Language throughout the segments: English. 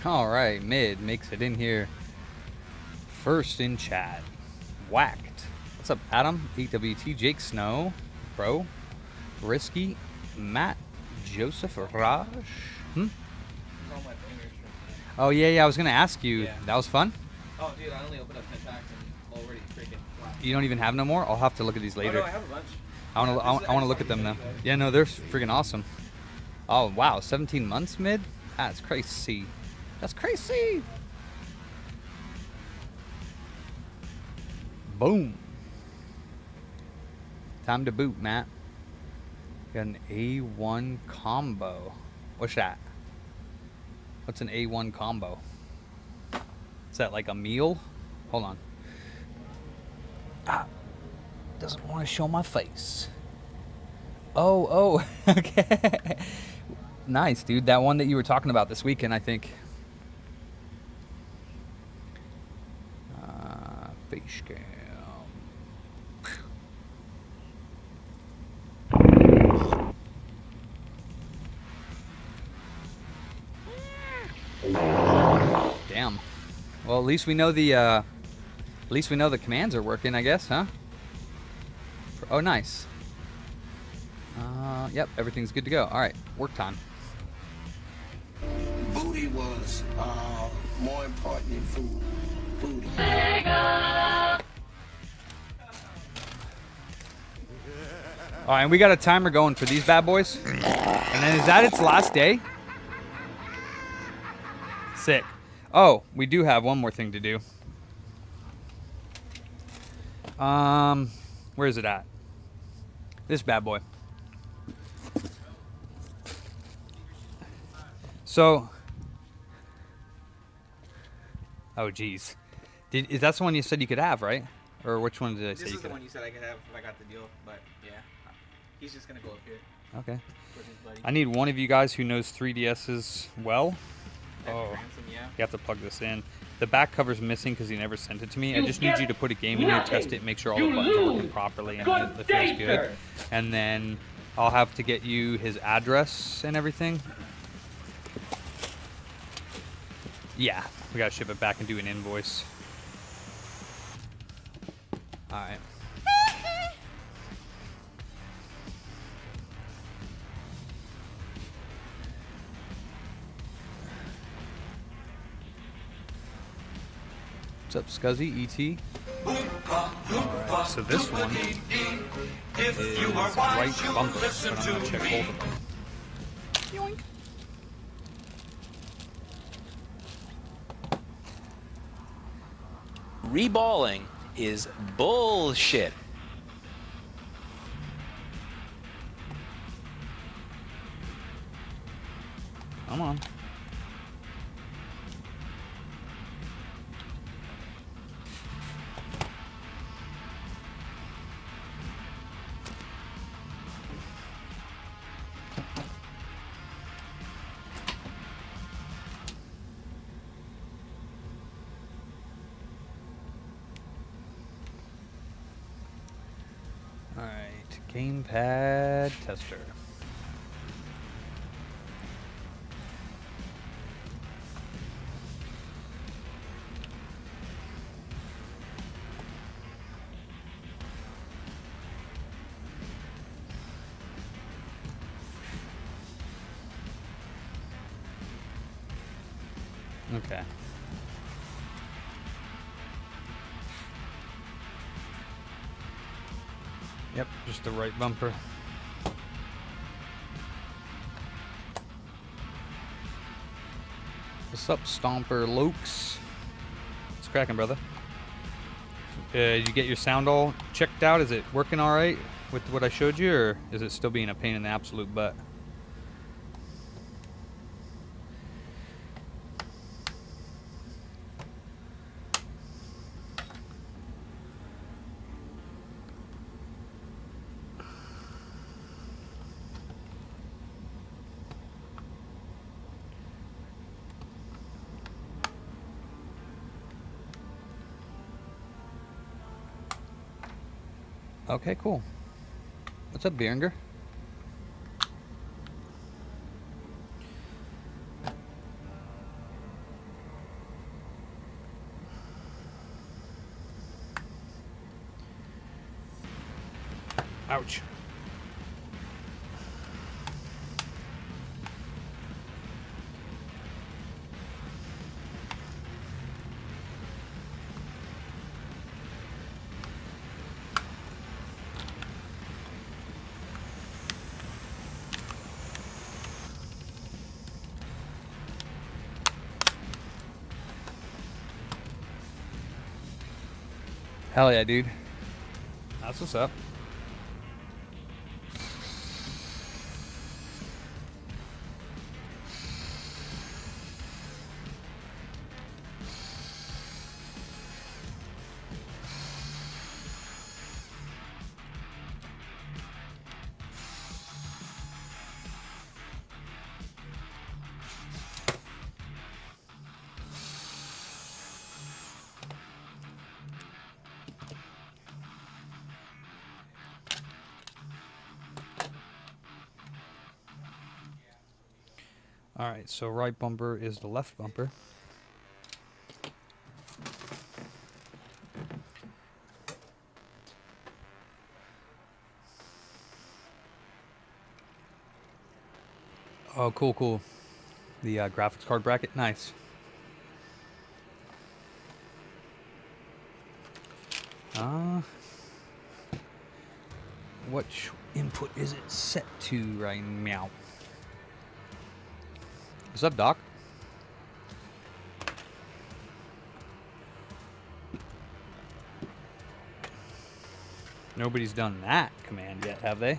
All right, mid makes it in here. First in chat. Whacked. What's up, Adam? AWT, Jake Snow, Bro, Risky, Matt, Joseph, Raj. Oh, yeah, I was going to ask you. Yeah. That was fun? Oh, dude, I only opened up 10 packs and already freaking flat. You don't even have no more? I'll have to look at these later. Oh, no, I have a bunch. I want to look at them now. Yeah, no, they're freaking awesome. Oh, wow, 17 months mid? That's crazy. That's crazy. Boom. Time to boot, Matt. Got an A1 combo. What's that? What's an A1 combo? Is that like a meal? Hold on. Ah, doesn't want to show my face. Oh, okay. Nice, dude. That one that you were talking about this weekend, I think. Face cam. Damn. Well, at least we know the commands are working, I guess, huh? Oh, nice. Yep, everything's good to go. All right, work time. Booty was more important than food. Booty. All right, and we got a timer going for these bad boys. And then is that its last day? Sick. Oh, we do have one more thing to do. Where is it at? This bad boy. So, oh geez, is that the one you said you could have, right? Or which one did I say you could have? This is the one you said I could have if I got the deal, but yeah, he's just gonna go up here. Okay. With his buddy. I need one of you guys who knows 3DSs well. Oh. Ransom, yeah. You have to plug this in. The back cover's missing because he never sent it to me. I just need you to put a game in here, test it, make sure all the buttons are working properly and it feels good. And then I'll have to get you his address and everything. Yeah, we gotta ship it back and do an invoice. All right. What's up, Scuzzy? ET? Alright, so this one is right bumper, but I'm gonna check both of them. Yoink. Reballing is bullshit. Come on. Alright, gamepad tester. Okay. Yep, just the right bumper. What's up, Stomper Lokes? What's cracking, brother? Did you get your sound all checked out? Is it working all right with what I showed you, or is it still being a pain in the absolute butt? Okay, cool. What's up, Beeringer? Ouch. Hell yeah, dude. That's what's up. Alright, so right bumper is the left bumper. Oh, cool, cool. The graphics card bracket, nice. Which input is it set to right now? What's up, Doc? Nobody's done that command yet, have they?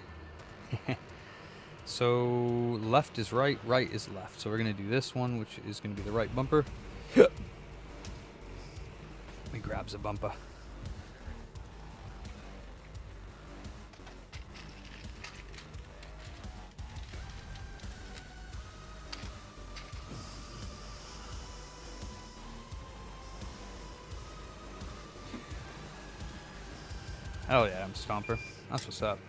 So left is right, right is left. So we're gonna do this one, which is gonna be the right bumper. Let me grab the bumper. Oh yeah, I'm Stomper. That's what's up.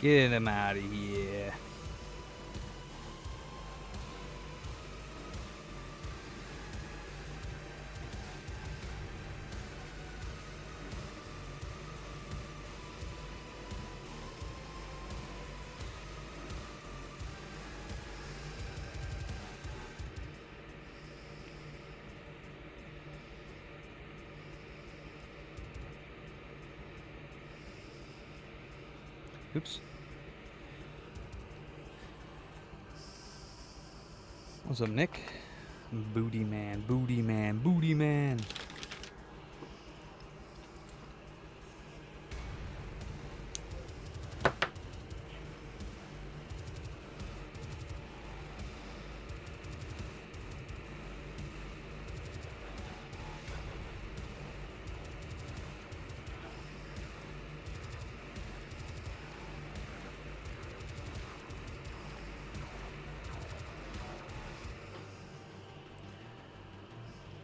Get him out of here. Oops. What's up, Nick? Booty man, booty man, booty man.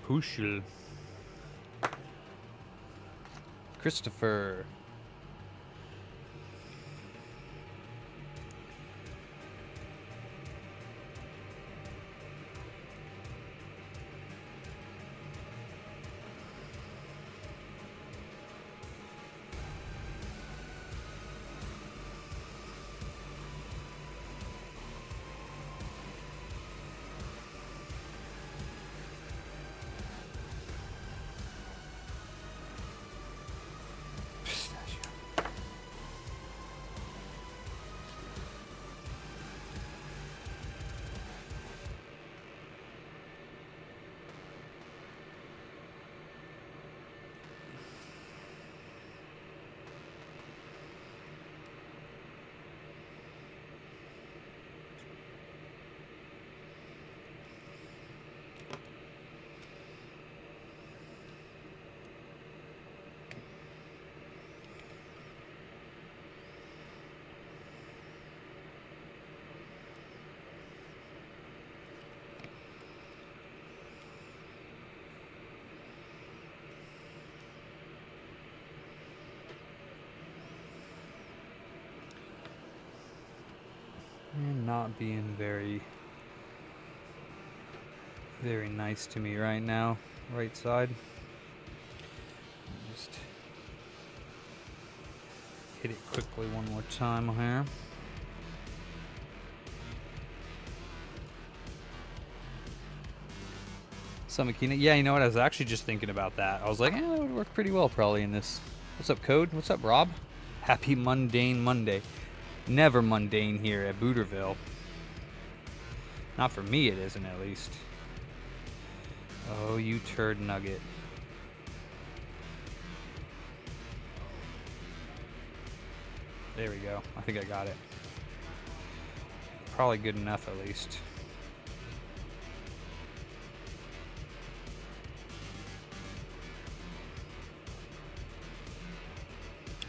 Pushel. Christopher. And not being very, very nice to me right now. Right side. Just hit it quickly one more time here. Samakina. Yeah, you know what? I was actually just thinking about that. I was like, that would work pretty well probably in this. What's up, Code? What's up, Rob? Happy Mundane Monday. Never mundane here at Booterville. Not for me, it isn't at least. Oh, you turd nugget. There we go. I think I got it. Probably good enough at least.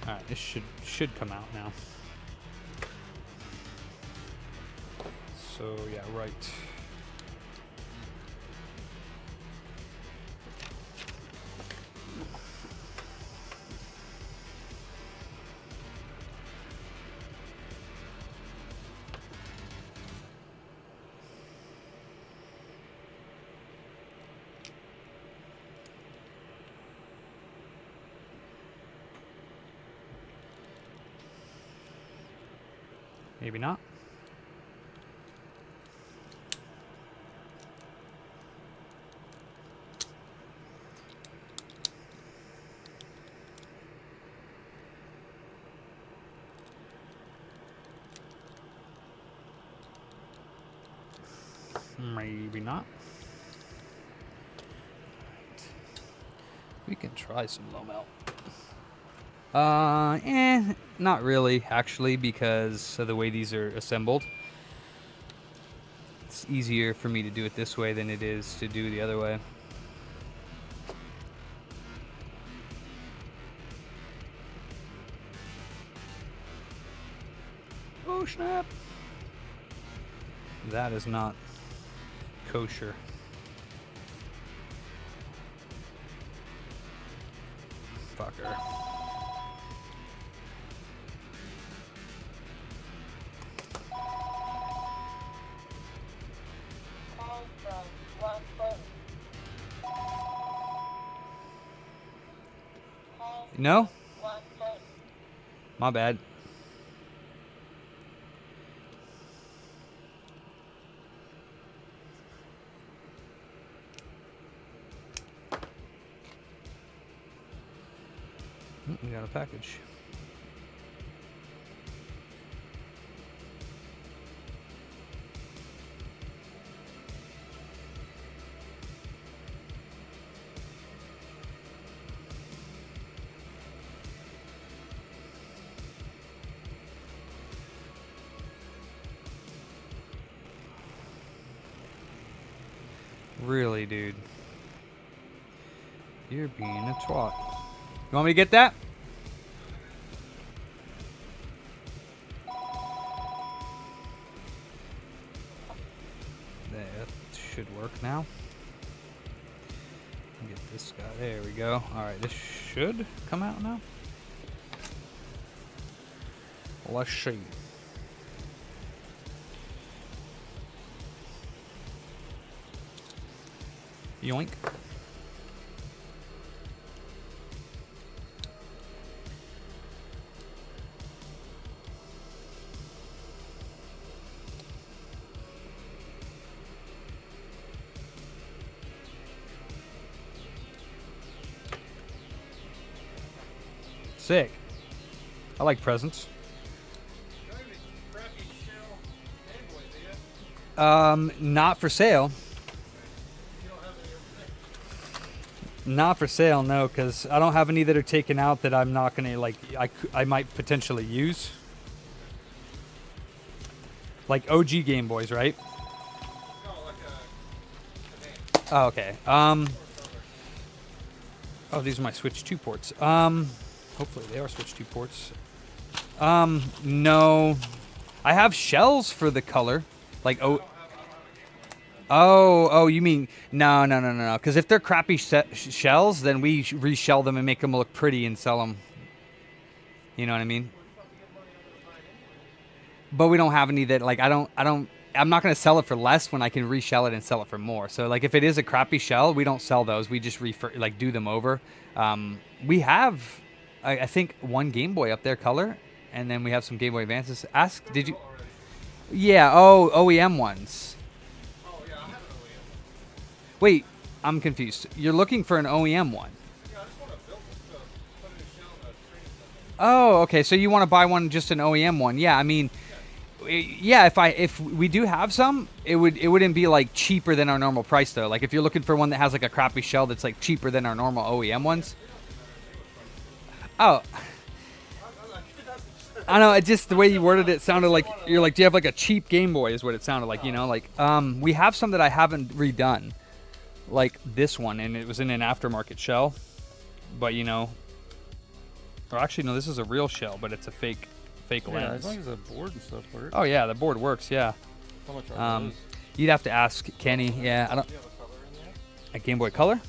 Alright, this should come out now. So yeah, right. Maybe not. Maybe not. We can try some low melt. Not really, actually, because of the way these are assembled. It's easier for me to do it this way than it is to do the other way. Oh, snap! That is not kosher. Fucker. No? My bad. We got a package. Really, dude. You're being a twat. You want me to get that? That should work now. Get this guy. There we go. Alright, this should come out now. Let's see. Yoink. Sick. I like presents. Not for sale. Not for sale, no, because I don't have any that are taken out that I'm not gonna like. I might potentially use. Like OG Game Boys, right? Oh, okay. Oh, these are my Switch 2 ports. Hopefully they are Switch 2 ports. No. I have shells for the color. Like, Oh, you mean, no. Because if they're crappy shells, then we reshell them and make them look pretty and sell them. You know what I mean? but we don't have any that like I'm not going to sell it for less when I can reshell it and sell it for more. So like if it is a crappy shell, we don't sell those. We just do them over. We have, I think, one Game Boy up there, color, and then we have some Game Boy Advances. Did you? Yeah. Oh, OEM ones. Oh yeah, I have an OEM. Wait, I'm confused. You're looking for an OEM one. Yeah, I just want to build to put in a shell and a screen and something. Oh, okay. So you want to buy one, just an OEM one? Yeah. I mean, yeah. If we do have some, it wouldn't be like cheaper than our normal price though. Like if you're looking for one that has like a crappy shell that's like cheaper than our normal OEM ones. Oh. I know, it just the way you worded it sounded like you're like, do you have like a cheap Game Boy? Is what it sounded like, you know, like we have some that I haven't redone, like this one, and it was in an aftermarket shell, but you know, or actually no, this is a real shell, but it's a fake lens. Yeah, as long as the board and stuff works. Oh yeah, the board works. Yeah. How much are those? You'd have to ask Kenny. Yeah, I don't. Do you have a color in there? A Game Boy Color. Oh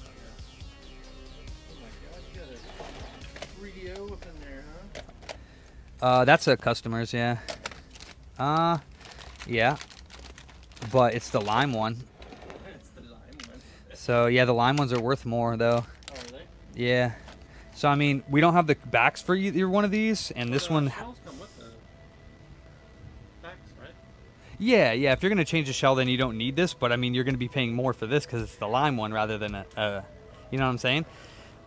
my god, you got a 3DO up in there, huh? That's a customer's. Yeah. Yeah. But it's the lime one. It's the lime one. So yeah, the lime ones are worth more though. Oh, are they? Yeah. So I mean, we don't have the backs for either one of these, and this one. Shells come with the backs, right? Yeah. If you're gonna change the shell, then you don't need this. But I mean, you're gonna be paying more for this because it's the lime one rather than you know what I'm saying?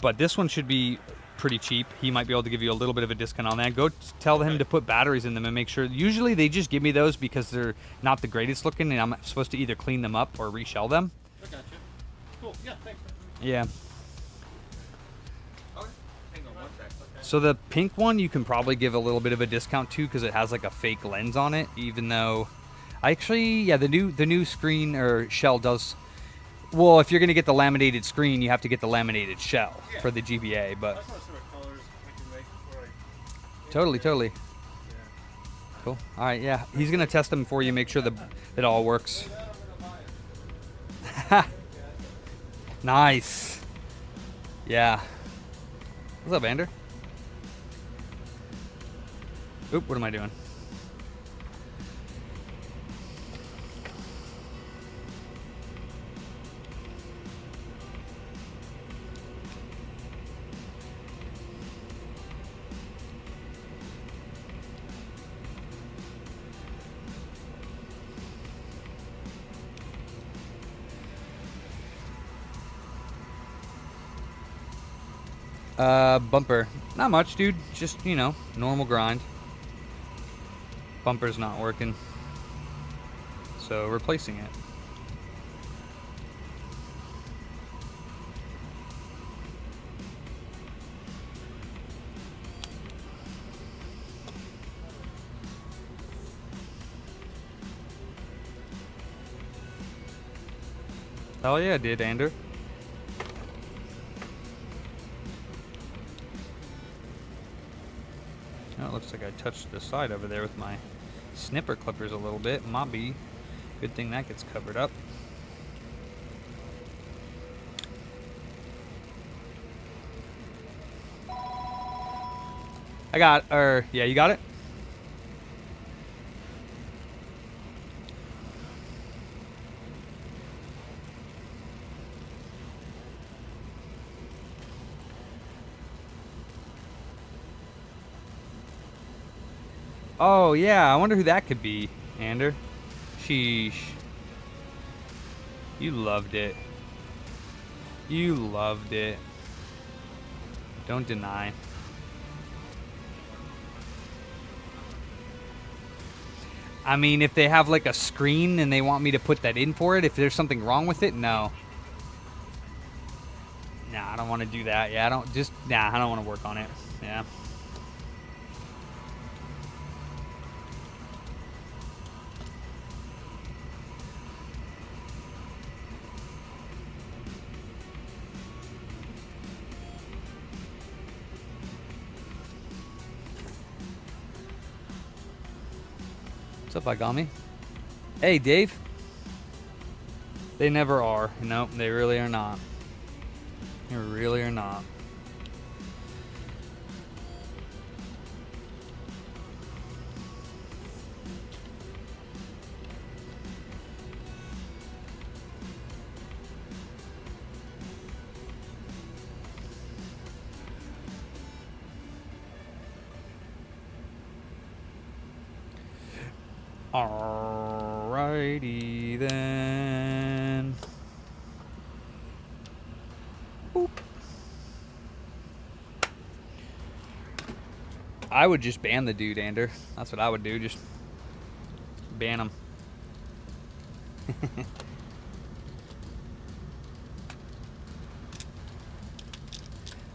But this one should be pretty cheap. He might be able to give you a little bit of a discount on that. Go tell him to put batteries in them and make sure. Usually they just give me those because they're not the greatest looking, and I'm supposed to either clean them up or reshell them. I got you. Cool. Yeah, thanks. Yeah. Okay. Hang on one sec. Okay. So the pink one you can probably give a little bit of a discount to because it has like a fake lens on it, even though actually, yeah, the new screen or shell does. Well, if you're gonna get the laminated screen, you have to get the laminated shell for the GBA. I But just want to see what colors we can make before I... totally. Yeah. Cool. All right, yeah. He's going to test them for you, make sure that it all works. Nice. Yeah. What's up, Ander? Oop, what am I doing? Bumper. Not much, dude. Just, you know, normal grind. Bumper's not working. So, replacing it. Hell yeah, it did, Ander. Oh, it looks like I touched the side over there with my snipper clippers a little bit. Might be. Good thing that gets covered up. I got, yeah, you got it? Oh, yeah, I wonder who that could be, Ander. Sheesh. You loved it. You loved it. Don't deny. I mean, if they have like a screen and they want me to put that in for it, if there's something wrong with it, no. Nah, I don't want to do that. Yeah, I don't want to work on it. Yeah. What's up, Agami? Hey, Dave. They never are. Nope, they really are not. They really are not. Alrighty then. Boop. I would just ban the dude, Ander. That's what I would do. Just ban him.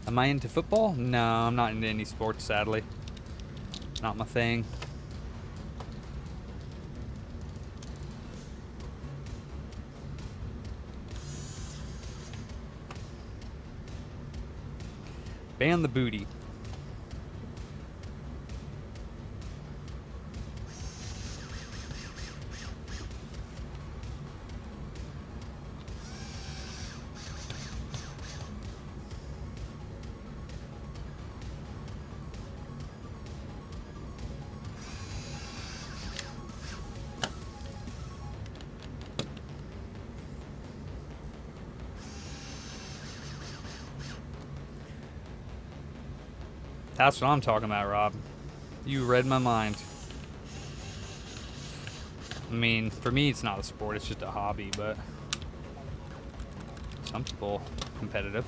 Am I into football? No, I'm not into any sports, sadly. Not my thing. Ban the booty. That's what I'm talking about, Rob. You read my mind. I mean, for me, it's not a sport, it's just a hobby, but some people competitive.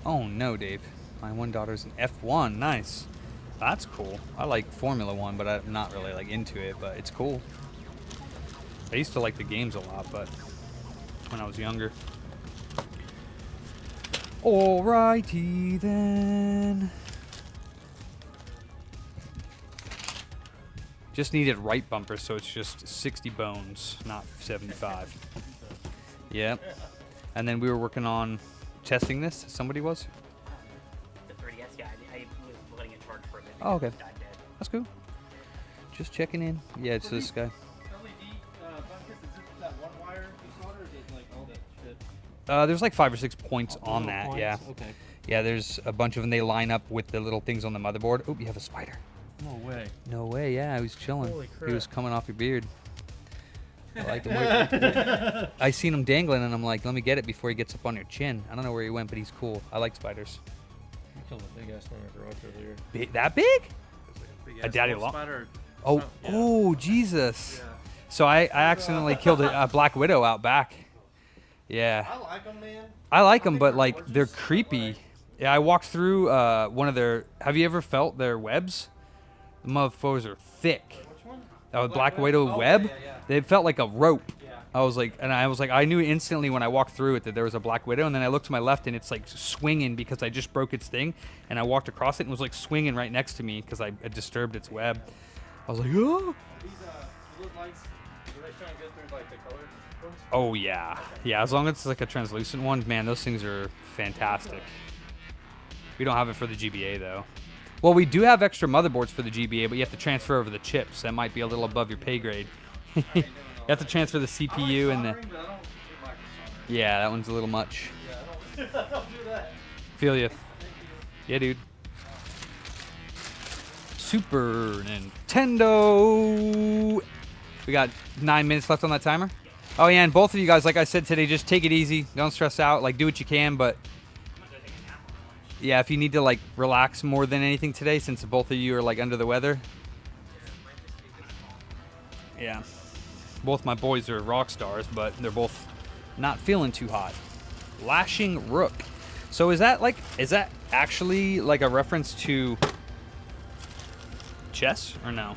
Oh no, Dave. My one daughter's an F1. Nice. That's cool. I like Formula One, but I'm not really like into it, but it's cool. I used to like the games a lot, but when I was younger. Alrighty then. Just needed right bumper, so it's just 60 bones, not 75. Yep. And then we were working on testing this. Somebody was? The 3DS guy. I was letting it charge for a bit. Oh, okay. It died dead. That's cool. Just checking in. Yeah, it's this guy. LED buckets, is it that one wire you solder, or is it like all that shit? There's like 5 or 6 points on that. Points? Yeah. Okay. Yeah, there's a bunch of them. They line up with the little things on the motherboard. Oh, you have a spider. No way. No way. Yeah, he was chilling. Holy He was crap. coming off your beard. I like him. I seen him dangling, and I'm like, let me get it before he gets up on your chin. I don't know where he went, but he's cool. I like spiders. You killed a big ass one in the garage earlier. That big? A daddy long. Oh, oh, Jesus. Yeah. So I accidentally killed a black widow out back. Yeah. I like them, man. I like them, think but they're like they're gorgeous, but, creepy. like- Yeah, I walked through one of their. Have you ever felt their webs? The motherfuckers are thick. Which one? Black Widow Oh, web. yeah. They felt like a rope. Yeah. I was like, I knew instantly when I walked through it that there was a Black Widow, and then I looked to my left and it's like swinging because I just broke its thing, and I walked across it and it was like swinging right next to me because I had disturbed its web. I was like, oh. These little lights, do they try and get through like the colored ones? Oh yeah, yeah. As long as it's like a translucent one, man, those things are fantastic. We don't have it for the GBA though. Well, we do have extra motherboards for the GBA, but you have to transfer over the chips. That might be a little above your pay grade. You have to transfer the CPU and the. Yeah, that one's a little much. Yeah, I don't do that. Feel you. Yeah, dude. Super Nintendo. We got 9 minutes left on that timer. Oh yeah, and both of you guys, like I said today, just take it easy. Don't stress out. Like, do what you can, but yeah, if you need to like relax more than anything today, since both of you are like under the weather. Yeah. Both my boys are rock stars, but they're both not feeling too hot. Lashing Rook. So is that actually like a reference to chess or no?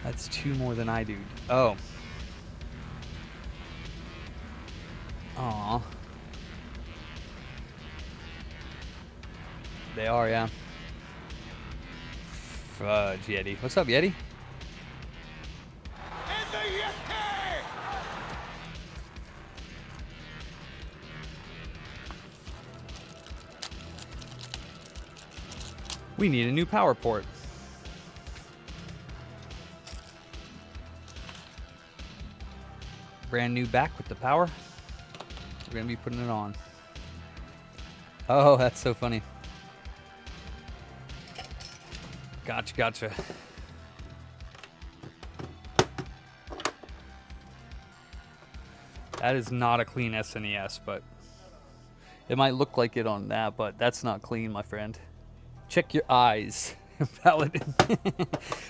That's 2 more than I do. Oh. Aw. They are, yeah. Fudge, Yeti. What's up, Yeti? And the We need a new power port. Brand new back with the power. We're gonna be putting it on. Oh, that's so funny. Gotcha, gotcha. That is not a clean SNES, but it might look like it on that, but that's not clean, my friend. Check your eyes. Paladin.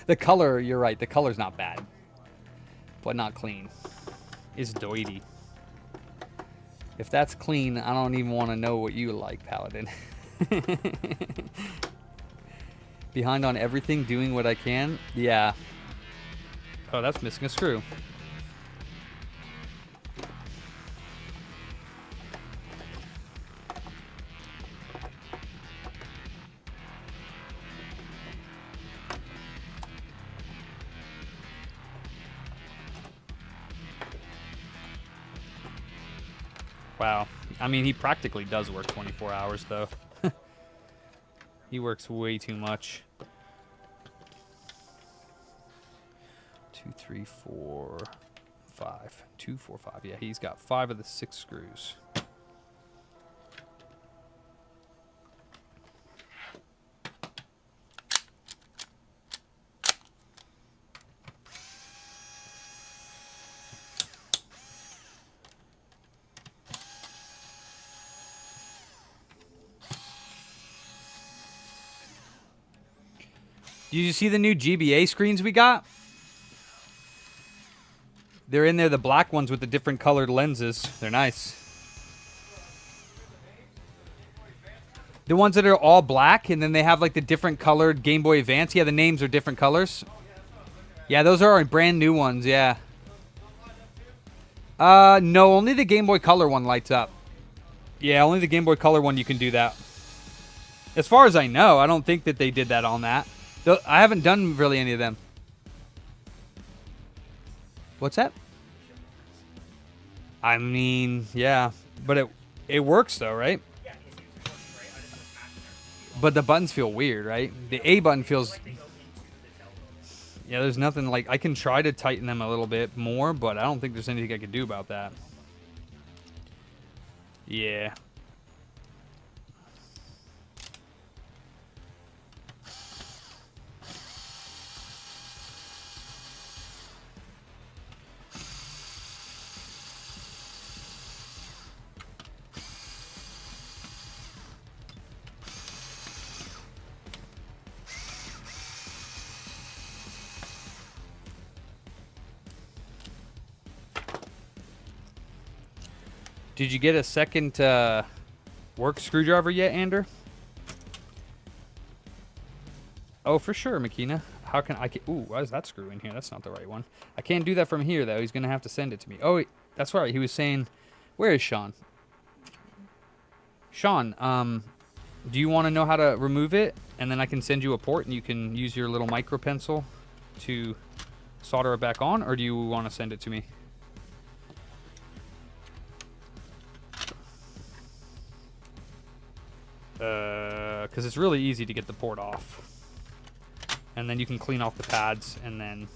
The color, you're right, the color's not bad, but not clean. It's doity. If that's clean, I don't even want to know what you like, Paladin. Behind on everything, doing what I can. Yeah. Oh, that's missing a screw. Wow. I mean, he practically does work 24 hours, though. He works way too much. 2, 3, 4, 5. 2, 4, 5. Yeah, he's got 5 of the 6 screws. Did you see the new GBA screens we got? They're in there, the black ones with the different colored lenses. They're nice. The ones that are all black, and then they have like the different colored Game Boy Advance. Yeah, the names are different colors. Yeah, those are our brand new ones, yeah. No, only the Game Boy Color one lights up. Yeah, only the Game Boy Color one you can do that. As far as I know, I don't think that they did that on that. I haven't done really any of them. What's that? I mean, yeah, but it works though, right? But the buttons feel weird, right? The A button feels... Yeah, there's nothing like... I can try to tighten them a little bit more, but I don't think there's anything I can do about that. Yeah. Did you get a second work screwdriver yet, Ander? Oh, for sure, Makina. How can I... Ooh, why is that screw in here? That's not the right one. I can't do that from here, though. He's going to have to send it to me. Oh, wait, that's right. He was saying... Where is Sean? Sean, do you want to know how to remove it? And then I can send you a port, and you can use your little micro pencil to solder it back on? Or do you want to send it to me? Because it's really easy to get the port off. And then you can clean off the pads, and then...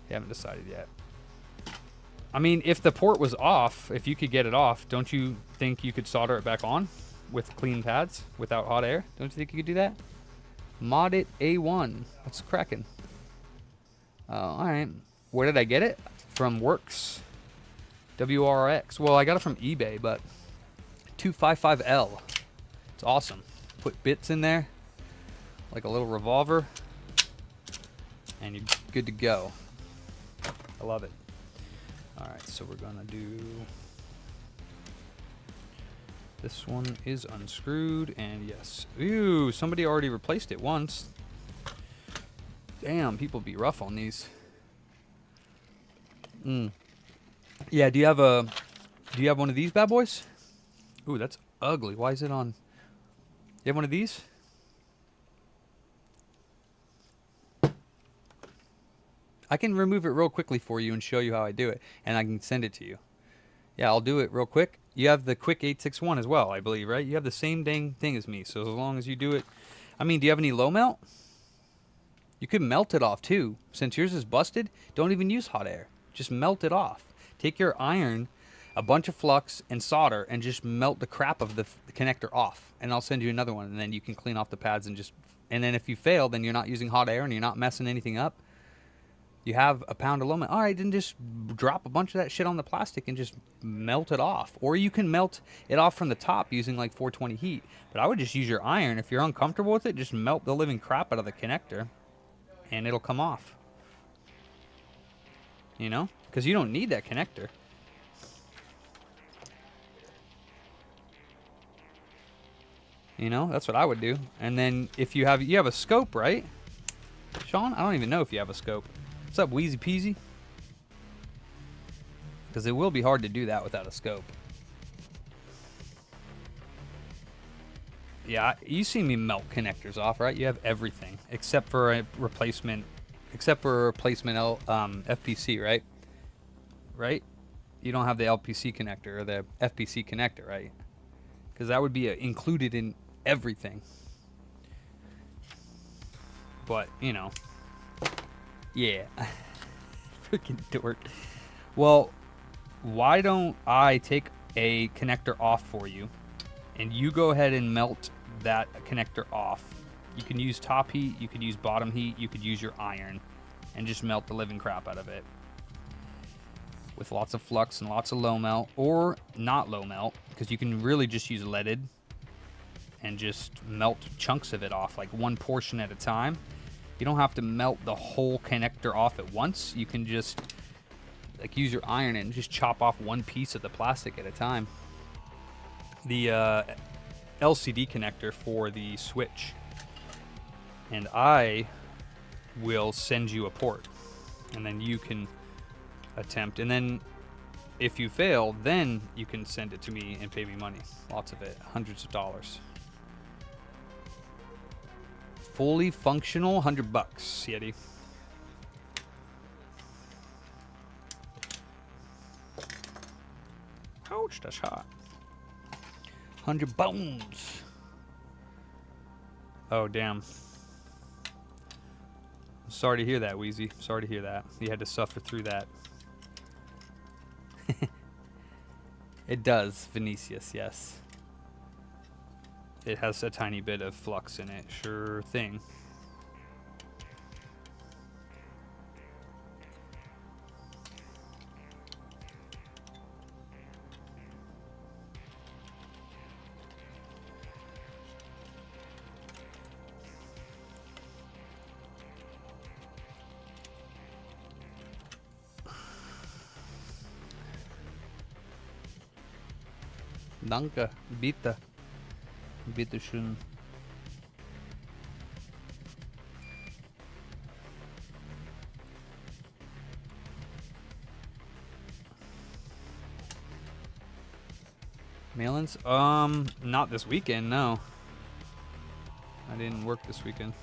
You haven't decided yet. I mean, if the port was off, if you could get it off, don't you think you could solder it back on with clean pads without hot air? Don't you think you could do that? Mod it A1. What's cracking? Oh, alright. Where did I get it? From Works. WRX. Well, I got it from eBay, but... 255L. It's awesome. Put bits in there, like a little revolver, and you're good to go. I love it. All right, so we're gonna do... This one is unscrewed, and yes. Ooh, somebody already replaced it once. Damn, people be rough on these. Yeah, do you have one of these bad boys? Ooh, that's ugly. Why is it on? You have one of these? I can remove it real quickly for you and show you how I do it, and I can send it to you. Yeah, I'll do it real quick. You have the quick 861 as well, I believe, right? You have the same dang thing as me. So as long as you do it, I mean, do you have any low melt? You could melt it off too. Since yours is busted, don't even use hot air. Just melt it off. Take your iron, a bunch of flux, and solder, and just melt the crap of the connector off. And I'll send you another one, and then you can clean off the pads and just. And then if you fail, then you're not using hot air and you're not messing anything up. You have a pound of low melt. All right, then just drop a bunch of that shit on the plastic and just melt it off. Or you can melt it off from the top using like 420 heat. But I would just use your iron. If you're uncomfortable with it, just melt the living crap out of the connector. And it'll come off. You know? Because you don't need that connector. You know? That's what I would do. And then if you have a scope, right? Sean? I don't even know if you have a scope. What's up, Wheezy Peasy? Because it will be hard to do that without a scope. Yeah, you see me melt connectors off, right? You have everything except for a replacement, FPC, right? Right? You don't have the LPC connector or the FPC connector, right? Because that would be included in everything. But you know, yeah, freaking dork. Well, why don't I take a connector off for you, and you go ahead and melt that connector off. You can use top heat, you could use bottom heat, you could use your iron, and just melt the living crap out of it with lots of flux and lots of low melt, or not low melt, because you can really just use leaded and just melt chunks of it off, like one portion at a time. You don't have to melt the whole connector off at once. You can just like use your iron and just chop off one piece of the plastic at a time. The LCD connector for the switch, and I will send you a port, and then you can attempt, and then if you fail, then you can send it to me and pay me money. Lots of it, hundreds of dollars. Fully functional, $100, Yeti. Ouch, that's hot. 100 bones. Oh, damn. Sorry to hear that, Wheezy. Sorry to hear that. You had to suffer through that. It does, Vinicius, yes. It has a tiny bit of flux in it, sure thing. Danke, bitte. Bitte schön. Mail-ins? Not this weekend, no. I didn't work this weekend.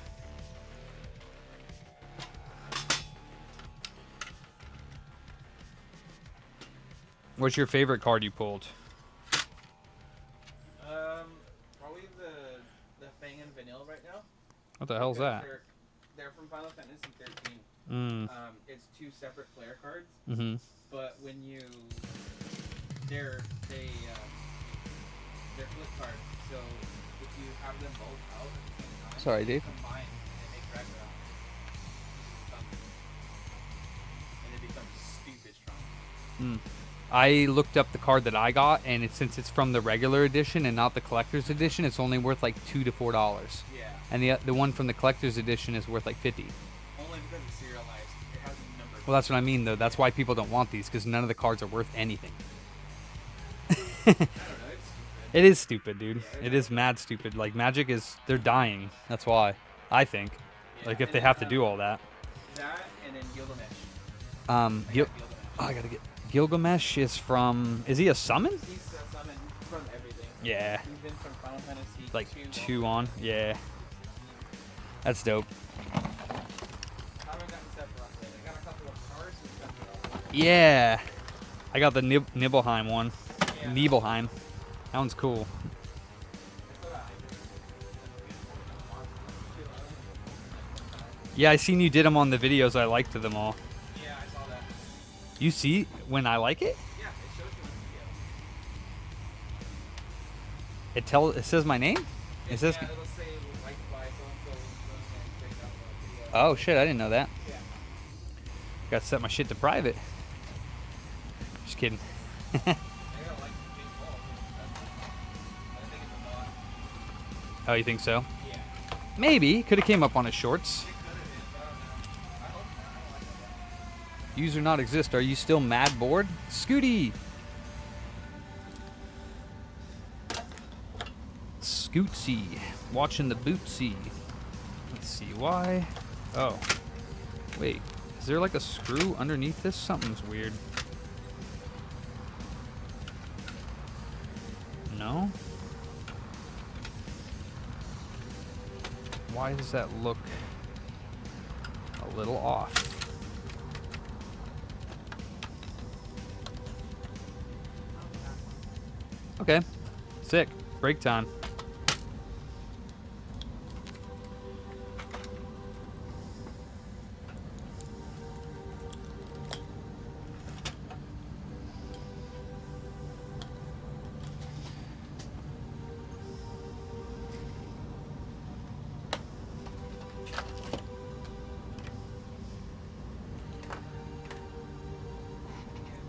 What's your favorite card you pulled? Probably the Fang and Vanille right now. What the hell's that? They're from Final Fantasy 13. Mm. It's two separate player cards. Mm-hmm. But when you they're flip cards. So if you have them both out at the same time, Sorry, Dave. combine and they make Dragon and it becomes stupid strong. Mm. I looked up the card that I got, and since it's from the regular edition and not the collector's edition, it's only worth like $2 to $4. Yeah. And the one from the collector's edition is worth like $50. Only because it's serialized. It has a number. Well, that's what I mean, though. That's why people don't want these, because none of the cards are worth anything. I don't know. It's stupid. It is stupid, dude. Yeah, It is mad stupid. Like, Magic is, they're dying. That's why, I think. Yeah, Like, if and they then, have to do all that. That and then Gilgamesh. Gil- Gilgamesh. oh, I gotta get... Gilgamesh is from... Is he a summon? He's summoned from everything. Yeah. He's been from Final Fantasy Like, 2 2 on. Yeah. That's dope. I haven't gotten Sephiroth yet. I got a couple of cards and Sephiroth. Yeah. I got the Nibelheim one. Nibelheim. That one's cool. Yeah, I seen you did them on the videos. I liked them all. Yeah, I saw that. You see when I like it? Yeah, it shows you in the It says my name? It says. video. Yeah, it'll say liked by so-and-so and check out the video. Oh shit, I didn't know that. Yeah. Gotta set my shit to private. Just kidding. I got like big ball. I think it's a bot. Oh, you think so? Yeah. Maybe. Could have came up on his shorts. It could have been, but I don't know. I hope not. I don't like that. User not exist. Are you still mad bored? Scooty! Scootsy. Watching the bootsy. Let's see why. Oh. Wait. Is there like a screw underneath this? Something's weird. No? Why does that look a little off? Okay. Sick. Break time.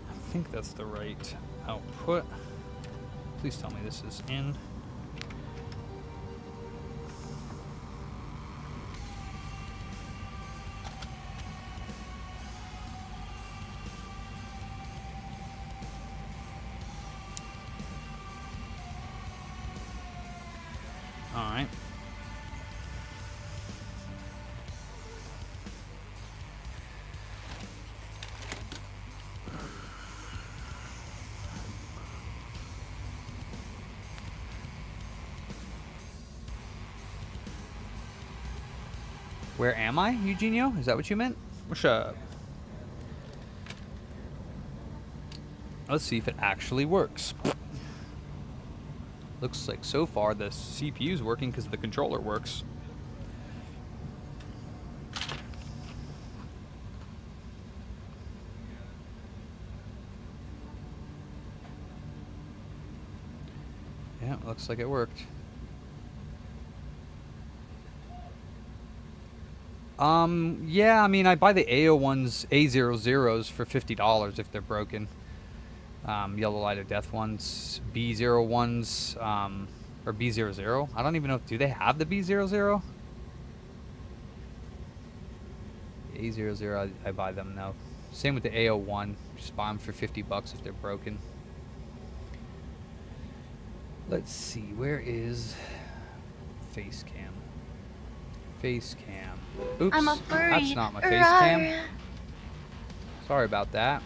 I think that's the right output. Please tell me this is in. All right. Where am I, Eugenio? Is that what you meant? What's up? Let's see if it actually works. Looks like so far the CPU is working because the controller works. Yeah, looks like it worked. Yeah, I mean, I buy the A0s for $50 if they're broken. Yellow Light of Death ones, B01s, or B00. I don't even know, do they have the B00? A00, I buy them now. Same with the A01, just buy them for $50 if they're broken. Let's see, where is face cam? Face cam. Oops, I'm a furry. that's not my face cam. Sorry about that.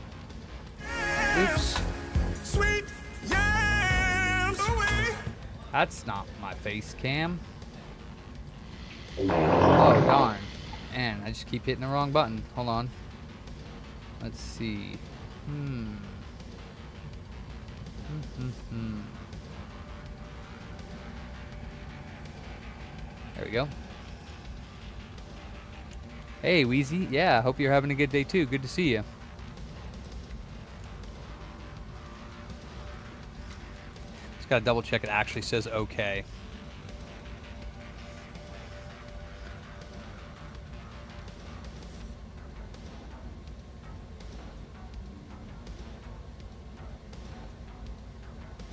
Oops. Sweet yams away. That's not my face cam. Oh, darn. Man, I just keep hitting the wrong button. Hold on. Let's see. There we go. Hey, Wheezy. Yeah, hope you're having a good day too. Good to see you. Just gotta double check it actually says okay.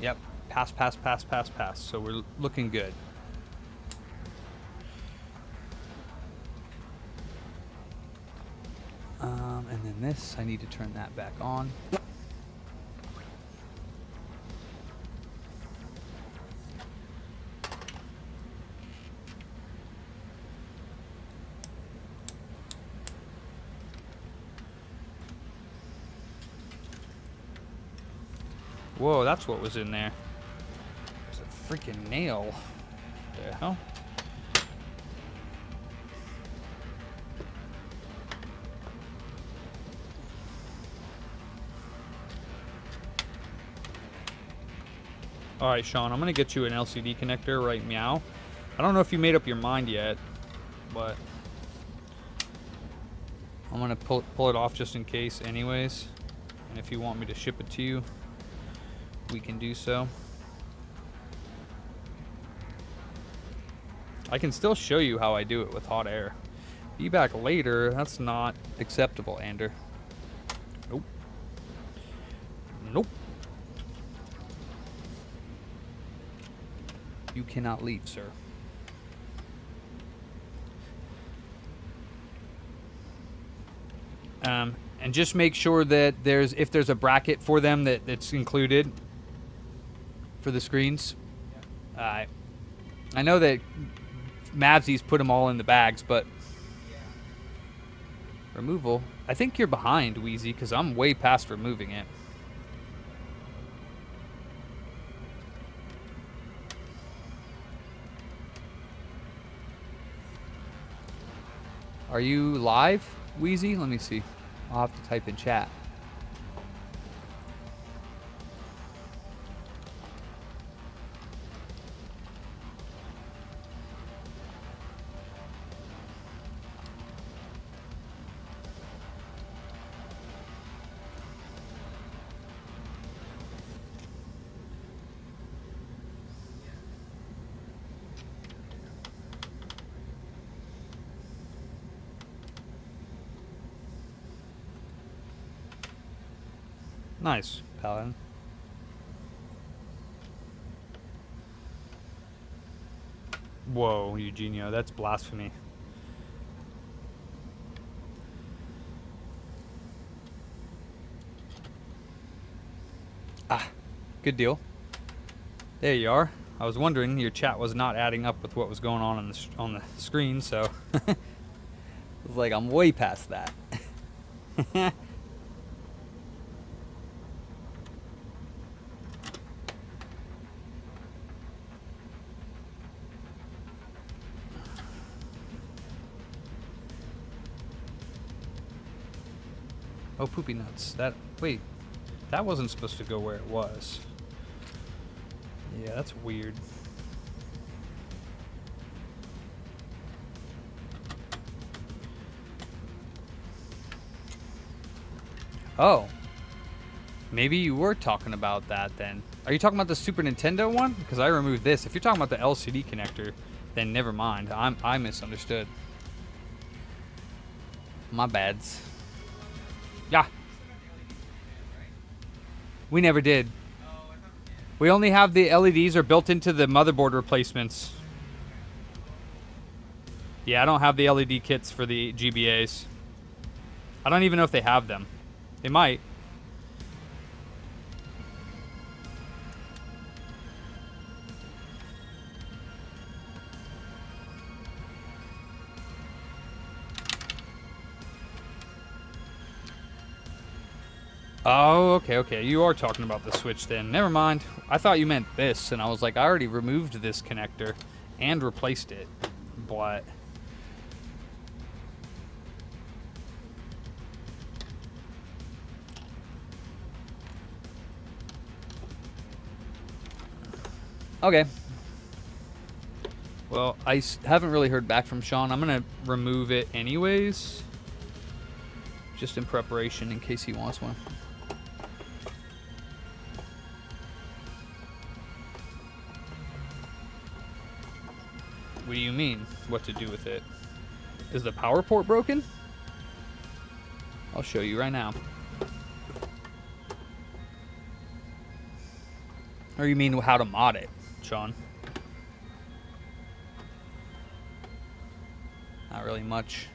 Yep. Pass, pass, pass, pass, pass. So we're looking good. And then this, I need to turn that back on. Whoa, that's what was in there. It's a freaking nail. What the hell? All right, Sean, I'm gonna get you an LCD connector right meow. I don't know if you made up your mind yet, but I'm gonna pull it off just in case anyways. And if you want me to ship it to you, we can do so. I can still show you how I do it with hot air. Be back later, that's not acceptable, Ander. Nope. Nope. You cannot leave, sir. And just make sure that if there's a bracket for them that's included for the screens. I know that Mavsy's put them all in the bags, but removal. I think you're behind, Wheezy, because I'm way past removing it. Are you live, Wheezy? Let me see. I'll have to type in chat. Nice, Paladin. Whoa, Eugenio, that's blasphemy. Ah, good deal. There you are. I was wondering, your chat was not adding up with what was going on the screen, so I was like, I'm way past that. Oh, poopy nuts. Wait, that wasn't supposed to go where it was. Yeah, that's weird. Oh. Maybe you were talking about that then. Are you talking about the Super Nintendo one? Because I removed this. If you're talking about the LCD connector, then never mind. I misunderstood. My bads. Yeah. We never did. We only have the LEDs are built into the motherboard replacements. Yeah, I don't have the LED kits for the GBAs. I don't even know if they have them. They might. Oh, okay. You are talking about the Switch then. Never mind. I thought you meant this, and I was like, I already removed this connector and replaced it. But okay. Well, I haven't really heard back from Sean. I'm going to remove it anyways. Just in preparation in case he wants one. What do you mean? What to do with it? Is the power port broken? I'll show you right now. Or you mean how to mod it, Sean? Not really much.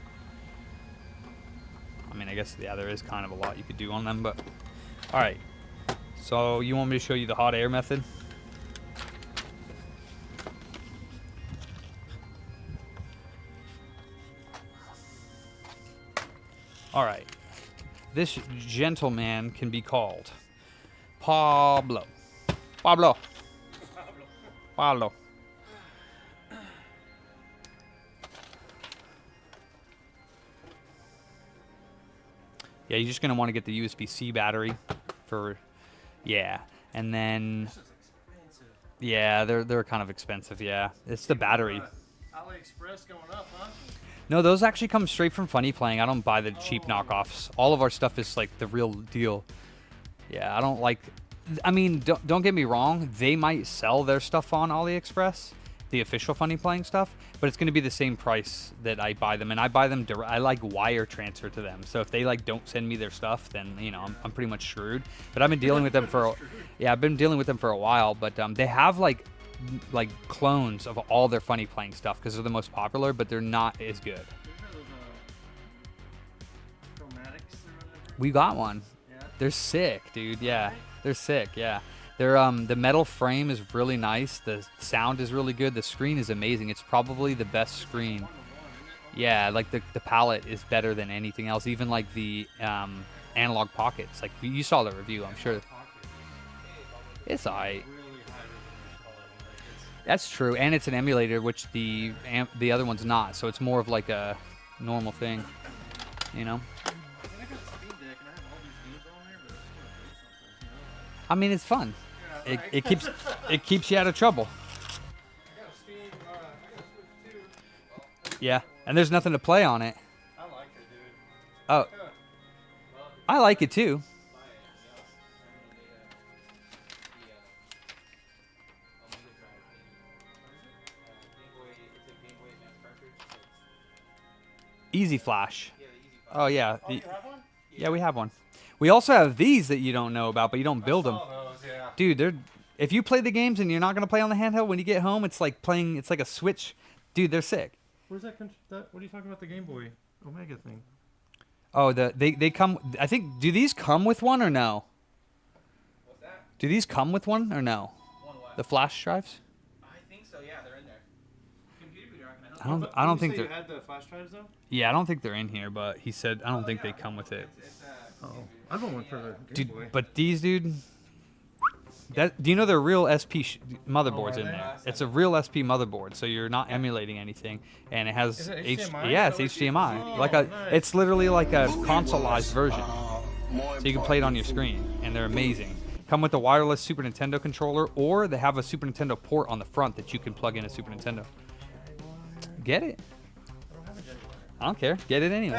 I mean, I guess, yeah, there is kind of a lot you could do on them, but... Alright. So, you want me to show you the hot air method? Alright. This gentleman can be called Pablo. Pablo. Pablo. Yeah, you're just going to want to get the USB-C battery for, yeah. And then, This is expensive. Yeah, they're kind of expensive. Yeah, it's the battery. AliExpress going up, huh? No, those actually come straight from Funny Playing. I don't buy the cheap knockoffs. All of our stuff is like the real deal. Yeah, I don't like. I mean, don't get me wrong. They might sell their stuff on AliExpress, the official Funny Playing stuff, but it's going to be the same price that I buy them, and I buy them I like wire transfer to them. So if they like don't send me their stuff, then you know I'm pretty much screwed. But I've been dealing with them for I've been dealing with them for a while. But they have like clones of all their Funny Playing stuff because they're the most popular, but they're not as good. Chromatics or whatever. We got one. Yeah. They're sick, dude. Yeah, they're sick. Yeah, they're the metal frame is really nice. The sound is really good. The screen is amazing. It's probably the best screen. Yeah, like the palette is better than anything else. Even like the analog pockets. Like you saw the review, I'm sure. It's alright. That's true, and it's an emulator, which the other one's not. So it's more of like a normal thing, you know. I mean, it's fun. It keeps you out of trouble. Yeah, and there's nothing to play on it. I like it, dude. Oh, I like it too. Easy Flash. Oh yeah. Yeah, we have one. We also have these that you don't know about, but you don't build them. Dude, they're if you play the games and you're not gonna play on the handheld when you get home, it's like playing. It's like a Switch. Dude, they're sick. Where's that? What are you talking about? The Game Boy Omega thing? Oh, they come. I think. Do these come with one or no? What's that? Do these come with one or no? One what? The flash drives. I think so. Yeah, they're in there. Computer booter, I can help. I don't think you they're. had the flash drives though. Yeah, I don't think they're in here, but he said I don't think they come with it. Oh, I want one for the Game Dude, Boy. but these, dude. Do you know they're real SP motherboards in they? there? It's a real SP motherboard, so you're not emulating anything, and it has Is it HDMI? yeah, it's HDMI. It's literally like a consoleized version, More so you can play it on your screen, and they're amazing. Come with a wireless Super Nintendo controller, or they have a Super Nintendo port on the front that you can plug in a Super Nintendo. Get it? I don't care. Get it anyway.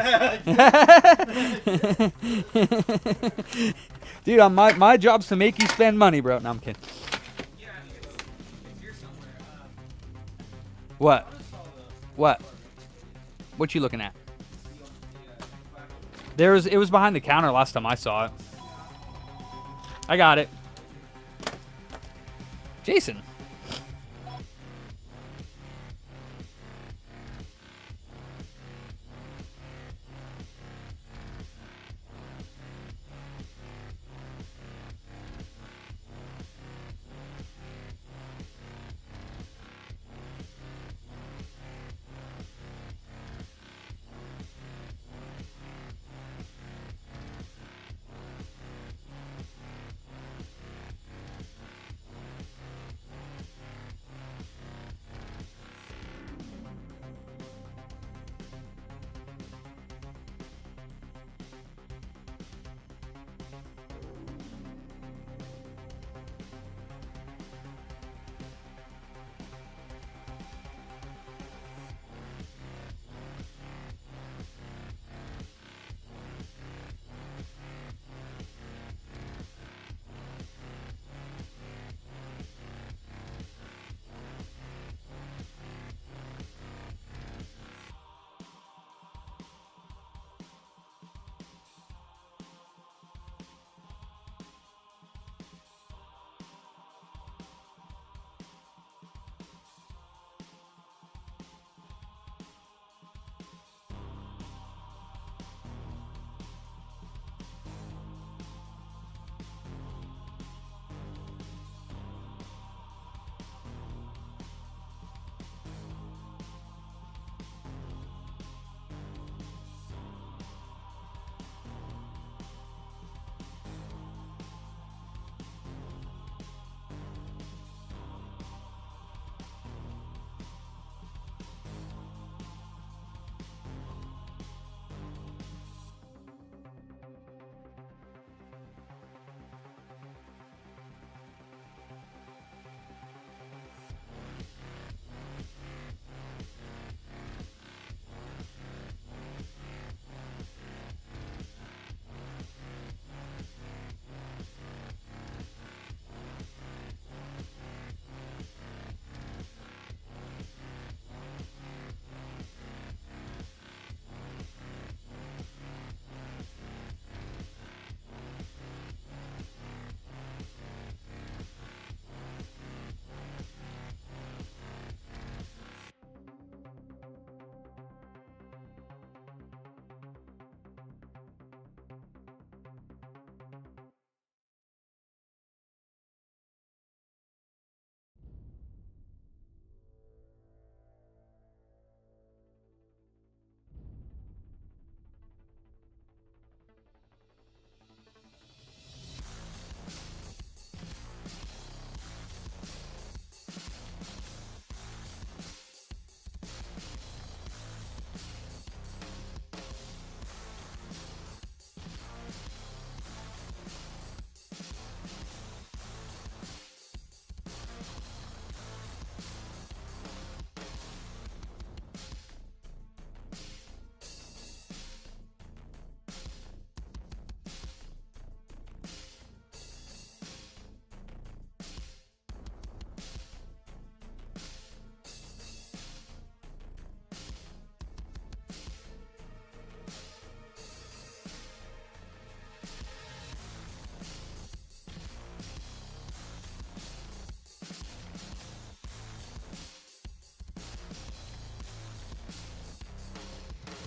Dude, my job's to make you spend money, bro. No, I'm kidding. Yeah, I mean, it's here somewhere. What? What? What you looking at? It was behind the counter last time I saw it. I got it. Jason.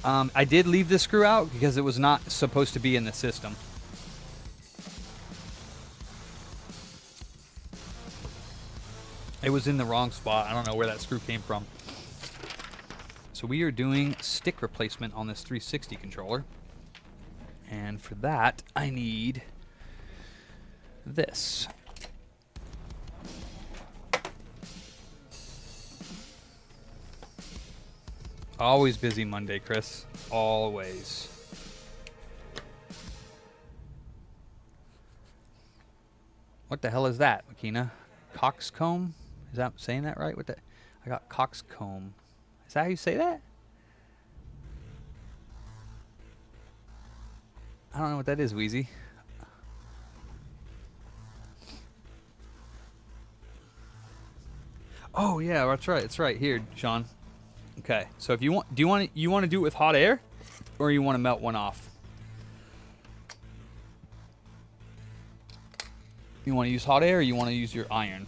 I did leave this screw out because it was not supposed to be in the system. It was in the wrong spot. I don't know where that screw came from. So we are doing stick replacement on this 360 controller. And for that, I need this. Always busy Monday, Chris. Always. What the hell is that, Makina? Coxcomb? Is that saying that right? What the? I got coxcomb. Is that how you say that? I don't know what that is, Wheezy. Oh yeah, that's right. It's right here, Sean. Okay, so if you want, you want to do it with hot air, or you want to melt one off? You want to use hot air, or you want to use your iron?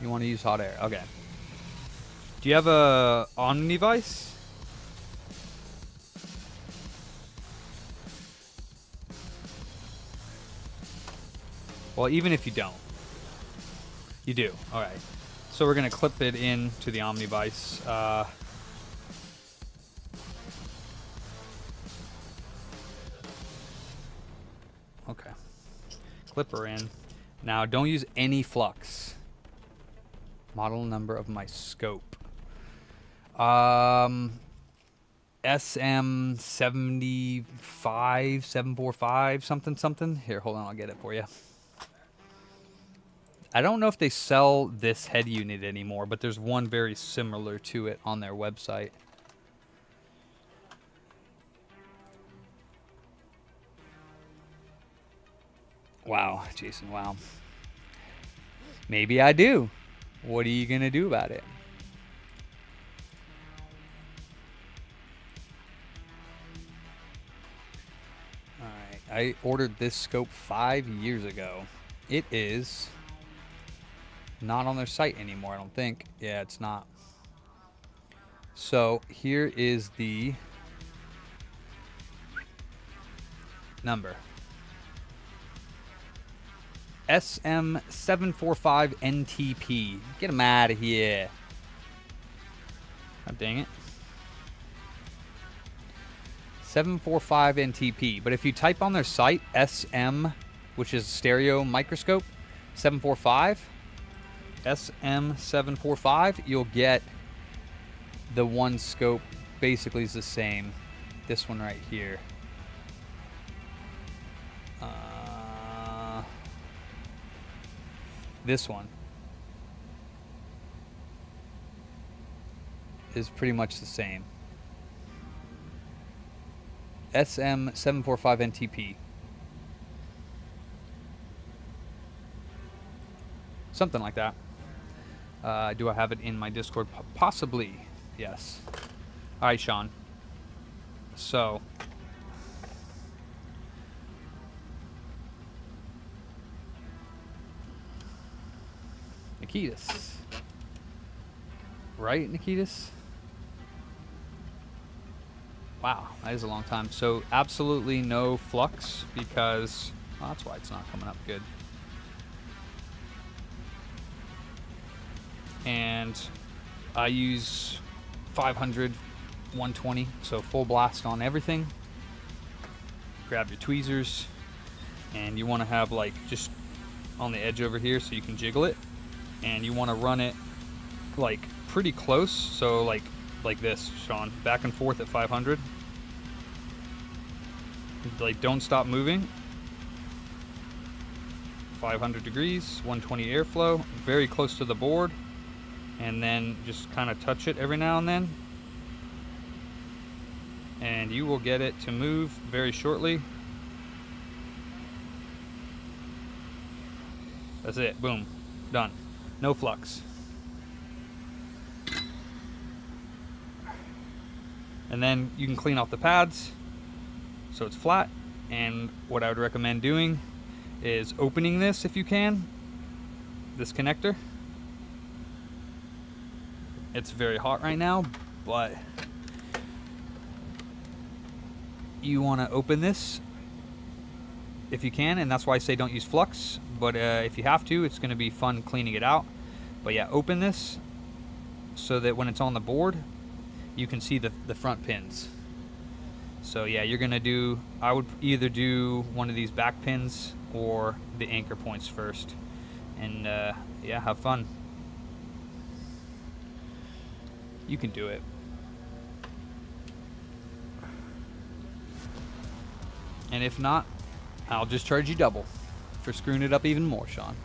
You want to use hot air? Okay. Do you have a Omnivice? Well, even if you don't, you do. All right. So we're gonna clip it in to the Omnivice. Okay. Clipper in. Now, don't use any flux. Model number of my scope. SM75 745 something. Here, hold on, I'll get it for you. I don't know if they sell this head unit anymore, but there's one very similar to it on their website. Wow, Jason, wow. Maybe I do. What are you going to do about it? Alright, I ordered this scope 5 years ago. It is not on their site anymore, I don't think. Yeah, it's not. So here is the number. SM745NTP. Get them out of here. God dang it. 745NTP. But if you type on their site, SM, which is stereo microscope, 745, SM745, you'll get the one scope basically is the same. This one right here. This one is pretty much the same. SM745NTP. Something like that. Do I have it in my Discord? Possibly. Yes. All right, Sean. So Nikitas. Right, Nikitas? Wow, that is a long time. So absolutely no flux because well, that's why it's not coming up good. And I use 500 120, so full blast on everything. Grab your tweezers, and you want to have like just on the edge over here so you can jiggle it, and you want to run it like pretty close, so like this, Sean, back and forth at 500. Like don't stop moving. 500 degrees, 120 airflow, very close to the board, and then just kind of touch it every now and then, and you will get it to move very shortly. That's it, boom, done. No flux. And then you can clean off the pads so it's flat, and what I would recommend doing is opening this if you can. this connector. It's very hot right now, but you want to open this if you can, and that's why I say don't use flux, but if you have to, it's going to be fun cleaning it out. But yeah, open this so that when it's on the board, you can see the front pins. So yeah, you're going to do, I would either do one of these back pins or the anchor points first. And yeah, have fun. You can do it. And if not, I'll just charge you double for screwing it up even more, Sean.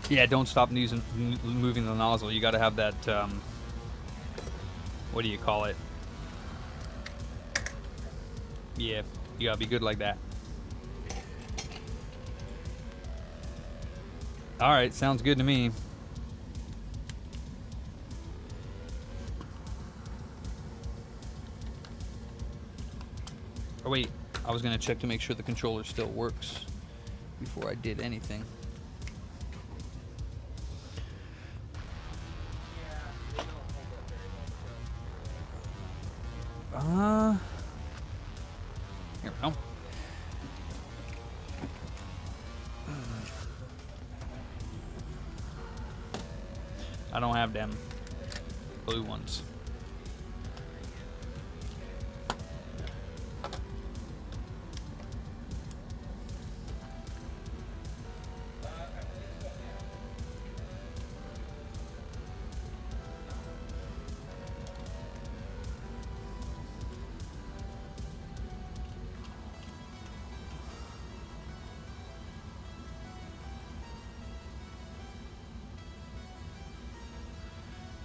Yeah, don't stop moving the nozzle. You got to have that, what do you call it? Yeah, you got to be good like that. All right, sounds good to me. Oh wait, I was gonna check to make sure the controller still works before I did anything. Here we go. I don't have them blue ones.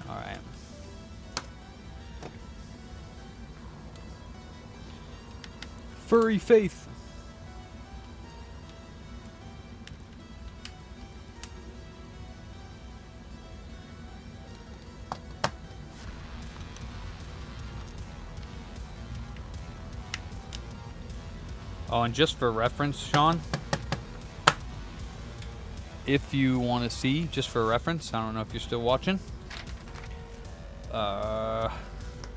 All right. Furry Faith. Oh, and just for reference, Sean, if you want to see, just for reference, I don't know if you're still watching.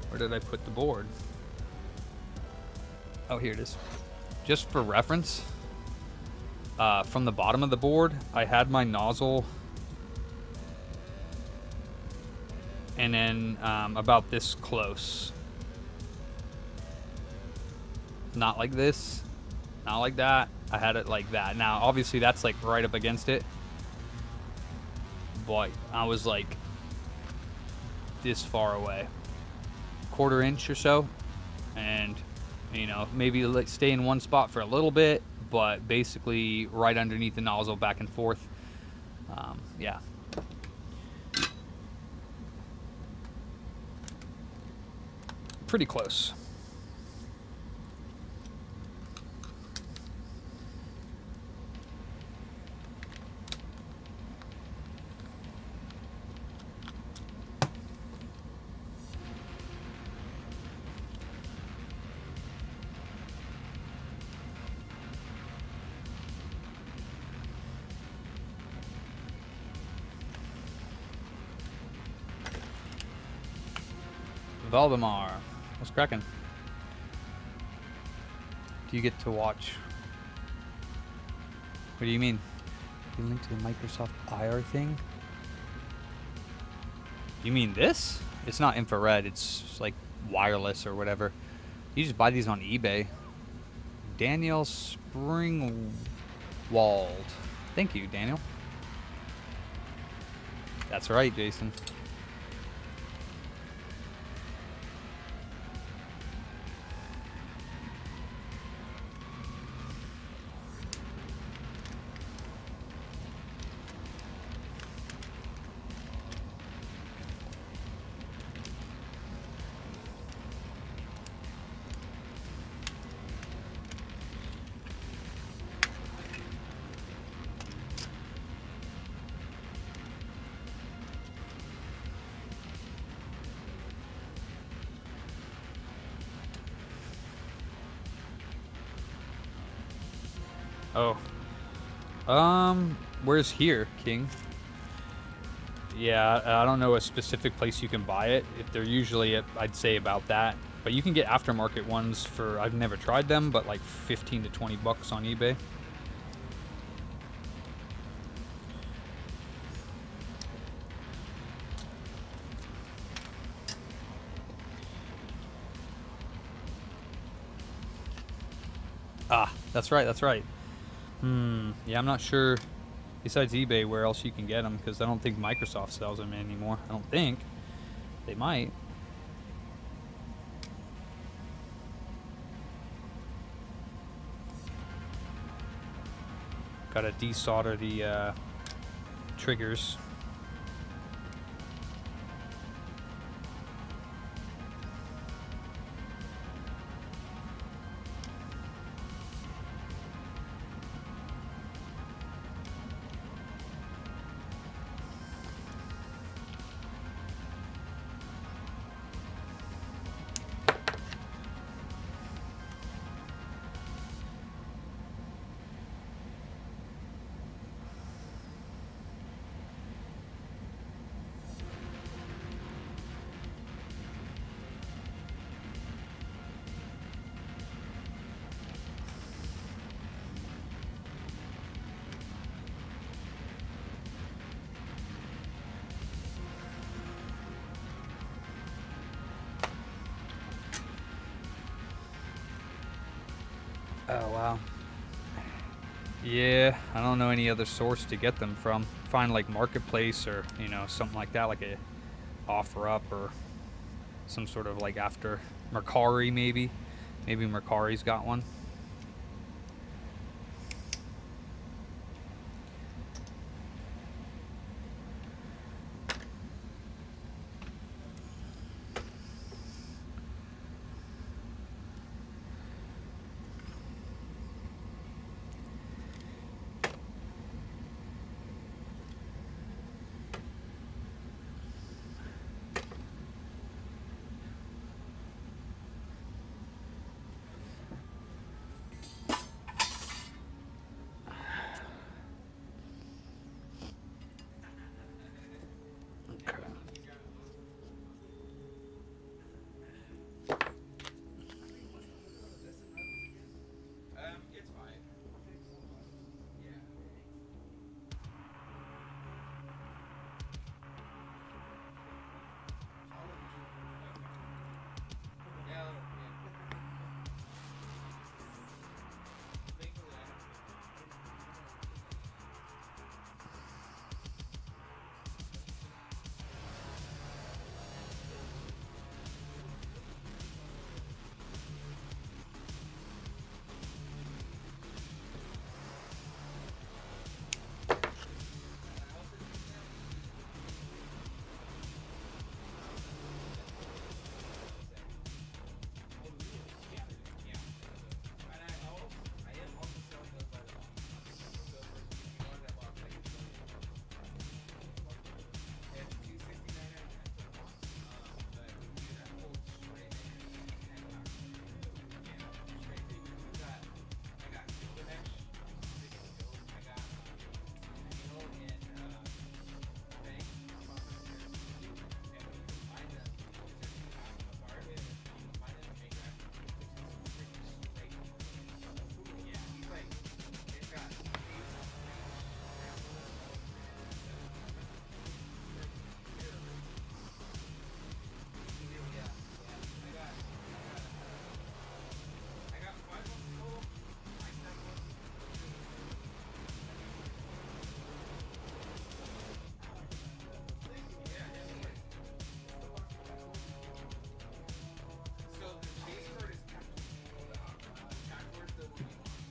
Where did I put the board? Oh, here it is. Just for reference, from the bottom of the board, I had my nozzle and then about this close. Not like this, not like that. I had it like that. Now, obviously, that's like right up against it. But I was like this far away, 1/4 inch or so, and you know, maybe like stay in one spot for a little bit, but basically right underneath the nozzle, back and forth. Yeah. Pretty close. Valdemar, what's cracking? Do you get to watch? What do you mean? You link to the Microsoft IR thing? You mean this? It's not infrared, it's like wireless or whatever. You just buy these on eBay. Daniel Springwald. Thank you, Daniel. That's right, Jason. Oh. Where's here, King? Yeah, I don't know a specific place you can buy it. If they're usually at, I'd say about that. But you can get aftermarket ones for, I've never tried them, but like 15 to 20 bucks on eBay. Ah, that's right, that's right. Yeah, I'm not sure, besides eBay, where else you can get them, because I don't think Microsoft sells them anymore. I don't think. They might. Gotta desolder the triggers. Oh, wow. Yeah, I don't know any other source to get them from. Find like Marketplace or, you know, something like that, like a OfferUp or some sort of like after Mercari maybe. Maybe Mercari's got one. It's fine. Yeah. Yeah. Thankfully, I have.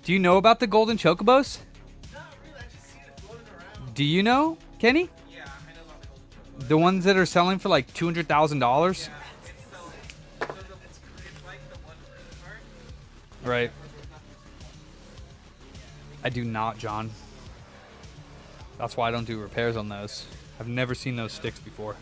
Do you know about the golden chocobos? Not really. I just seen it floating around. Do you know, Kenny? Yeah, I know about the golden chocolate. The ones that are selling for like $200,000? Yeah, it's selling. So it's like the one part. Right. I do not, John. That's why I don't do repairs on those. I've never seen those sticks before.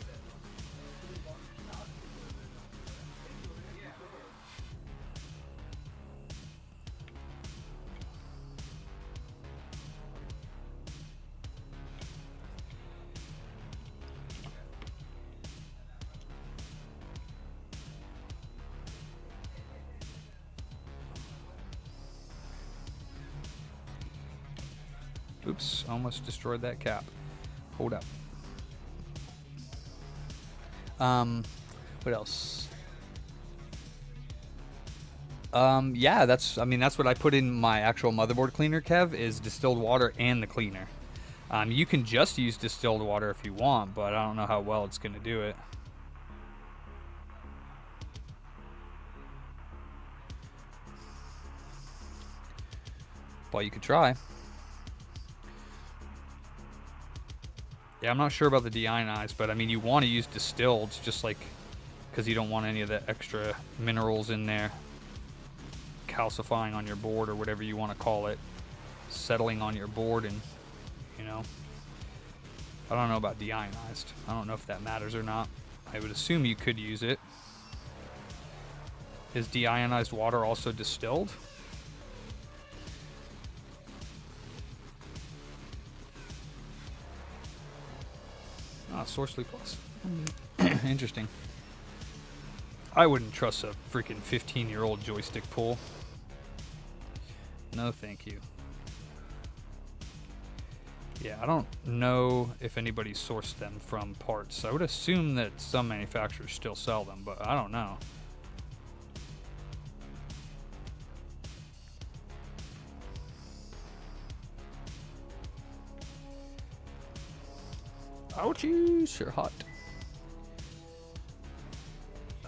Oops, almost destroyed that cap. Hold up. What else? Yeah, that's what I put in my actual motherboard cleaner, Kev, is distilled water and the cleaner. You can just use distilled water if you want, but I don't know how well it's going to do it. But you could try. Yeah, I'm not sure about the deionized, but I mean, you want to use distilled, just like, because you don't want any of the extra minerals in there calcifying on your board, or whatever you want to call it, settling on your board, and, you know. I don't know about deionized. I don't know if that matters or not. I would assume you could use it. Is deionized water also distilled? Ah, Sourcely Plus. Interesting. I wouldn't trust a freaking 15-year-old joystick pull. No, thank you. Yeah, I don't know if anybody sourced them from parts. I would assume that some manufacturers still sell them, but I don't know. Ouchies, you're hot.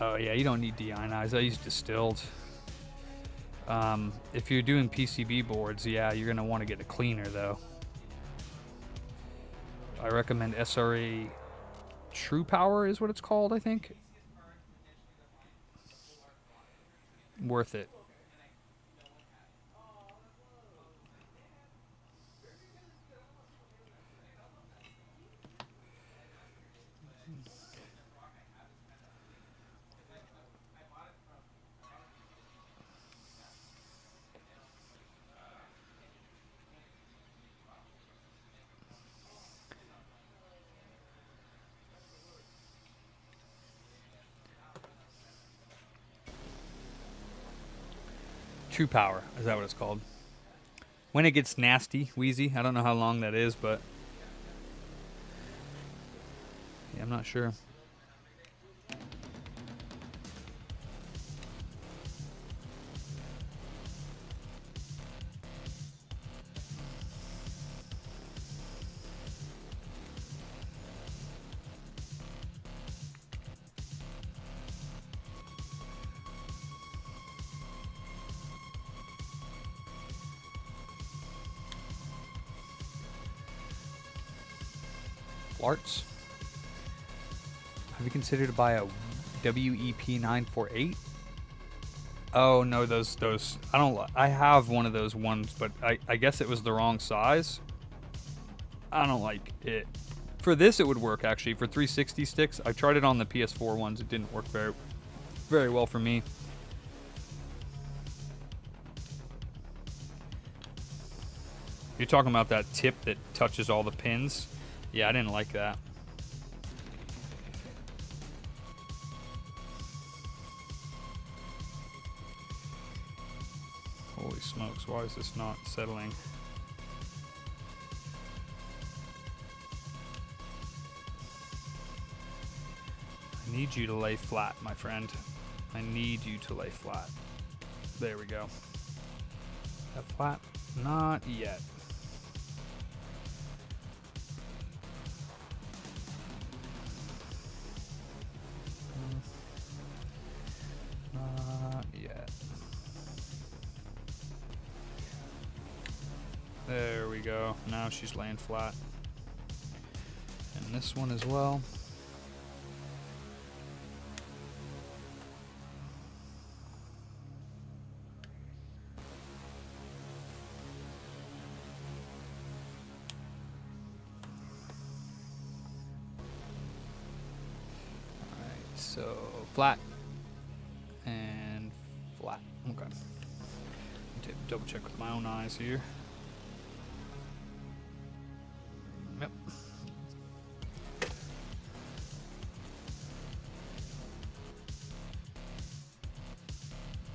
Oh yeah, you don't need deionized. I use distilled. If you're doing PCB boards, yeah, you're gonna want to get a cleaner though. I recommend SRA True Power is what it's called, I think. Worth it. True Power, is that what it's called? When it gets nasty, wheezy, I don't know how long that is, but yeah, I'm not sure. Arts. Have you considered to buy a WEP948? Oh no, those I have one of those ones, but I guess it was the wrong size. I don't like it. For this it would work actually. For 360 sticks, I tried it on the PS4 ones. It didn't work very well for me. You're talking about that tip that touches all the pins? Yeah, I didn't like that. Holy smokes, why is this not settling? I need you to lay flat, my friend. I need you to lay flat. There we go. That flat? Not yet. Not yet. There we go. Now she's laying flat. And this one as well. Alright, so flat. And flat. Okay. Double check with my own eyes here. Yep.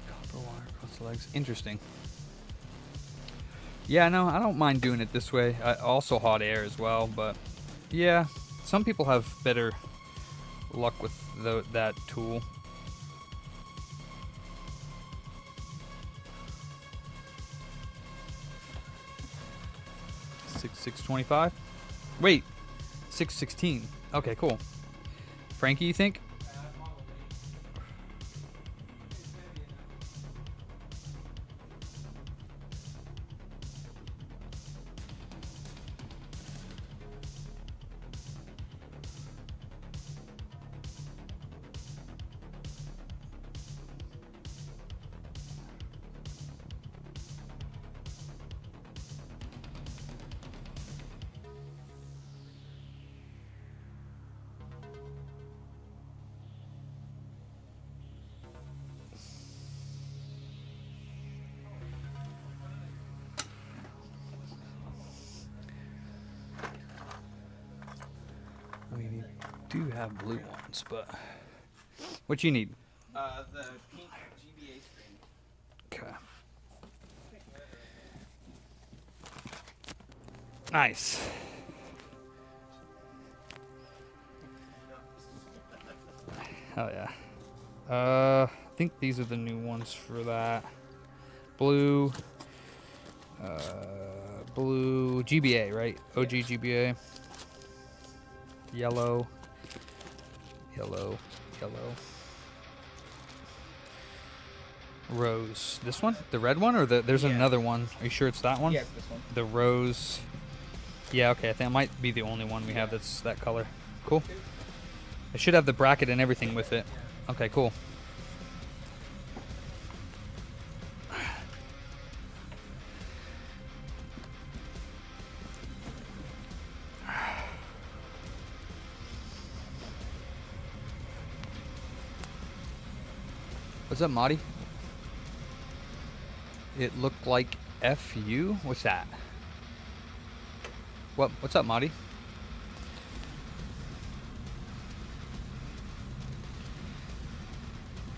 Copper wire across the legs. Interesting. Yeah, no, I don't mind doing it this way. Also hot air as well, but yeah, some people have better luck with that tool. $6.25. Wait, 6.16. Okay, cool. Frankie, you think? I mean, you do have blue ones, but what you need? The pink GBA screen. Okay. Nice. Oh yeah. I think these are the new ones for that. Blue. Blue GBA, right? OG GBA. Yellow. Yellow. Yellow. Rose. This one? The red one, or there's another one? Are you sure it's that one? Yeah, it's this one. The rose. Yeah, okay. I think it might be the only one we have that's that color. Cool. It should have the bracket and everything with it. Okay, cool. What's up, Marty? It looked like FU? What's that? What's up, Marty?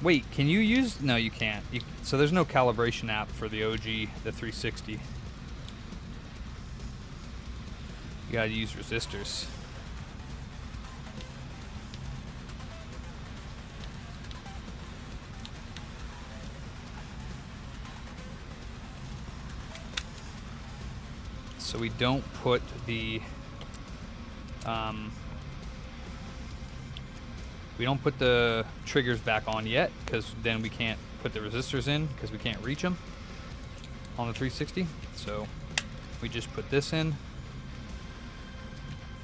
Wait, can you use... No, you can't. So there's no calibration app for the OG, the 360. You gotta use resistors. So we don't put the triggers back on yet, because then we can't put the resistors in because we can't reach them on the 360. So we just put this in,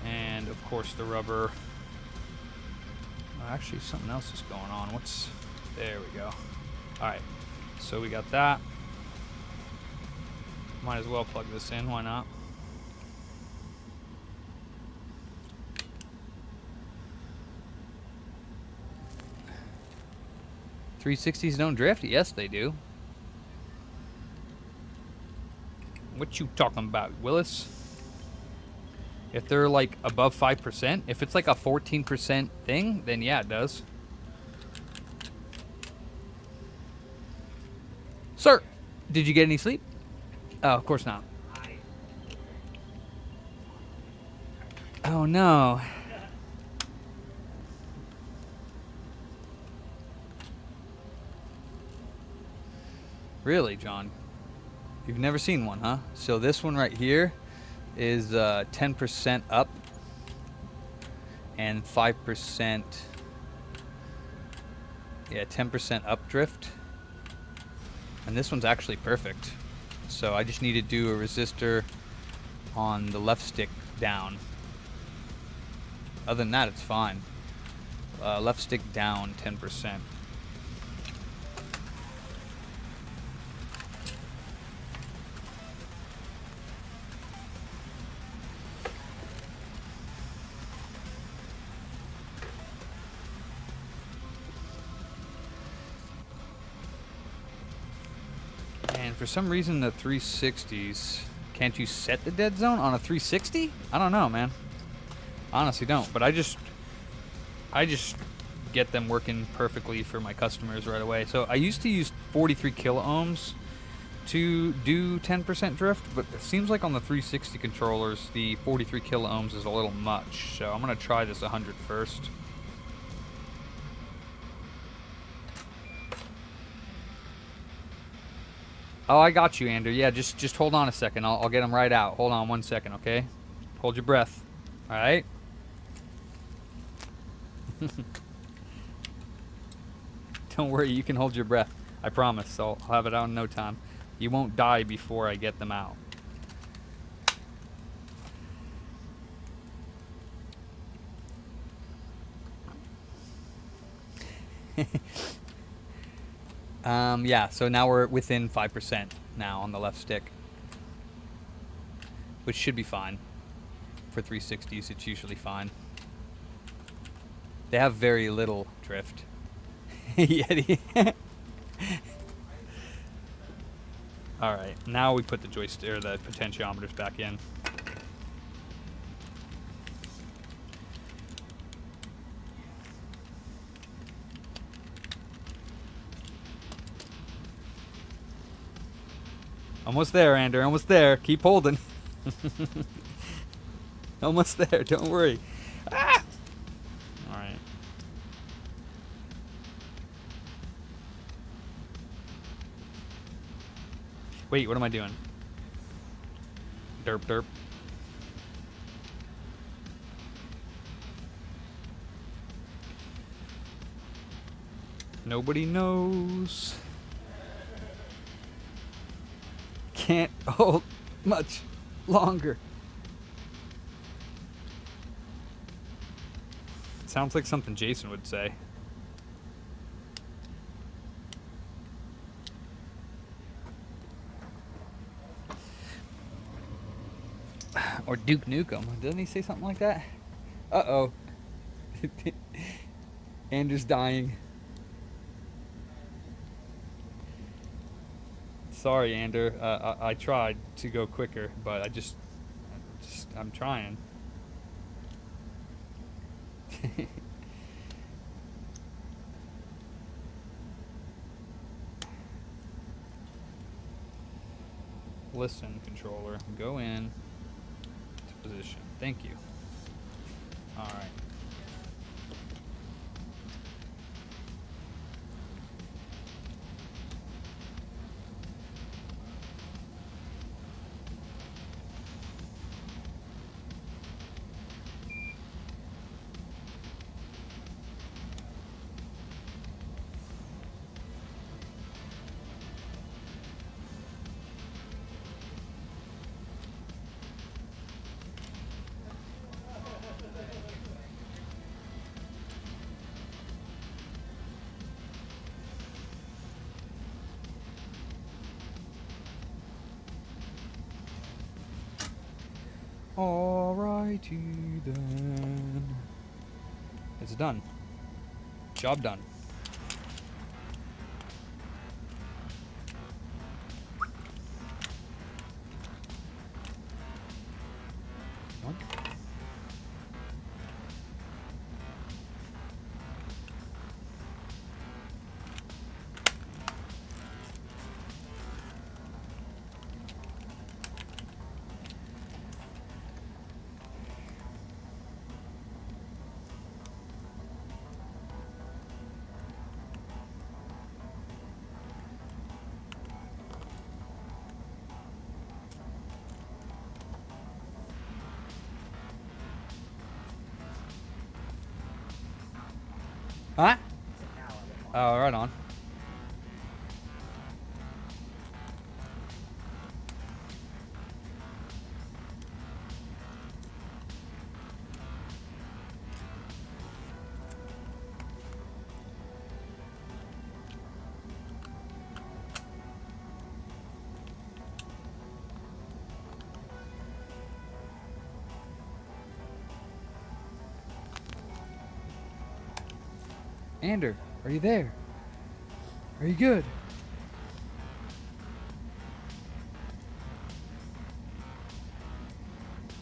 and of course the rubber. Actually, something else is going on. There we go. All right, so we got that. Might as well plug this in, why not? .360s don't drift? Yes, they do. What you talking about, Willis? If they're like above 5%, if it's like a 14% thing, then yeah, it does. Sir, did you get any sleep? Oh, of course not. Oh no. Really, John? You've never seen one, huh? So this one right here is 10% up and 5%. Yeah, 10% up drift. And this one's actually perfect. So I just need to do a resistor on the left stick down. Other than that, it's fine. Left stick down 10%. And for some reason, the 360s, can't you set the dead zone on a 360? I don't know, man. Honestly don't, but I just get them working perfectly for my customers right away. So I used to use 43 kilo ohms to do 10% drift, but it seems like on the 360 controllers, the 43 kilo ohms is a little much. So I'm gonna try this 100 first. Oh, I got you, Andrew. Yeah, just hold on a second. I'll get them right out. Hold on 1 second, okay? Hold your breath. All right. Don't worry, you can hold your breath. I promise. I'll have it out in no time. You won't die before I get them out. Yeah, so now we're within 5% now on the left stick, which should be fine. For 360s, it's usually fine. They have very little drift. Yeti. All right, now we put the joystick or the potentiometers back in. Almost there, Andrew. Almost there. Keep holding. Almost there. Don't worry. Ah! All right. Wait, what am I doing? Derp, derp. Nobody knows. Can't hold much longer. Sounds like something Jason would say. Or Duke Nukem. Doesn't he say something like that? Uh-oh. Andrew's dying. Sorry, Andrew. I tried to go quicker, but I'm trying. Listen, controller. Go in to position. Thank you. All right. Alrighty then. It's done. Job done. Nope. Huh? Oh, right on. Ander, are you there? Are you good?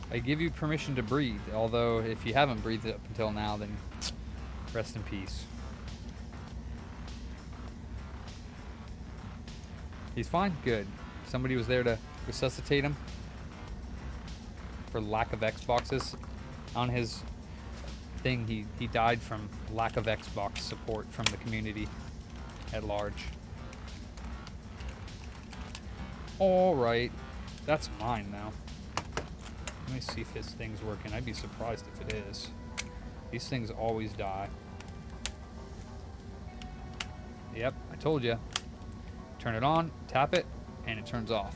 I give you permission to breathe, although if you haven't breathed up until now, then rest in peace. He's fine? Good. Somebody was there to resuscitate him for lack of Xboxes. On his thing, he died from lack of Xbox support from the community at large. Alright, that's mine now. Let me see if his thing's working. I'd be surprised if it is. These things always die. Yep, I told you. Turn it on, tap it, and it turns off.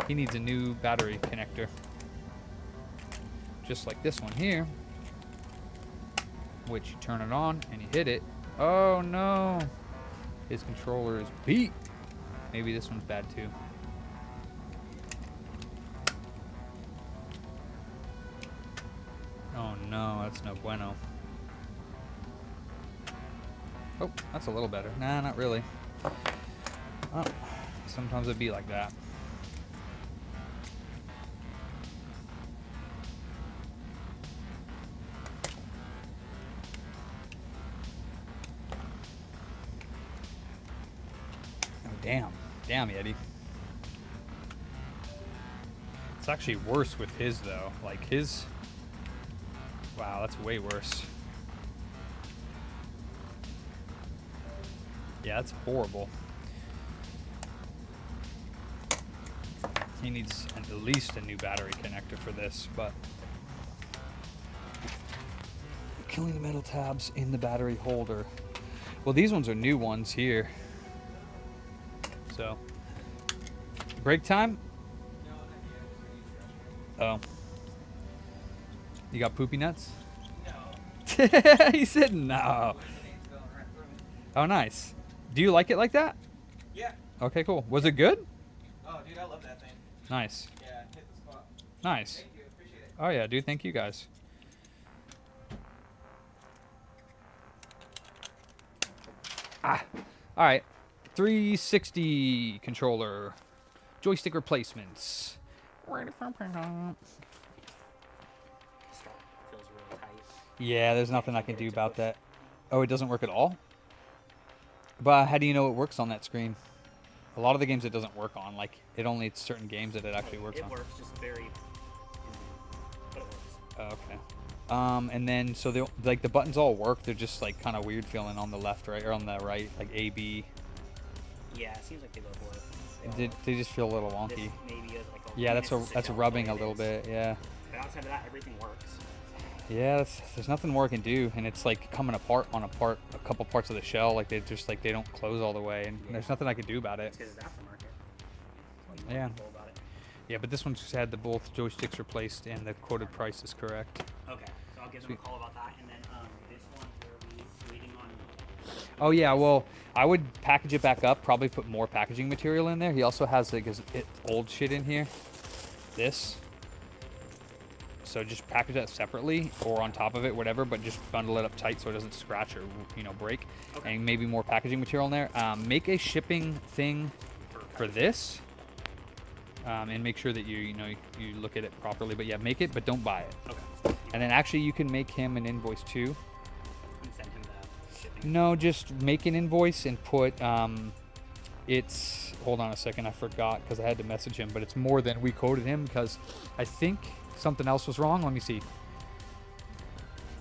He needs a new battery connector. Just like this one here. Which you turn it on and you hit it. Oh no! His controller is beat. Maybe this one's bad too. Oh no, that's no bueno. Oh, that's a little better. Nah, not really. Oh, sometimes it'd be like that. Oh, damn. Damn, Yeti. It's actually worse with his, though. Like, his... Wow, that's way worse. Yeah, that's horrible. He needs at least a new battery connector for this, but... Killing the metal tabs in the battery holder. Well, these ones are new ones here. So... Break time? Oh. You got poopy nuts? No. He said no. Stains going right through me. Oh, nice. Do you like it like that? Yeah. Okay, cool. Was it good? Oh, dude, I love that thing. Nice. Yeah, hit the spot. Nice. Thank you. Appreciate it. Oh, yeah, dude. Thank you, guys. Ah. All right. 360 controller. Joystick replacements. Strap feels really tight. Yeah, there's nothing I can do about that. Oh, it doesn't work at all? But how do you know it works on that screen? A lot of the games it doesn't work on. Like, it only it's certain games that it actually works on. It works just very... But it works. Oh, okay. And then, so the buttons all work. They're just, like, kind of weird feeling on the left, right, or on the right. Like, A, B. Yeah, it seems like they both work. They all work. They just feel a little wonky. This maybe is like a Yeah, weakness to that's show rubbing a what it little is. bit, yeah. But outside of that, everything works. Yeah, there's nothing more I can do, and it's like coming apart on a couple parts of the shell, like they don't close all the way, and there's nothing I can do about it. It's because it's aftermarket. That's all you Yeah. want people about it. Yeah, but this one just had both joysticks replaced, and the quoted price is correct. Okay, so I'll give them Sweet. a call about that, and then this one where we waiting on. Oh yeah, well I would package it back up, probably put more packaging material in there. He also has like his old shit in here. This. So just package that separately or on top of it, whatever, but just bundle it up tight so it doesn't scratch or break. Okay. And maybe more packaging material in there. Make a shipping thing for this, and make sure that you look at it properly. But yeah, make it, but don't buy it. Okay. And then actually you can make him an invoice too. And send him the shipping. No, just make an invoice and put it's, hold on a second, I forgot because I had to message him, but it's more than we quoted him because I think something else was wrong. Let me see.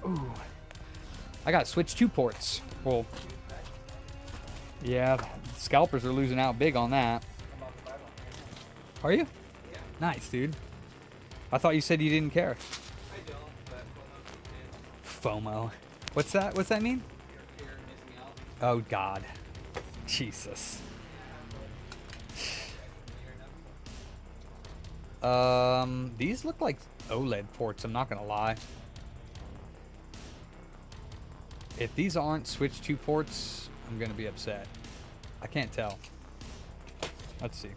Ooh, I got switch 2 ports. Well, yeah, scalpers are losing out big on that. Are you? Yeah. Nice, dude. I thought you said you didn't care. I don't, but FOMO. What's that? What's that mean? you're missing out. Oh God, Jesus. These look like OLED ports, I'm not gonna lie. If these aren't Switch 2 ports, I'm gonna be upset. I can't tell. Let's see.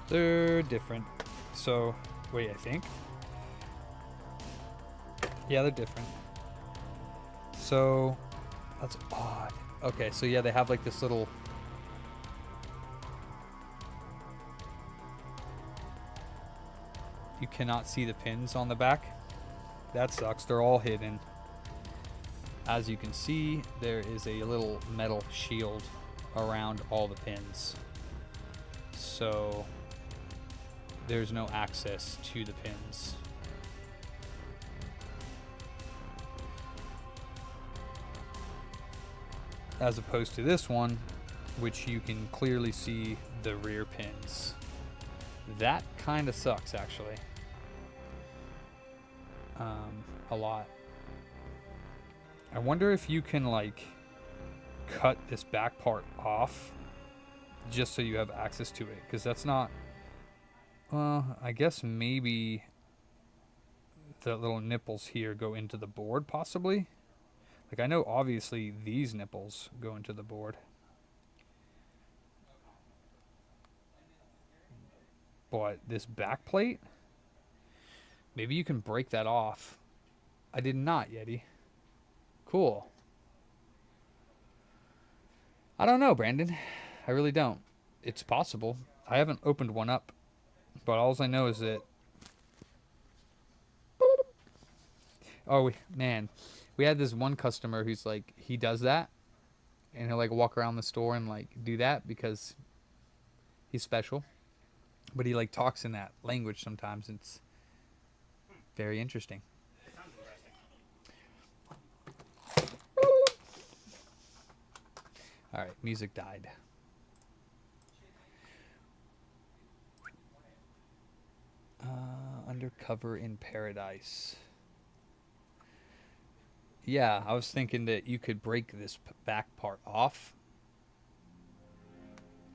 They're different. So, wait, I think. Yeah, they're different. So, that's odd. Okay, so yeah, they have like this little... You cannot see the pins on the back. that sucks. They're all hidden. As you can see, there is a little metal shield around all the pins. So there's no access to the pins. As opposed to this one, which you can clearly see the rear pins. That kind of sucks, actually. A lot. I wonder if you can, like, cut this back part off just so you have access to it, because that's not... I guess maybe the little nipples here go into the board, possibly. Like, I know obviously these nipples go into the board. But this back plate, maybe you can break that off. I did not, Yeti. Cool. I don't know, Brandon. I really don't. It's possible. I haven't opened one up, but all I know is that... Oh, man. We had this one customer who's like, he does that, and he'll like walk around the store and like do that because he's special. But he like talks in that language sometimes. It's very interesting. All right, music died. Undercover in Paradise. Yeah, I was thinking that you could break this back part off.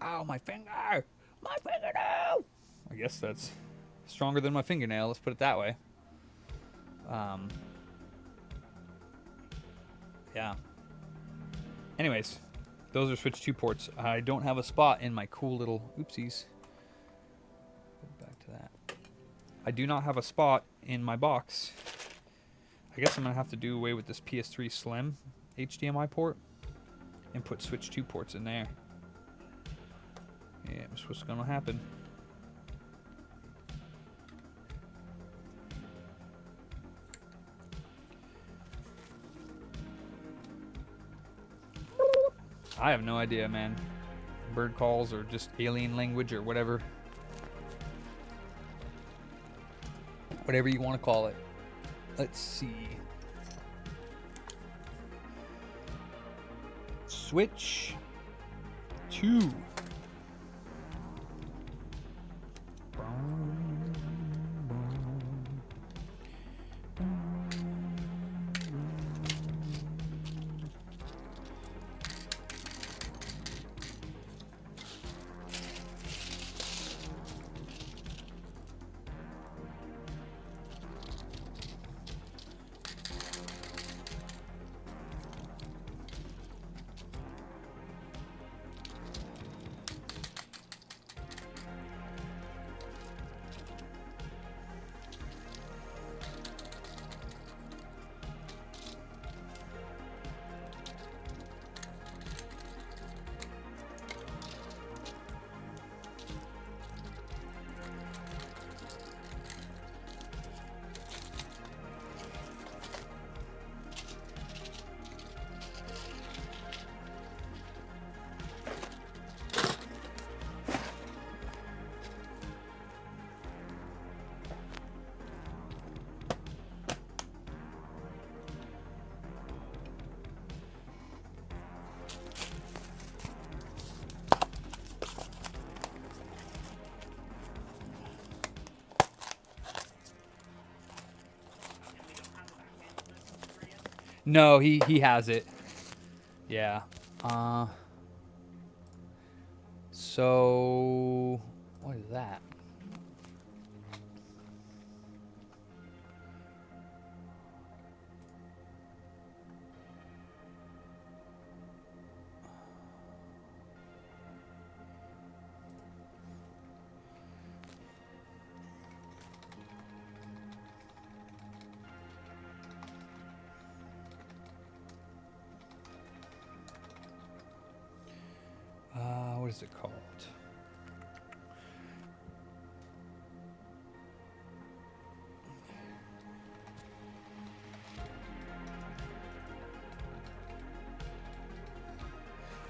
Ow, my finger! My fingernail! I guess that's stronger than my fingernail, let's put it that way. Yeah. Anyways, those are Switch 2 ports. I don't have a spot in my cool little... Oopsies. Go back to that. I do not have a spot in my box. I guess I'm going to have to do away with this PS3 Slim HDMI port and put Switch 2 ports in there. Yeah, that's what's going to happen. I have no idea, man. Bird calls or just alien language or whatever. Whatever you want to call it. Let's see. Switch 2. No, he has it. Yeah. So what is that? What is it called?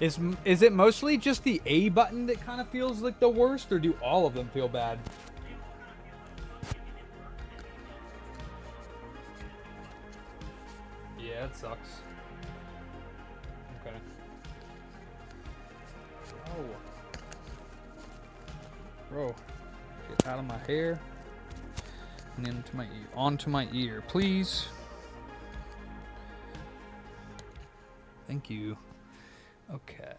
Is it mostly just the A button that kind of feels like the worst, or do all of them feel bad? Yeah, it sucks. Okay. Oh. Bro, get out of my hair and into my ear, onto my ear, please. Thank you. Okay.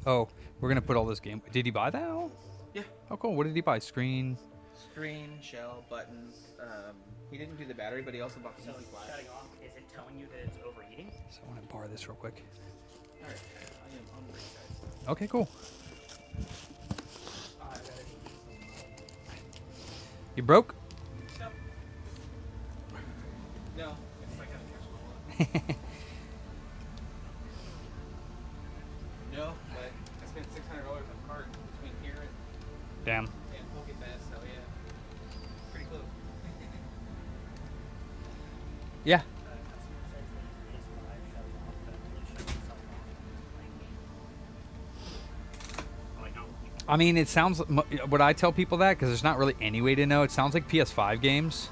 Oh, we're gonna put all this game. Did he buy that all? Yeah. Oh, cool. What did he buy? Screen. Screen, shell, buttons. He didn't do the battery, but he also bought the So easy it's flash. shutting off. Is it telling you that it's overheating? So I want to borrow this real quick. All right, I am on the right side. Okay, cool. You broke? No, it's like a catch the No, but I spent $600 on cart between here Damn. and Pocket Fest, so yeah, pretty close. Yeah. I mean, it sounds. Would I tell people that? Because there's not really any way to know. It sounds like PS5 games.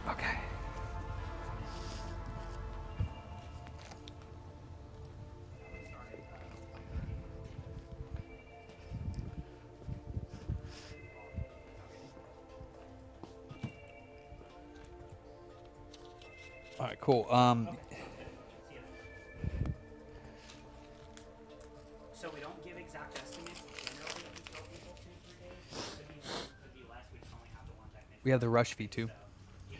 Okay. All right, cool. So we don't give exact estimates generally. We tell people 2-3 days. Could be less. We just only have the one technician. We have the rush fee too. If you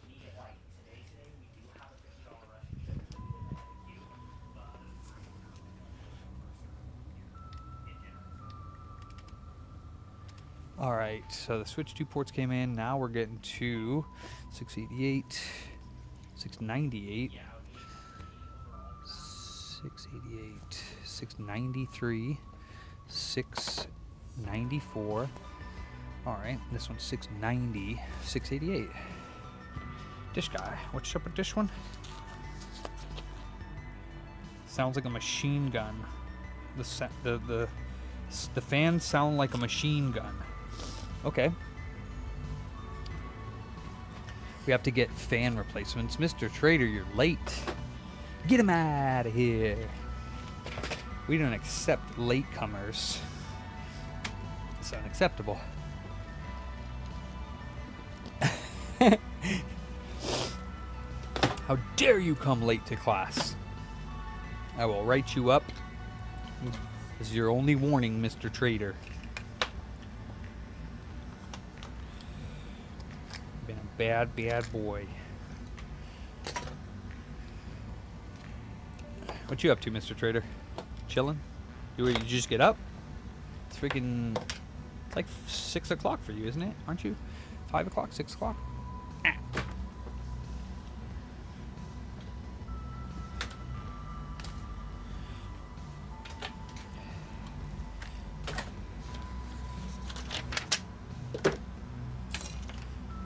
need it like today, we do have a $50 rush fee that we would have to queue, but in general. All right, so the Switch 2 ports came in. Now we're getting to 688, 698, 688, 693, 694. All right, this one's 690, 688. This guy, what's up with this one? Sounds like a machine gun. The fans sound like a machine gun. Okay. We have to get fan replacements. Mr. Trader, you're late. Get him out of here. We don't accept latecomers. It's unacceptable. How dare you come late to class? I will write you up. This is your only warning, Mr. Trader. Been a bad, bad boy. What you up to, Mr. Trader? Chilling? You just get up? It's freaking... It's like 6 o'clock for you, isn't it? Aren't you? 5 o'clock? 6 o'clock?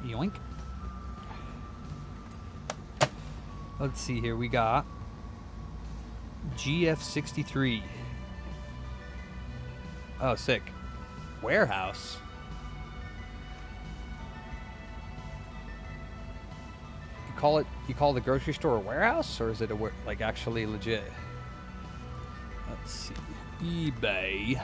Yoink. Let's see here. We got GF63. Oh, sick. Warehouse. You call the grocery store a warehouse, or is it like actually legit? Let's see. eBay.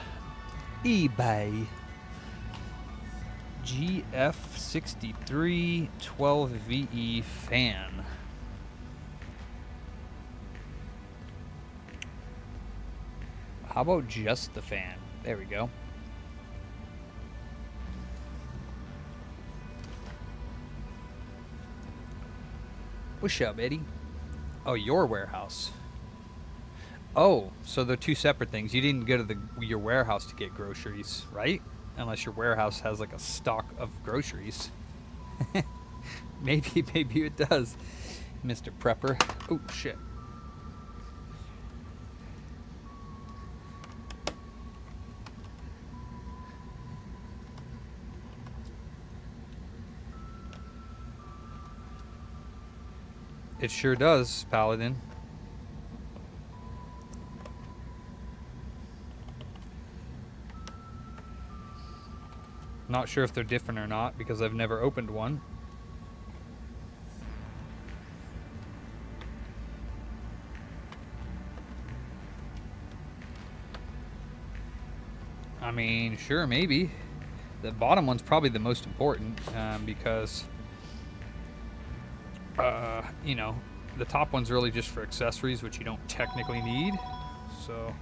GF63 12VE fan. How about just the fan? There we go. What's up, Eddie? Oh, your warehouse. Oh, so they're two separate things. You didn't go to your warehouse to get groceries, right? Unless your warehouse has like a stock of groceries. maybe it does, Mr. Prepper. Oh, shit. It sure does, Paladin. Not sure if they're different or not because I've never opened one. I mean, sure, maybe. The bottom one's probably the most important because, you know, the top one's really just for accessories, which you don't technically need. So...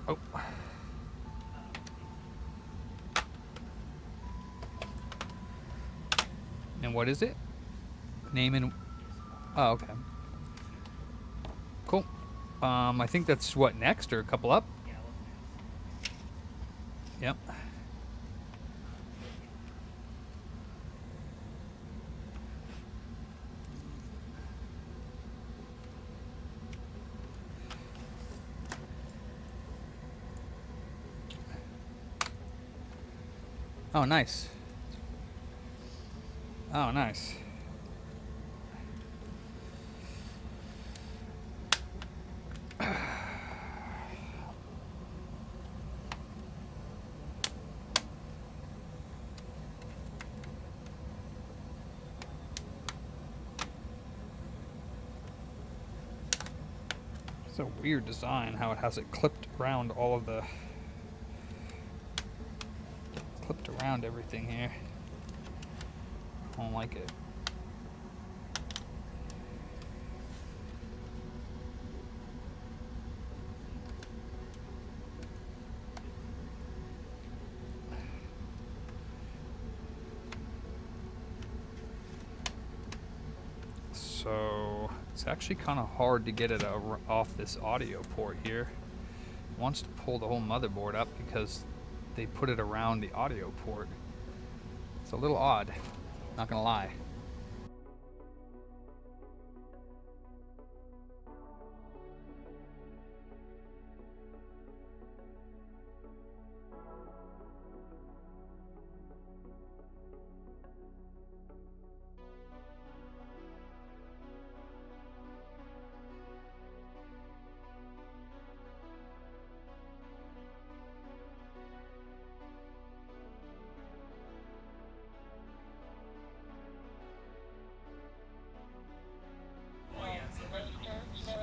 Oh. And what is it? Name and... Oh, okay. Cool. I think that's what, next or a couple up? Yep. Oh, nice. Oh, nice. It's a weird design how it has it clipped around all of the... clipped around everything here. I don't like it. So it's actually kind of hard to get it off this audio port here. It wants to pull the whole motherboard up because they put it around the audio port. It's a little odd, not gonna lie.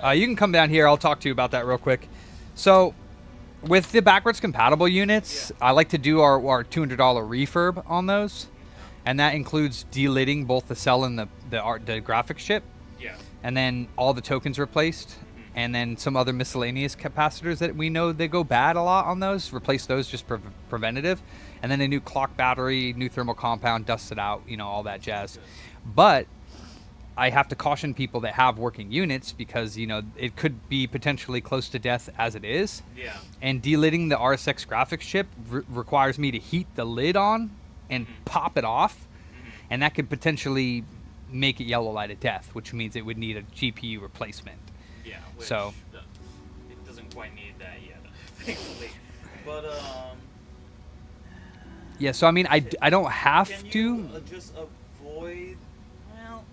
You can come down here. I'll talk to you about that real quick. So, with the backwards compatible units, I like to do our $200 refurb on those, and that includes delidding both the cell and the graphics chip, Yeah. and then all the tokens replaced, and then some other miscellaneous capacitors that we know they go bad a lot on those. Replace those just preventative, and then a new clock battery, new thermal compound, dust it out, you know, all that jazz. But I have to caution people that have working units because, you know, it could be potentially close to death as it is. Yeah. And delidding the RSX graphics chip requires me to heat the lid on and pop it off. And that could potentially make it yellow light of death, which means it would need a GPU replacement. Yeah. Which, So- it doesn't quite need that yet, thankfully. But Yeah, so I mean, I don't have can to. you just avoid? Well,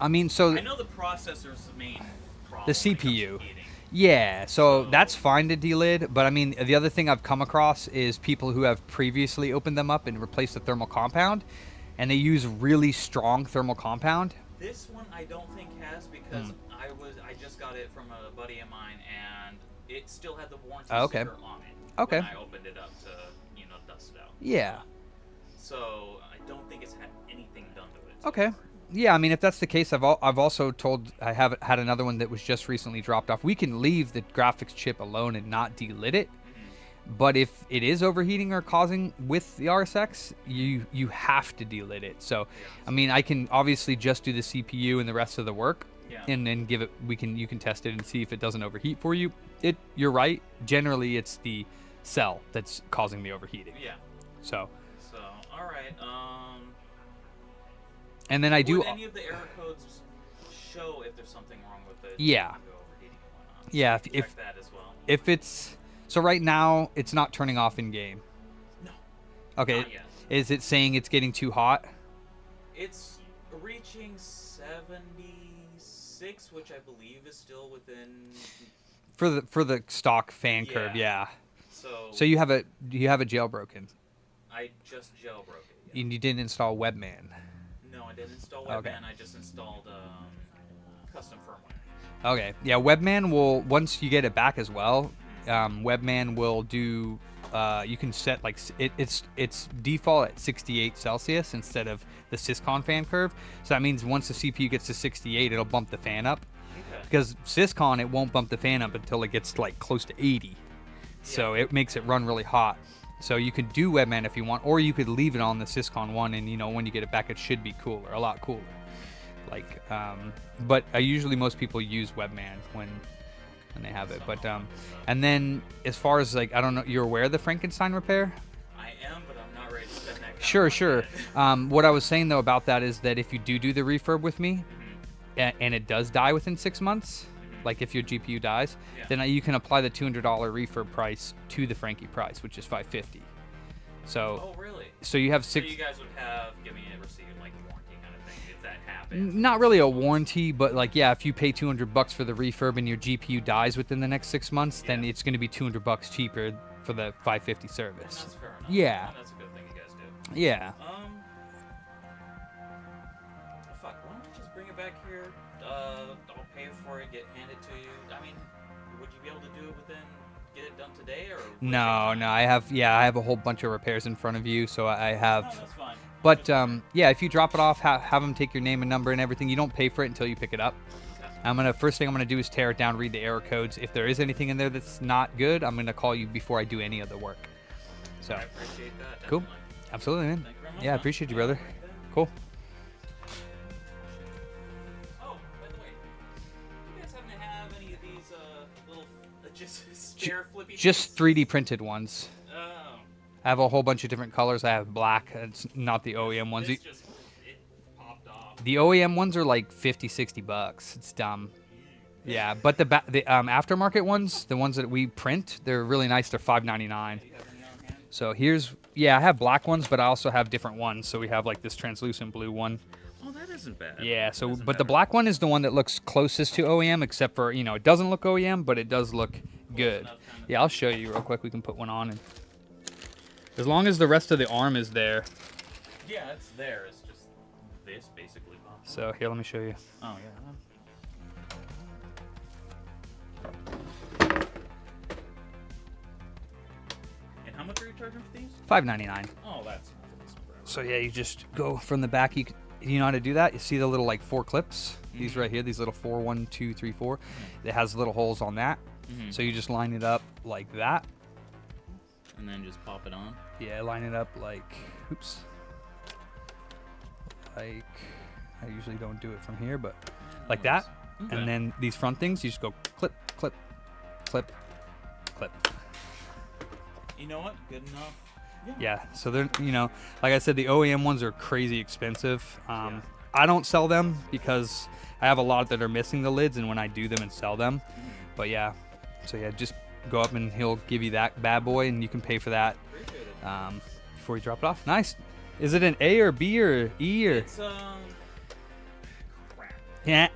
I mean, so I know the processor's the main problem. the when it comes to CPU. heating. Yeah, so So- that's fine to delid, but I mean, the other thing I've come across is people who have previously opened them up and replaced the thermal compound, and they use really strong thermal compound. This one I don't think has because I just got it from a buddy of mine and it still had the warranty Oh, okay. sticker on it. Okay. When I opened it up to dust it out. Yeah. So I don't think it's had anything done to it. so Okay. far. Yeah, I mean, if that's the case, I've also told I have had another one that was just recently dropped off. We can leave the graphics chip alone and not delid it, but if it is overheating or causing with the RSX, you have to delid it. So, I mean, I can obviously just do the CPU and the rest of the work, Yeah. and then give it. You can test it and see if it doesn't overheat for you. You're right. Generally, it's the cell that's causing the overheating. Yeah. So, So all right. and then I do. Would any of the error codes show if there's something wrong with it? Yeah. Overheating and whatnot? Yeah, So if- check that as well. If it's so right now, it's not turning off in game. No. Okay. Not yet. Is it saying it's getting too hot? It's reaching 76, which I believe is still within. For the stock fan curve, yeah. So you have a jailbroken. I just jailbroke it. Yeah. And you didn't install Webman. No, I didn't install Okay. Webman. I just installed custom firmware. Okay. Yeah, Webman will, once you get it back as well, Webman will do you can set like it's default at 68 Celsius instead of the Syscon fan curve. So that means once the CPU gets to 68, it'll bump the fan up. Okay. Because Syscon, it won't bump the fan up until it gets like close to 80. So it makes it run really hot. So you could do Webman if you want, or you could leave it on the Syscon one, and when you get it back, it should be cooler, a lot cooler. Like, but usually most people use Webman when they have it. But and then as far as like, I don't know, you're aware of the Frankenstein repair? I am, but I'm not ready to spend that kind Sure, of money sure. yet. What I was saying though about that is that if you do the refurb with me, and it does die within 6 months, like if your GPU dies, Yeah. then you can apply the $200 refurb price to the Frankie price, which is $550. So, Oh, really? so you have So six. you guys would give me a receipt, like warranty kind of thing, if that happens. Not really a warranty, but like yeah, if you pay $200 for the refurb and your GPU dies within the next 6 months, then Yeah. it's going to be $200 cheaper for the $550 service. That's fair enough. Yeah. That's a good thing you guys do. Yeah. Fuck, why don't you just bring it back here? I'll pay for it, get handed to you. I mean, would you be able to do it get it done today, or? would it take No, time? no, I have a whole bunch of repairs in front of you, so I have. No, that's fine. But yeah, if you drop it off, have them take your name and number and everything. You don't pay for it until you pick it up. Okay. First thing I'm gonna do is tear it down, read the error codes. If there is anything in there that's not good, I'm gonna call you before I do any of the work. So, I appreciate that. cool. Definitely. Absolutely, man. Thank you very much, Yeah, I man. appreciate you, brother. Cool. Oh, by the way, you guys happen to have any of these little just spare flippy? Just things? 3D printed ones. Oh, I have a whole bunch of different colors. I have black. It's not the OEM ones. this just it popped off. The OEM ones are like $50-$60. It's dumb. Yeah, but the aftermarket ones, the ones that we print, they're really nice. They're $5.99. You have any on hand? So I have black ones, but I also have different ones. So we have like this translucent blue one. Oh, that isn't bad. Yeah. That So, isn't but the bad. black one is the one that looks closest to OEM, except for it doesn't look OEM, but it does look good. enough, kind of. Yeah, I'll show you real quick. We can put one on, and as long as the rest of the arm is there. Yeah, it's there. It's just this basically. So here, let me show you. Oh yeah. How much are you charging for these? $5.99. Oh, that's forever. So yeah, you just go from the back. You know how to do that? You see the little like 4 clips? These right here, these little 4, 1, 2, 3, 4. It has little holes on that. So you just line it up like that. And then just pop it on. Yeah, line it up like, oops. Like, I usually don't do it from here, but like that. Okay. And then these front things, you just go clip, clip, clip, clip. You know what? Good enough. Yeah, so they're, you know, like I said, the OEM ones are crazy expensive. I don't sell them because I have a lot that are missing the lids, and when I do them and sell them, but yeah, so yeah, just go up and he'll give you that bad boy, and you can pay for that before you drop it off. Nice. Is it an A or B or E or? It's crap. Yeah.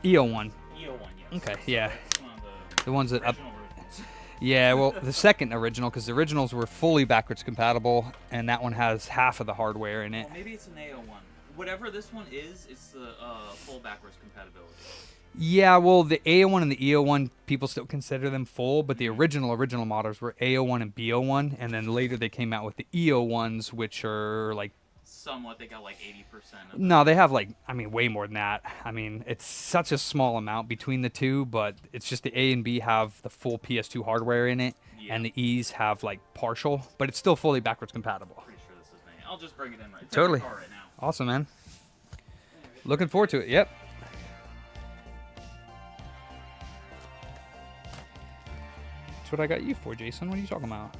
EO1. EO1, yes. Okay, So yeah. that's one of The ones that up. original versions. Yeah, well, the second original, because the originals were fully backwards compatible, and that one has half of the hardware in it. Well, maybe it's an AO1. Whatever this one is, it's the full backwards compatibility. Yeah, well, the AO1 and the EO1, people still consider them full, but the original models were AO1 and BO1, and then later they came out with the EO1s, which are like... Somewhat, they got like 80% of No, they have like, I mean, way more than that. I mean, it's such a small amount between the two, but it's just the A and B have the full PS2 hardware in it, and the E's have like partial, but it's still fully backwards compatible. Pretty sure this is me. I'll just bring it in right. It's Totally. in the car right now. Awesome, man. Looking forward to it. Yep. That's what I got you for, Jason. What are you talking about?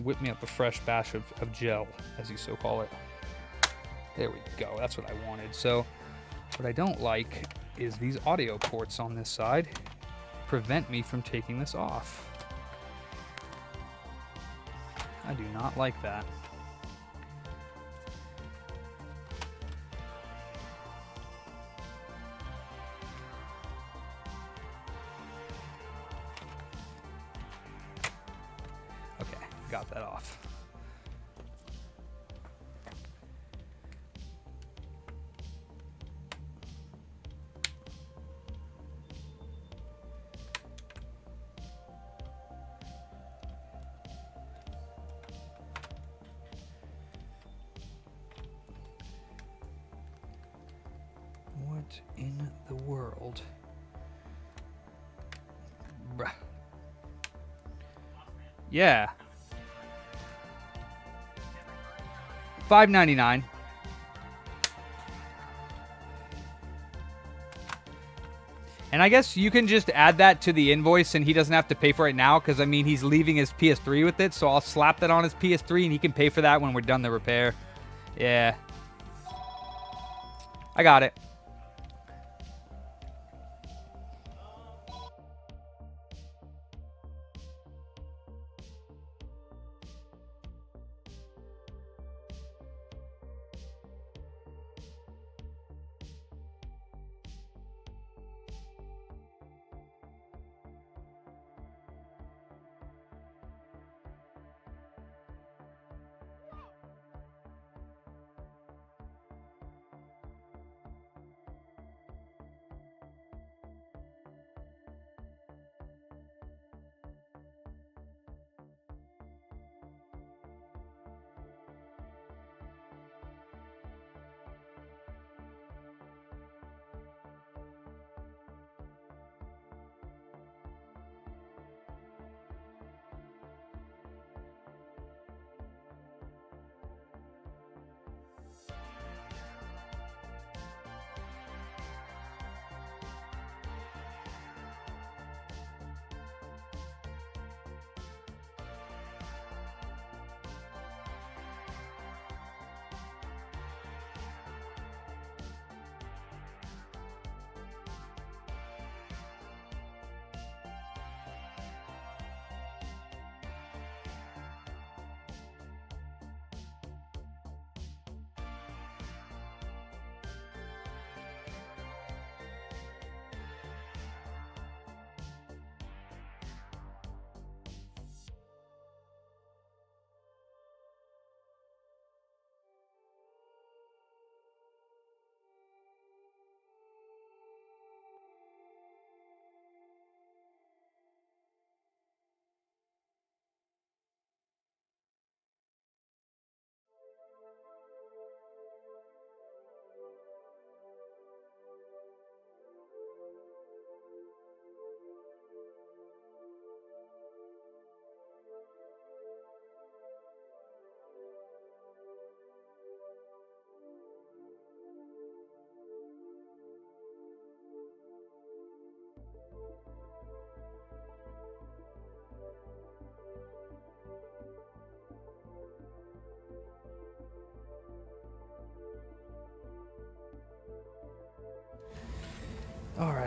Whip me up a fresh batch of gel, as you so call it. There we go. That's what I wanted. So what I don't like is these audio ports on this side prevent me from taking this off. I do not like that. Okay, got that off. What in the world? Bruh. Yeah. $5.99. And I guess you can just add that to the invoice and he doesn't have to pay for it now because, I mean, he's leaving his PS3 with it. So I'll slap that on his PS3 and he can pay for that when we're done the repair. Yeah. I got it.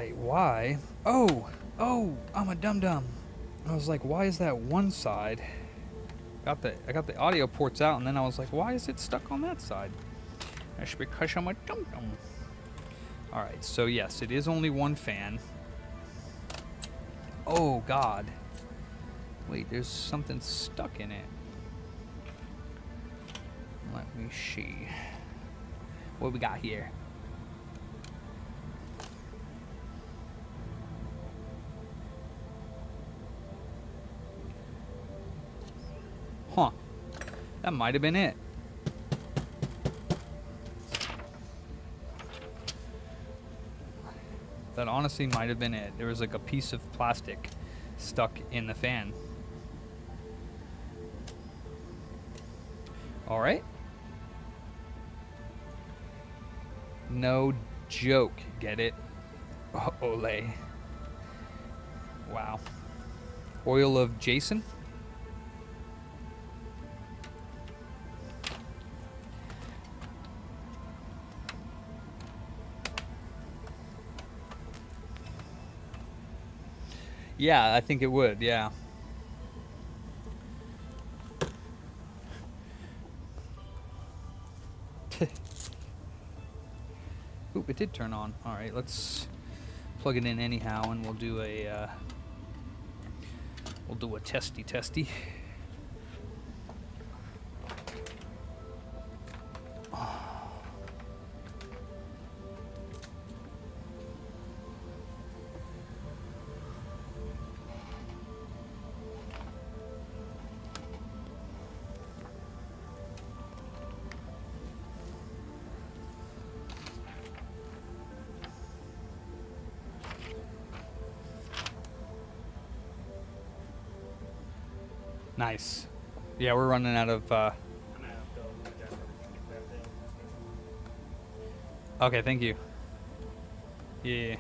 Alright, why? Oh, I'm a dum-dum. I was like, why is that one side? I got the audio ports out, and then I was like, why is it stuck on that side? That's because I'm a dum-dum. Alright, so yes, it is only one fan. Oh, God. Wait, there's something stuck in it. Let me see. What we got here? Huh. That might have been it. That honestly might have been it. There was like a piece of plastic stuck in the fan. Alright. No joke. Get it? Ole. Wow. Oil of Jason? Yeah, I think it would, yeah. Oop, it did turn on. Alright, let's plug it in anyhow and we'll do a testy. Nice. Yeah, we're running out of I'm gonna have to adjust everything to grab the station. Okay, thank you. Yeah.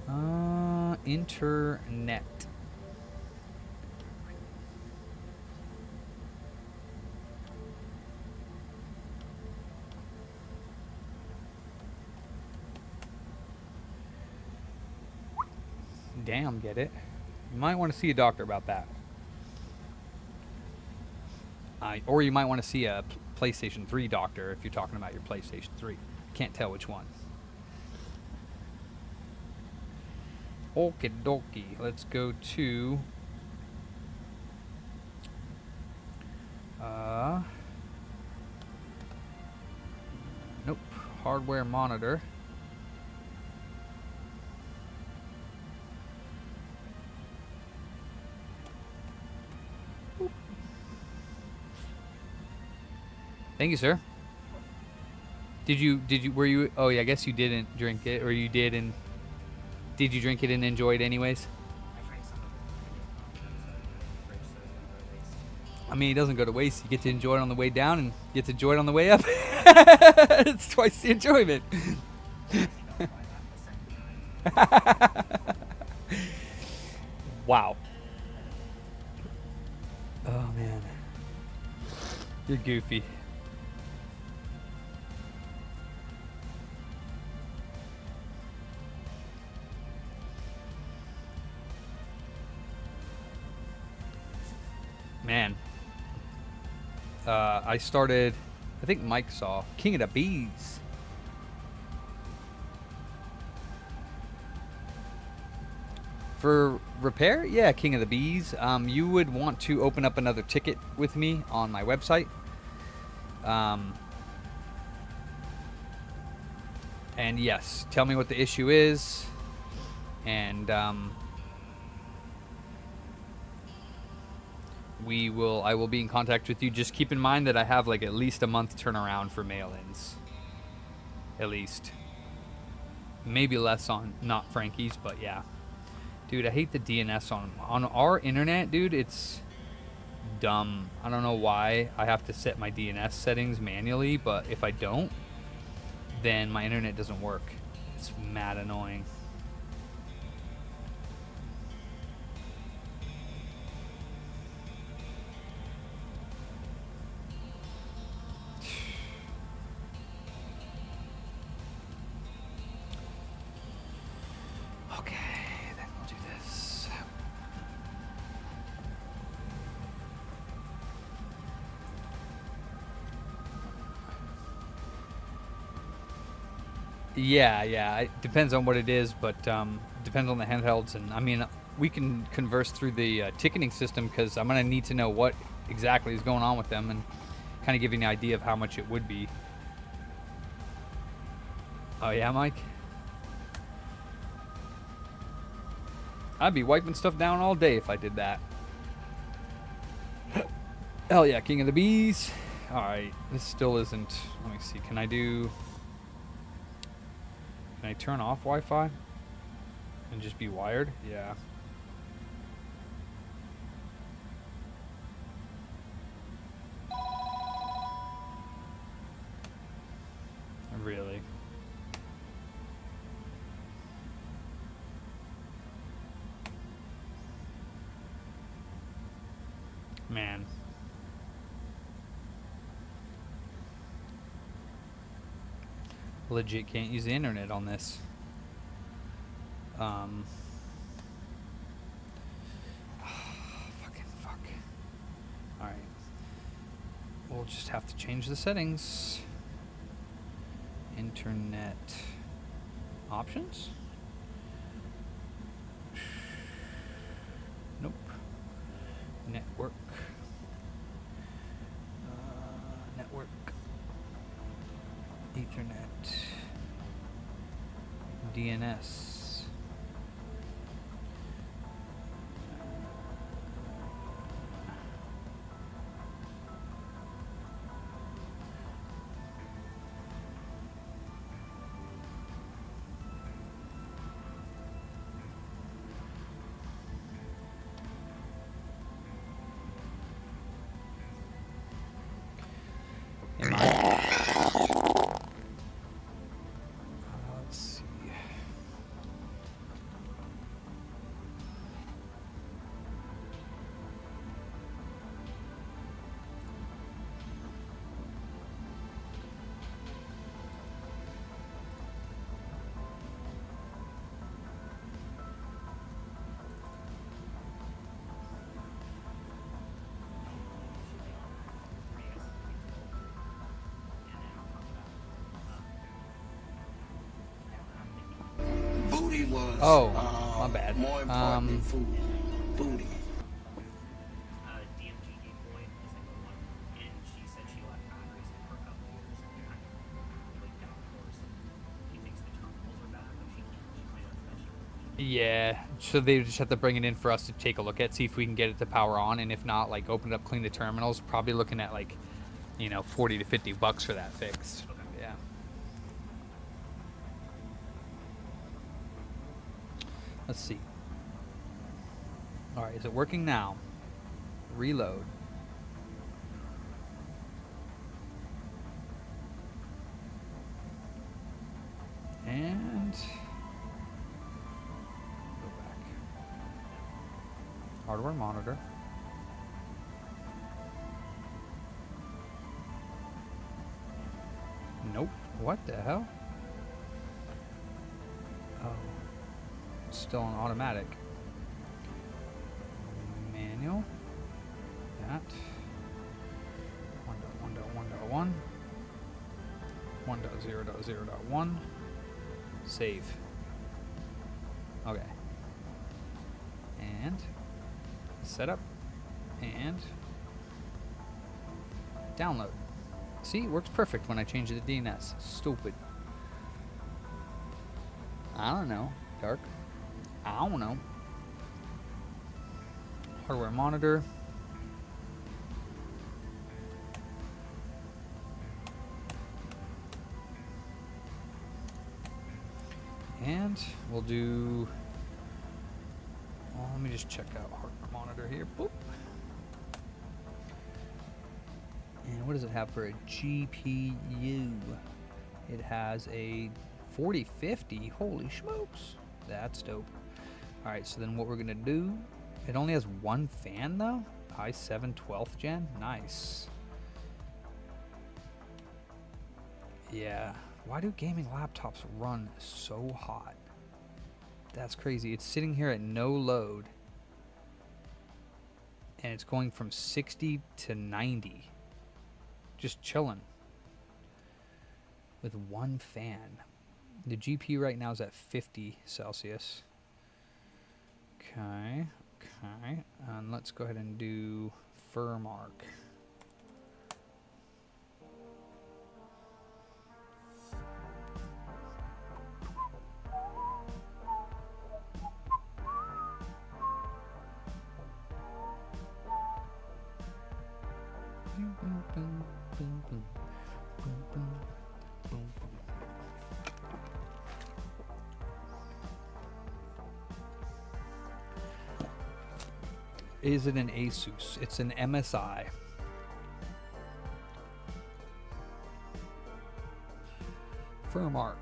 Okay. Internet. Damn, get it? You might want to see a doctor about that. Or you might want to see a PlayStation 3 doctor if you're talking about your PlayStation 3. Can't tell which one. Okie dokie. Let's go to... nope. Hardware monitor. Thank you, sir. Were you, oh yeah, I guess you didn't drink it, or you did, and did you drink it and enjoy it anyways? I drank some of it. Fridge, so it didn't go to waste. I mean, it doesn't go to waste. You get to enjoy it on the way down, and you get to enjoy it on the way up. It's twice the enjoyment. Wow. Oh, man. You're goofy. Man. I started, I think Mike saw, King of the Bees. For repair? Yeah, King of the Bees. You would want to open up another ticket with me on my website. And yes, tell me what the issue is. And I will be in contact with you. Just keep in mind that I have like at least a month turnaround for mail-ins. At least. Maybe less on not Frankie's, but yeah. Dude, I hate the DNS on our internet, dude. It's dumb. I don't know why I have to set my DNS settings manually, but if I don't, then my internet doesn't work. It's mad annoying. Okay, then we'll do this. Yeah. It depends on what it is, but depends on the handhelds. And I mean, we can converse through the ticketing system because I'm gonna need to know what exactly is going on with them and kind of give you an idea of how much it would be. Oh yeah, Mike. I'd be wiping stuff down all day if I did that. Hell yeah, King of the Bees. All right, this still isn't. Let me see. Can I turn off Wi-Fi and just be wired? Yeah. Really? Man. Legit can't use the internet on this. Fucking fuck. Alright. We'll just have to change the settings. Internet options? Nope. Network. Network. Ethernet. DNS. Let's see. Booty was Oh, my bad. more important than food. Booty. DMG Game Boy is like the one, and she said she left Congress for a couple of years and kind of like down the course. He thinks the terminals are bad, but she might have mentioned. Yeah, so they just have to bring it in for us to take a look at, see if we can get it to power on, and if not, like open it up, clean the terminals. Probably looking at like, you know, $40 to $50 for that fix. Okay. Yeah. Let's see. All right, is it working now? Reload. And go back. Hardware monitor. Nope. What the hell? Oh. It's still on automatic. Manual. That. 1.1.1.1. 1.0.0.1. Save. Okay. And setup and download. See, it works perfect when I change the DNS. Stupid. I don't know. Dark. I don't know. Hardware monitor. And we'll do. Well, let me just check out hardware monitor here. Boop. And what does it have for a GPU? It has a 4050. Holy smokes. That's dope. Alright, so then what we're going to do, it only has one fan though. i7 12th gen. Nice. Yeah. Why do gaming laptops run so hot? That's crazy. It's sitting here at no load. And it's going from 60 to 90. Just chilling. With one fan. The GPU right now is at 50 Celsius. Okay. Okay. And let's go ahead and do fur mark. Is it an Asus? It's an MSI. Fur mark.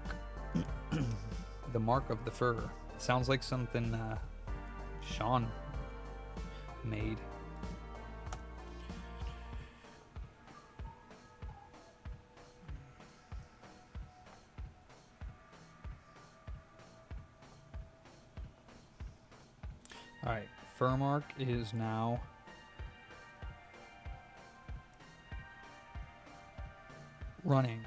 The mark of the fur. Sounds like something Sean made. All right, fur mark is now running.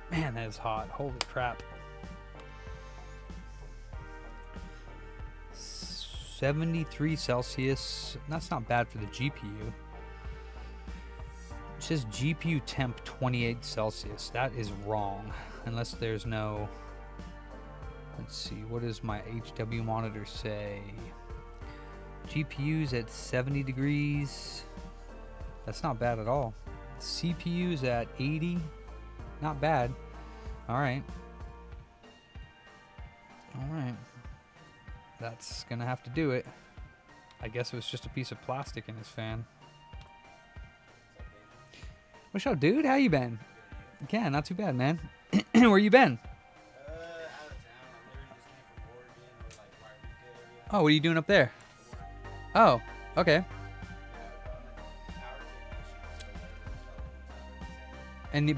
Man, that is hot. Holy crap. 73 Celsius. That's not bad for the GPU. It says GPU temp 28 Celsius. That is wrong. Unless there's no... Let's see. What does my HW monitor say? GPU's at 70 degrees. That's not bad at all. CPU's at 80. Not bad. All right. All right. That's gonna have to do it. I guess it was just a piece of plastic in his fan. What's up, dude? How you been? Yeah, not too bad, man. Where you been? Out of town. I literally just came from Oregon or like Puerto Rico area. Oh, what are you doing up there? Oh, okay.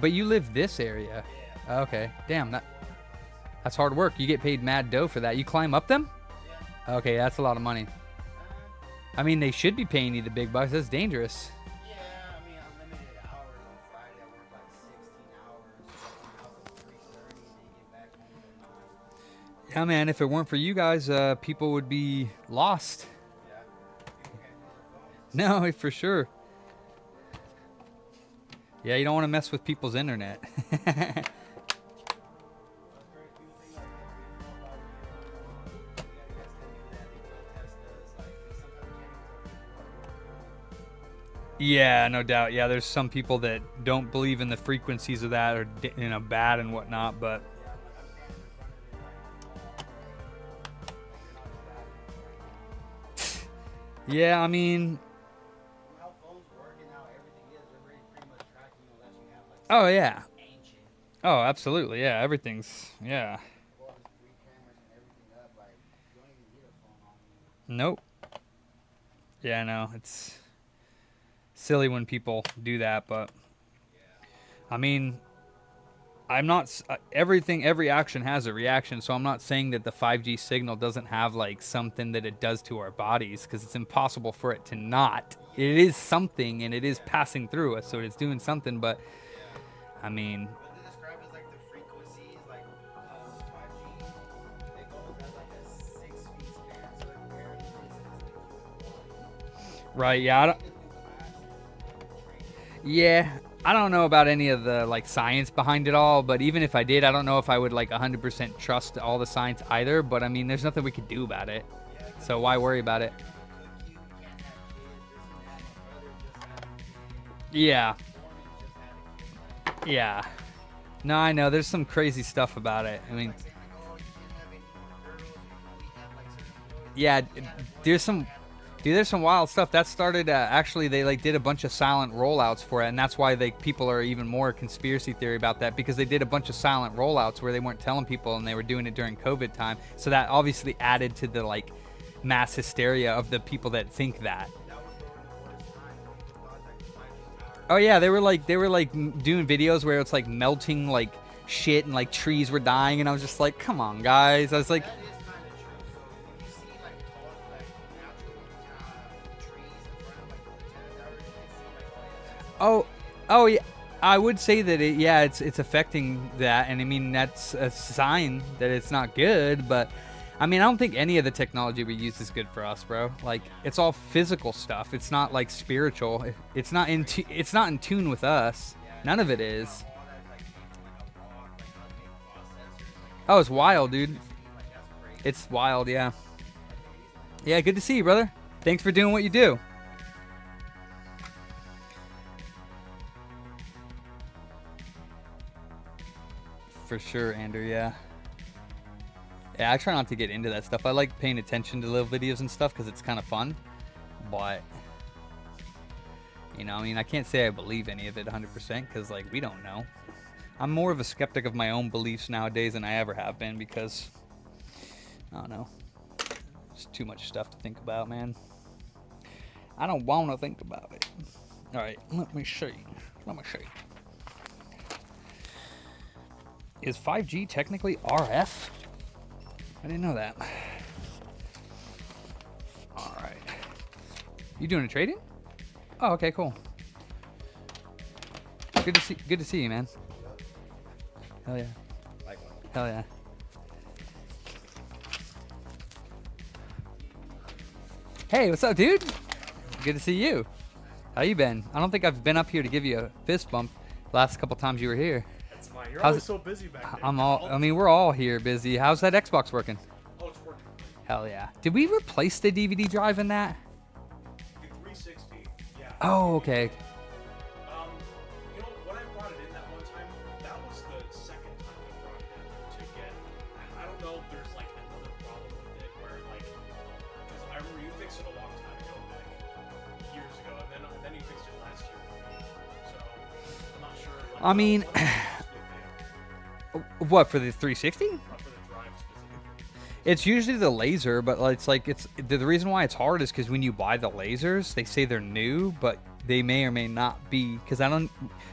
But you live this area. Okay. Damn, that's hard work. You get paid mad dough for that. You climb up them? Yeah. Okay, that's a lot of money. I mean, they should be paying you the big bucks. That's dangerous. Yeah, I mean, unlimited hours on Friday. I work like 16 hours. I'm out till 3:30 and then get back home till 9. Yeah, man, if it weren't for you guys, people would be lost. Yeah. People can't use their phones. No, for sure. Yeah, you don't want to mess with people's internet. That's great. People think like that. You guys can do that. They will test us. Like, sometimes we can't even tell people Yeah, no doubt. Yeah, there's some people that don't believe in the frequencies of that or, bad and whatnot, but... Yeah, I mean... how phones work and how everything is, they're pretty much tracking you unless you have like Oh, yeah. ancient. Oh, absolutely. Yeah, everything's... Yeah. Well, there's 3 cameras and everything up. Like, you don't even need a phone on you. Nope. Yeah, no, it's silly when people do that, but... I mean... I'm not... every action has a reaction, so I'm not saying that the 5G signal doesn't have, like, something that it does to our bodies, because it's impossible for it to not. It is something, and it is passing through us, so it's doing something, but... I mean... What they describe as like the frequencies, like 5G, it goes at like a 6 feet span, so it barely misses. Right, yeah, I don't... Yeah, I don't know about any of the like science behind it all, but even if I did, I don't know if I would like 100% trust all the science either, but I mean, there's nothing we could do about it. So why worry about it? Yeah. Yeah. No, I know, there's some crazy stuff about it. I mean, Yeah, there's some wild stuff that started. Actually, they like did a bunch of silent rollouts for it, and that's why people are even more conspiracy theory about that, because they did a bunch of silent rollouts where they weren't telling people, and they were doing it during COVID time. So that obviously added to the like mass hysteria of the people that think that. Oh yeah, they were like doing videos where it's like melting like shit and like trees were dying, and I was just like, come on guys. I was like, That is kind of true. So if you see like tall, like natural trees in front of like the tenant towers, you can see like oh yeah, I would say that it's affecting that, and I mean that's a sign that it's not good. But I mean, I don't think any of the technology we use is good for us, bro. Like it's all physical stuff. It's not like spiritual. It's not in tune with us. None of it is. Oh, it's wild, dude. It's wild, yeah. Yeah, good to see you, brother. Thanks for doing what you do. For sure, Andrew, yeah. Yeah, I try not to get into that stuff. I like paying attention to little videos and stuff because it's kind of fun. But, you know, I mean, I can't say I believe any of it 100% because, like, we don't know. I'm more of a skeptic of my own beliefs nowadays than I ever have been because, I don't know. There's too much stuff to think about, man. I don't want to think about it. All right, let me show you. Is 5G technically RF? I didn't know that. All right. You doing a trade-in? Oh, okay, cool. Good to see you, man. Hell yeah. Hell yeah. Hey, what's up, dude? Good to see you. How you been? I don't think I've been up here to give you a fist bump last couple times you were here. That's fine. You're How's always it- so busy back there. I mean, we're all here busy. How's that Xbox working? Oh, it's working. Hell yeah. Did we replace the DVD drive in that? The 360. Yeah. Oh, okay. You know, when I brought it in that one time, that was the second time I brought it in to get. I don't know if there's like another problem with it where like, because I remember you fixed it a long time ago, like years ago, and then you fixed it last year. So I'm not sure. Like, I mean, what possibly failed what, for the 360? for the drive specifically. It's usually the laser, but it's like the reason why it's hard is because when you buy the lasers, they say they're new, but they may or may not be, because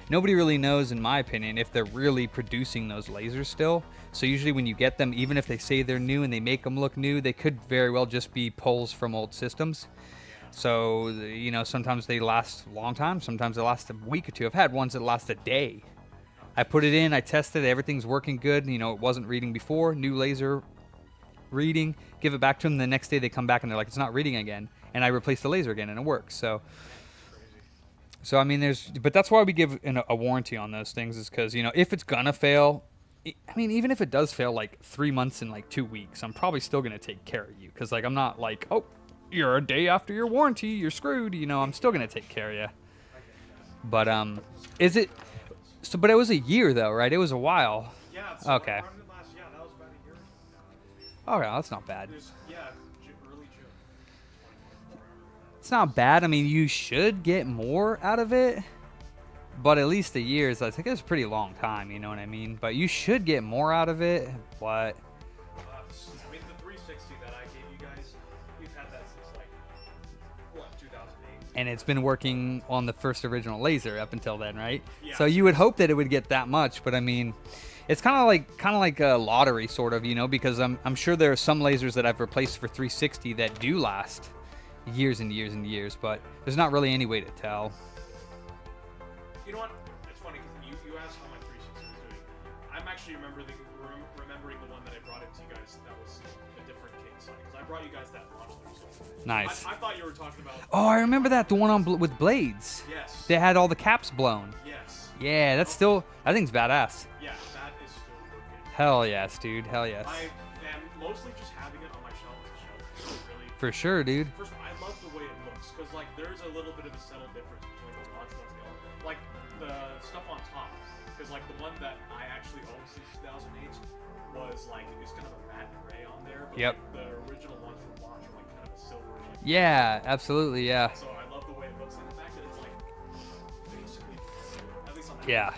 nobody really knows, in my opinion, if they're really producing those lasers still. So usually when you get them, even if they say they're new and they make them look new, they could very well just be pulls from old systems. So, you know, sometimes they last a long time, sometimes they last a week or two. I've had ones that last a day. I put it in, I tested it, everything's working good. You know, it wasn't reading before, new laser reading, give it back to them. The next day they come back and they're like, it's not reading again. And I replace the laser again and it works. So I mean, but that's why we give a warranty on those things, is because, you know, if it's gonna fail, I mean, even if it does fail like 3 months and like 2 weeks, I'm probably still gonna take care of you. Because like, I'm not like, oh, you're a day after your warranty, you're screwed. You know, I'm still gonna take care of you. But is it? So, but it was a year though, right? It was a while. Yeah. So Okay. that was about a year ago. Okay, that's not bad. It was, yeah, early June. It's not bad. I mean, you should get more out of it, but at least a year is, I think, it's a pretty long time. You know what I mean? But you should get more out of it. But I mean, the 360 that I gave you guys, we've had that since like, what, 2008? and it's been working on the first original laser up until then, right? Yeah. So you would hope that it would get that much, but I mean, it's kind of like a lottery, sort of, you know, because I'm sure there are some lasers that I've replaced for 360 that do last years and years and years, but there's not really any way to tell. You know what? It's funny because you asked how my 360 was doing. I'm actually remembering the one that I brought it to you guys that was a different case, because I brought you guys that launch 360. Nice. I thought you were talking about. Oh, I remember that, the one on with blades. Yes. They had all the caps blown. Yes. Yeah, that's still, that thing's badass. Yeah, that is still working. Hell yes, dude. Hell yes. I am mostly just having it on my shelf to show. Really. For sure, dude. First of all, I love the way it looks, because like there's a little bit of a subtle difference between the launch ones and the other. Like the stuff on top, because like the one that I actually own since 2008 was like, it's kind of a matte gray on there. But Yep. like, the original ones from launch were like Yeah, absolutely, yeah. So I love the way it looks and the fact that it's like basically, at least on that. Yeah.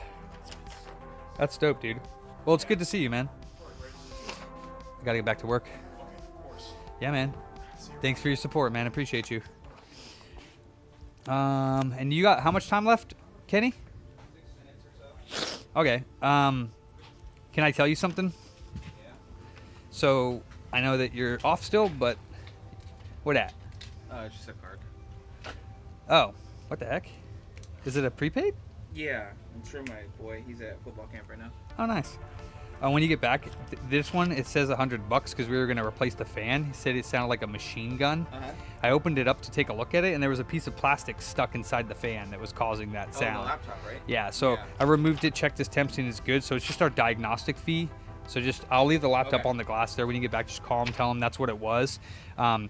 That's dope, dude. Well, it's good to see you, man. I gotta get back to work. Okay, of course. Yeah, man. Thanks for your support, man. Appreciate you. And you got how much time left, Kenny? 6 minutes or so. Okay. Can I tell you something? Yeah. So I know that you're off still, but what at? It's just a card. Oh, what the heck? Is it a prepaid? Yeah, I'm sure my boy, he's at football camp right now. Oh, nice. When you get back, this one, it says $100 because we were going to replace the fan. He said it sounded like a machine gun. Uh-huh. I opened it up to take a look at it, and there was a piece of plastic stuck inside the fan that was causing that Oh, sound. the laptop, right? Yeah, so Yeah. I removed it, checked his temps, and it's good. So it's just our diagnostic fee. So just, I'll leave the laptop Okay. on the glass there. When you get back, just call him, tell him that's what it was. 50, right?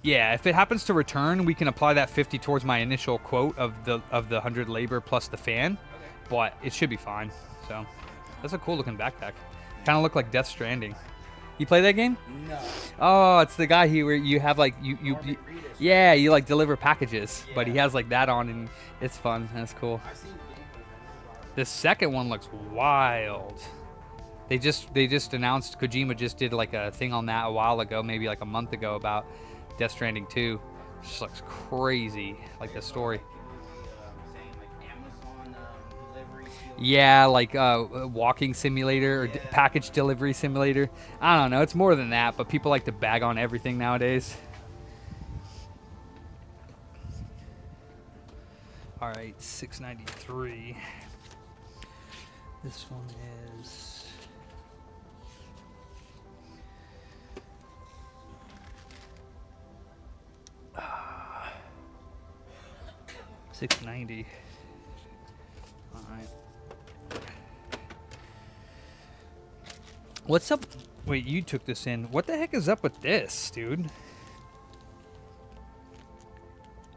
Yeah, if it happens to return, we can apply that 50 towards my initial quote of the 100 labor plus the fan. Okay. But it should be fine. So that's a cool looking backpack. Kind of look like Death Stranding. You play that game? No. Oh, it's the guy where you have like you Morbid Readers. yeah, you like deliver packages, but he Yeah. has like that on, and it's fun. That's cool. I've seen gameplays. The second one looks wild. They just announced Kojima just did like a thing on that a while ago, maybe like a month ago, about Death Stranding 2. It just looks crazy, like the story. Saying like Amazon delivery. Yeah, like walking simulator or package delivery simulator. I don't know. It's more than that, but people like to bag on everything nowadays. All right, 693. This one is 690. All right. What's up? Wait, you took this in. What the heck is up with this, dude?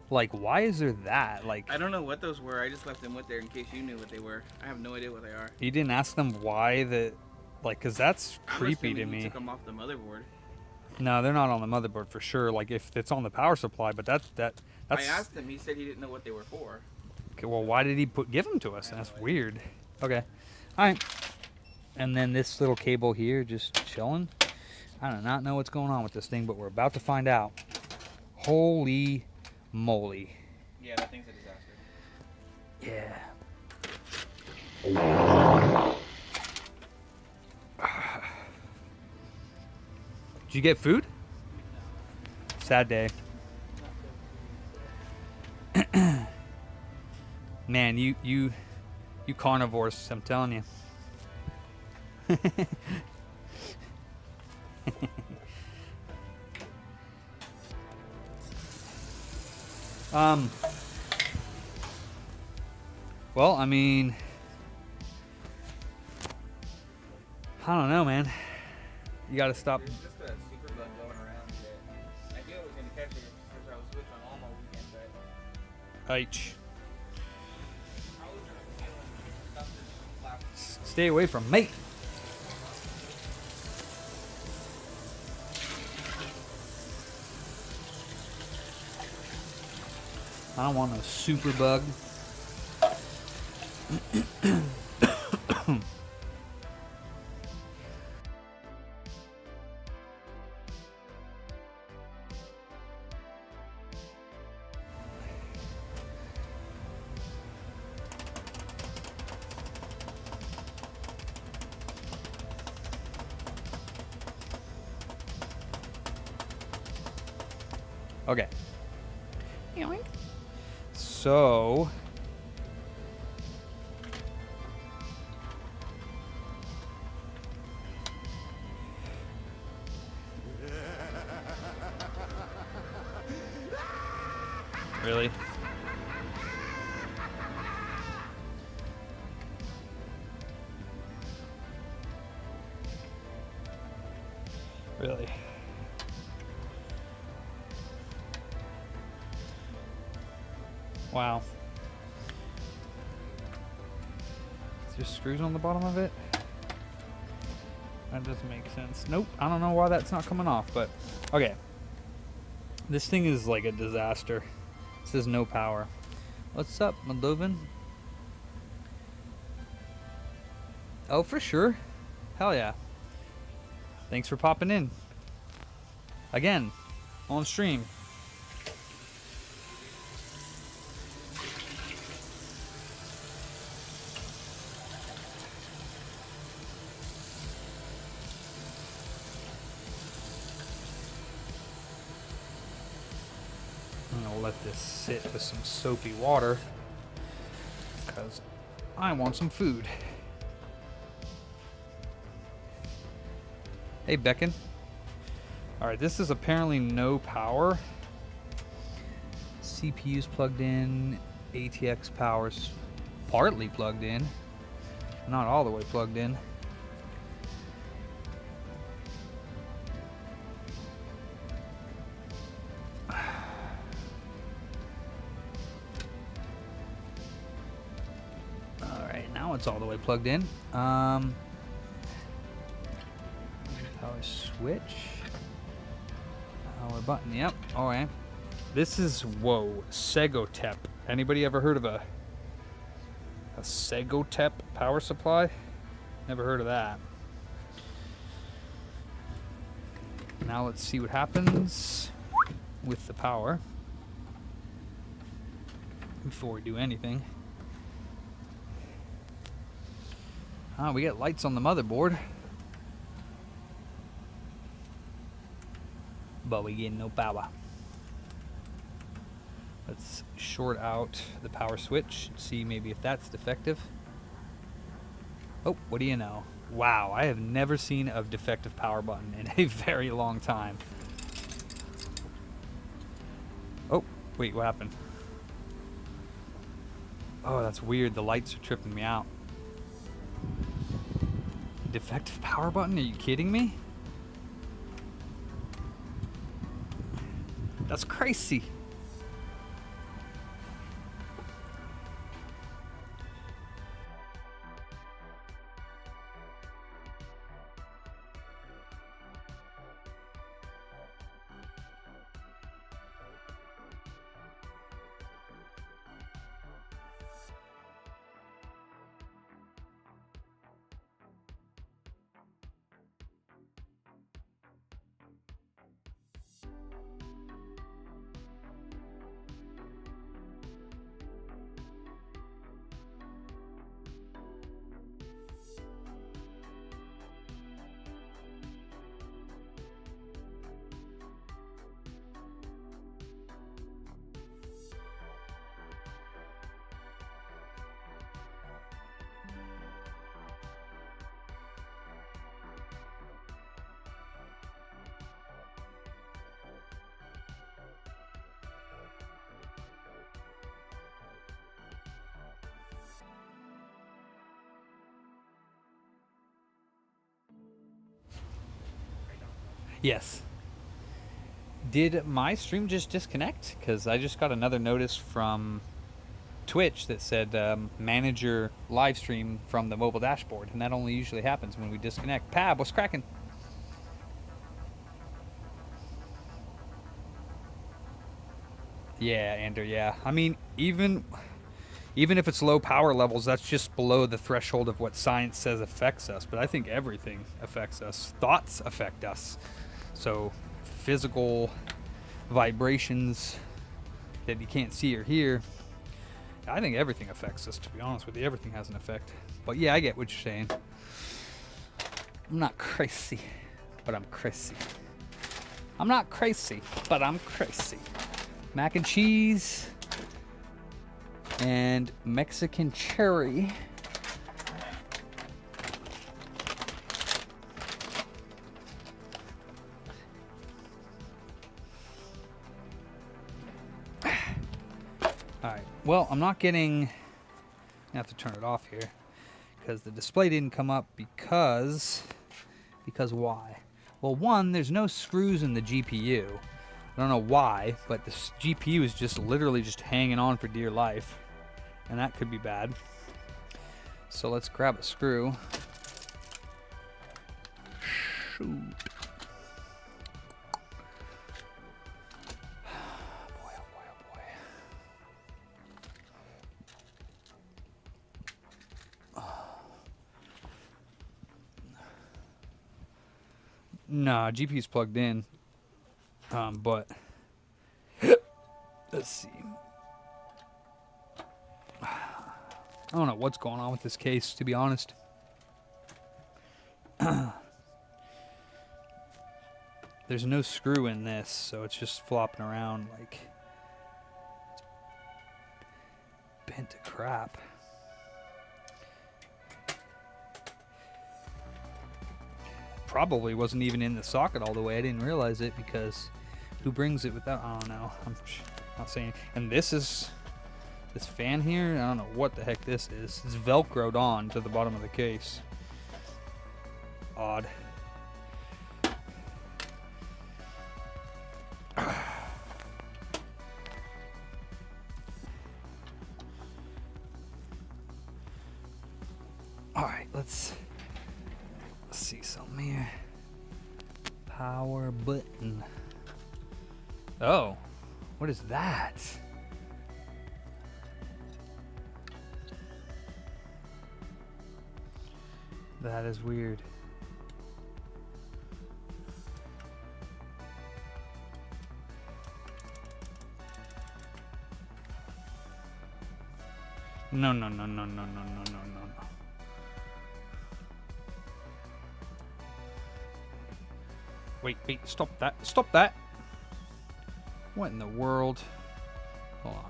Like, why is there that? Like, I don't know what those were. I just left them with there in case you knew what they were. I have no idea what they are. you didn't ask them why the, like, cause that's I'm creepy to assuming you me. took them off the motherboard. No, they're not on the motherboard for sure. Like, if it's on the power supply, but that's. I asked him. He said he didn't know what they were for. Okay, well, why did he give them to us? That's weird. Okay, all right. And then this little cable here, just chilling. I do not know what's going on with this thing, but we're about to find out. Holy moly! Yeah, that thing's a disaster. Yeah. Did you get food? Sad day. Man, you carnivores, I'm telling you. Well, I mean, I don't know, man. You gotta stop. There's just a super bug going around that I knew I was going to catch it because I was with my mom all weekend, but H. I was feeling stuff that's last. Stay away from me. I don't want no super bug. Okay. So really? Really? Wow. Is there screws on the bottom of it? That doesn't make sense. Nope. I don't know why that's not coming off, but okay. This thing is like a disaster. It says no power. What's up, Moldovin? Oh, for sure. Hell yeah. Thanks for popping in. Again, on stream. I'm gonna let this sit with some soapy water because I want some food. Hey, Beckon. Alright, this is apparently no power. CPU's plugged in. ATX power's partly plugged in. Not all the way plugged in. Alright, now it's all the way plugged in. Power switch. Power button, yep, alright. This is, whoa, Segotep. Anybody ever heard of a Segotep power supply? Never heard of that. Now let's see what happens with the power before we do anything. We got lights on the motherboard, but we get no power. Let's short out the power switch, see maybe if that's defective. Oh, what do you know? Wow, I have never seen a defective power button in a very long time. Oh, wait, what happened? Oh, that's weird. The lights are tripping me out. Defective power button? Are you kidding me? That's crazy. Yes. Did my stream just disconnect? Because I just got another notice from Twitch that said manage your live stream from the mobile dashboard, and that only usually happens when we disconnect. Pab, what's cracking? Yeah, Ander, yeah. I mean, even if it's low power levels, that's just below the threshold of what science says affects us. But I think everything affects us. Thoughts affect us. So physical vibrations that you can't see or hear, I think everything affects us, to be honest with you. Everything has an effect. But yeah, I get what you're saying. I'm not crazy, but I'm crazy. I'm not crazy, but I'm crazy. Mac and cheese and Mexican cherry. Alright, well, I'm not getting... I have to turn it off here because the display didn't come up because why? Well, one, there's no screws in the GPU. I don't know why, but the GPU is just literally just hanging on for dear life, and that could be bad. So let's grab a screw. Shoot. Nah, GPU's plugged in. But let's see. I don't know what's going on with this case, to be honest. There's no screw in this, so it's just flopping around like it's bent to crap. Probably wasn't even in the socket all the way. I didn't realize it because who brings it without? I don't know. I'm not saying. And this is this fan here. I don't know what the heck this is. It's velcroed on to the bottom of the case. Odd. All right, let's see something here. Power button. Oh, what is that? That is weird. No. Wait, stop that. Stop that. What in the world? Hold on.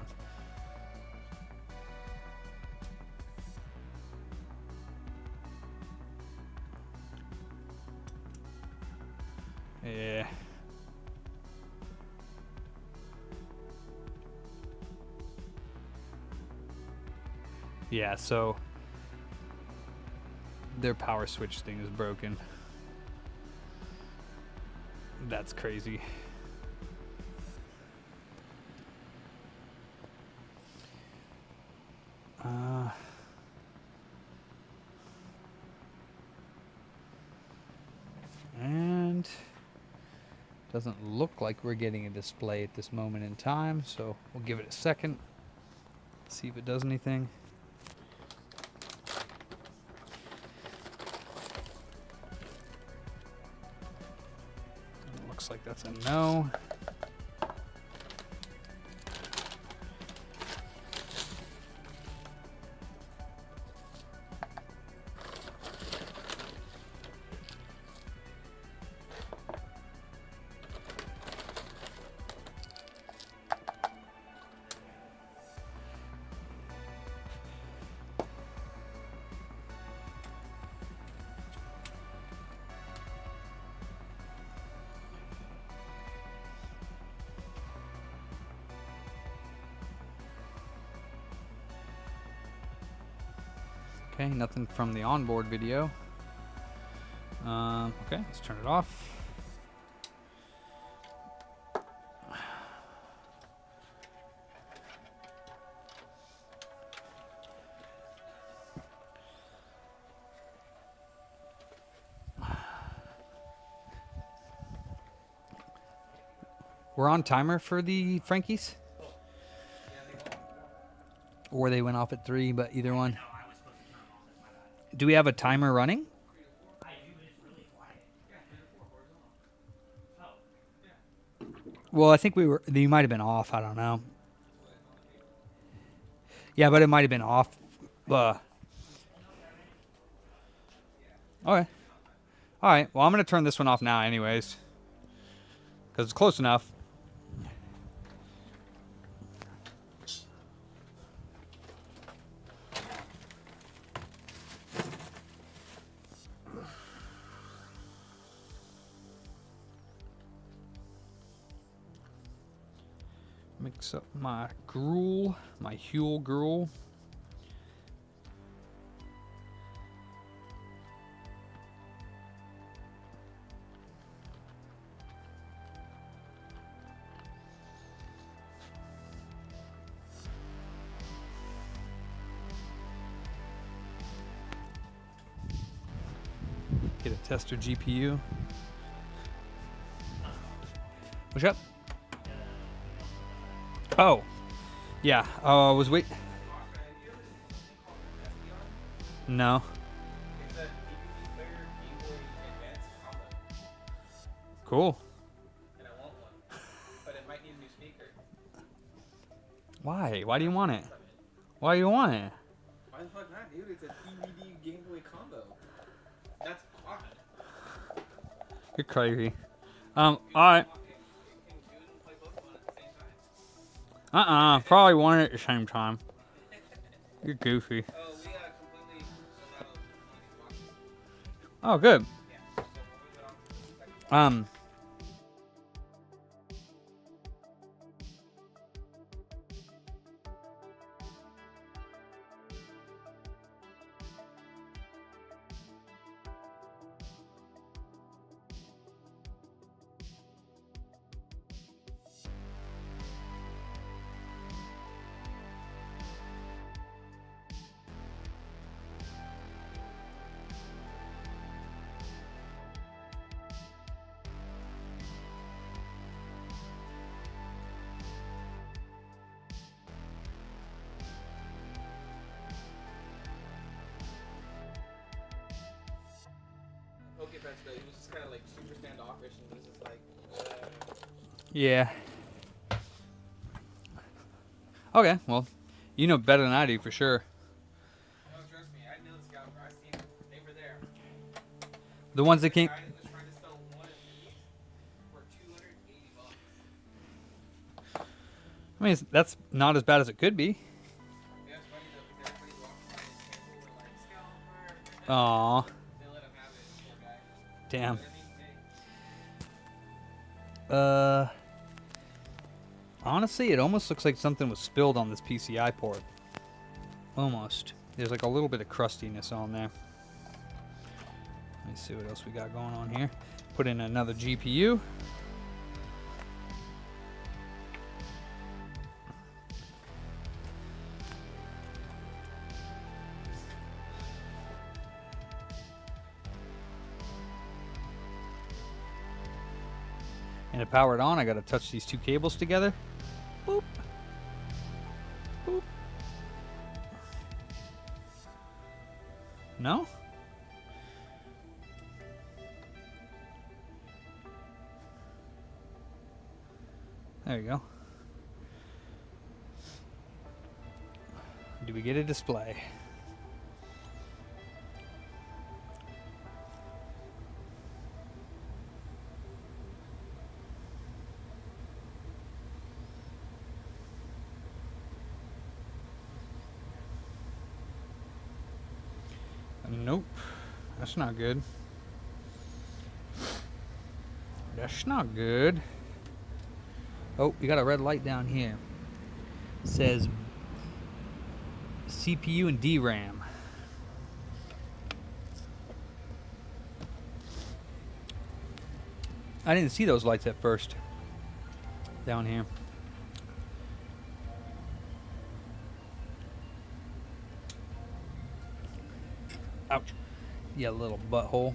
Yeah. Yeah, so their power switch thing is broken. That's crazy. And doesn't look like we're getting a display at this moment in time, so we'll give it a second. See if it does anything. Looks like that's a no. Okay, nothing from the onboard video. Okay, let's turn it off. We're on timer for the Frankies? Or they went off at 3, but either one. Do we have a timer running? Well, I think you might have been off. I don't know. Yeah, but it might have been off. Okay. All right. Well, I'm going to turn this one off now anyways. Because it's close enough. Mix up my gruel, my Huel gruel. Get a tester GPU. What's up? Oh, yeah. I was wait. No. Cool. And I want one. But it might need a new speaker. Why? Why do you want it? Why do you want it? Why the fuck not, dude? It's a DVD Game Boy combo. That's odd. You're crazy. Alright. Probably want it at the same time. You're goofy. Oh, we completely sold out of one of these boxes. Oh, good. Yeah. So we'll move it on to the second box. Pokefest though, he was just kind of like super standoffish and was just like, Yeah. Okay, well, you know better than I do for sure. no, trust me, I know this guy. I seen them. They were there. The ones that came. The guy that was trying to sell one of these for $280. I mean, that's not as bad as it could be. Yeah, it's funny though, because everybody's walking by this table and like, scalper. Aw, They let him have it, poor guy. damn. But I mean, hey, Honestly, it almost looks like something was spilled on this PCI port. Almost. There's like a little bit of crustiness on there. Let me see what else we got going on here. Put in another GPU. And to power it on, I gotta touch these two cables together. Boop. Boop. No? There you go. Do we get a display? Nope. That's not good. That's not good. Oh, we got a red light down here. It says CPU and DRAM. I didn't see those lights at first. Down here. Ouch. Yeah, little butthole.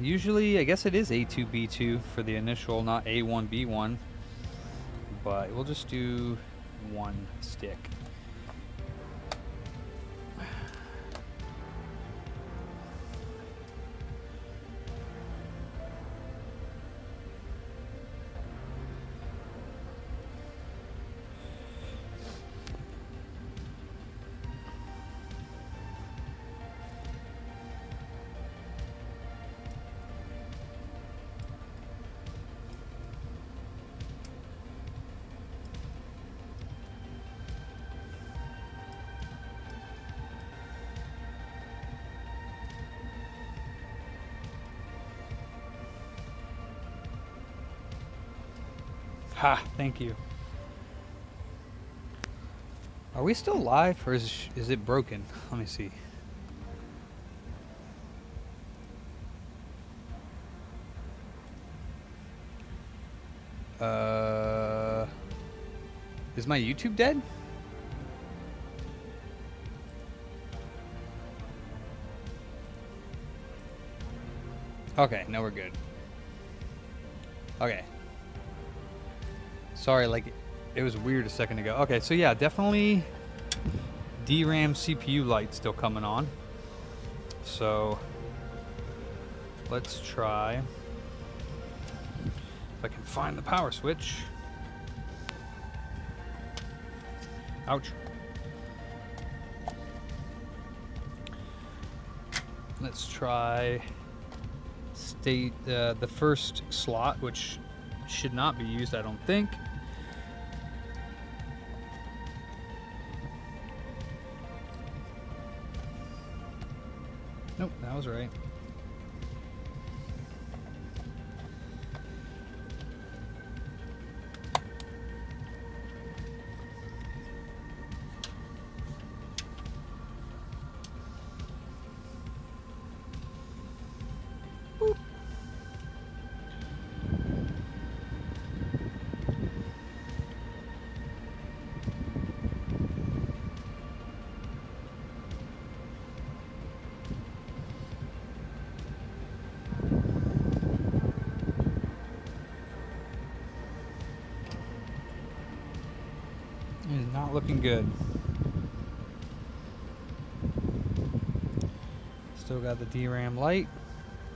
Usually, I guess it is A2B2 for the initial, not A1B1. But we'll just do one stick. Ha, thank you. Are we still live or is it broken? Let me see. Is my YouTube dead? Okay, now we're good. Okay. Sorry, like, it was weird a second ago. Okay, so yeah, definitely DRAM CPU light still coming on. So let's try if I can find the power switch. Ouch. Let's try the first slot, which should not be used, I don't think. Nope, that was right. It is not looking good. Still got the DRAM light.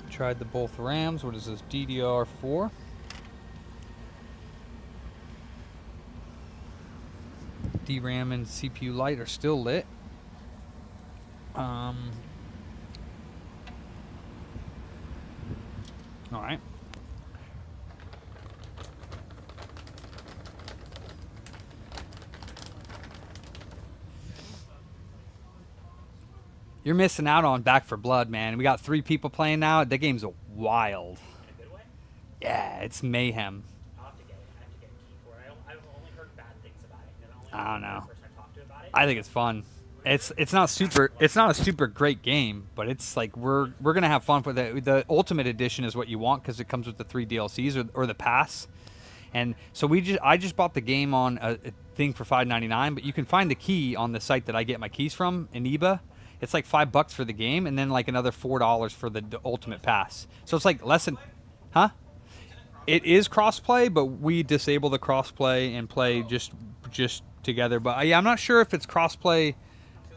Tried the both RAMs. What is this? DDR4. DRAM and CPU light are still lit. All right. You're missing out on Back for Blood, man. We got 3 people playing now. The game's wild. In a good way? Yeah, it's mayhem. I'll have to get it. I have to get a key for it. I've only heard bad things about it. And only I don't know. the person I talked to about it. I think it's fun. It's not a super great game, but it's like we're gonna have fun with it. The Ultimate Edition is what you want because it comes with the 3 DLCs or the pass. And so I just bought the game on a thing for $5.99, but you can find the key on the site that I get my keys from in eBay. It's like $5 for the game, and then like another $4 for the Ultimate Pass. So it's like less than, huh? It is crossplay, but we disable the crossplay and play just together. But yeah, I'm not sure if it's crossplay.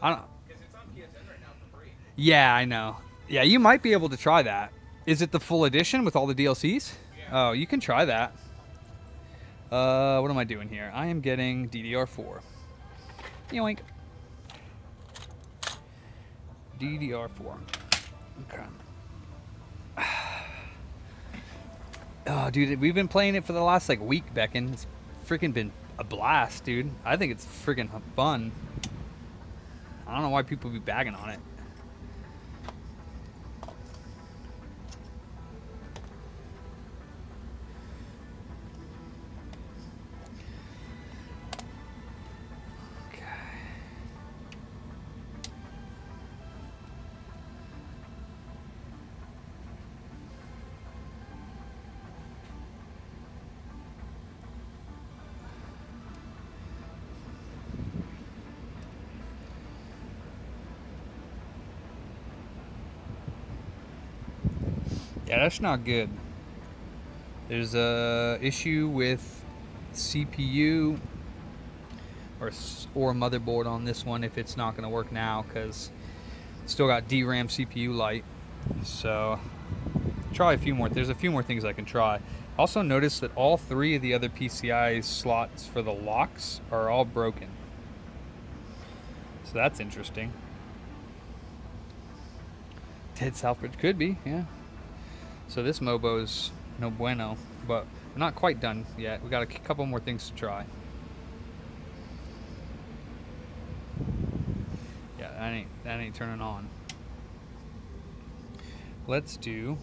I don't. Because it's on PSN right now for free. Yeah, I know. Yeah, you might be able to try that. Is it the full edition with all the DLCs? Oh, you can try that. What am I doing here? I am getting DDR4. Yoink. DDR4. Okay. Oh, dude, we've been playing it for the last like week, Becken. It's freaking been a blast, dude. I think it's freaking fun. I don't know why people be bagging on it. Yeah, that's not good. There's a issue with CPU or motherboard on this one if it's not going to work now because still got DRAM CPU light. So try a few more. There's a few more things I can try. Also notice that all 3 of the other PCI slots for the locks are all broken. So that's interesting. Dead Southbridge could be, yeah. So this Mobo's no bueno, but we're not quite done yet. We got a couple more things to try. Yeah, that ain't turning on. Let's do.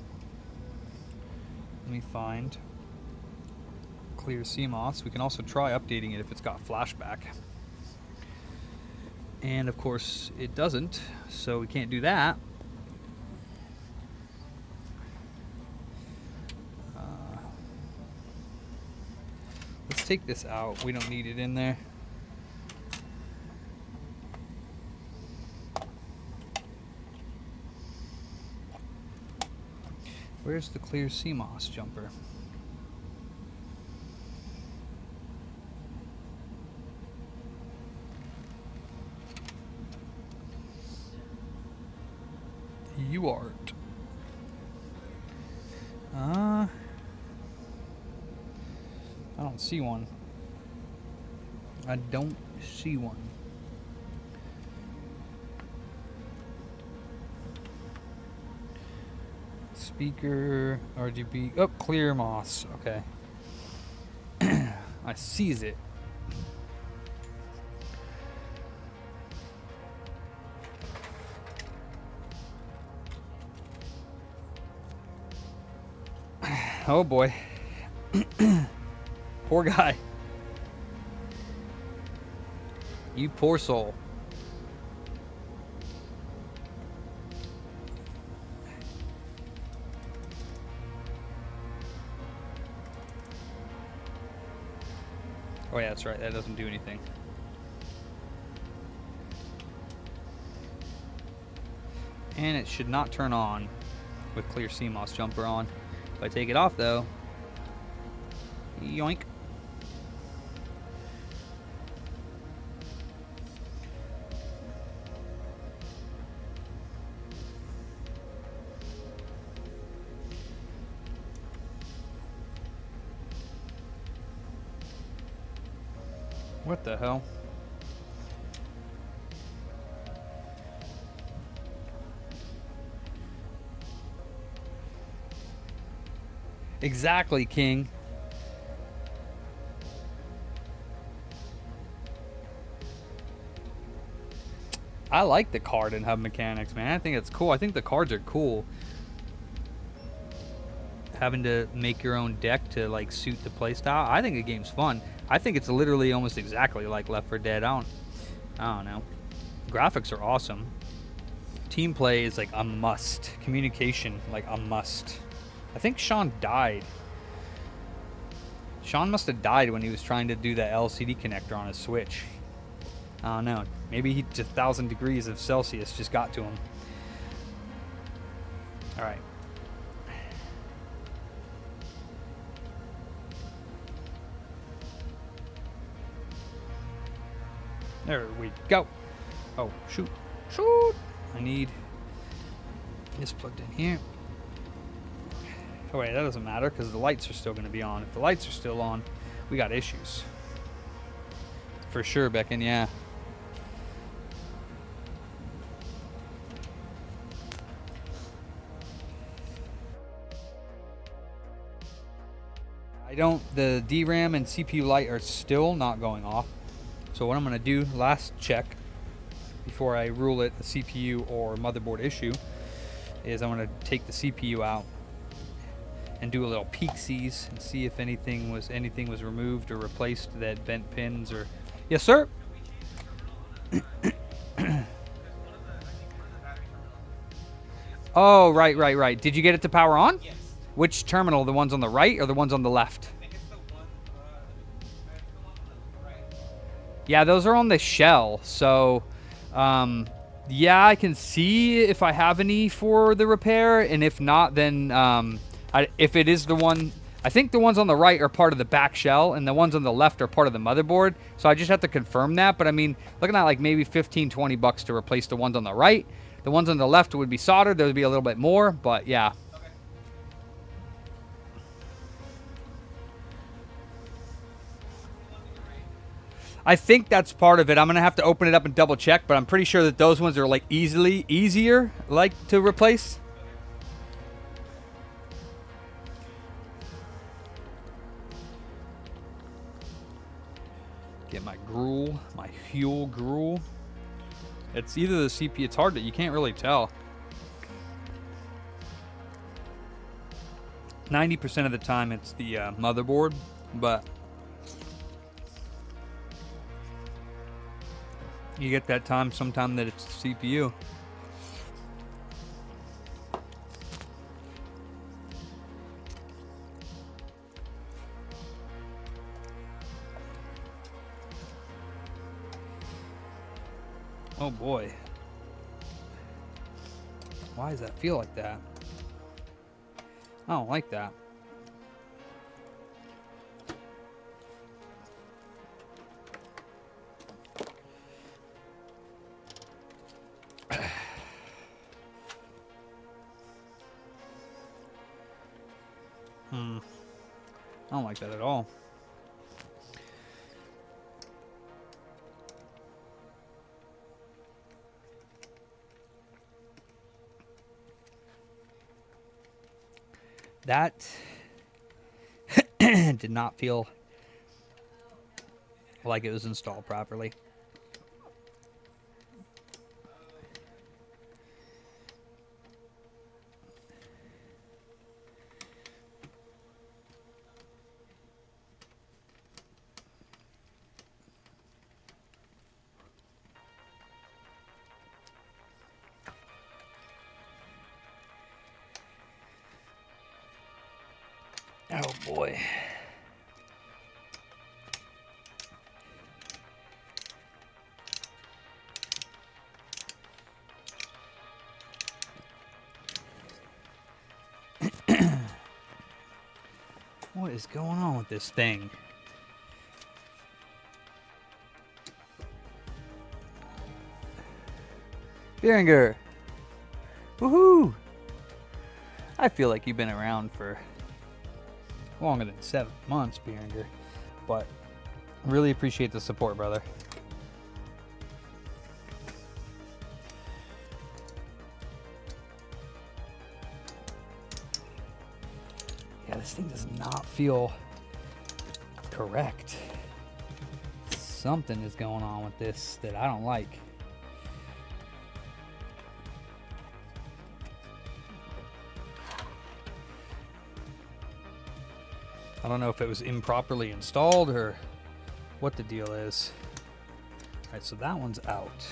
Let me find clear CMOS. We can also try updating it if it's got flashback. And of course it doesn't, so we can't do that. Let's take this out. We don't need it in there. Where's the clear CMOS jumper? You art. I don't see one. I don't see one. Speaker, RGB. Oh, clear moss. Okay. I sees it. Oh boy. Poor guy. You poor soul. Oh yeah, that's right. That doesn't do anything. And it should not turn on with clear CMOS jumper on. If I take it off though, yoink. What the hell? Exactly, King. I like the card and hub mechanics, man. I think it's cool. I think the cards are cool. Having to make your own deck to like suit the playstyle. I think the game's fun. I think it's literally almost exactly like Left 4 Dead. I don't know. Graphics are awesome. Team play is like a must. Communication, like a must. I think Sean died. Sean must have died when he was trying to do that LCD connector on his Switch. I don't know. Maybe he just 1,000 degrees of Celsius just got to him. All right. There we go. Oh, shoot. Shoot! I need this plugged in here. Oh, wait, that doesn't matter because the lights are still going to be on. If the lights are still on, we got issues. For sure, Becken, yeah. The DRAM and CPU light are still not going off. So what I'm going to do, last check, before I rule it a CPU or motherboard issue, is I'm going to take the CPU out and do a little peek-sees and see if anything was removed or replaced that bent pins or... Yes, sir? Oh, right. Did you get it to power on? Yes. Which terminal? The ones on the right or the ones on the left? I think it's the one on the right. Yeah, those are on the shell. So, yeah, I can see if I have any for the repair, and if not, then if it is the one, I think the ones on the right are part of the back shell, and the ones on the left are part of the motherboard. So I just have to confirm that. But I mean, looking at like maybe 15, 20 bucks to replace the ones on the right. The ones on the left would be soldered. There would be a little bit more, but yeah. I think that's part of it. I'm gonna have to open it up and double check, but I'm pretty sure that those ones are like easier like to replace. Get my gruel, my fuel gruel. It's either the CPU. It's hard that you can't really tell. 90% of the time it's the motherboard, but you get that time sometime that it's the CPU. Oh boy. Why does that feel like that? I don't like that. I don't like that at all. That did not feel like it was installed properly. Oh boy. What is going on with this thing? Behringer! Woohoo! I feel like you've been around for longer than 7 months, Behringer, but really appreciate the support, brother. Yeah, this thing does not feel correct. Something is going on with this that I don't like. I don't know if it was improperly installed or what the deal is. All right, so that one's out.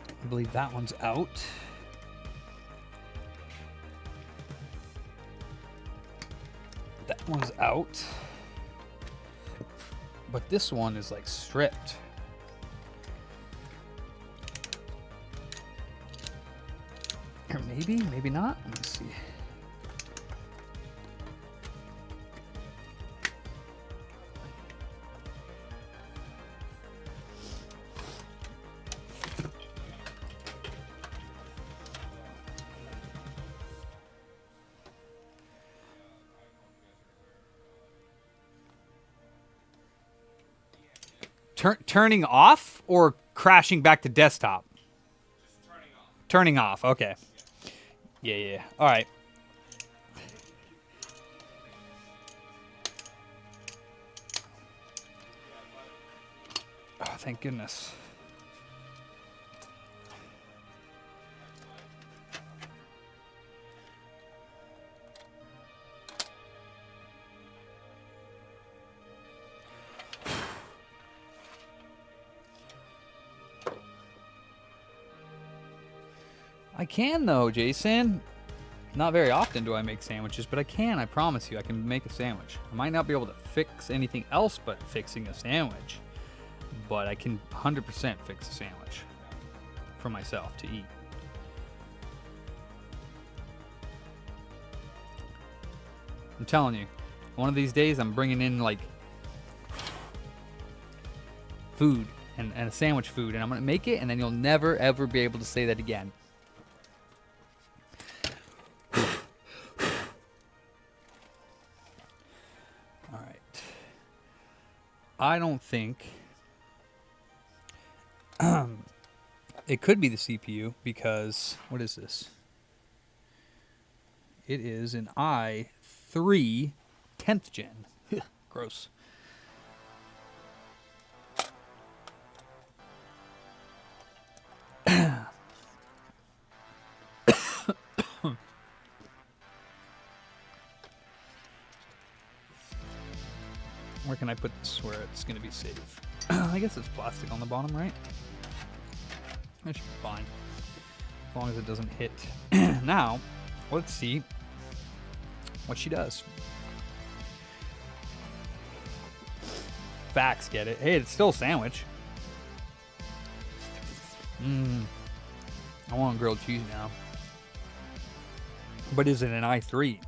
I believe that one's out. That one's out. But this one is like stripped. Or maybe, maybe not. Let me see. Turning off or crashing back to desktop? Just turning off. Turning off, okay. Yeah. All right. Oh, thank goodness. I can though, Jason. Not very often do I make sandwiches, but I can. I promise you, I can make a sandwich. I might not be able to fix anything else but fixing a sandwich, but I can 100% fix a sandwich for myself to eat. I'm telling you, one of these days I'm bringing in like food and a sandwich food, and I'm gonna make it, and then you'll never ever be able to say that again. I don't think it could be the CPU because what is this? It is an i3 10th gen. Gross. Where can I put this where it's going to be safe? I guess it's plastic on the bottom, right? That should be fine. As long as it doesn't hit. Now, let's see what she does. Facts, get it. Hey, it's still a sandwich. I want grilled cheese now. But is it an i3?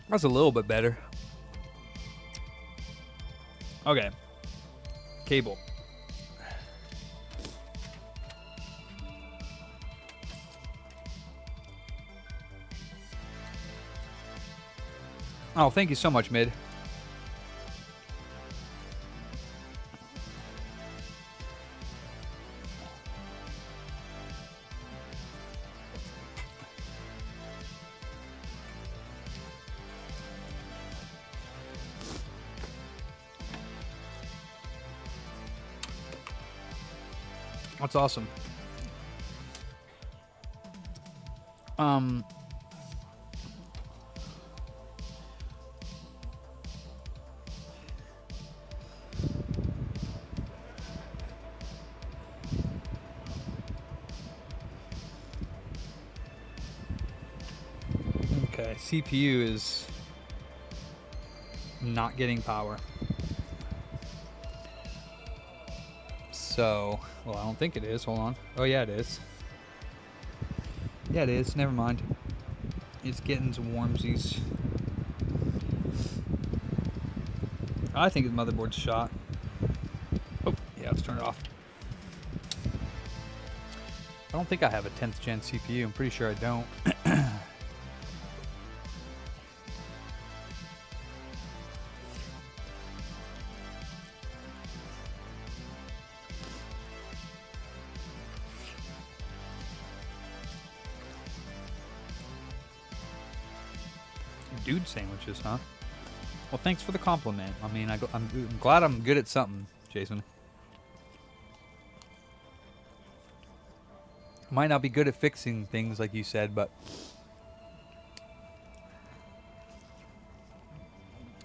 That's a little bit better. Okay. Cable. Oh, thank you so much, Mid. That's awesome. Okay, CPU is not getting power. So, well, I don't think it is. Hold on. Oh, yeah, it is. Yeah, it is. Never mind. It's getting some warmsies. I think the motherboard's shot. Oh, yeah, let's turn it off. I don't think I have a 10th gen CPU. I'm pretty sure I don't. Dude sandwiches, huh? Well, thanks for the compliment. I mean, I'm glad I'm good at something, Jason. Might not be good at fixing things like you said, but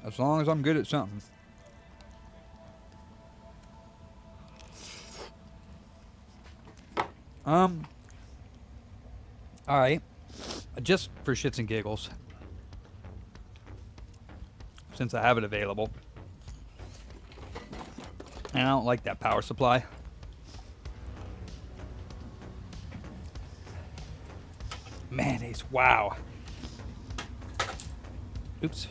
as long as I'm good at something. All right. Just for shits and giggles, since I have it available. And I don't like that power supply. Mayonnaise, wow. Oops.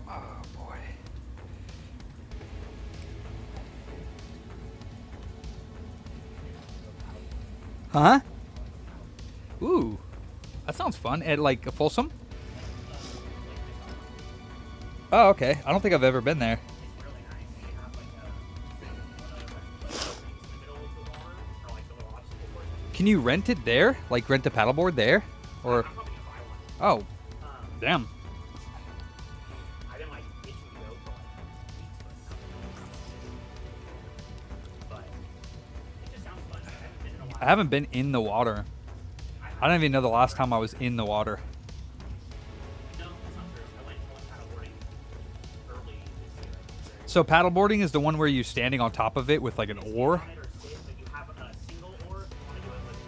Oh boy. Huh? Ooh. That sounds fun. At like a Folsom? Oh, okay. I don't think I've ever been there. It's really nice. They have like things in the middle of the water, or like the little obstacle course. Can you rent it there? Like rent a paddleboard there? Or I'm probably gonna buy one. oh, damn. I've been like itching to go for like weeks, but it just sounds fun. I haven't been in a while. I haven't been in the water. I don't even know the last time I was in the water. No, that's not true. I went paddleboarding early this year. So paddleboarding is the one where you're standing on top of it with like an oar? On it or sit, but you have a single oar. If you want to do it with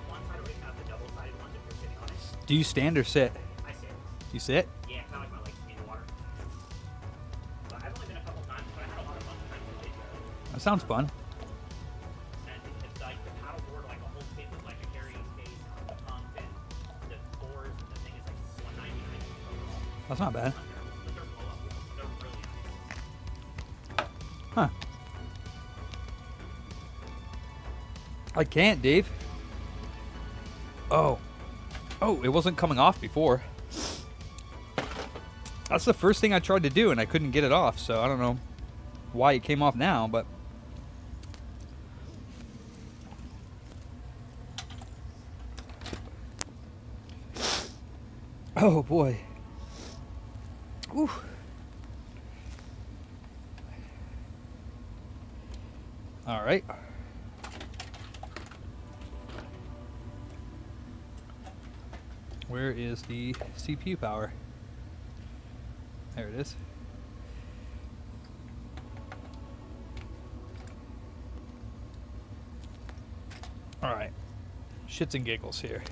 one side, or you have the double-sided ones if you're sitting on it. Do you stand or sit? I sit. You sit? Yeah, kind of like my legs in the water. But I've only been a couple times, but I had a lot of fun trying to relate to it. That sounds fun. And it's like the paddleboard, like a whole kit with like a carrying case, the pump, and the oars, and the thing is like $199 overall. That's not bad. But they're blow-up wheels. They're really nice. Huh. I can't, Dave. Oh. Oh, it wasn't coming off before. That's the first thing I tried to do, and I couldn't get it off, so I don't know why it came off now, but... Oh, boy. Ooh. All right. Where is the CPU power? There it is. All right. Shits and giggles here.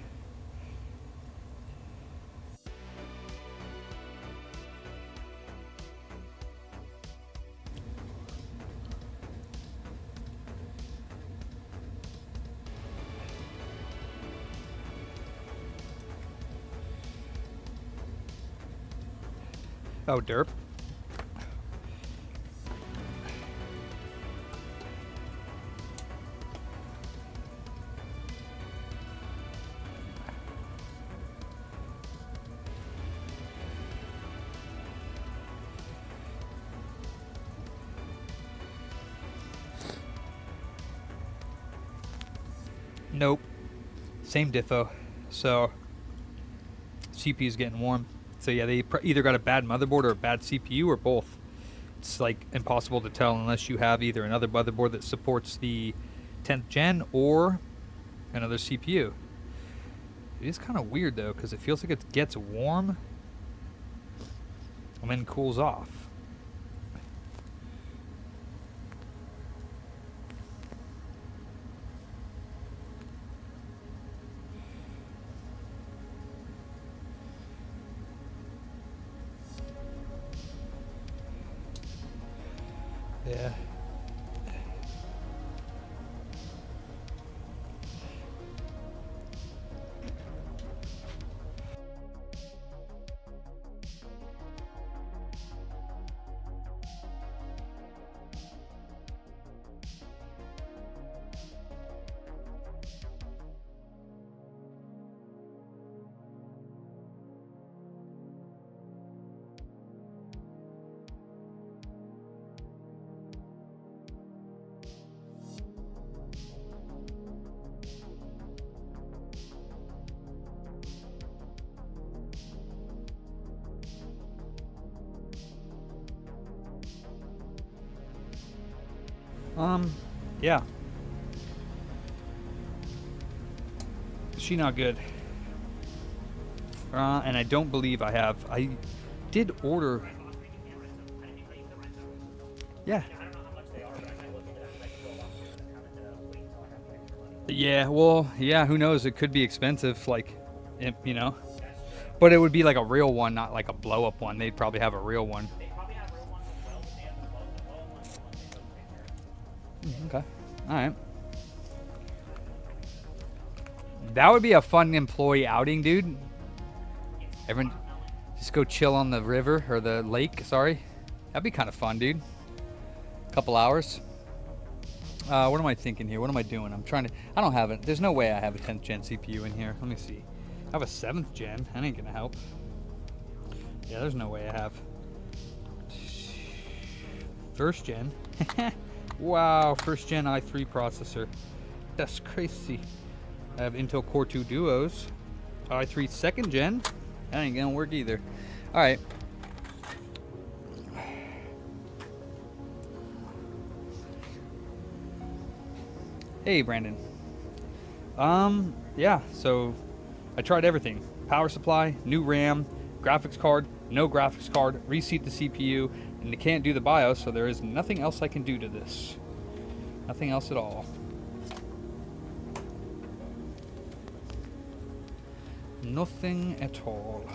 Oh, derp. Nope. Same diffo. So CPU is getting warm. So yeah, they either got a bad motherboard or a bad CPU or both. It's like impossible to tell unless you have either another motherboard that supports the 10th gen or another CPU. It is kind of weird though, because it feels like it gets warm and then cools off. Yeah. Yeah. She not good. And I don't believe I have. I did order. Yeah. Yeah, well, yeah, who knows? It could be expensive, like, you know. But it would be like a real one, not like a blow up one. They'd probably have a real one. Okay. All right. That would be a fun employee outing, dude. Everyone just go chill on the river or the lake, sorry. That'd be kind of fun, dude. Couple hours. What am I thinking here? What am I doing? I'm trying to... I don't have it. There's no way I have a 10th gen CPU in here. Let me see. I have a 7th gen. That ain't gonna help. Yeah, there's no way I have. 1st gen. Wow, 1st gen i3 processor. That's crazy. I have Intel Core 2 Duos. i3 2nd gen. That ain't gonna work either. Alright. Hey, Brandon. Yeah, so I tried everything. Power supply, new RAM, graphics card, no graphics card, reseat the CPU, and they can't do the BIOS, so there is nothing else I can do to this. Nothing else at all. Nothing at all.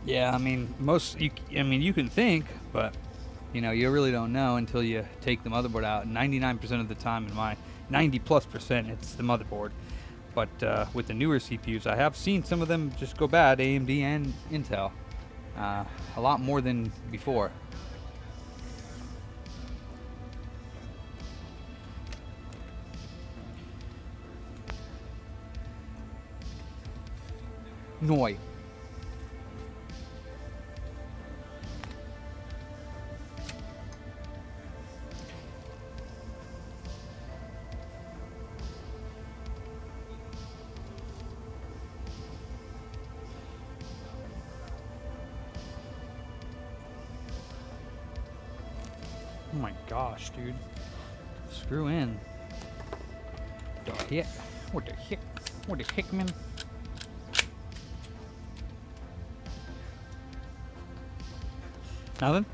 Yeah, I mean, you can think, but you know, you really don't know until you take the motherboard out. 99% of the time, in my 90+%, it's the motherboard. But with the newer CPUs, I have seen some of them just go bad, AMD and Intel. A lot more than before. Noi. Oh my gosh, dude. Screw in. The heck? What the heck? What the heck, man? Nothing?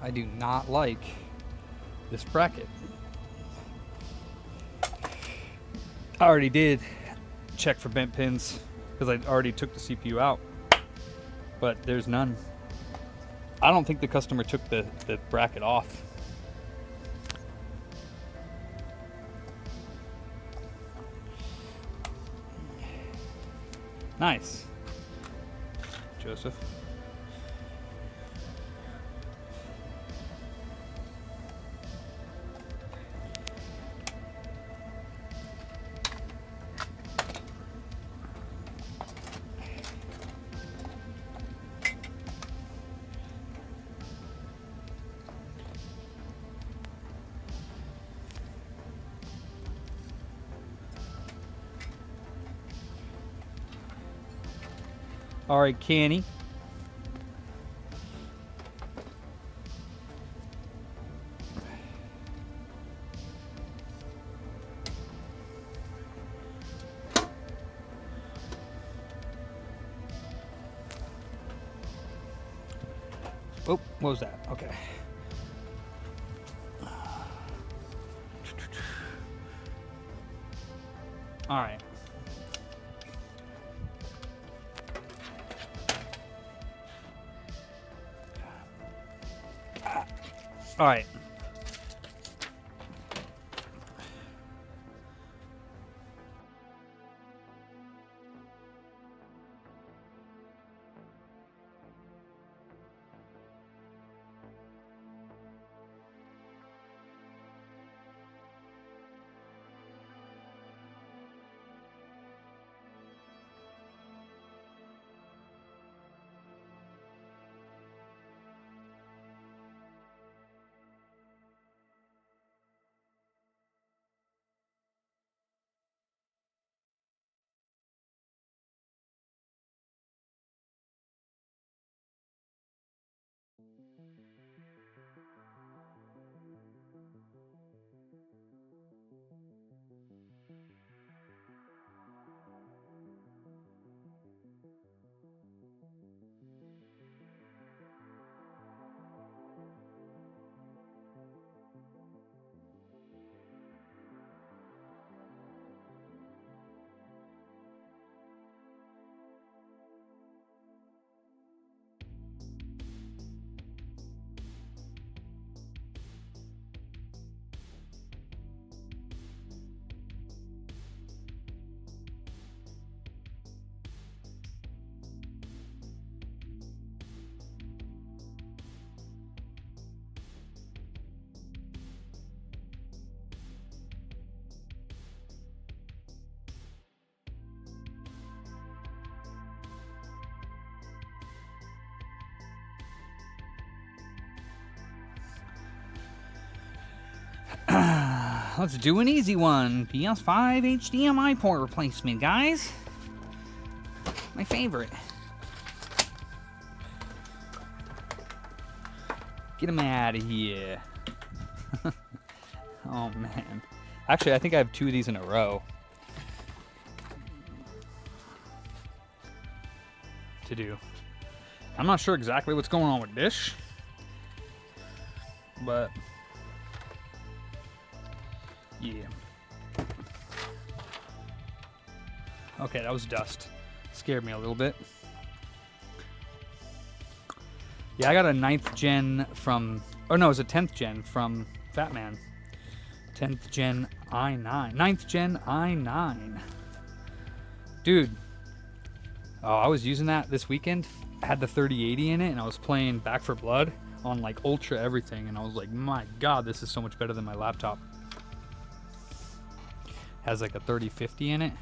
I do not like this bracket. I already did check for bent pins because I already took the CPU out, but there's none. I don't think the customer took the bracket off. Nice, Joseph. All right, Kenny. Oh, what was that? Okay. All right. All right. Let's do an easy one. PS5 HDMI port replacement, guys. My favorite. Get him out of here. Oh, man. Actually, I think I have 2 of these in a row. To do. I'm not sure exactly what's going on with this. But... yeah. Okay, that was dust. Scared me a little bit. Yeah, I got a 9th gen from... oh, no, it was a 10th gen from Fat Man. 10th gen i9. 9th gen i9. Dude. Oh, I was using that this weekend. I had the 3080 in it, and I was playing Back 4 Blood on, like, ultra everything. And I was like, my God, this is so much better than my laptop. Has, like, a 3050 in it.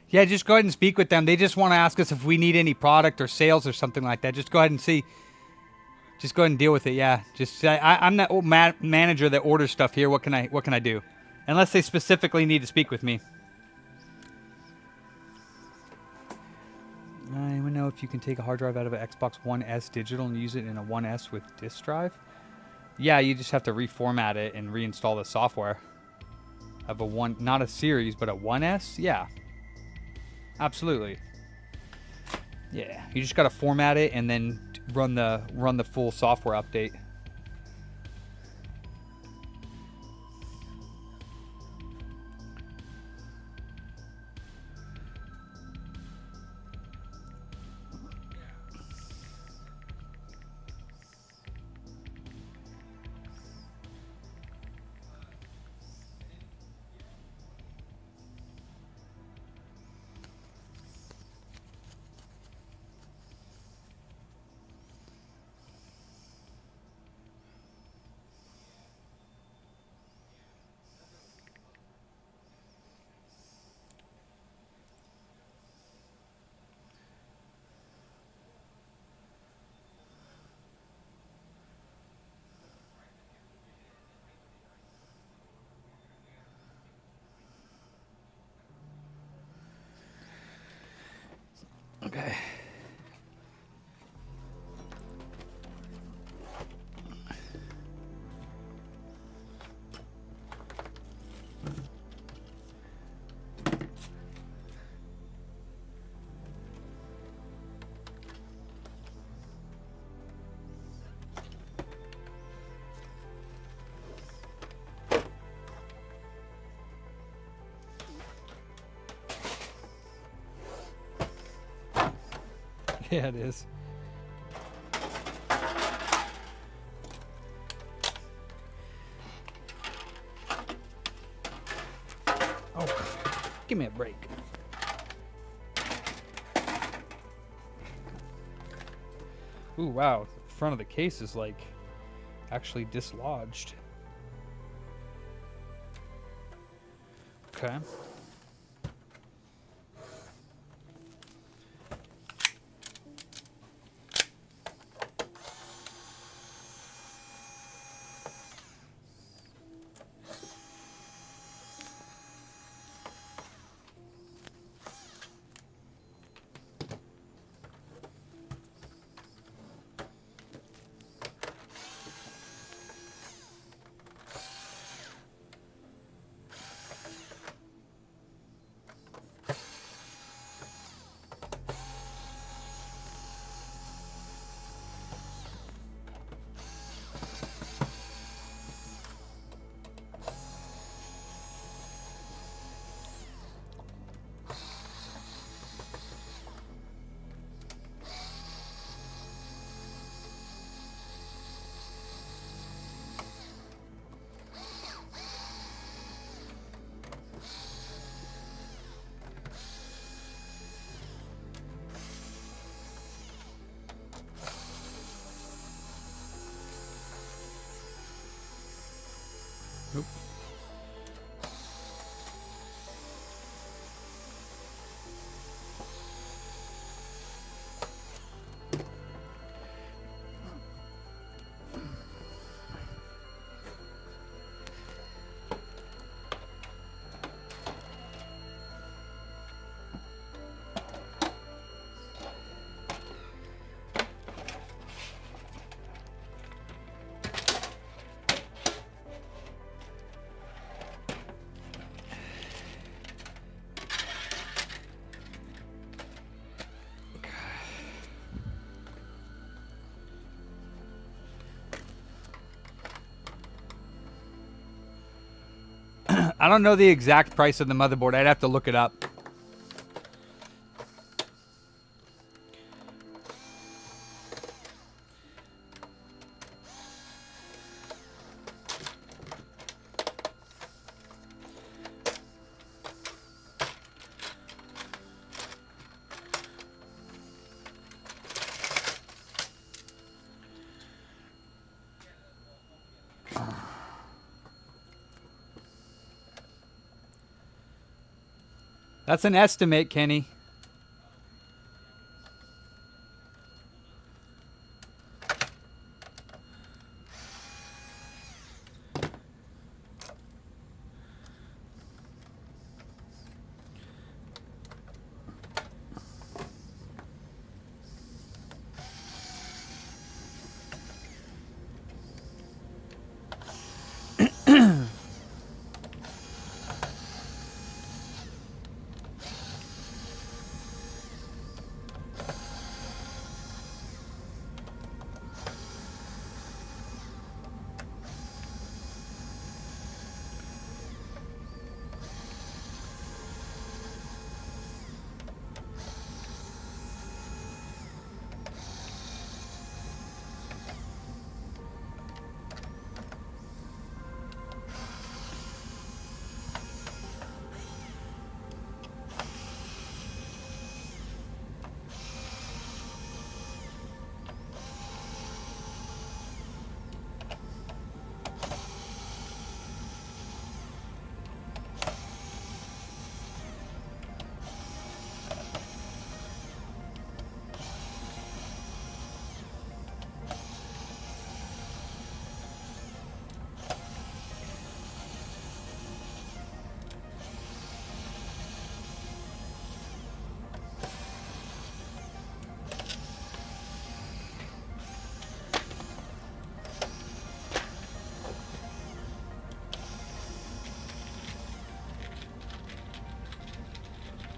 Yeah, just go ahead and speak with them. They just want to ask us if we need any product or sales or something like that. Just go ahead and see. Just go ahead and deal with it. Yeah, just I'm that old manager that orders stuff here. What can I do? Unless they specifically need to speak with me. Anyone know if you can take a hard drive out of an Xbox One S digital and use it in a 1S with disk drive? Yeah, you just have to reformat it and reinstall the software. Of a one, not a series, but a 1S. Yeah. Absolutely. Yeah, you just gotta format it and then run the full software update. Okay. Yeah, it is. Oh, give me a break. Ooh, wow. The front of the case is like actually dislodged. Okay. I don't know the exact price of the motherboard. I'd have to look it up. That's an estimate, Kenny.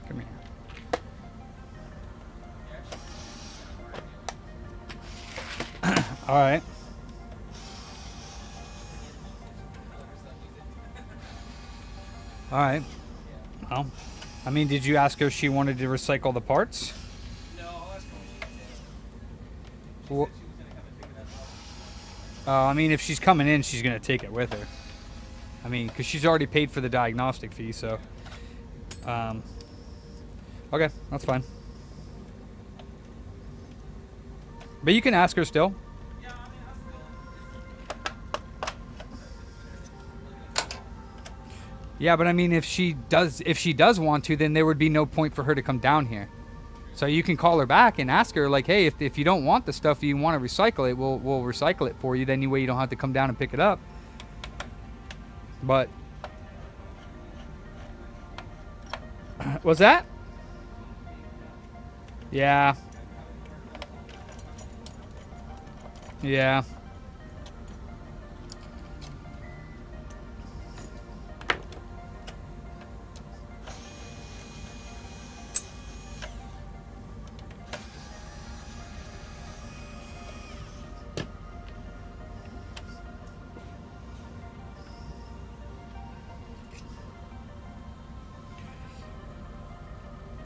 Come here. All right. All right. Well, I mean, did you ask her if she wanted to recycle the parts? No, I'll ask her when she gets in. She Wha- said she was gonna come and pick it up. I mean, if she's coming in, she's going to take it with her. I mean, because she's already paid for the diagnostic fee, so. Okay, that's fine. But you can ask her still. Yeah, I mean, Yeah, but I mean, if she does want to, then there would be no point for her to come down here. So you can call her back and ask her, like, hey, if you don't want the stuff, you want to recycle it, we'll recycle it for you. Then anyway, you don't have to come down and pick it up. But what's that? Yeah. Yeah.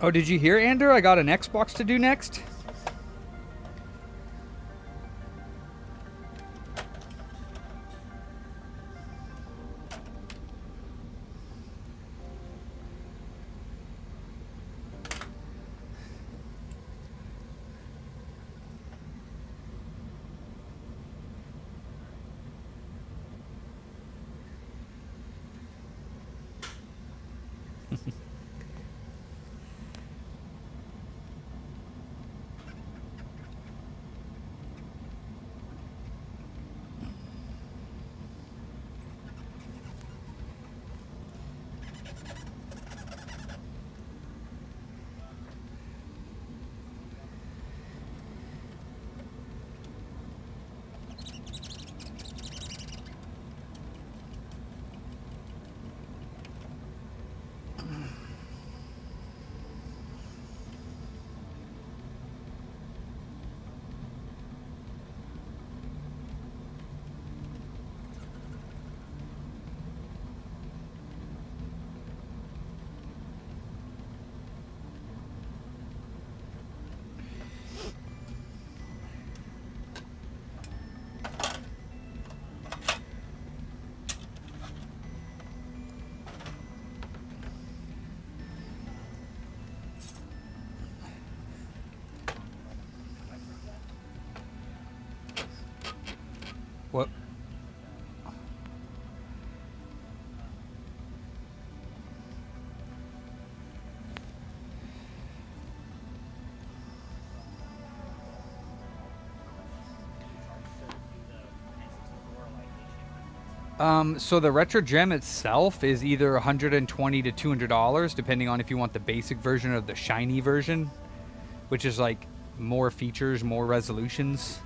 Oh, did you hear, Ander? I got an Xbox to do next. So the retro gem itself is either $120 to $200, depending on if you want the basic version or the shiny version, which is like more features, more resolutions.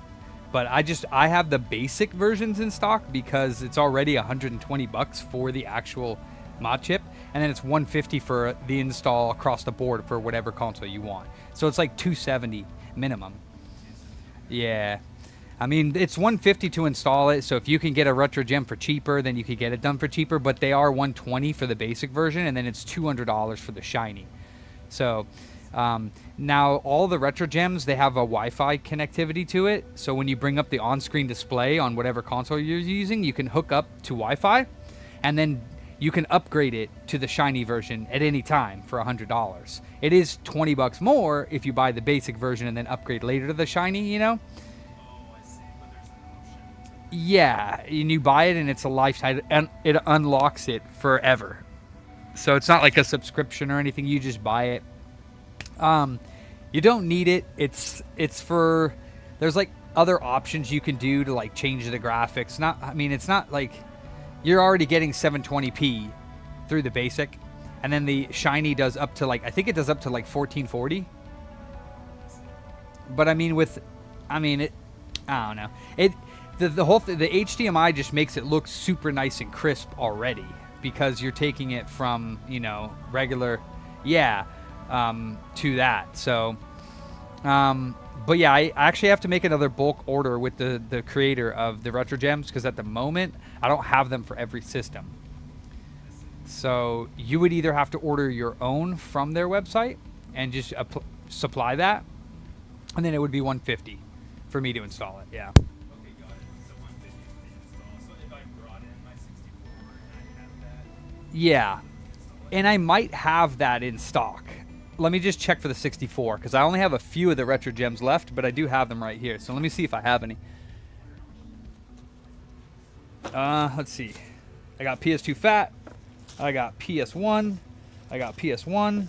But I have the basic versions in stock because it's already $120 for the actual mod chip, and then it's $150 for the install across the board for whatever console you want. So it's like $270 minimum. Yeah. I mean, it's $150 to install it, so if you can get a retro gem for cheaper, then you could get it done for cheaper, but they are $120 for the basic version, and then it's $200 for the shiny. So now all the retro gems, they have a Wi-Fi connectivity to it, so when you bring up the on-screen display on whatever console you're using, you can hook up to Wi-Fi, and then you can upgrade it to the shiny version at any time for $100. It is $20 more if you buy the basic version and then upgrade later to the shiny, you know? Yeah, and you buy it and it's a lifetime, and it unlocks it forever. So it's not like a subscription or anything. You just buy it. You don't need it. It's for, there's like other options you can do to like change the graphics. It's not like you're already getting 720p through the basic, and then the shiny does up to like, I think it does up to like 1440. But I don't know. The whole the HDMI just makes it look super nice and crisp already because you're taking it from, regular, to that. So, but yeah, I actually have to make another bulk order with the creator of the retro gems because at the moment I don't have them for every system. So you would either have to order your own from their website and just supply that, and then it would be $150 for me to install it. Yeah. Yeah, and I might have that in stock. Let me just check for the 64 because I only have a few of the retro gems left, but I do have them right here. So let me see if I have any. Let's see. I got PS2 Fat. I got PS1. I got PS1.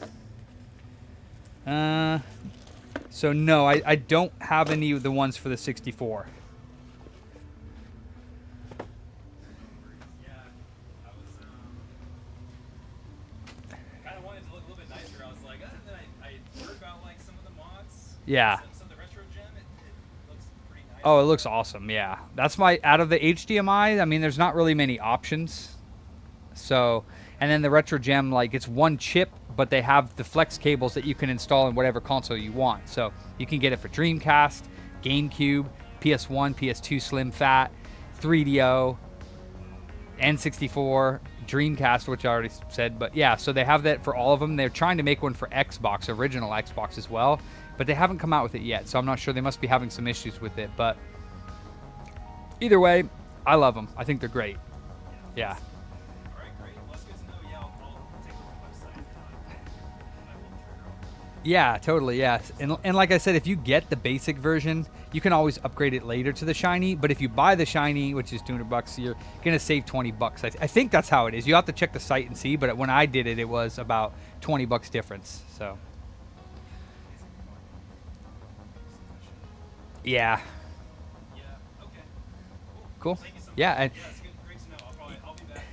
So no, I don't have any of the ones for the 64. Yeah. So the retro gem, it looks pretty nice. Oh, it looks awesome. Yeah. That's out of the HDMI, there's not really many options. So, and then the retro gem, like it's one chip, but they have the flex cables that you can install in whatever console you want. So you can get it for Dreamcast, GameCube, PS1, PS2 Slim Fat, 3DO, N64, Dreamcast, which I already said. But yeah, so they have that for all of them. They're trying to make one for Xbox, original Xbox as well. But they haven't come out with it yet, so I'm not sure. They must be having some issues with it. But either way, I love them. I think they're great. Yeah. All right, great. Well, that's good to know. Yeah, I'll take a look at the website. Yeah, totally, yeah. And like I said, if you get the basic version, you can always upgrade it later to the shiny. But if you buy the shiny, which is $200, you're going to save $20. I think that's how it is. You have to check the site and see. But when I did it, it was about $20 difference. So. Yeah. Yeah. Okay. Cool. Thank you so much. Yeah, and Yeah, it's good. Great to know. I'll be back.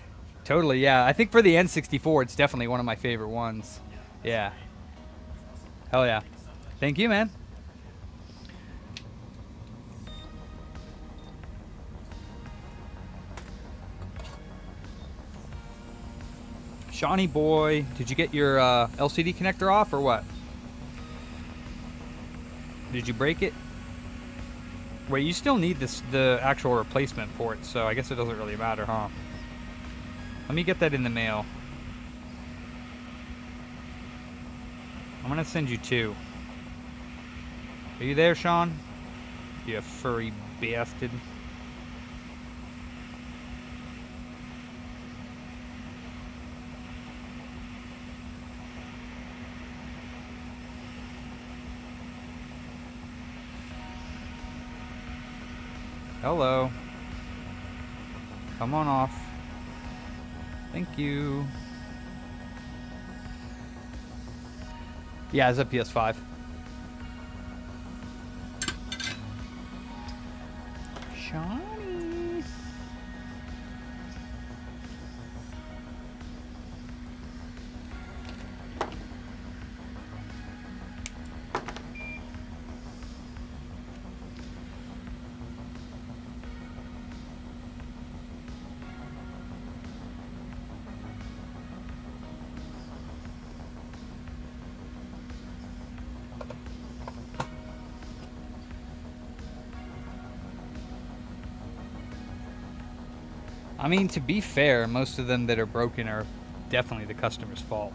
Sure. totally. Yeah, I think for the N64, it's definitely one of my favorite ones. Yeah. Hell yeah. Thank you, man. Shawnee boy, did you get your LCD connector off or what? Did you break it? Wait, you still need the actual replacement port, so I guess it doesn't really matter, huh? Let me get that in the mail. I'm gonna send you 2. Are you there, Sean? You furry bastard. Hello. Come on off. Thank you. Yeah, it's a PS5. Shawnee. I mean, to be fair, most of them that are broken are definitely the customer's fault.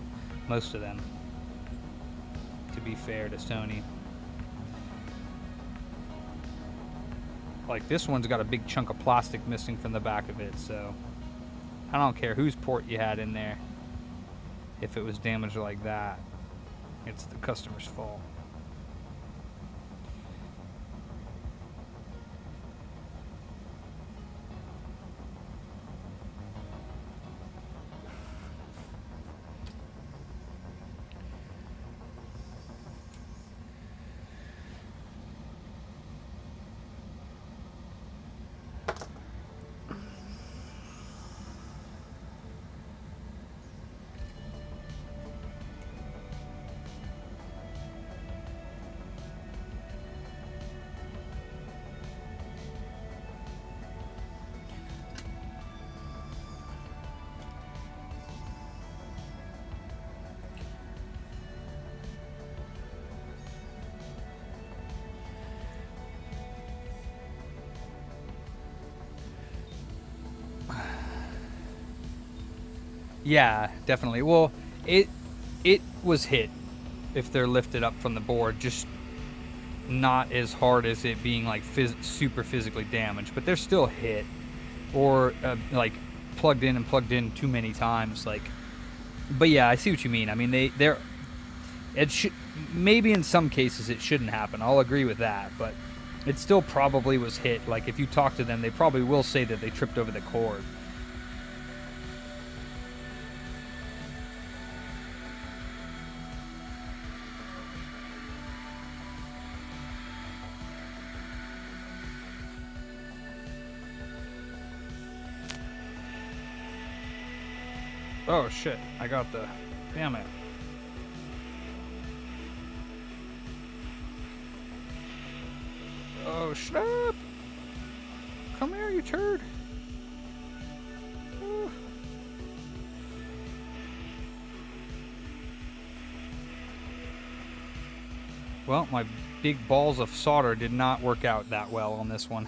Most of them. To be fair to Sony. Like, this one's got a big chunk of plastic missing from the back of it, so I don't care whose port you had in there. If it was damaged like that, it's the customer's fault. Yeah, definitely. Well, it was hit if they're lifted up from the board, just not as hard as it being like super physically damaged, but they're still hit or like plugged in too many times. Like, but yeah, I see what you mean. I mean, they're it should maybe in some cases it shouldn't happen. I'll agree with that, but it still probably was hit. Like if you talk to them, they probably will say that they tripped over the cord. Oh shit, I got the... Damn it. Oh, shut up! Come here, you turd! Ooh. Well, my big balls of solder did not work out that well on this one.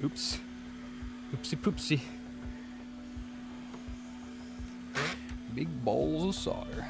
Oops. Oopsie poopsie. Big balls of solder.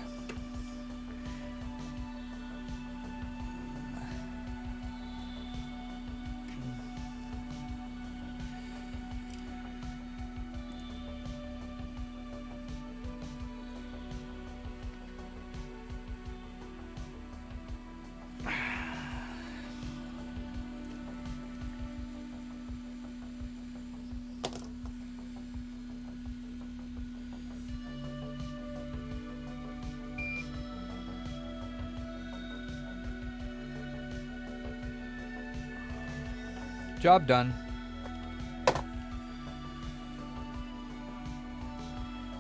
Job done.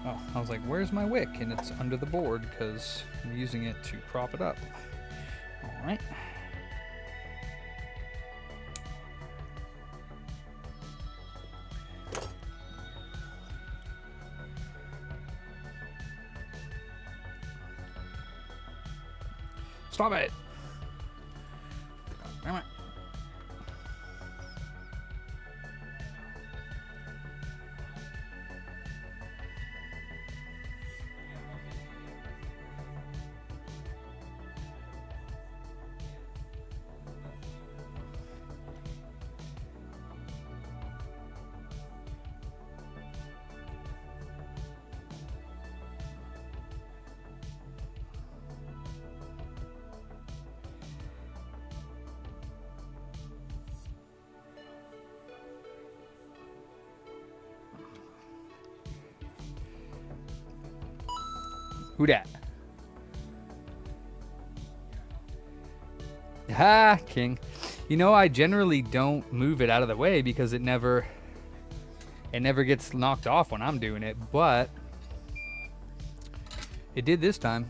Oh, I was like, where's my wick? And it's under the board because I'm using it to prop it up. All right. Stop it. Damn it. Who dat? Ha, King. You know, I generally don't move it out of the way because it never gets knocked off when I'm doing it, but it did this time.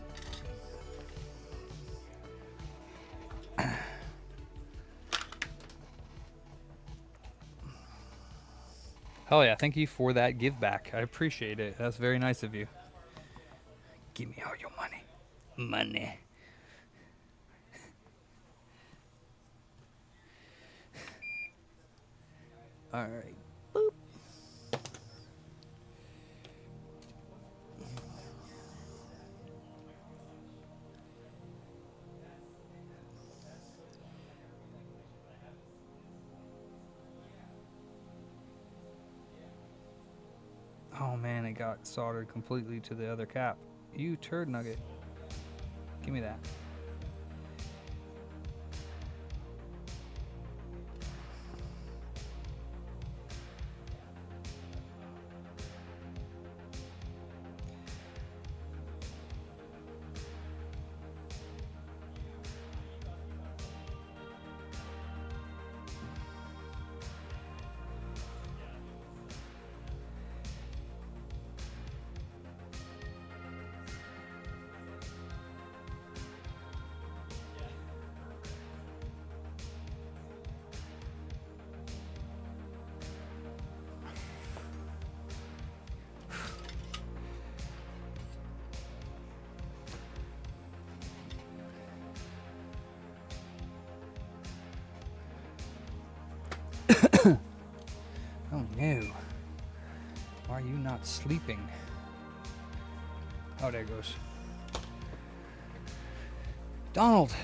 Hell yeah, thank you for that give back. I appreciate it. That's very nice of you. Give me all your money. Money. All right. Boop. Oh man, it got soldered completely to the other cap. You turd nugget. Give me that. Oh no. Why are you not sleeping? Oh, there it goes. Donald!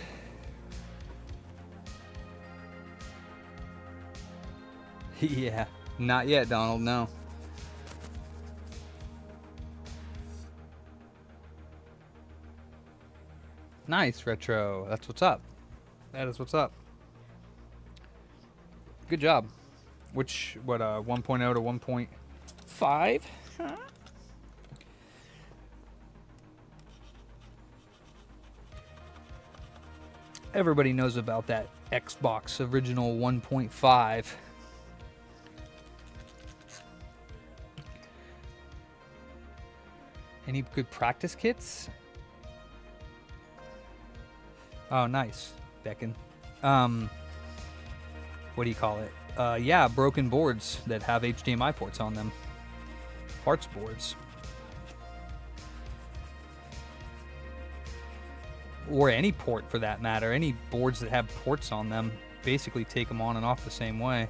Yeah, not yet, Donald, no. Nice, Retro. That's what's up. That is what's up. Good job. Which, what, 1.0 to 1.5? Huh? Everybody knows about that Xbox original 1.5. Any good practice kits? Oh, nice, Becken. What do you call it? Yeah, broken boards that have HDMI ports on them. Parts boards. Or any port for that matter. Any boards that have ports on them. Basically take them on and off the same way.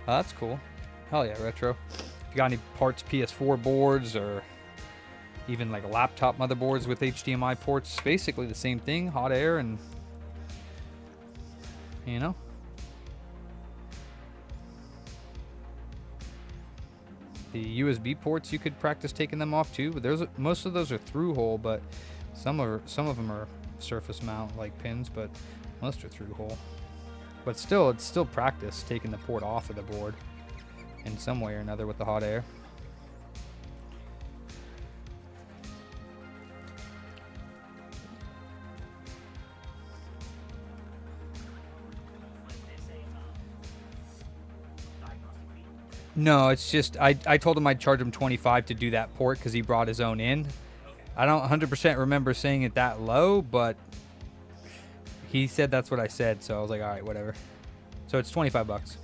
Oh, that's cool. Hell yeah, Retro. If you got any parts PS4 boards or even like laptop motherboards with HDMI ports, basically the same thing, hot air and, you know. The USB ports, you could practice taking them off too, but most of those are through hole, but some of them are surface mount like pins, but most are through hole. But still, it's still practice taking the port off of the board in some way or another with the hot air. No, it's just I told him I'd charge him $25 to do that port because he brought his own in. I don't 100% remember saying it that low, but he said that's what I said, so I was like, all right, whatever. So it's $25.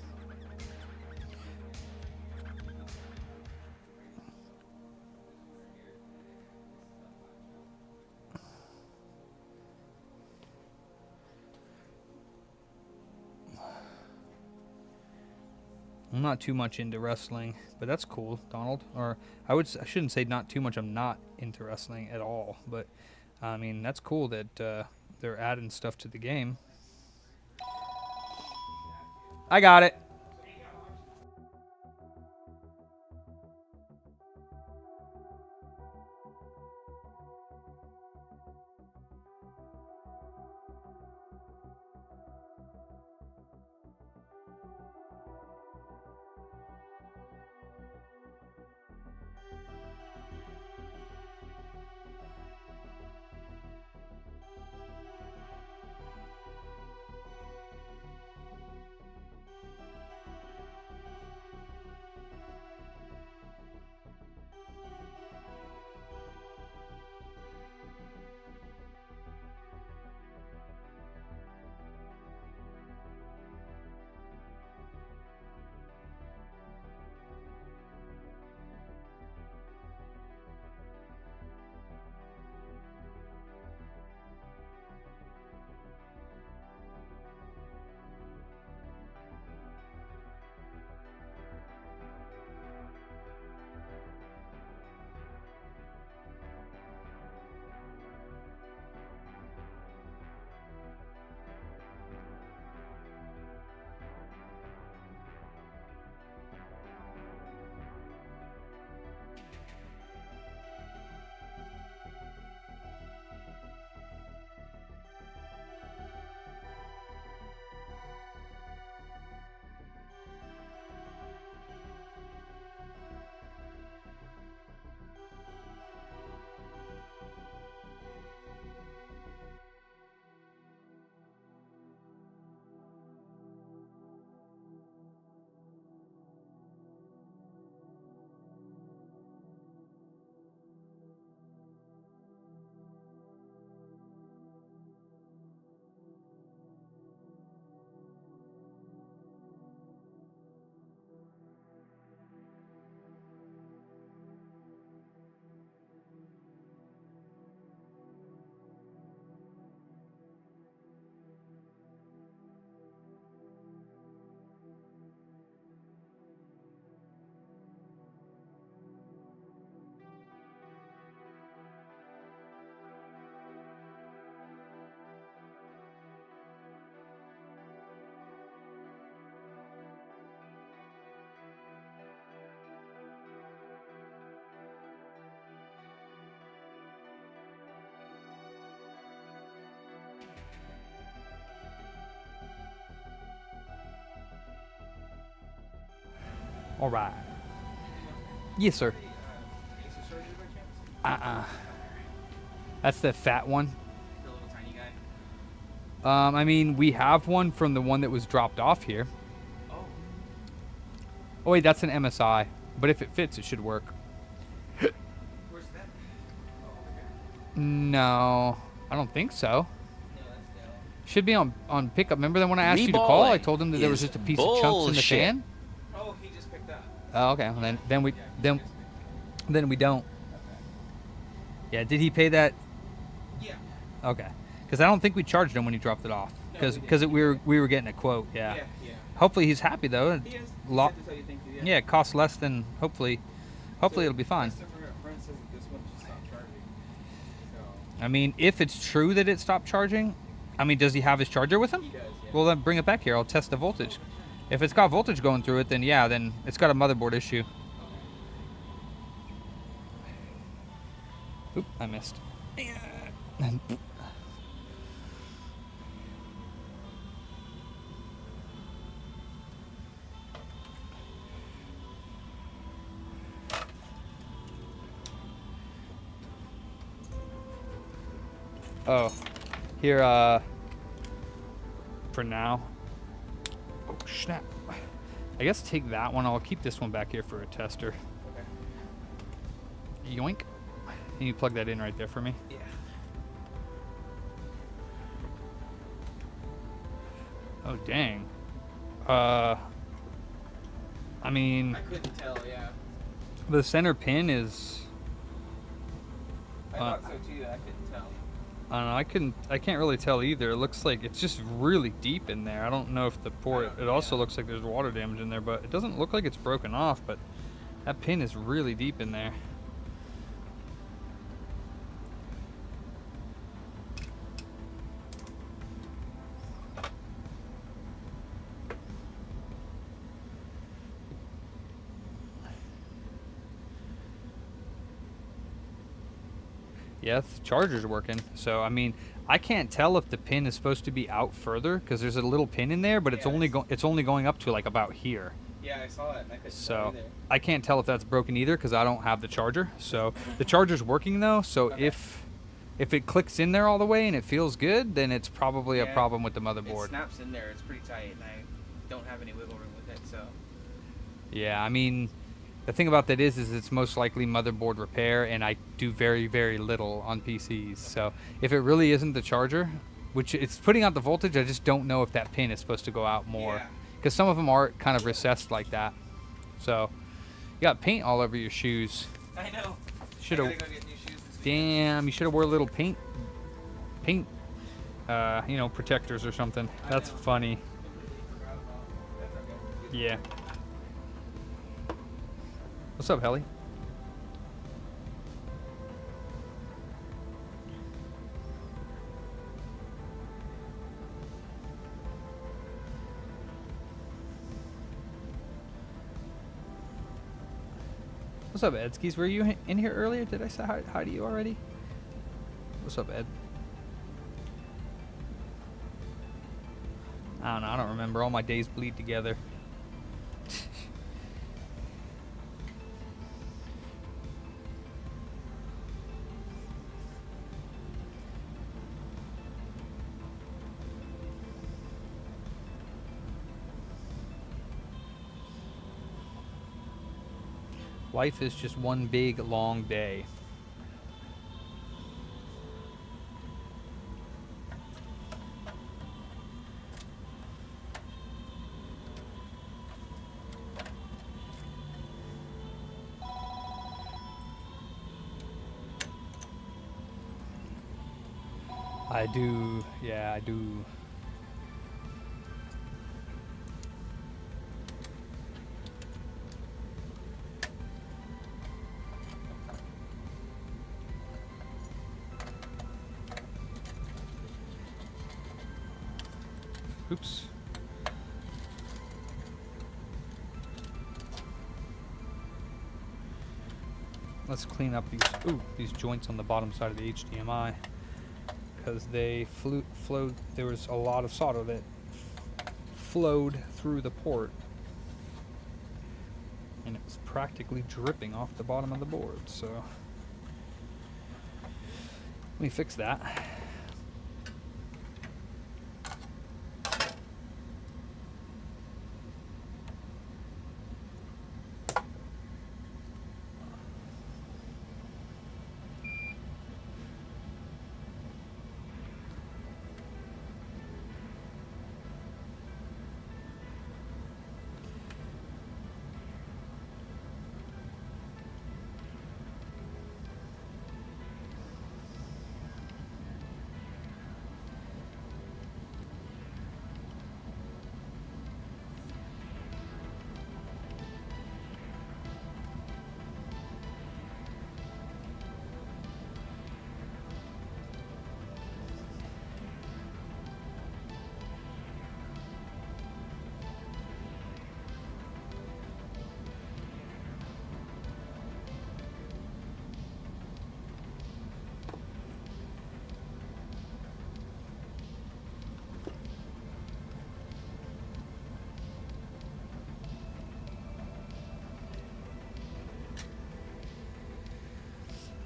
I'm not too much into wrestling, but that's cool, Donald. Or I shouldn't say not too much. I'm not into wrestling at all, but I mean that's cool that they're adding stuff to the game. I got it. All right. Yes, sir. AC surgery by chance? That's the fat one. The little tiny guy. I mean, we have one from the one that was dropped off here. Oh. Oh wait, that's an MSI. But if it fits, it should work. Where's that? Oh, over here. No, I don't think so. No, that's down. Should be on pickup. Remember that when I asked you to call, I Reballing told him that there was is just a piece of chunks in the bullshit. fan. Oh, he just picked up. Oh, okay. Well, then we don't. Yeah. Did he pay that? Yeah. Okay. Because I don't think we charged him when he dropped it off. No, we Because didn't. we were getting a quote. Yeah. Yeah. Hopefully he's happy though. He is. He Lo- said to tell you thank you, yeah, it costs less than hopefully it'll be fine. Friend says that this one just stopped charging. So, I mean, if it's true that it stopped charging, I mean, does he have his charger with him? He does, yeah. Well, then bring it back here. I'll test the voltage. If it's got voltage going through it, then yeah, then it's got a motherboard issue. Oop, I missed. Oh, here, for now. Oh, snap. I guess take that one. I'll keep this one back here for a tester. Okay. Yoink. Can you plug that in right there for me? Yeah. Oh, dang. I mean, I couldn't tell, yeah. the center pin is, I thought so too, I couldn't tell. I don't know, I can't really tell either. It looks like it's just really deep in there. I don't know if the port, it also looks like there's water damage in there, but it doesn't look like it's broken off, but that pin is really deep in there. Yeah, the charger's working. So I mean, I can't tell if the pin is supposed to be out further because there's a little pin in there, but it's Yeah, only going up to like about here. Yeah, I saw it. I couldn't tell So either. I can't tell if that's broken either because I don't have the charger. So the charger's working though. So Okay. if it clicks in there all the way and it feels good, then it's probably a Yeah, problem with the It motherboard. snaps in there. It's pretty tight, and I don't have any wiggle room with it, so. Yeah, I mean, the thing about that is it's most likely motherboard repair, and I do very, very little on PCs. So if it really isn't the charger, which it's putting out the voltage, I just don't know if that pin is supposed to go out more. Yeah. Because some of them are kind of recessed like that. So you got paint all over your shoes. I know. Should I have. gotta go get new shoes this week. Damn, you should have wore a little paint, protectors or something. I That's know. funny. Forgot about- that's okay. Yeah. What's up, Helly? What's up, Edskis? Were you in here earlier? Did I say hi to you already? What's up, Ed? I don't know. I don't remember. All my days bleed together. Life is just one big, long day. I do, yeah, I do. Oops. Let's clean up these joints on the bottom side of the HDMI because they flowed. There was a lot of solder that flowed through the port. and it was practically dripping off the bottom of the board. So let me fix that.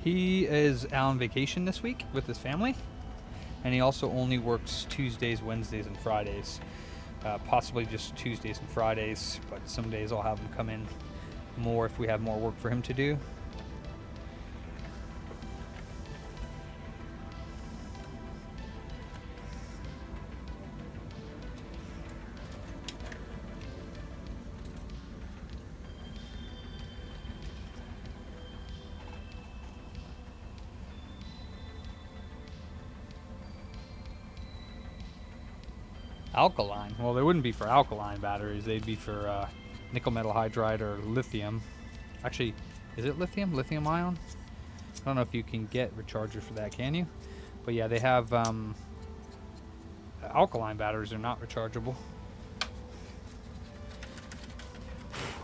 He is out on vacation this week with his family, and he also only works Tuesdays, Wednesdays, and Fridays. Possibly just Tuesdays and Fridays, but some days I'll have him come in more if we have more work for him to do. Alkaline. Well, they wouldn't be for alkaline batteries. They'd be for nickel metal hydride or lithium. Actually, is it lithium? Lithium ion? I don't know if you can get rechargers for that, can you? But yeah, they have alkaline batteries are not rechargeable.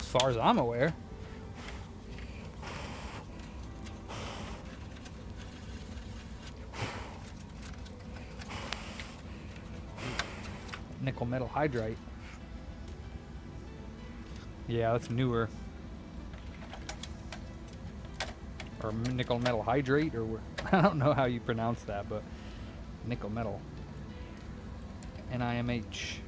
As far as I'm aware. Nickel metal hydride. Yeah, that's newer. Or nickel metal hydrate, or I don't know how you pronounce that, but nickel metal. NIMH.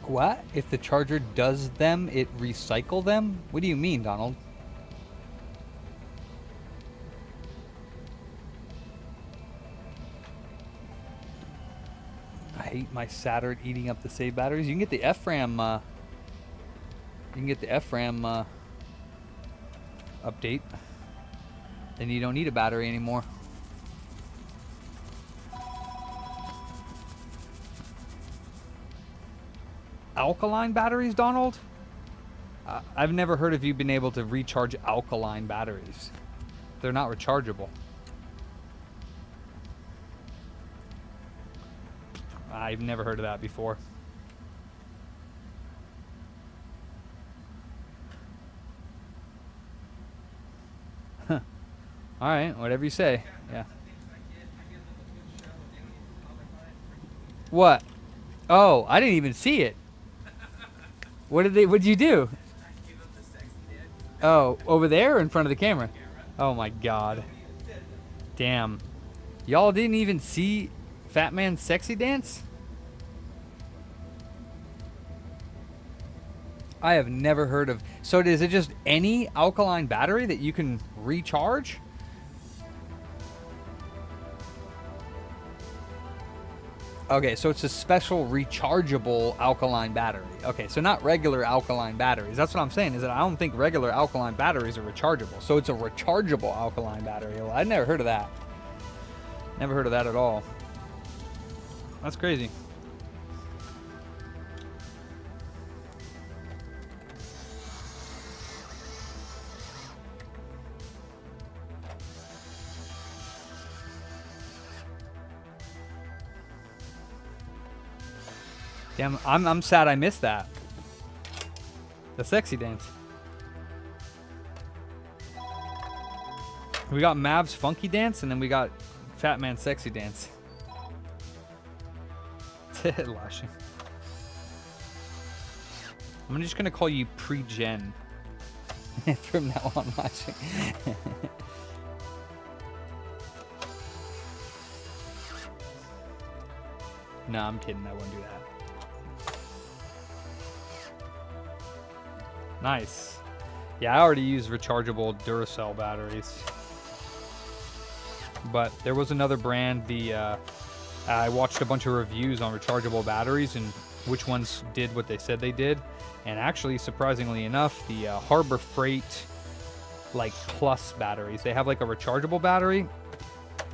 What? If the charger does them, it recycle them? What do you mean, Donald? I hate my Saturn eating up the save batteries. You can get the FRAM. You can get the FRAM update. Then you don't need a battery anymore. Alkaline batteries, Donald? I've never heard of you being able to recharge alkaline batteries. They're not rechargeable. I've never heard of that before. Huh. Alright, whatever you say. Yeah. What? Oh, I didn't even see it. What'd you do? Oh, over there or in front of the camera? Oh my god. Damn. Y'all didn't even see Fat Man's sexy dance? I have never heard of. So is it just any alkaline battery that you can recharge? Okay, so it's a special rechargeable alkaline battery. Okay, so not regular alkaline batteries. That's what I'm saying, is that I don't think regular alkaline batteries are rechargeable. So it's a rechargeable alkaline battery. Well, I'd never heard of that. Never heard of that at all. That's crazy. Damn, I'm sad I missed that. The sexy dance. We got Mav's funky dance, and then we got Fat Man sexy dance. Lashing. I'm just gonna call you pre-gen from now on, Lashing. No, I'm kidding. I won't do that. Nice. Yeah, I already use rechargeable Duracell batteries. But there was another brand, I watched a bunch of reviews on rechargeable batteries and which ones did what they said they did. And actually, surprisingly enough, the Harbor Freight like Plus batteries, they have like a rechargeable battery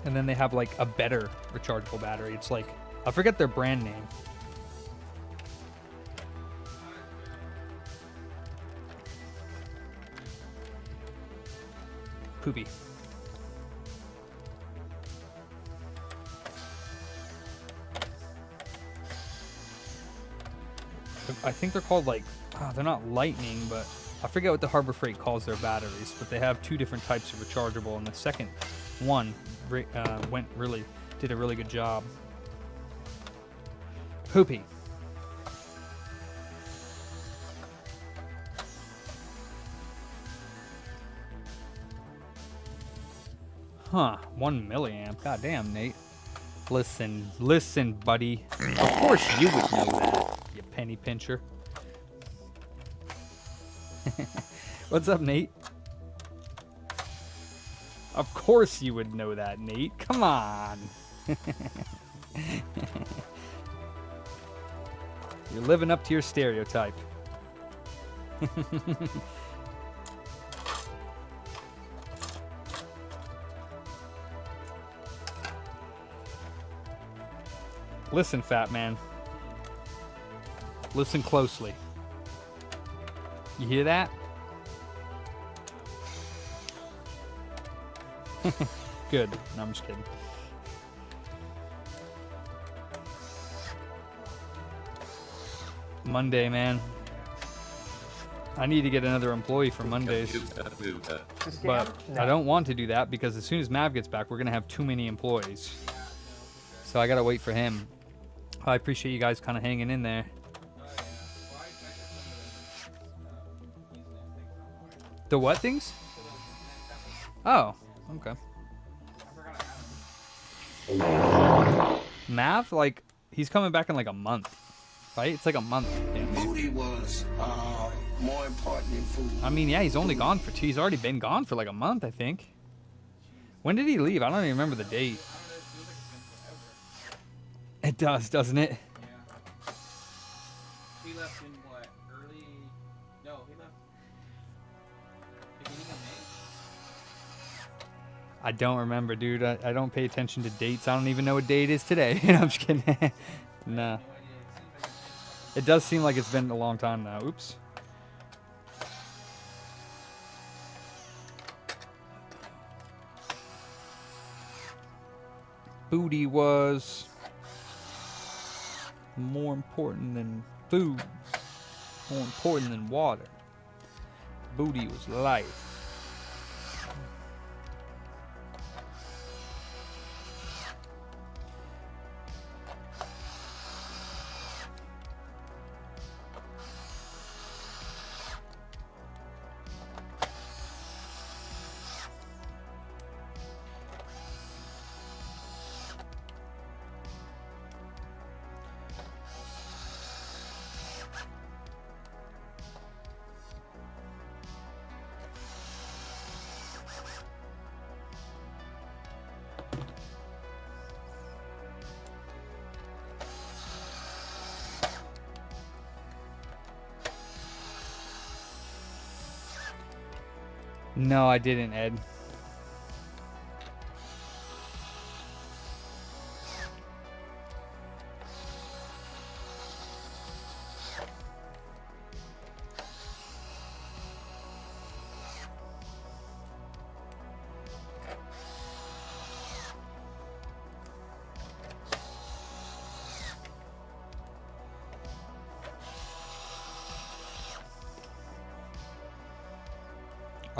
and then they have like a better rechargeable battery. It's like, I forget their brand name. Poopy. I think they're called like, they're not Lightning, but I forget what the Harbor Freight calls their batteries, but they have two different types of rechargeable, and the second one did a really good job. Poopy. Huh, 1 milliamp. God damn, Nate. Listen, buddy. Of course you would know that, you penny pincher. What's up, Nate? Of course you would know that, Nate. Come on. You're living up to your stereotype. Listen, fat man. Listen closely. You hear that? Good. No, I'm just kidding. Monday, man. I need to get another employee for Mondays. But I don't want to do that because as soon as Mav gets back, we're going to have too many employees. So I got to wait for him. I appreciate you guys kind of hanging in there. The what things? Oh, okay. Mav, like, he's coming back in like a month, right? It's like a month. Booty was more important than food. I mean, yeah, he's only gone for he's already been gone for like a month, I think. When did he leave? I don't even remember the date. It does, doesn't it? Yeah. He left in what? Early? No, he left beginning of May. I don't remember, dude. I don't pay attention to dates. I don't even know what day it is today. I'm just kidding. Nah. It does seem like it's been a long time now. Oops. Booty was more important than food, more important than water. Booty was life. No, I didn't, Ed.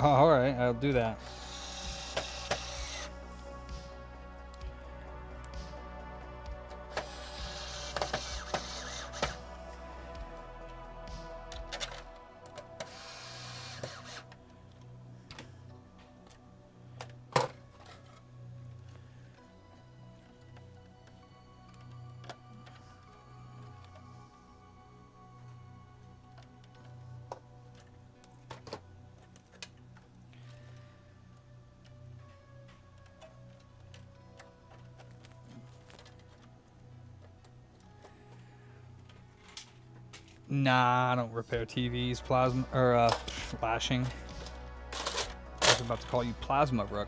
Oh, all right, I'll do that. Nah, I don't repair TVs, plasma, or flashing. I was about to call you Plasma Rook.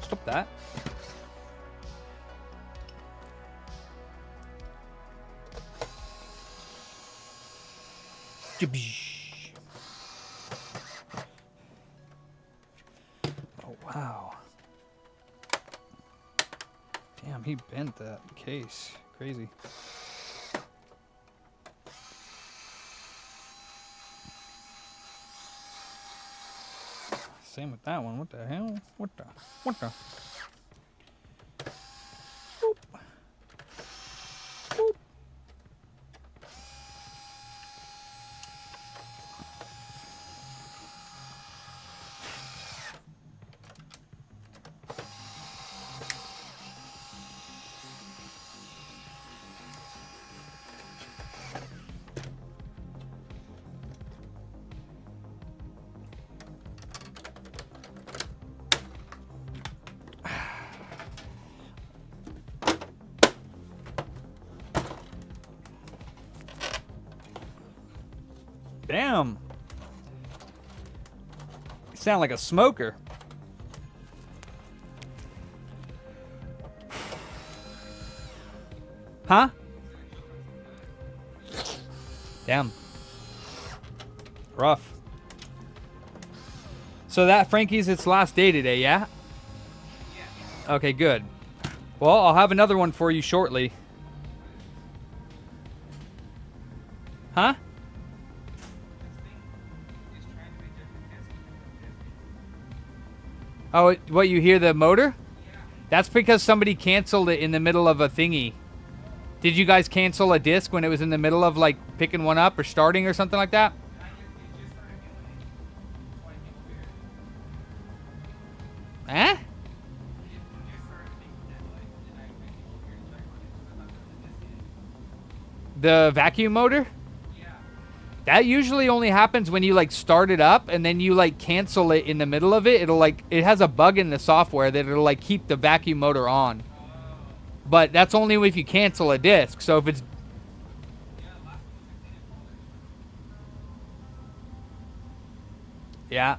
Stop that. Oh, wow. Damn, he bent that case. Crazy. Same with that one. What the hell? What the? What the? Boop. Boop. Damn. You sound like a smoker. Huh? Damn. Rough. So that Frankie's its last day today, yeah? Okay, good. Well, I'll have another one for you shortly. Huh? Oh, what, you hear the motor? That's because somebody canceled it in the middle of a thingy. Did you guys cancel a disc when it was in the middle of, like, picking one up or starting or something like that? Eh? The vacuum motor? That usually only happens when you like start it up and then you like cancel it in the middle of it. It'll like, it has a bug in the software that it'll like keep the vacuum motor on. But that's only if you cancel a disc. So if it's... Yeah.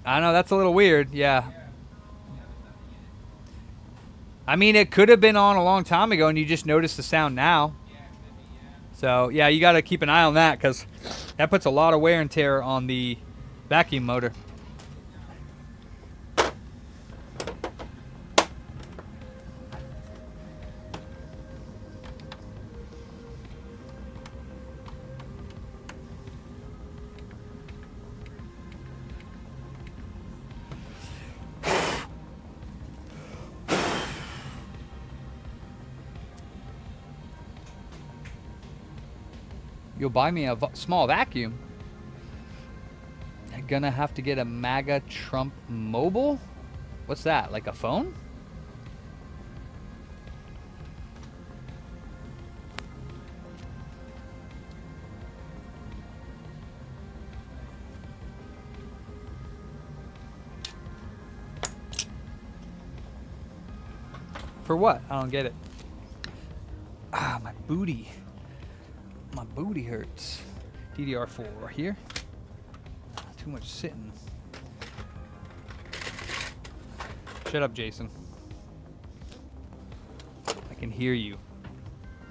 I know, that's a little weird. Yeah. I mean, it could have been on a long time ago and you just noticed the sound now. So, yeah, you got to keep an eye on that because that puts a lot of wear and tear on the vacuum motor. You'll buy me a small vacuum. I'm gonna have to get a MAGA Trump mobile? What's that, like a phone? For what? I don't get it. Ah, my booty. My booty hurts. DDR4 here. Too much sitting. Shut up, Jason. I can hear you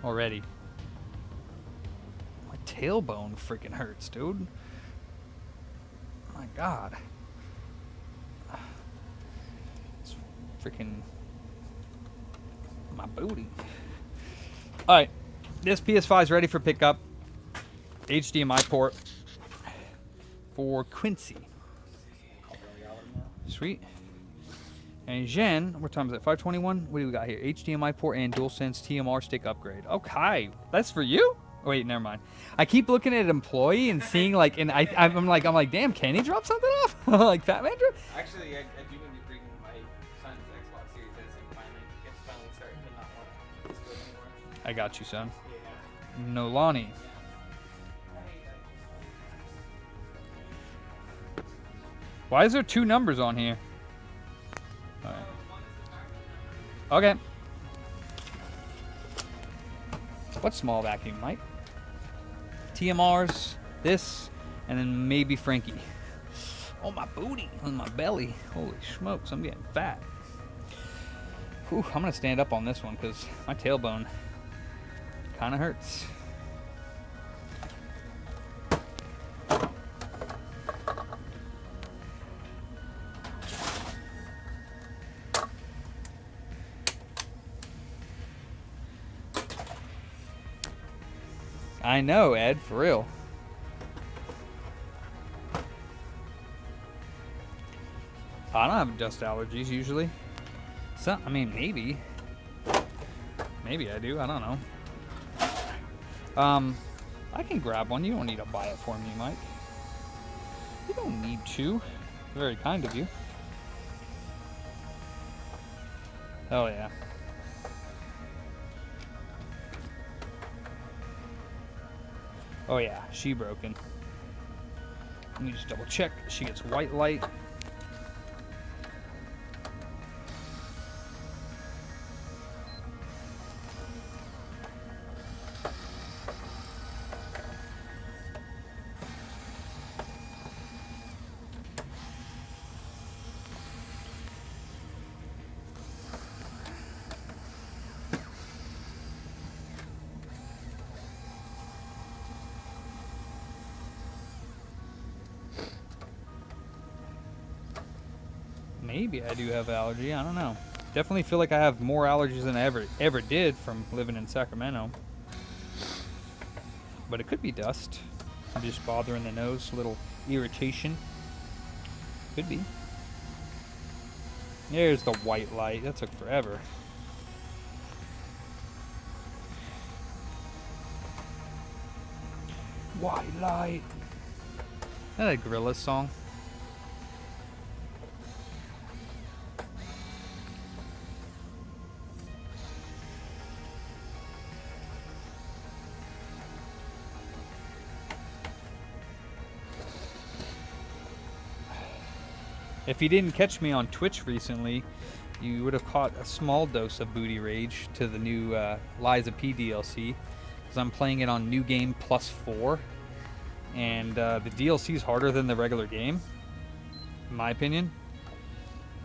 already. My tailbone freaking hurts, dude. God. It's freaking my booty. All right, this PS5 is ready for pickup. HDMI port for Quincy. Sweet. And Jen, what time is it? 5:21. What do we got here? HDMI port and DualSense TMR stick upgrade. Okay, that's for you. Wait, never mind. I keep looking at employee and seeing like, and I'm like, damn, can he drop something off? Like Fat Man drop? Actually, I do need to bring my son's Xbox Series S and it's finally starting to not want this good anymore. I got you, son. Yeah. Nolani. Why is there 2 numbers on here? All right. Okay. What small vacuum, Mike? TMRs, this, and then maybe Frankie. Oh, my booty, on my belly. Holy smokes, I'm getting fat. Whew, I'm gonna stand up on this one because my tailbone kind of hurts. I know, Ed, for real. I don't have dust allergies usually. So, I mean, maybe. Maybe I do. I don't know. I can grab one. You don't need to buy it for me, Mike. You don't need to. Very kind of you. Hell yeah. Oh yeah, she broken. Let me just double check. She gets white light. Maybe I do have allergy. I don't know. Definitely feel like I have more allergies than I ever did from living in Sacramento. But it could be dust. Just bothering the nose, a little irritation. Could be. There's the white light. That took forever. White light. Is that a Gorillaz song? If you didn't catch me on Twitch recently, you would have caught a small dose of booty rage to the new Liza P DLC, because I'm playing it on New Game Plus 4, and the DLC is harder than the regular game, in my opinion.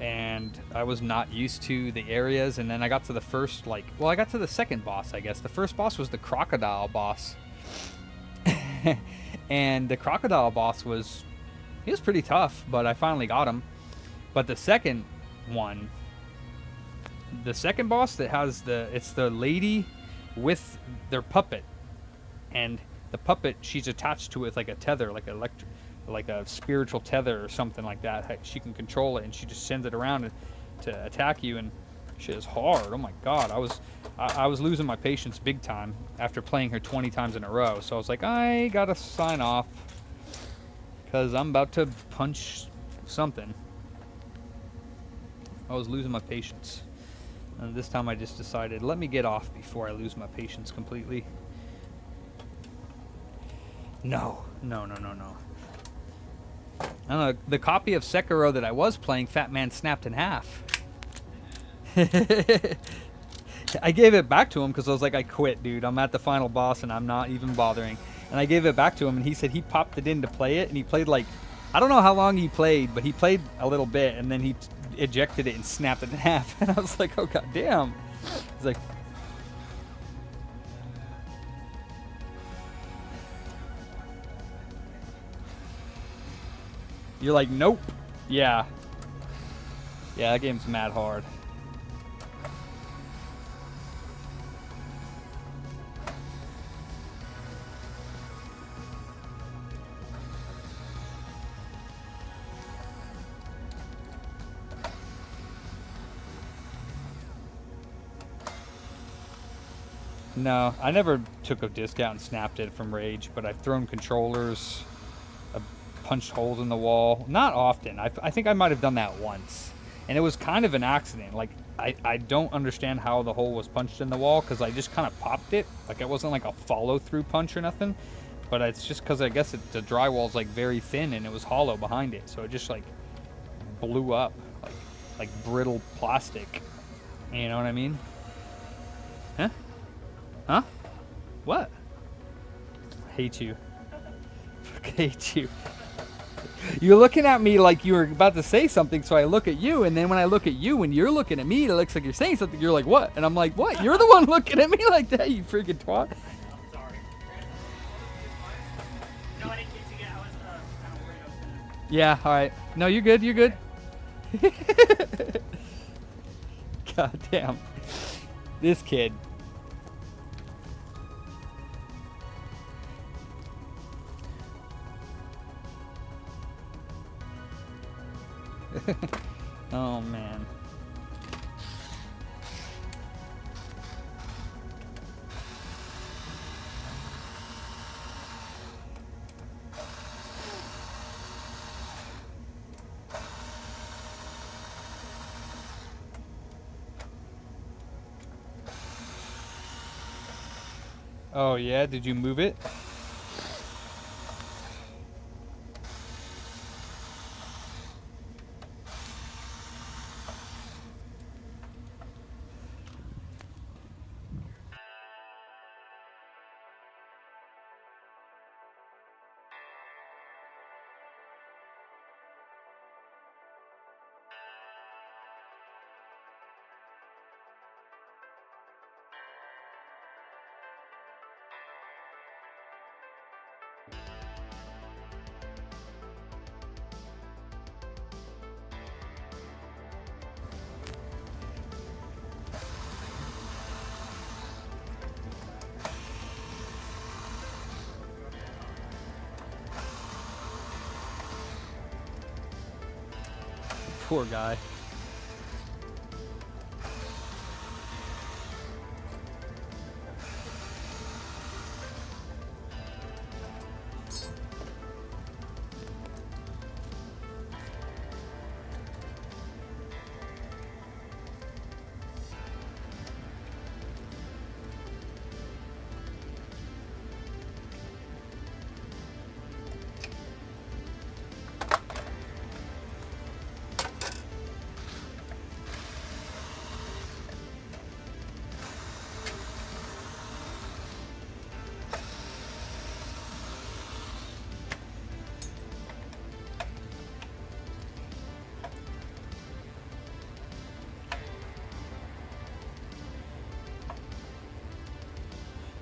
And I was not used to the areas, and then I got to the first, I got to the second boss, I guess. The first boss was the crocodile boss. And the crocodile boss he was pretty tough, but I finally got him. But the second one, the second boss that has it's the lady with their puppet, and the puppet, she's attached to it with like a tether, like a spiritual tether or something like that. She can control it, and she just sends it around to attack you, and shit is hard. Oh my god, I was losing my patience big time after playing her 20 times in a row. So I was like, I gotta sign off, because I'm about to punch something. I was losing my patience. And this time I just decided, let me get off before I lose my patience completely. No. I don't know, the copy of Sekiro that I was playing, Fat Man snapped in half. I gave it back to him because I was like, I quit, dude. I'm at the final boss and I'm not even bothering. And I gave it back to him, and he said he popped it in to play it, and he played like, I don't know how long he played, but he played a little bit, and then he ejected it and snapped it in half. And I was like, oh god damn. He's like, You're like, nope. Yeah. Yeah, that game's mad hard. No, I never took a disc out and snapped it from Rage, but I've thrown controllers, I've punched holes in the wall. Not often. I think I might have done that once. And it was kind of an accident. Like, I don't understand how the hole was punched in the wall, because I just kind of popped it. Like, it wasn't like a follow-through punch or nothing. But it's just because I guess the drywall's, like, very thin, and it was hollow behind it. So it just, like, blew up. Like brittle plastic. You know what I mean? Huh? Huh? What? I hate you. I hate you. You're looking at me like you were about to say something, so I look at you, and then when I look at you and you're looking at me, it looks like you're saying something. You're like, what? And I'm like, what? You're the one looking at me like that, you freaking twat. I'm sorry. No, I didn't get to yet. I was kind of worried I was gonna. Yeah, alright. No, you're good, you're good. God damn. This kid. Oh man. Oh yeah, did you move it? Poor guy.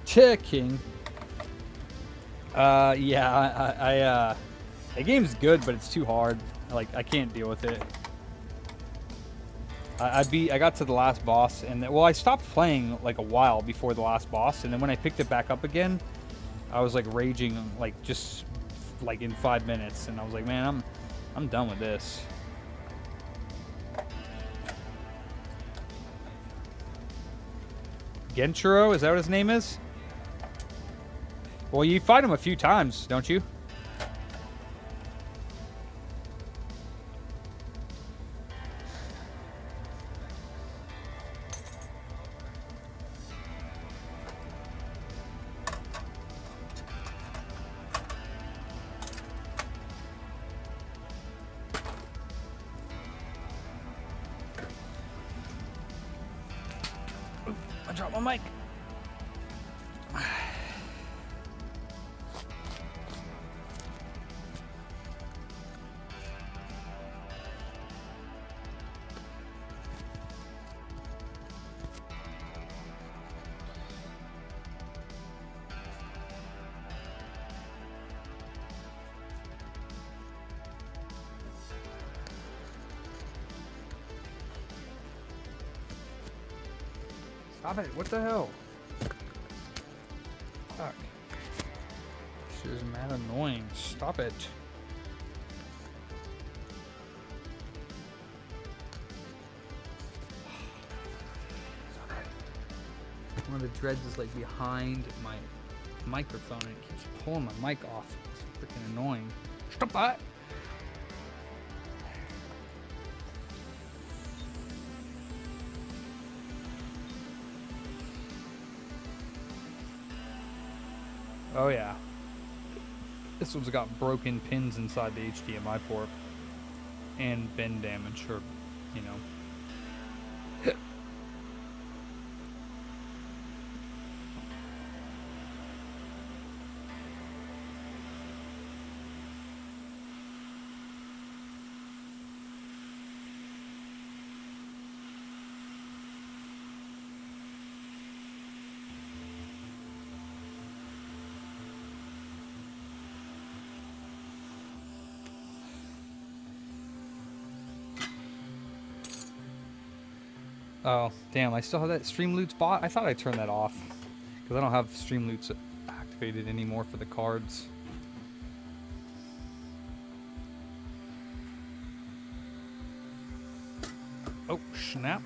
Checking. Yeah, the game's good, but it's too hard. Like, I can't deal with it. I got to the last boss, and well, I stopped playing like a while before the last boss, and then when I picked it back up again, I was like raging, like just like in 5 minutes, and I was like, man, I'm done with this. Genshiro, is that what his name is? Well, you fight him a few times, don't you? I dropped my mic. Stop it. What the hell? Fuck. This is mad annoying. Stop it. One of the dreads is like behind my microphone and it keeps pulling my mic off. It's freaking annoying. Stop that! Oh yeah. This one's got broken pins inside the HDMI port and bin damage, or, you know. Oh, damn, I still have that Streamloots bot? I thought I turned that off. Because I don't have Streamloots activated anymore for the cards. Oh, snap.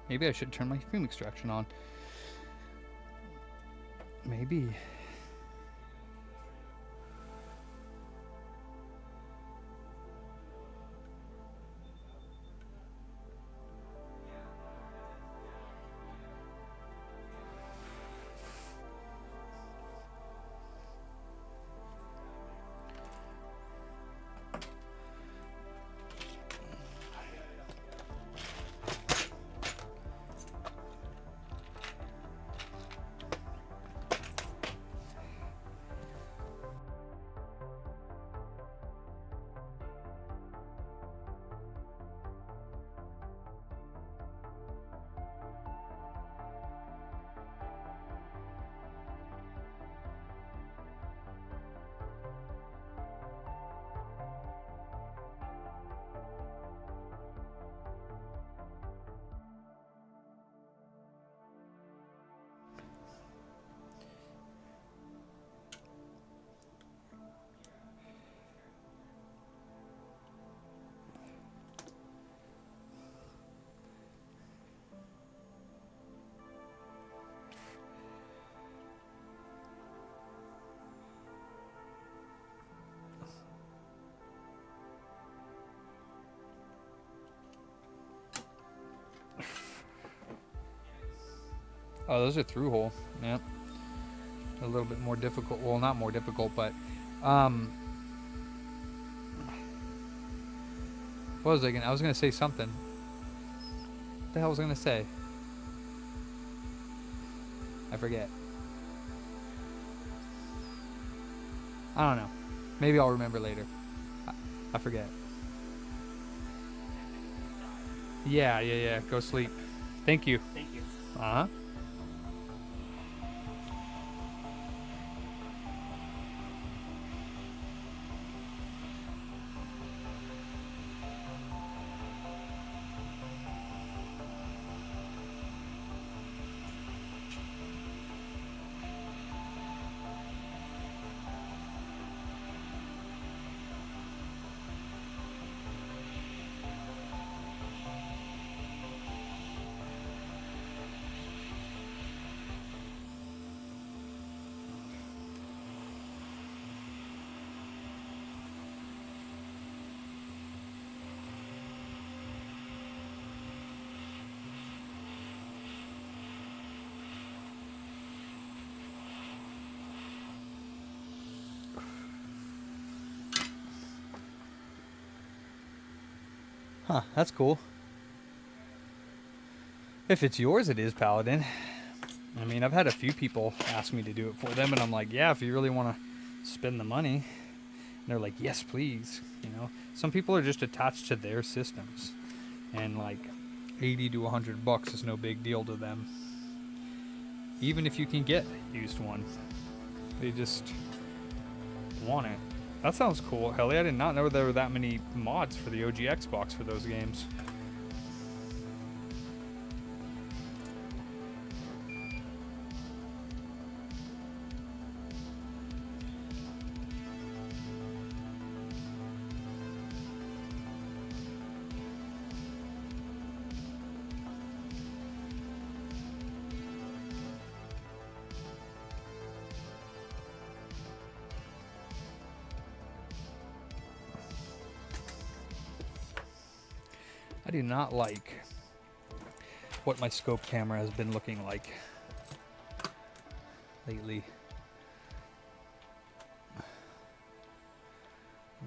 Maybe I should turn my fume extraction on. Maybe. Oh, those are through hole. Yeah. A little bit more difficult. Well, not more difficult, but what was I gonna? I was gonna say something. What the hell was I gonna say? I forget. I don't know. Maybe I'll remember later. I forget. Yeah. Go sleep. Thank you. Thank you. Uh-huh. Huh, that's cool. If it's yours, it is, Paladin. I mean, I've had a few people ask me to do it for them, and I'm like, yeah, if you really want to spend the money. And they're like, yes, please. You know, some people are just attached to their systems, and like 80 to 100 bucks is no big deal to them. Even if you can get a used one, they just want it. That sounds cool. Hell yeah, I did not know there were that many mods for the OG Xbox for those games. I do not like what my scope camera has been looking like lately. Let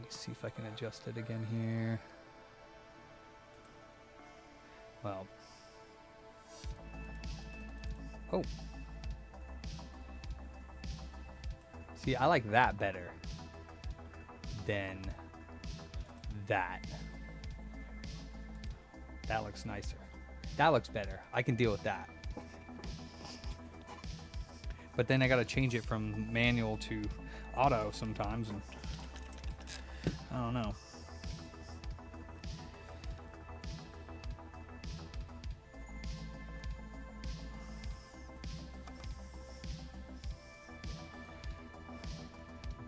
me see if I can adjust it again here. Well. Oh. See, I like that better than that. That looks nicer. That looks better. I can deal with that. But then I gotta change it from manual to auto sometimes, and I don't know.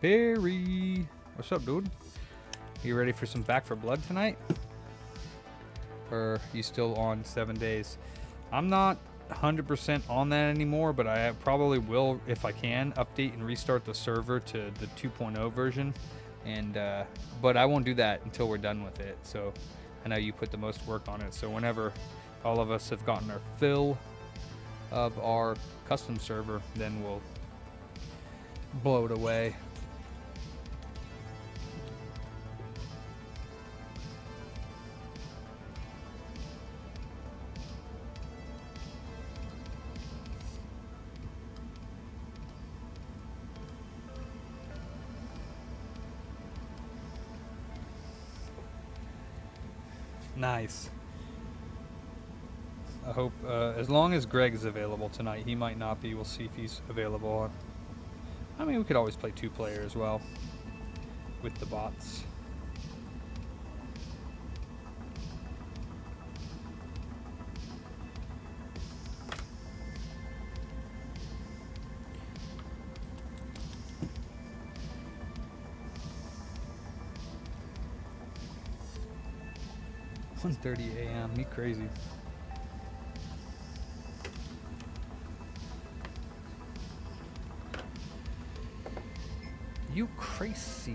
Barry, what's up, dude? You ready for some Back for Blood tonight? Or you still on 7 days? I'm not 100% on that anymore, but I probably will, if I can, update and restart the server to the 2.0 version. And but I won't do that until we're done with it. So I know you put the most work on it. So whenever all of us have gotten our fill of our custom server, then we'll blow it away. Nice. I hope, as long as Greg is available tonight. He might not be. We'll see if he's available. I mean, we could always play 2-player as well with the bots. .30 a.m. Me crazy. You crazy.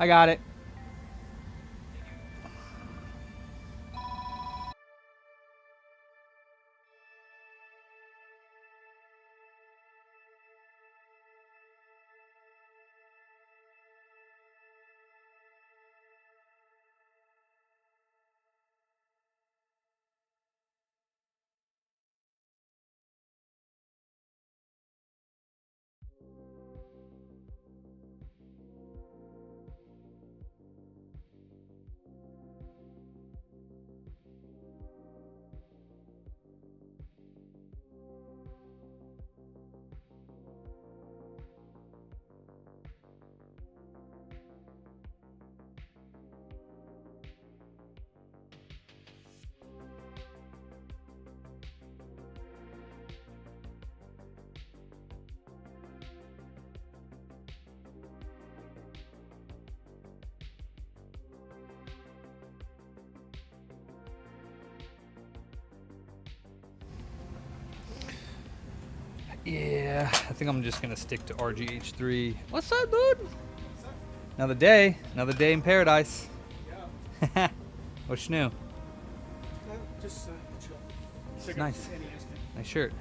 I got it. Yeah, I think I'm just gonna stick to RGH3. What's up, dude? Another day in paradise. Yeah. What's new? Just chill. Pick up Nice. this NES thing. Nice shirt.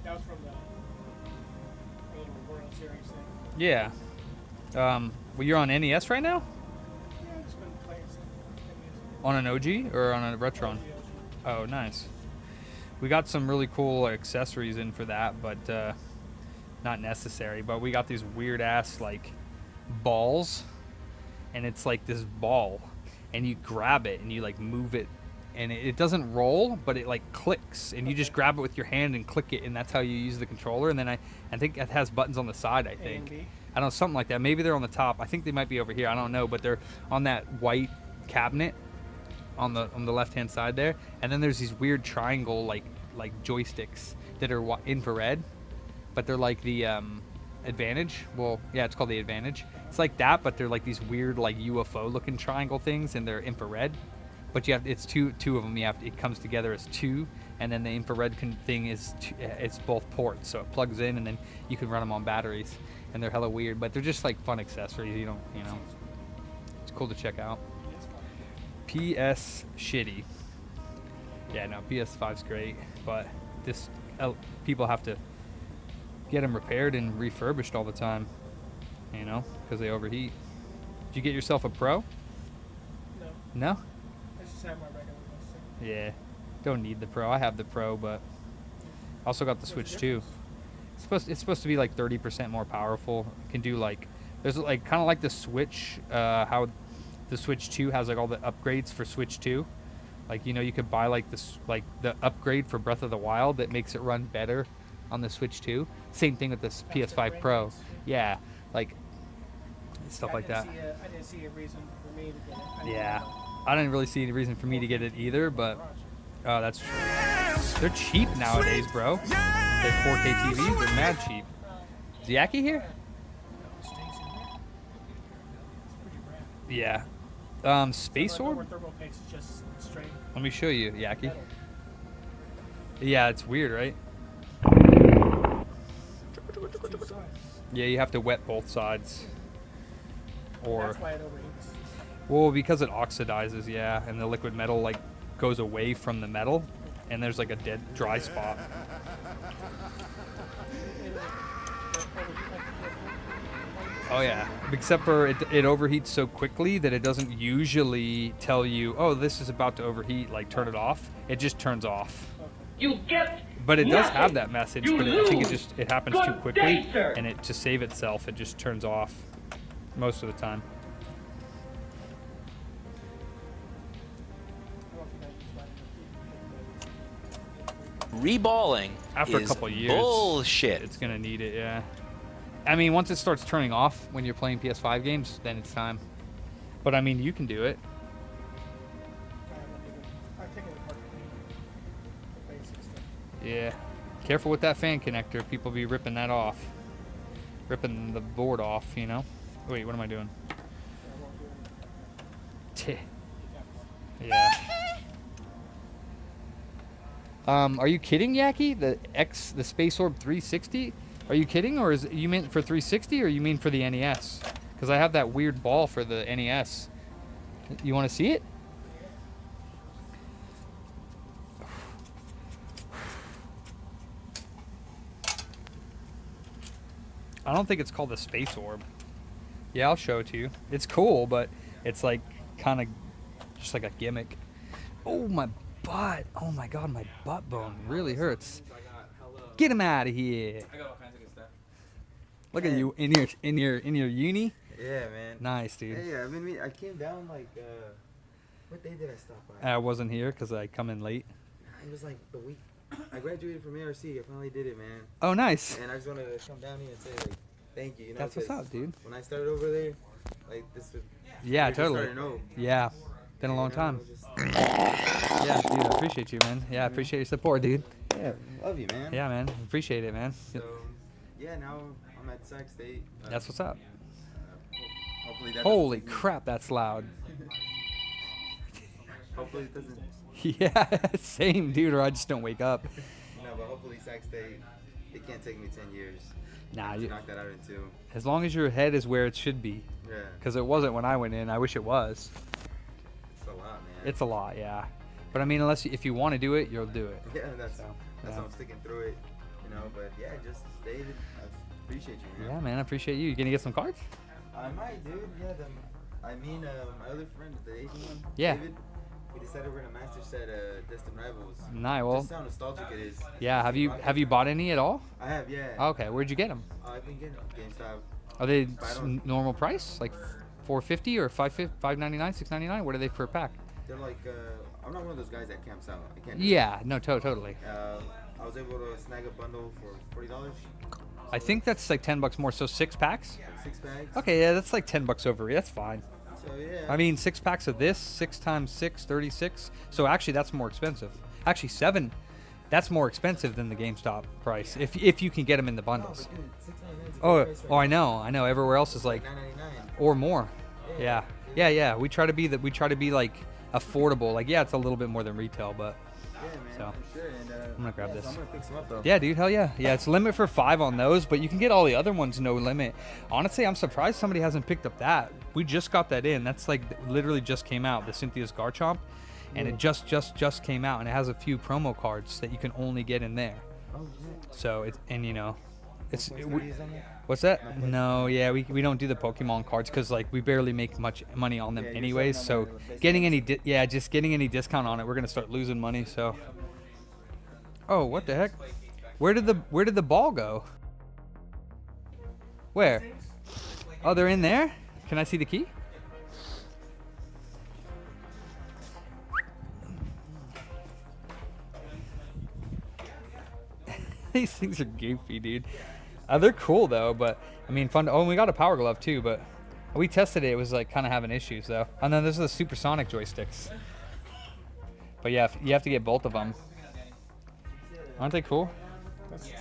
That was from the our little World Series thing. Yeah. Well, you're on NES right now? Yeah, I've just been playing some NES. On an OG or on a Retron? Oh, nice. We got some really cool accessories in for that, but not necessary. But we got these weird ass like balls, and it's like this ball, and you grab it and you like move it, and it doesn't roll, but it like clicks, and you just grab it with your hand and click it, and that's how you use the controller. And then I think it has buttons on the side. I think. B. I don't know, something like that. Maybe they're on the top. I think they might be over here. I don't know, but they're on that white cabinet on the left hand side there. And then there's these weird triangle like joysticks that are infrared, but they're like the Advantage. Well, yeah, it's called the Advantage. It's like that, but they're like these weird like UFO looking triangle things, and they're infrared. But it's two of them. It comes together as two, and then the infrared thing is it's both ports, so it plugs in, and then you can run them on batteries. And they're hella weird, but they're just like fun accessories. You know, it's cool to check out. PS shitty. Yeah, no, PS5's great, but this people have to get them repaired and refurbished all the time. You know, because they overheat. Did you get yourself a Pro? No. No? I just have my regular one. Yeah. Don't need the Pro. I have the Pro, but I also got the Switch 2. It's supposed to be like 30% more powerful. It can do like there's like kind of like the Switch, how the Switch 2 has like all the upgrades for Switch 2. Like, you know, you could buy like this like the upgrade for Breath of the Wild that makes it run better on the Switch 2. Same thing with this PS5 Pro. Yeah, like stuff like that. I didn't see a reason for me to get it. Yeah, I didn't really see any reason for me to get it either, but oh, that's true. They're cheap nowadays, bro. They're 4K TVs. They're mad cheap. Is Yaki here? Yeah. Space Orb? Let me show you, Yaki. Yeah, it's weird, right? Yeah, you have to wet both sides. Or That's why it overheats. well, because it oxidizes, yeah, and the liquid metal like goes away from the metal, and there's like a dead dry spot. Oh yeah, except for it overheats so quickly that it doesn't usually tell you, oh, this is about to overheat, like turn it off. It just turns off. You get. But it does nothing. have that message, You but I think lose. it happens too Good quickly, day, sir. and it to save itself, it just turns off most of the time. Reballing After a is couple years, bullshit. it's gonna need it, yeah. I mean, once it starts turning off when you're playing PS5 games, then it's time. But I mean, you can do it. I've taken it apart to clean the basic stuff. Yeah. Careful with that fan connector. People be ripping that off. Ripping the board off, you know? Wait, what am I doing? Tch. Yeah. Are you kidding, Yaki? The Space Orb 360? Are you kidding, or is it, you meant for 360, or you mean for the NES? Because I have that weird ball for the NES. You want to see it? I don't think it's called the Space Orb. Yeah, I'll show it to you. It's cool, but it's like kind of just like a gimmick. Oh, my butt. Oh my god, my butt bone really hurts. Get him out of here. I got all kinds of good stuff. Look at you in your uni. Yeah, man. Nice, dude. Hey, I came down like, what day did I stop by? I wasn't here because I come in late. It was like the week. I graduated from ARC. I finally did it, man. Oh, nice. And I just want to come down here and say, like, thank you. You know, That's what's 'cause up, dude. When I started over there, like, this was... Yeah, we just totally. started over. Yeah, been a long You know, time. just- Yeah, dude, I appreciate you, man. Yeah, I appreciate your support, dude. Yeah, love you, man. Yeah, man, appreciate it, man. So, yeah, now I'm at Sac State. That's what's up. Hopefully that Holy doesn't- crap, that's loud. Hopefully it doesn't... Yeah, same, dude, or I just don't wake up. No, but hopefully Sac State it can't take me 10 years. Nah, to you, knock that out in 2. as long as your head is where it should be. Yeah. Because it wasn't when I went in. I wish it was. It's a lot, man. It's a lot, yeah. But I mean, if you want to do it, you'll do it. Yeah, that's So, why yeah. I'm sticking through it, you know. But yeah, just David, I appreciate you, man. Yeah, man, I appreciate you. You gonna get some cards? I might, dude. Yeah, my other friend, the Asian one, Yeah. David, we decided we're gonna master set Distant Rivals. Nah, well, Just how nostalgic it is. yeah. Have you bought any at all? I have, yeah. Okay, where'd you get them? I've been getting GameStop. Are they But I don't- normal price, like $4.50 or $5.99, $6.99? What are they per pack? They're like, I'm not one of those guys that camps out. I can't. do Yeah, no, totally. that. I was able to snag a bundle for $40. I think that's like $10 more. So 6 packs? Like 6 bags. Okay, yeah, that's like $10 over. That's fine. So yeah. I mean, 6 packs of this, 6 times 6, 36. So actually, that's more expensive. Actually, 7. That's more expensive than the GameStop price if you can get them in the bundles. But dude, $6.99 is a Oh, good price I know. Everywhere else is like $9.99. or more. Yeah. We try to be like affordable. Like, yeah, it's a little bit more than retail, but Yeah, man, So, for sure. And, I'm gonna grab yeah, this. So I'm gonna pick some up though. yeah, dude, hell yeah. Yeah, it's limit for 5 on those, but you can get all the other ones no limit. Honestly, I'm surprised somebody hasn't picked up that. We just got that in. That's like literally just came out, the Cynthia's Garchomp, and it just came out, and it has a few promo cards that you can only get in there. Oh shit. So it's it's Points cards on there? what's that? No, yeah, we don't do the Pokemon cards because like we barely make much money on them Yeah, you're anyways. selling So them on the getting any just getting any discount on it, we're gonna start losing money. So, oh, what the heck? Where did the ball go? Where? Oh, they're in there. Can I see the key? These things are goofy, dude. They're cool though, but I mean, fun. Oh, and we got a Power Glove too, but we tested it. It was like kind of having issues though. And then there's the supersonic joysticks. But yeah, you have to get both of them. Aren't they cool? That's true.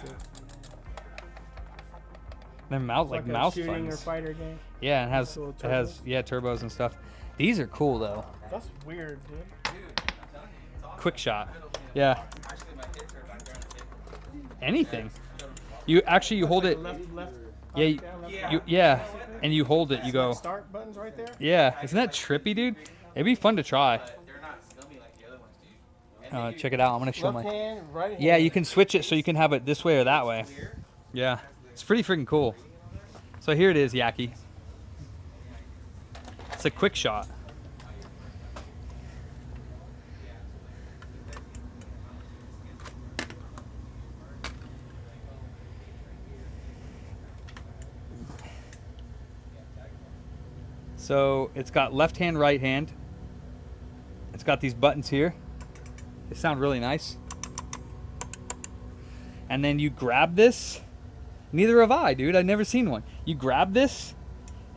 They're mouse Like a mouse shooting or buttons. fighter game. Yeah, and Little it has turbos and stuff. These are cool though. That's weird, dude. Quick shot. Yeah. Anything. You hold it. Left, Yeah, up, down, left, down. yeah, and you hold it. You go. Start buttons right there. Yeah, isn't that trippy, dude? It'd be fun to try. Check it out. I'm gonna show Left my. hand, right hand. Yeah, you can switch it so you can have it this way or that way. Yeah, it's pretty freaking cool. So here it is, Yaki. It's a quick shot. So it's got left hand, right hand. It's got these buttons here. They sound really nice. And then you grab this. Neither have I, dude. I've never seen one. You grab this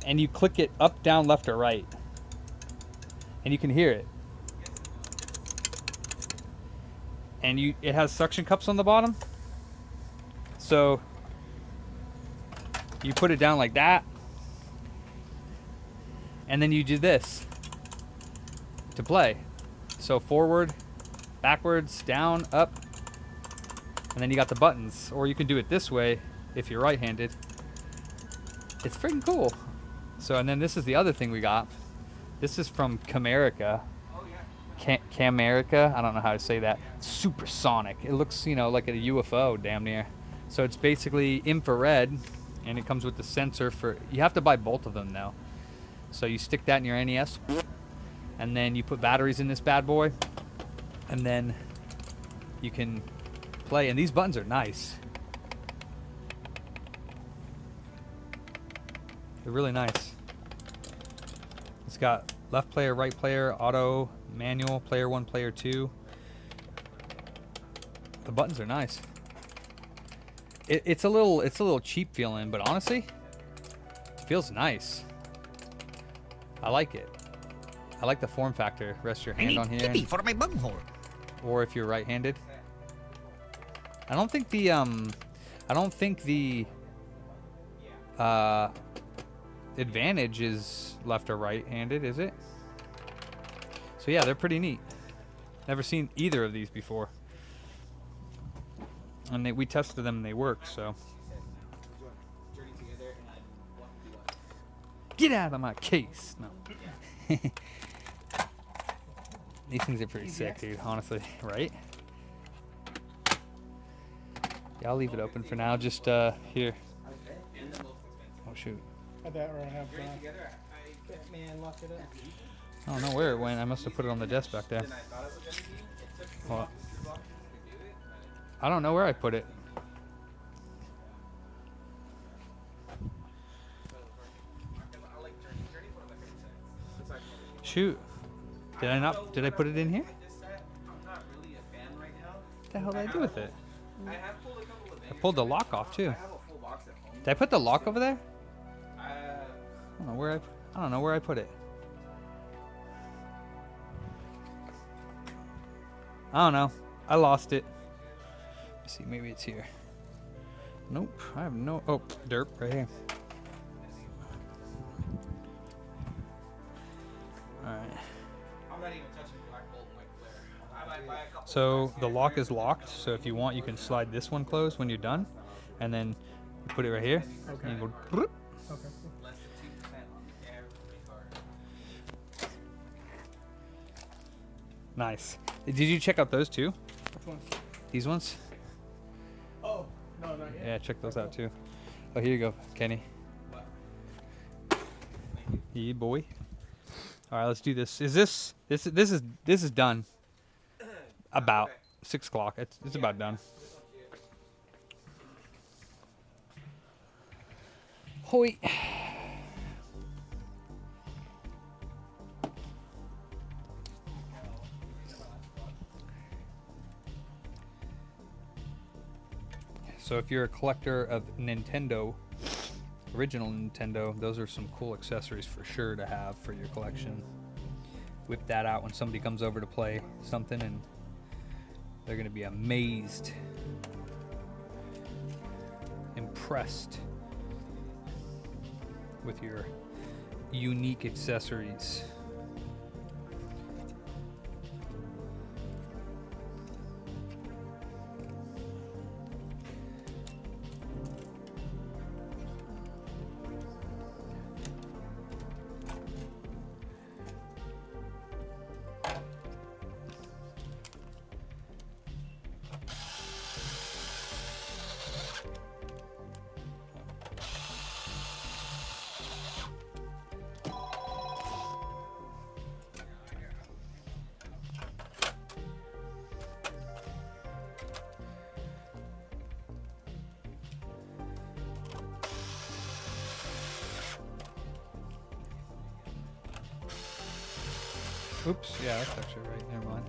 and you click it up, down, left, or right. And you can hear it. And it has suction cups on the bottom. So you put it down like that. And then you do this to play. So forward, backwards, down, up, and then you got the buttons. Or you can do it this way if you're right-handed. It's freaking cool. So, and then this is the other thing we got. This is from Camerica. Camerica, I don't know how to say that. Supersonic. It looks, like a UFO, damn near. So it's basically infrared, and it comes with the sensor for. You have to buy both of them though. So you stick that in your NES, and then you put batteries in this bad boy, and then you can play. And these buttons are nice. They're really nice. It's got left player, right player, auto, manual, player 1, player 2. The buttons are nice. It's a little cheap feeling, but honestly, it feels nice. I like it. I like the form factor. Rest your hand on here. For my bunghole. Or if you're right-handed. I don't think the advantage is left or right-handed, is it? So yeah, they're pretty neat. Never seen either of these before. And we tested them and they work, so. Journey together, and I want to do what? Get out of my case! No. These things are pretty sick, dude, honestly, right? Yeah, I'll leave it open for now, just here. Oh shoot. I bet where I have Man, lock it up. I don't know where it went. I must have put it on the desk back there. Well, I don't know where I put it. Shoot. Did I not? Did I put it in here? What the hell did I do with it? I pulled the lock off too. Did I put the lock over there? I don't know where I don't know where I put it. I don't know. I lost it. Let's see, maybe it's here. Nope. I have no. Oh, derp right here. All right. I'm not even touching Black Bolt in my Claire. I might buy a couple. So the lock is locked. So if you want, you can slide this one closed when you're done, and then you put it right here. Okay. And you go. Broop. Okay. Less than 2% on every car. Nice. Did you check out those two? Which one? These ones? Oh, no, not yet. Yeah, check those out too. Oh, here you go, Kenny. Yeah, boy. All right, let's do this. This is done. About 6 o'clock. It's about done. Hoi. So if you're a collector of Nintendo, original Nintendo, those are some cool accessories for sure to have for your collection. Whip that out when somebody comes over to play something and they're going to be amazed, impressed with your unique accessories. Oops, yeah, that's actually right. Never mind.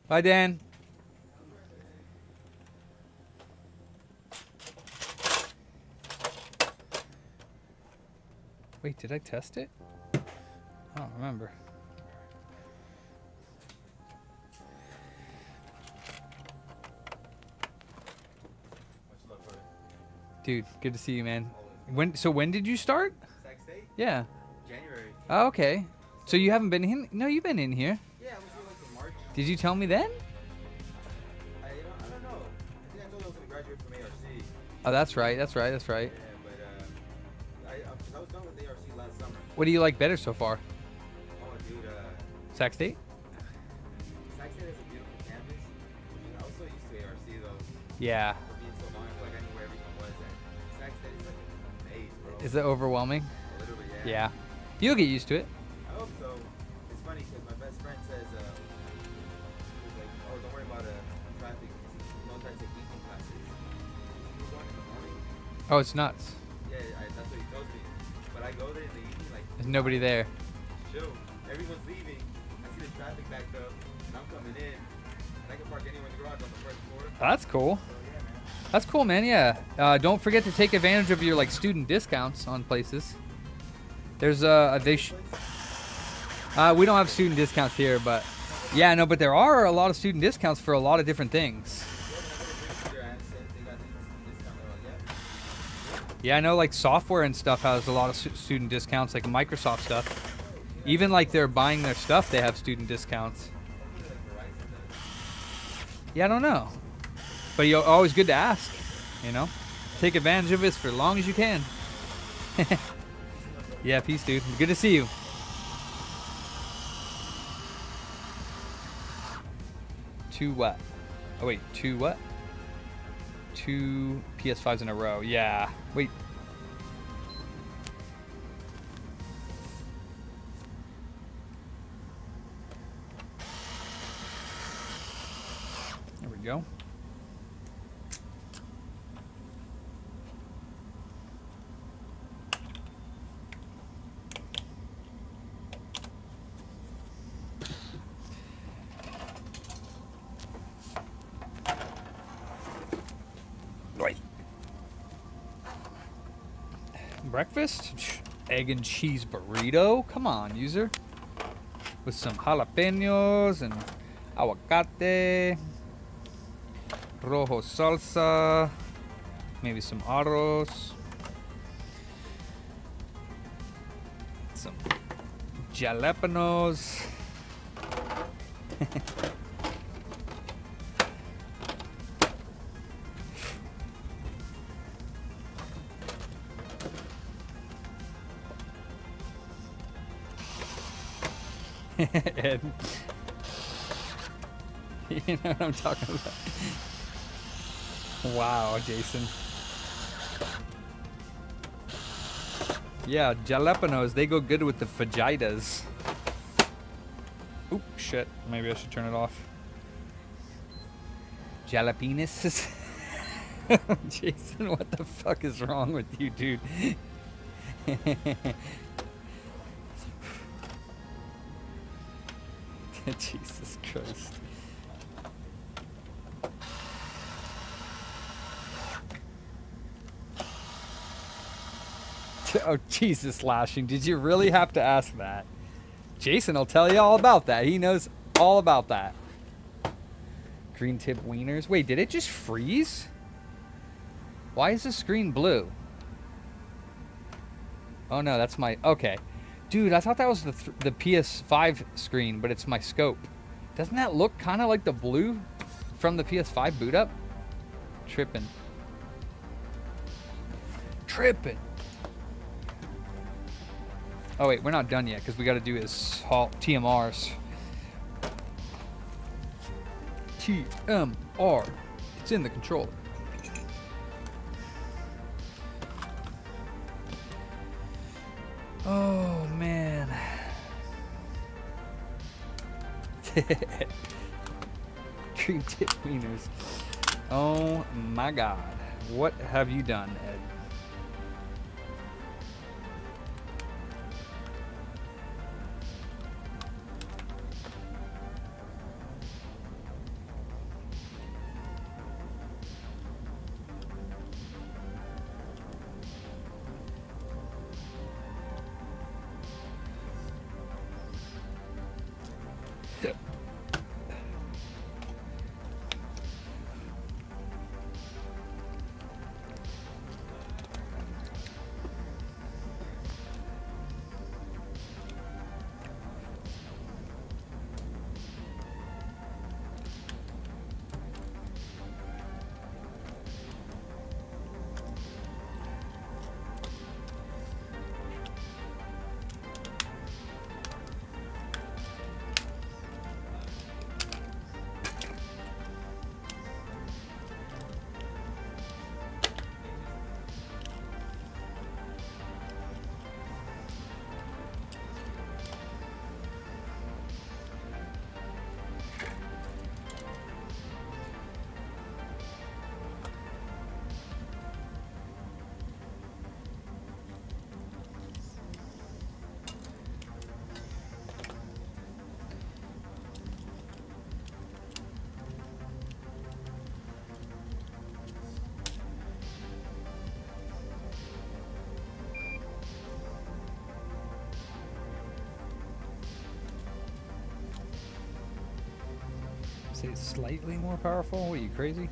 Bye, Dan. Wait, did I test it? I don't remember. Dude, good to see you, man. When did you start? Sac State? Yeah. January. Oh, okay. So you haven't been in? No, you've been in here. Yeah, I was here like in March. Did you tell me then? I don't know. I think I told you I was gonna graduate from ARC. Oh, that's right. That's right. That's right. Yeah, but I was done with ARC last summer. What do you like better so far? Oh, dude, Sac State? Sac State has a beautiful campus. I was so used to ARC though. Yeah. For being so long, I feel like I knew where everything was. And Sac State is like a maze, bro. Is it overwhelming? Literally, Yeah. yeah. You'll get used to it. I hope so. It's funny because my best friend says, he was like, oh, don't worry about traffic. He knows how to take evening classes. He's going in the morning. Oh, it's nuts. Yeah, that's what he tells me. But I go there in the evening, like, There's nobody there. chill. Everyone's leaving. I see the traffic backed up, and I'm coming in. And I can park anywhere in the garage on the first floor. That's cool. So, yeah, man. That's cool, man. Yeah. Don't forget to take advantage of your like student discounts on places. There's we don't have student discounts here, but yeah, no, but there are a lot of student discounts for a lot of different things. Yeah, I know like software and stuff has a lot of student discounts, like Microsoft stuff. Even like they're buying their stuff, they have student discounts. Yeah, I don't know. But you're always good to ask, you know? Take advantage of it for as long as you can. Yeah, peace, dude. Good to see you. Two what? Oh, wait. Two what? Two PS5s in a row. Yeah. Wait. There we go. Breakfast? Egg and cheese burrito? Come on, user. With some jalapenos and aguacate, rojo salsa, maybe some arroz, some jalapenos. Ed. You know what I'm talking about. Wow, Jason. Yeah, jalapenos, they go good with the fajitas. Oop, shit. Maybe I should turn it off. Jalapenos? Jason, what the fuck is wrong with you, dude? Jesus Christ. Oh, Jesus, Lashing. Did you really have to ask that? Jason will tell you all about that. He knows all about that. Green tip wieners. Wait, did it just freeze? Why is the screen blue? Oh, no, that's my... Okay. Dude, I thought that was the PS5 screen, but it's my scope. Doesn't that look kind of like the blue from the PS5 boot up? Tripping. Tripping. Oh, wait, we're not done yet because we got to do his TMRs. TMR. It's in the controller. Oh, man. Cream tip wieners. Oh, my God. What have you done, Ed? Say it's slightly more powerful? What, are you crazy?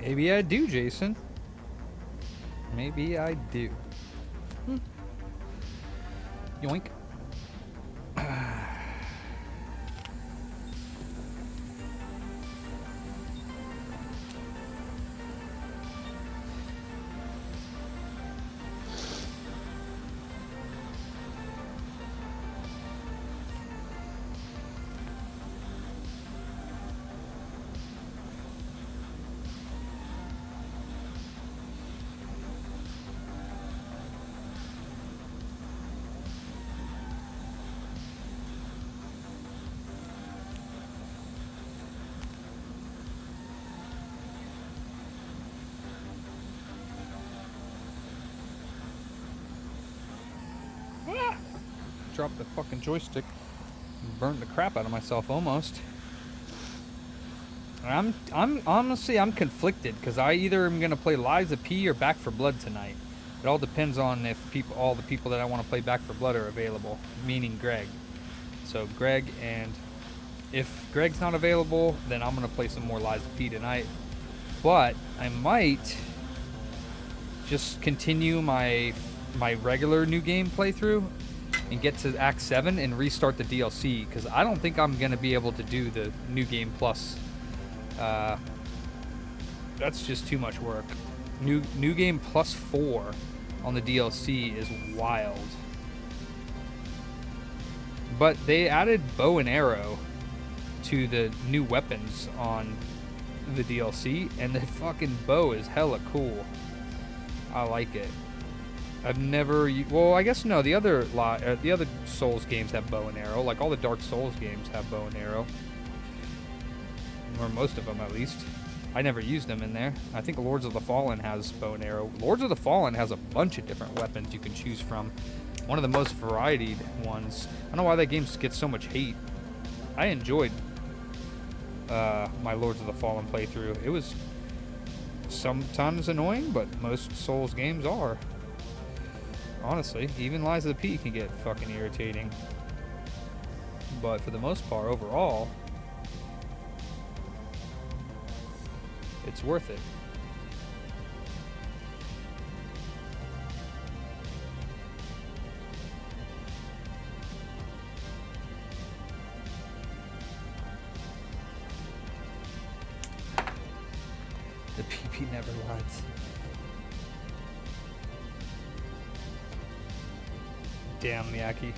Maybe I do, Jason. Maybe I do. Yoink. Dropped the fucking joystick. Burnt the crap out of myself almost. I'm honestly conflicted because I either am gonna play Lies of P or Back for Blood tonight. It all depends on if all the people that I want to play Back for Blood are available, meaning Greg. So Greg, and if Greg's not available, then I'm gonna play some more Lies of P tonight. But I might just continue my regular new game playthrough and get to Act 7 and restart the DLC, because I don't think I'm going to be able to do the New Game Plus. That's just too much work. New Game Plus 4 on the DLC is wild. But they added bow and arrow to the new weapons on the DLC, and the fucking bow is hella cool. I like it. I've never... Well, I guess no. The other Souls games have bow and arrow. Like all the Dark Souls games have bow and arrow. Or most of them, at least. I never used them in there. I think Lords of the Fallen has bow and arrow. Lords of the Fallen has a bunch of different weapons you can choose from. One of the most varied ones. I don't know why that game gets so much hate. I enjoyed my Lords of the Fallen playthrough. It was sometimes annoying, but most Souls games are. Honestly, even Lies of the P can get fucking irritating. But for the most part, overall, it's worth it. The PP never lies. Damn, Miyaki.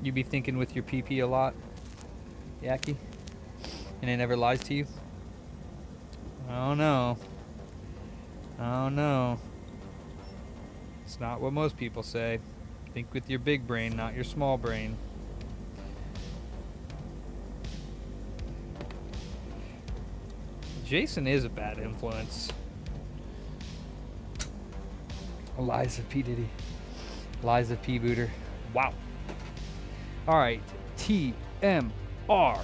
You be thinking with your PP a lot, Yaki? And it never lies to you? Oh no. Oh no. It's not what most people say. Think with your big brain, not your small brain. Jason is a bad influence. Eliza P. Diddy. Liza P. Booter. Wow. Alright. TMR.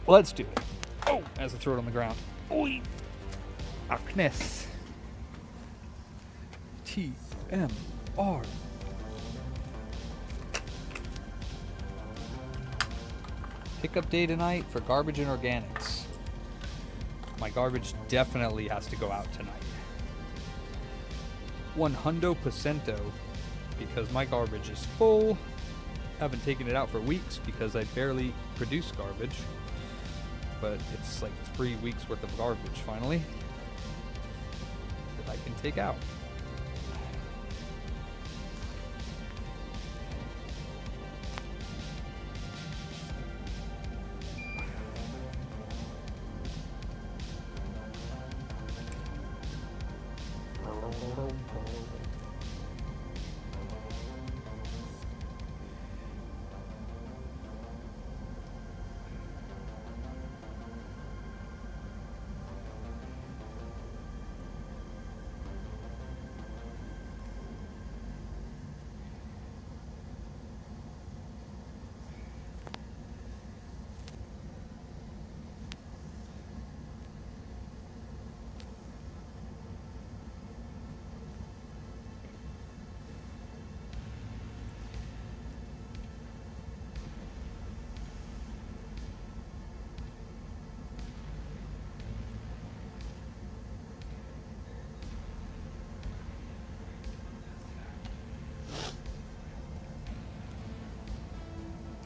Let's do it. Oh, as I throw it on the ground. Oi. Aknes. TMR. Pickup day tonight for garbage and organics. My garbage definitely has to go out tonight. 100%, because my garbage is full. I haven't taken it out for weeks because I barely produce garbage. But it's like 3 weeks worth of garbage finally that I can take out.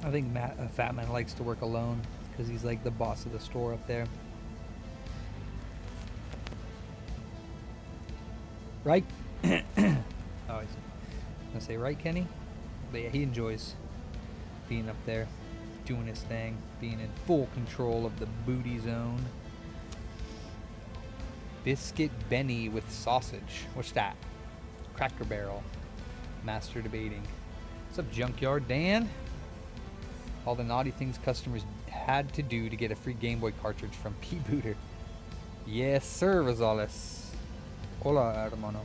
I think Fat Man likes to work alone because he's like the boss of the store up there. Right? Oh, he's gonna say right, Kenny? But yeah, he enjoys being up there, doing his thing, being in full control of the booty zone. Biscuit Benny with sausage. What's that? Cracker Barrel. Master debating. What's up, Junkyard Dan? All the naughty things customers had to do to get a free Game Boy cartridge from P. Booter. Yes, sir, Rosales. Hola, hermano.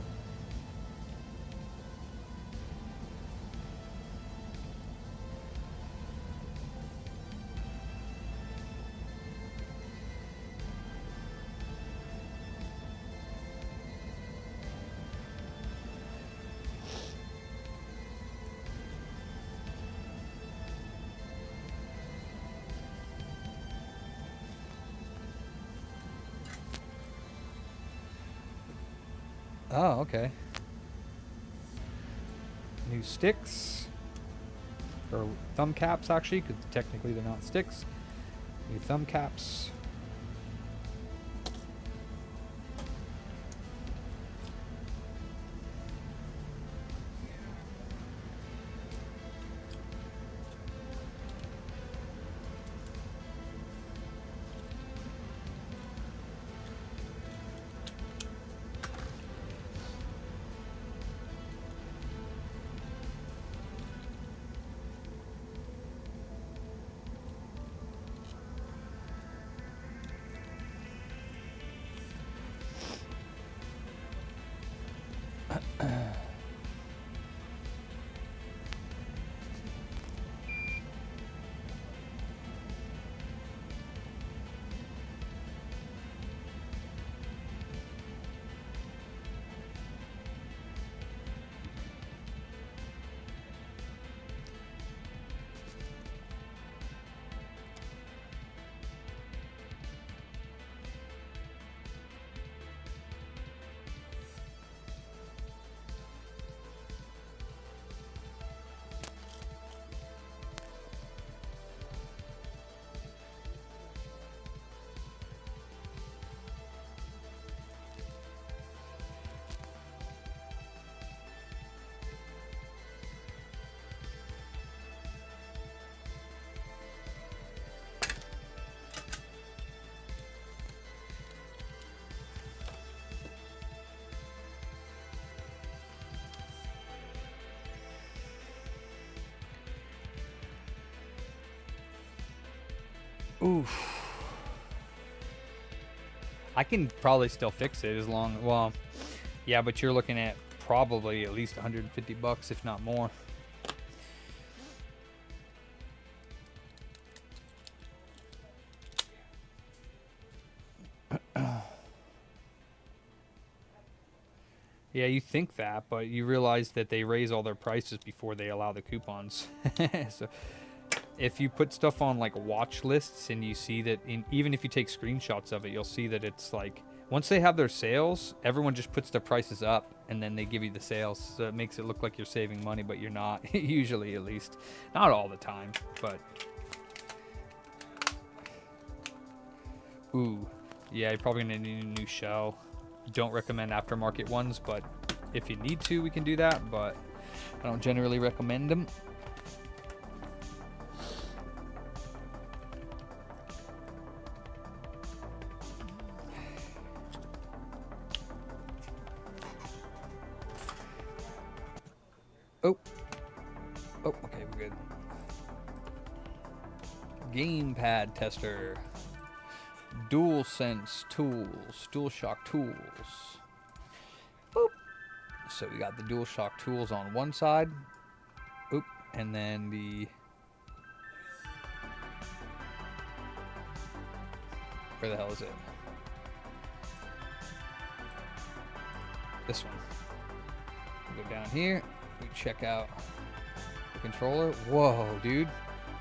Oh, okay. New sticks. Or thumb caps, actually, because technically they're not sticks. New thumb caps. Oof. I can probably still fix it as long. Well, yeah, but you're looking at probably at least 150 bucks, if not more. Yeah, you think that, but you realize that they raise all their prices before they allow the coupons. So if you put stuff on like watch lists and you see that, even if you take screenshots of it, you'll see that it's like once they have their sales, everyone just puts their prices up and then they give you the sales. So it makes it look like you're saving money, but you're not. Usually, at least. Not all the time, but. Ooh. Yeah, you're probably going to need a new shell. Don't recommend aftermarket ones, but if you need to, we can do that, but I don't generally recommend them. Oh, okay, we're good. Gamepad tester. DualSense tools, DualShock tools. Boop. So we got the DualShock tools on one side. Oop. And then where the hell is it? This one. We go down here. We check out the controller. Whoa, dude.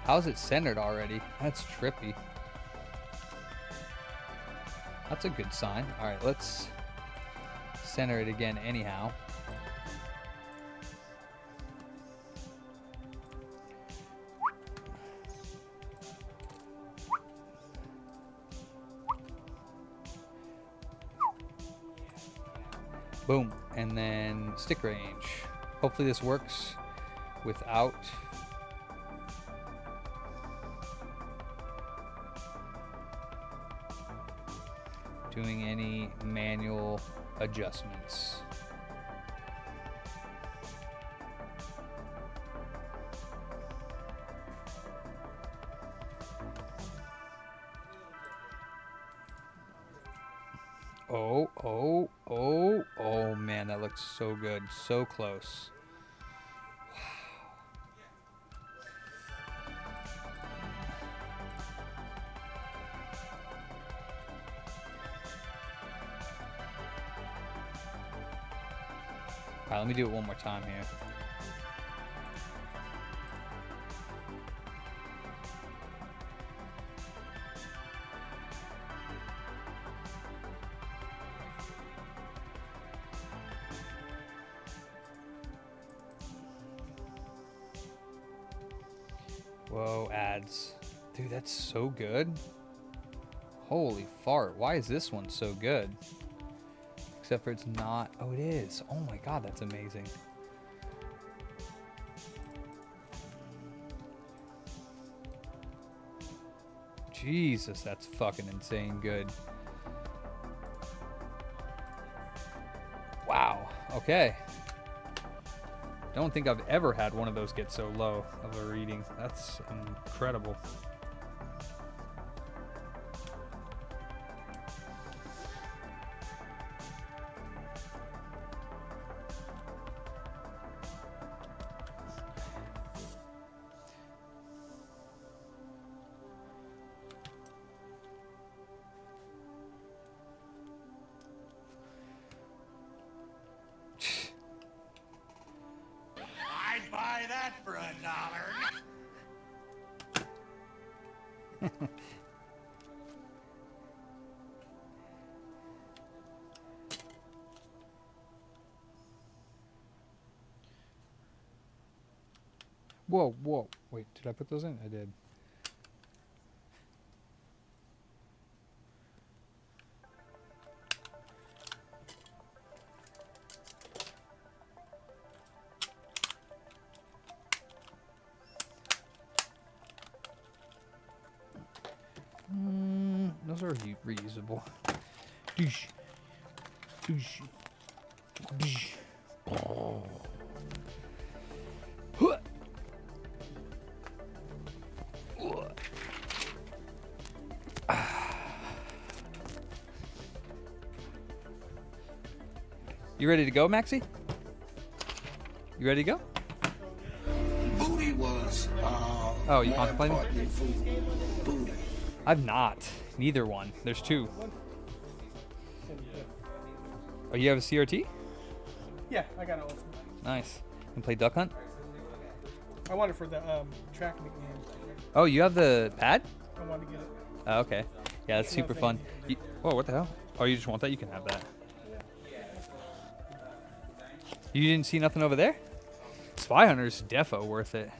How's it centered already? That's trippy. That's a good sign. All right, let's center it again anyhow. Boom. And then stick range. Hopefully this works without doing any manual adjustments. Oh man, that looks so good. So close. Alright, let me do it one more time here. Whoa, ads. Dude, that's so good. Holy fart. Why is this one so good? Except for it's not. Oh, it is. Oh my god, that's amazing. Jesus, that's fucking insane good. Wow. Okay. Don't think I've ever had one of those get so low of a reading. That's incredible. I'd buy that for $1. Whoa, whoa. Wait, did I put those in? I did. Those are reusable. Doosh. Doosh. Doosh. Oh. You ready to go, Maxie? You ready to go? Booty was Oh, you more contemplating? important than food. Booty. I've not. Neither one. There's two. Oh, you have a CRT? Yeah, I got it also. Nice. And play Duck Hunt? I want it for the track game. Oh, you have the pad? I want to get it. Oh, okay. Yeah, that's super fun. Whoa, what the hell? Oh, you just want that? You can have that. You didn't see nothing over there? Spy Hunter's defo worth it.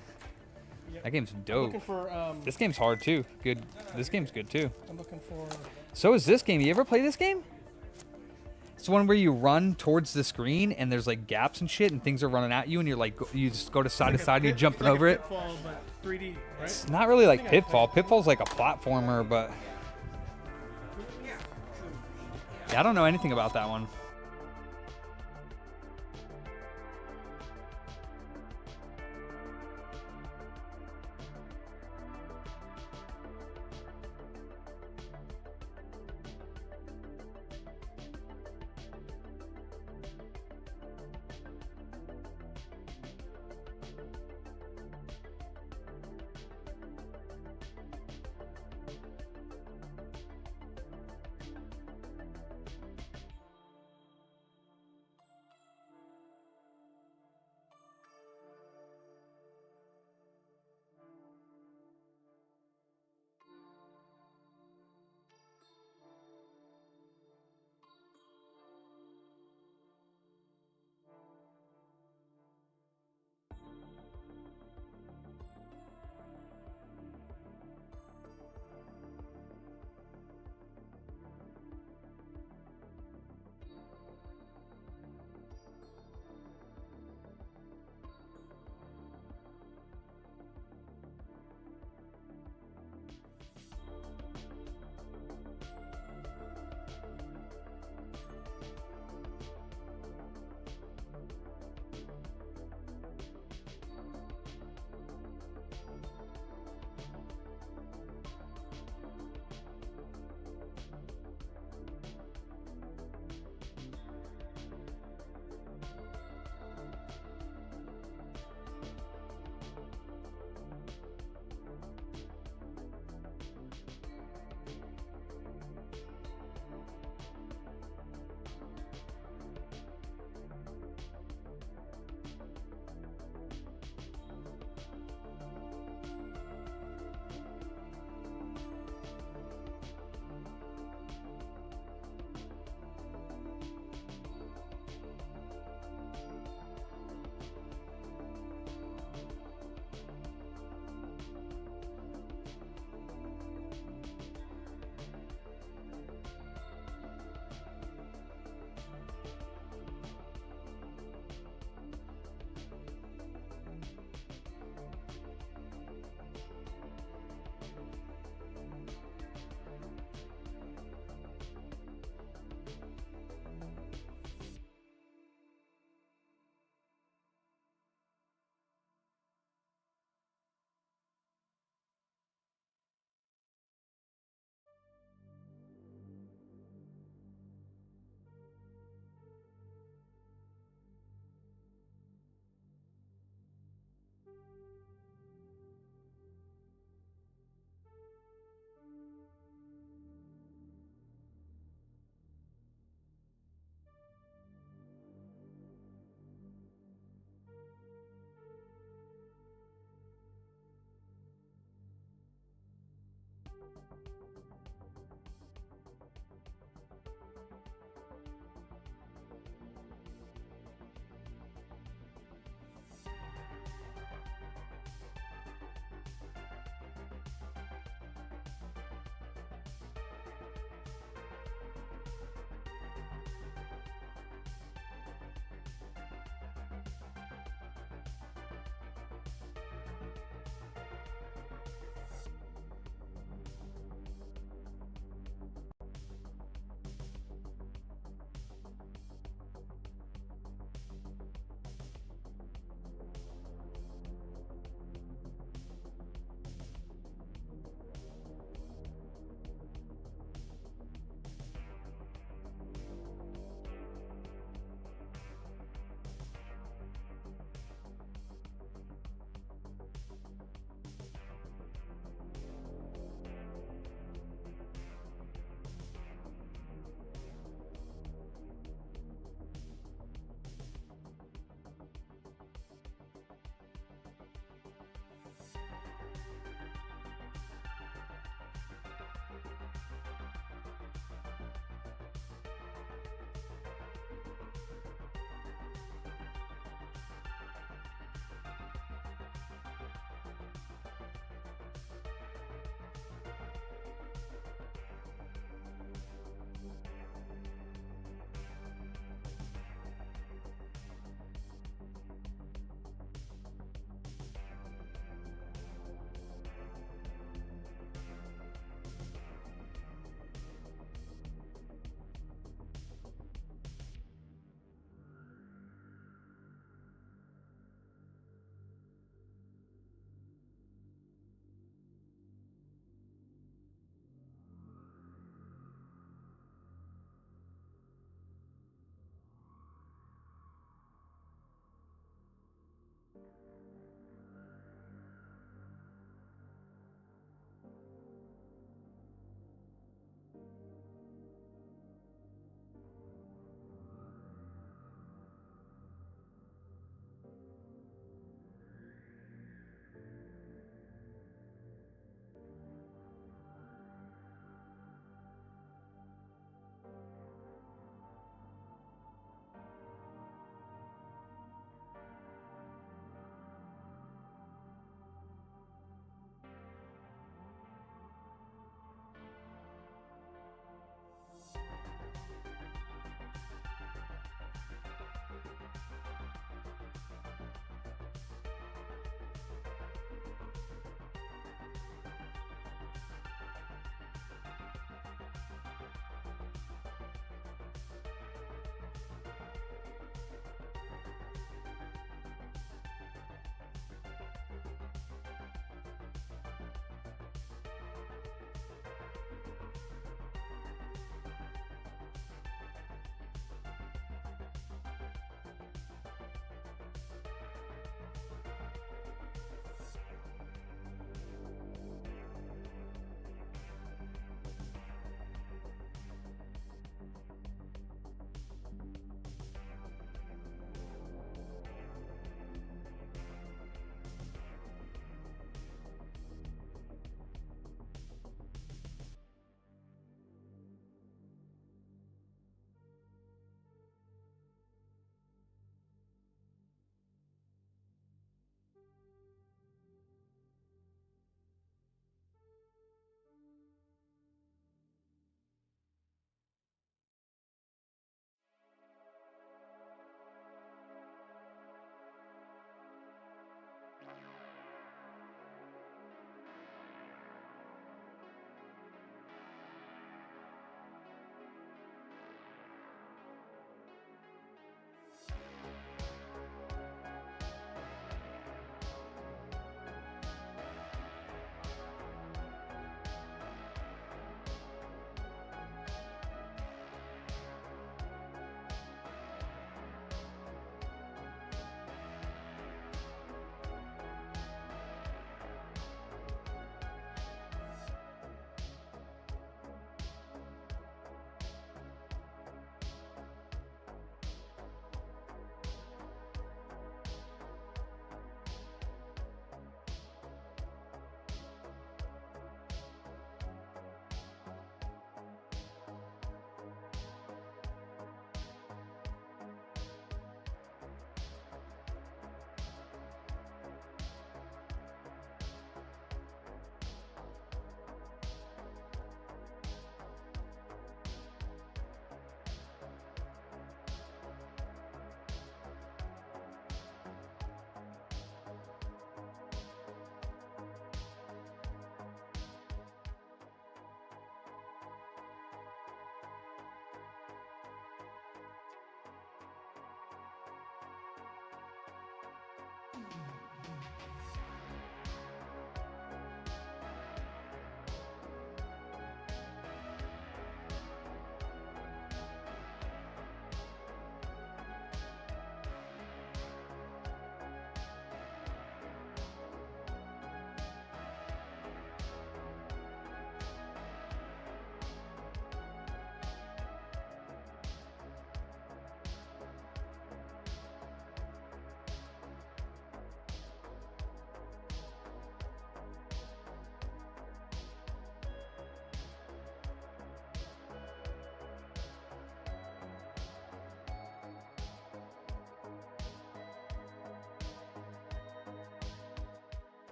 Yep. That game's I'm dope. looking for. This game's hard too. Good. This game's good too. I'm looking for. So is this game. You ever play this game? It's one where you run towards the screen and there's like gaps and shit and things are running at you and you're like you just go to side to side and you're jumping like over a it. Pitfall, but 3D, right? It's not really like I think I Pitfall. played it. Pitfall's like a platformer, but yeah, I don't know anything about that one.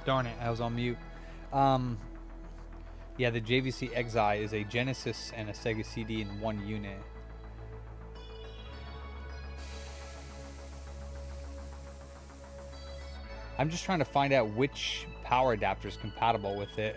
Darn it, I was on mute. Yeah, the JVC Exi is a Genesis and a Sega CD in one unit. I'm just trying to find out which power adapter is compatible with it.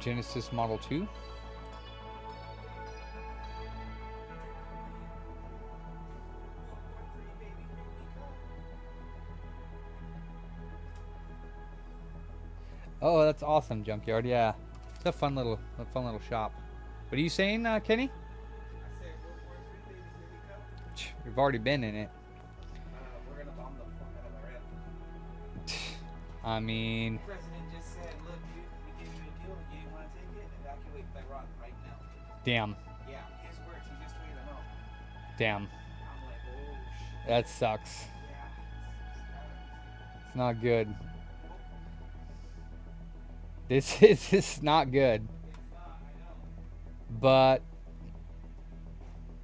Genesis Model 2. Oh, that's awesome, Junkyard. Yeah, it's a fun little shop. What are you saying, Kenny? I said, World War III, baby, here we come. We've already been in it. We're gonna bomb the fuck out of Iran. I mean, The president just said, look, dude, we gave you a deal, you didn't want to take it, evacuate Iran right now. damn, Yeah, his words, he just tweeted them out. damn, I'm like, oh shit. that sucks. Yeah. It's not good. This is not good. It's not, I know. But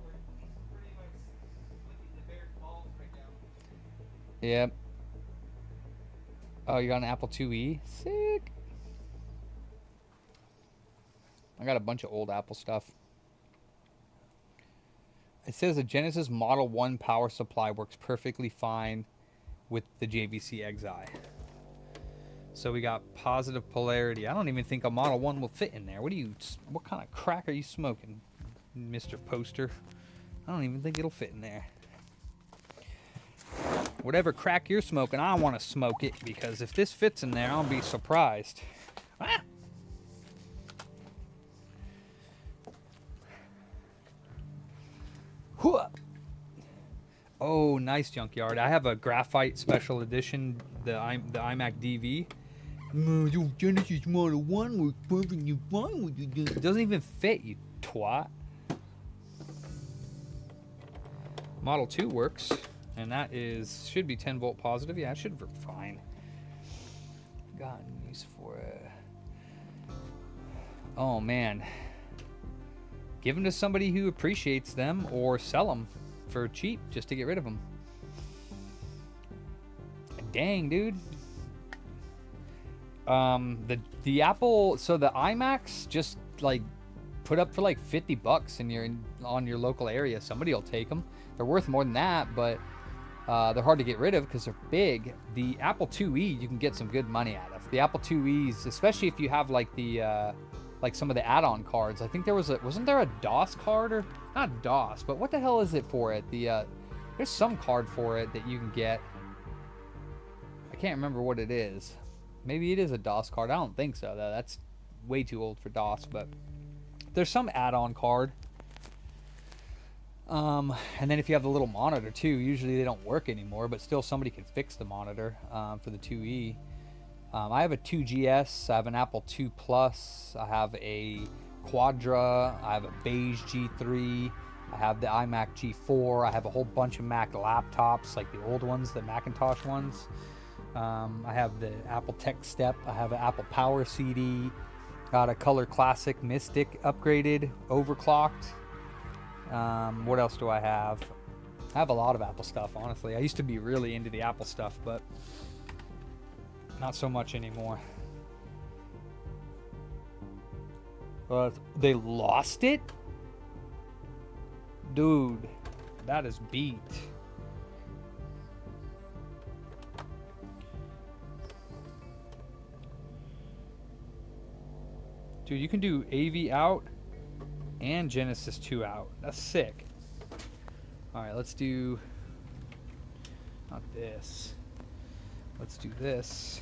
We're pretty much licking the bear's balls right now. yep. Oh, you got an Apple IIe? Sick. I got a bunch of old Apple stuff. It says a Genesis Model 1 power supply works perfectly fine with the JVC Exi. So we got positive polarity. I don't even think a Model 1 will fit in there. What kind of crack are you smoking, Mr. Poster? I don't even think it'll fit in there. Whatever crack you're smoking, I want to smoke it, because if this fits in there, I'll be surprised. Ah! Hooah! Oh, nice, Junkyard. I have a graphite special edition, the iMac DV. Your Genesis Model 1 works perfectly fine with you. It doesn't even fit, you twat. Model 2 works, and that should be 10 volt positive. Yeah, it should work fine. Got use for it. Oh man, give them to somebody who appreciates them, or sell them for cheap just to get rid of them. Dang, dude. The Apple, so the iMacs just like put up for like $50 on your local area. Somebody will take them. They're worth more than that, but they're hard to get rid of because they're big. The Apple IIe you can get some good money out of. The Apple IIes, especially if you have like the like some of the add-on cards. I think there wasn't there a DOS card, or not DOS, but what the hell is it for it? There's some card for it that you can get. I can't remember what it is. Maybe it is a DOS card. I don't think so though. That's way too old for DOS, but there's some add-on card. And then if you have the little monitor too, usually they don't work anymore, but still somebody can fix the monitor for the 2E. I have a 2GS, I have an Apple II Plus, I have a Quadra, I have a beige G3, I have the iMac G4, I have a whole bunch of Mac laptops, like the old ones, the Macintosh ones. I have the Apple Tech Step, I have an Apple Power CD, got a Color Classic Mystic upgraded, overclocked. What else do I have? I have a lot of Apple stuff, honestly. I used to be really into the Apple stuff, but not so much anymore. But they lost it? Dude, that is beat. Dude, you can do AV out and Genesis 2 out. That's sick. Alright, let's do... not this. Let's do this.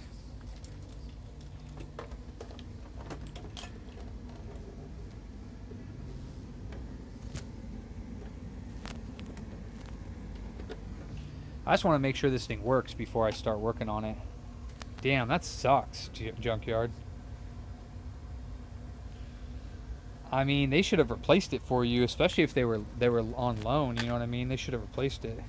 I just want to make sure this thing works before I start working on it. Damn, that sucks, Junkyard. I mean, they should have replaced it for you, especially if they were on loan, you know what I mean? They should have replaced it.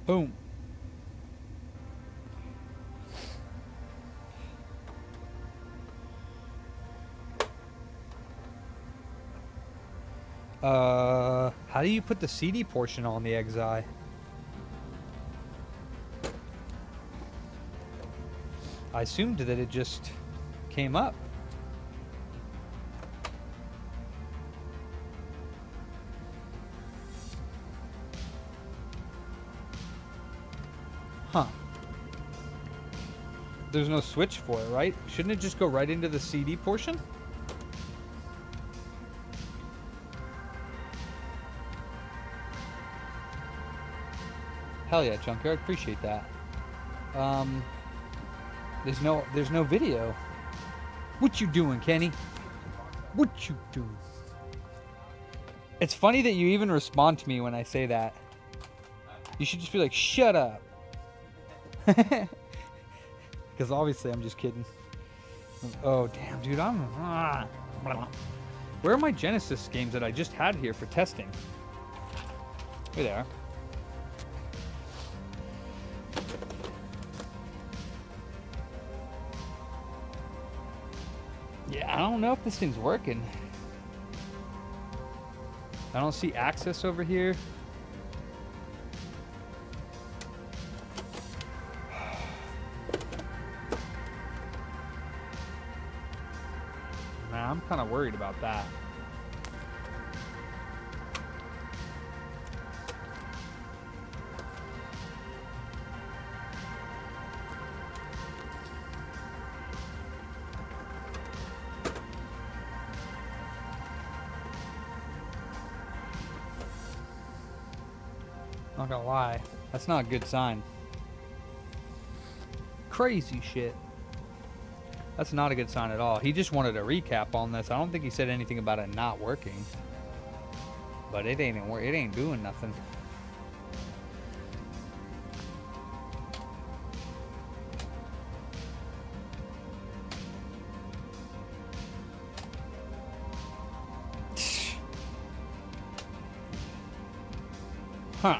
Boom. How do you put the CD portion on the Exi? I assumed that it just came up. Huh. There's no switch for it, right? Shouldn't it just go right into the CD portion? Hell yeah, Junkyard, appreciate that. There's no video. What you doing, Kenny? What you doing? It's funny that you even respond to me when I say that. You should just be like, shut up. Because obviously I'm just kidding. Oh, damn, dude, Where are my Genesis games that I just had here for testing? Here they are. Yeah, I don't know if this thing's working. I don't see access over here. Man, I'm kind of worried about that. Not gonna lie, that's not a good sign. Crazy shit. That's not a good sign at all. He just wanted a recap on this. I don't think he said anything about it not working. But it ain't doing nothing. Huh.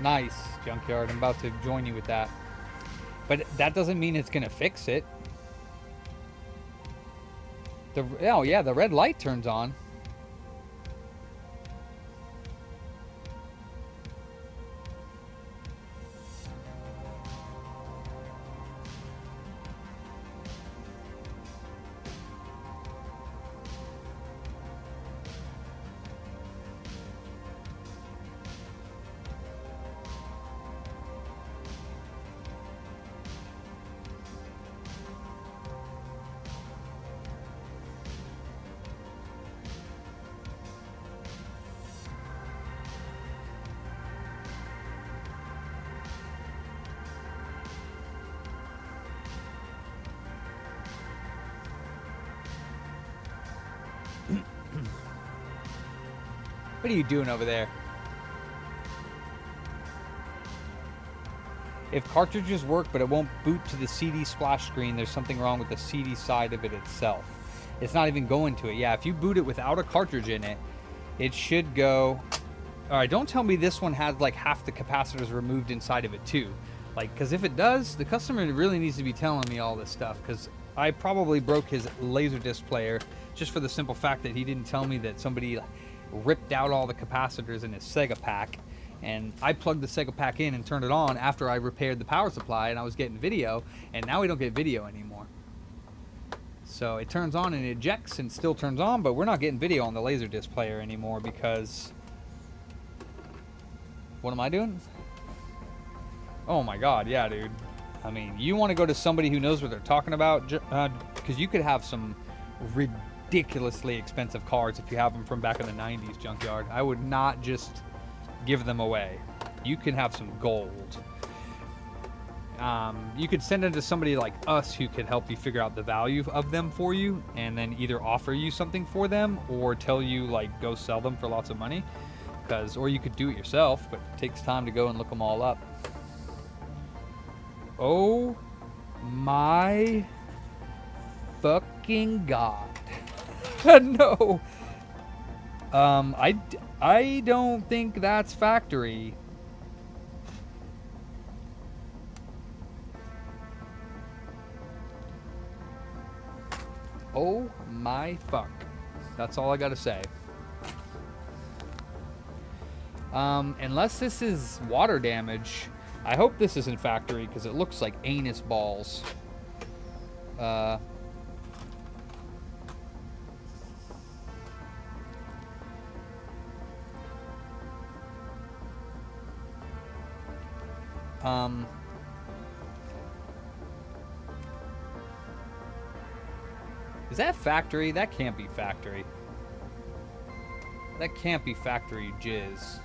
Nice, Junkyard. I'm about to join you with that. But that doesn't mean it's going to fix it. Oh, yeah, the red light turns on. What are you doing over there? If cartridges work but it won't boot to the CD splash screen, there's something wrong with the CD side of it itself. It's not even going to it. Yeah, if you boot it without a cartridge in it, it should go... Alright, don't tell me this one has like half the capacitors removed inside of it too. Like, because if it does, the customer really needs to be telling me all this stuff, because I probably broke his Laserdisc player just for the simple fact that he didn't tell me that somebody ripped out all the capacitors in his Sega pack, and I plugged the Sega pack in and turned it on after I repaired the power supply, and I was getting video, and now we don't get video anymore. So it turns on and it ejects and still turns on, but we're not getting video on the Laserdisc player anymore because... What am I doing? Oh my god, yeah, dude. I mean, you want to go to somebody who knows what they're talking about, because you could have some ridiculously expensive cards if you have them from back in the 90s, Junkyard. I would not just give them away. You can have some gold. You could send them to somebody like us who could help you figure out the value of them for you, and then either offer you something for them or tell you like go sell them for lots of money. Or you could do it yourself, but it takes time to go and look them all up. Oh my fucking god. No. I don't think that's factory. Oh my fuck. That's all I gotta say. Unless this is water damage, I hope this isn't factory because it looks like anus balls. Is that factory? That can't be factory. That can't be factory jizz.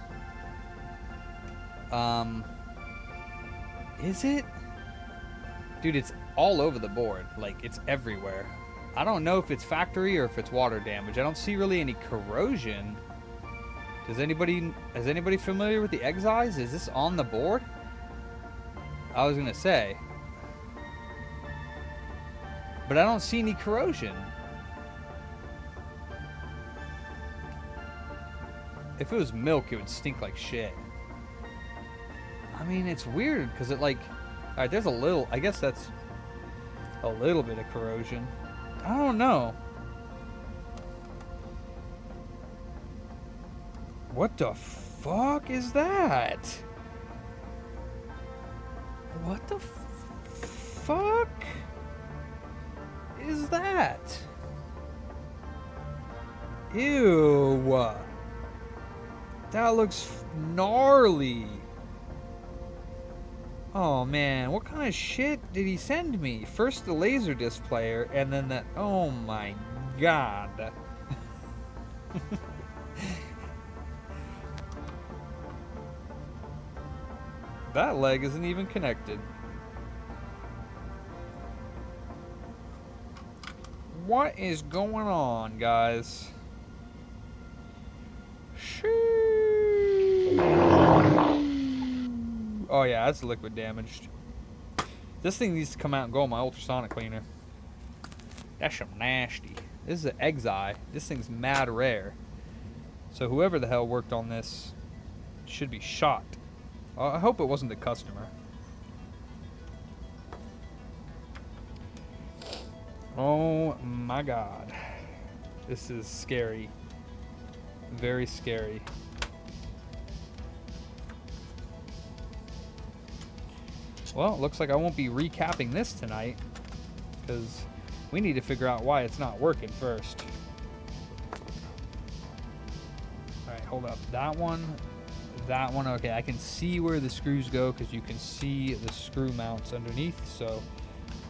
Is it? Dude, it's all over the board. Like, it's everywhere. I don't know if it's factory or if it's water damage. I don't see really any corrosion. Is anybody familiar with the egg eyes? Is this on the board? I was gonna say. But I don't see any corrosion. If it was milk, it would stink like shit. I mean, it's weird because it like... Alright, there's a little... I guess that's a little bit of corrosion. I don't know. What the fuck is that? What the fuck is that? Ew. That looks gnarly. Oh man, what kind of shit did he send me? First the Laserdisc player, and then that. Oh my god. That leg isn't even connected. What is going on, guys? Oh yeah, that's liquid damaged. This thing needs to come out and go on my ultrasonic cleaner. That's some nasty. This is an Exi. This thing's mad rare. So whoever the hell worked on this should be shot. I hope it wasn't the customer. Oh my god. This is scary. Very scary. Well, it looks like I won't be recapping this tonight because we need to figure out why it's not working first. Alright, hold up. That one. Okay, I can see where the screws go because you can see the screw mounts underneath, so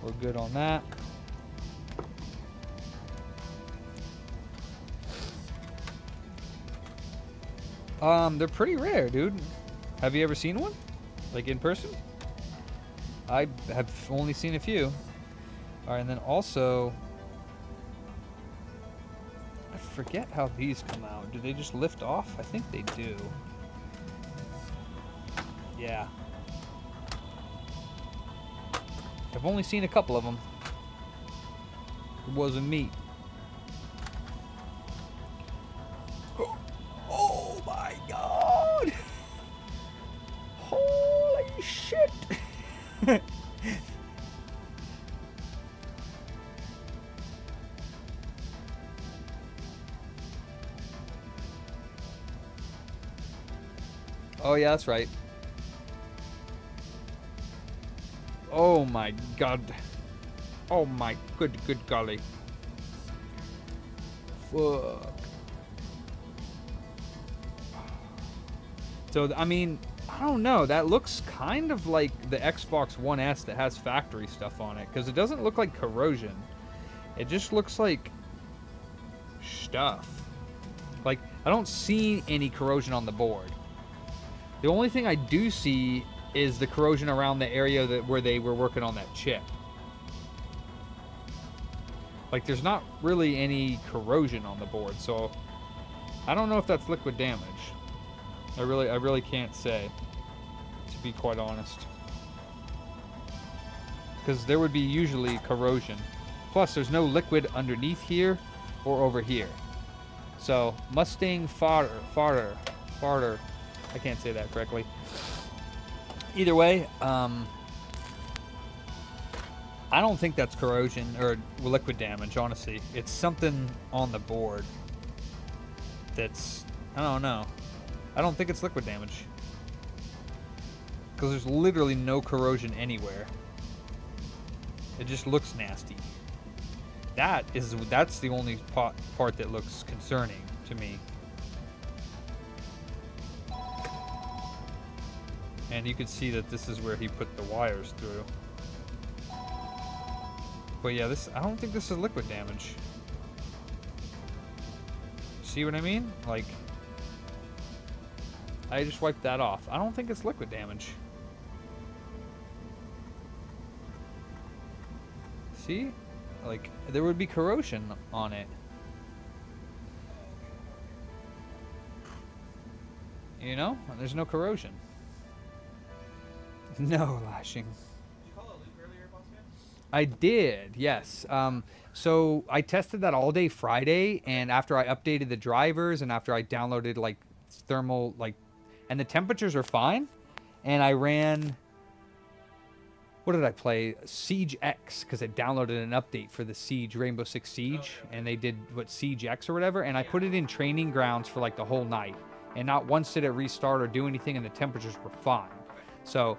we're good on that. They're pretty rare, dude. Have you ever seen one? Like in person? I have only seen a few. Alright, and then also... I forget how these come out. Do they just lift off? I think they do. Yeah. I've only seen a couple of them. It wasn't me. Oh my god! Holy shit! Oh yeah, that's right. Oh my god. Oh my good golly. Fuck. So, I mean, I don't know. That looks kind of like the Xbox One S that has factory stuff on it. Because it doesn't look like corrosion. It just looks like stuff. Like, I don't see any corrosion on the board. The only thing I do see is the corrosion around the area where they were working on that chip. Like, there's not really any corrosion on the board, so I don't know if that's liquid damage. I really can't say, to be quite honest. Because there would be usually corrosion. Plus, there's no liquid underneath here or over here. So, Mustang farter. I can't say that correctly. Either way, I don't think that's corrosion or liquid damage, honestly. It's something on the board that's, I don't know. I don't think it's liquid damage. Because there's literally no corrosion anywhere. It just looks nasty. That's the only part that looks concerning to me. And you can see that this is where he put the wires through. But yeah, I don't think this is liquid damage. See what I mean? Like, I just wiped that off. I don't think it's liquid damage. See? Like, there would be corrosion on it. You know? There's no corrosion. No lashing. Did you call it Luke earlier, boss man? I did, yes. So I tested that all day Friday, and after I updated the drivers and after I downloaded like thermal, and the temperatures are fine, and I ran, what did I play? Siege X, because I downloaded an update for the Siege, Rainbow Six Siege, and they did Siege X or whatever, and I put it in training grounds for like the whole night, and not once did it restart or do anything, and the temperatures were fine. So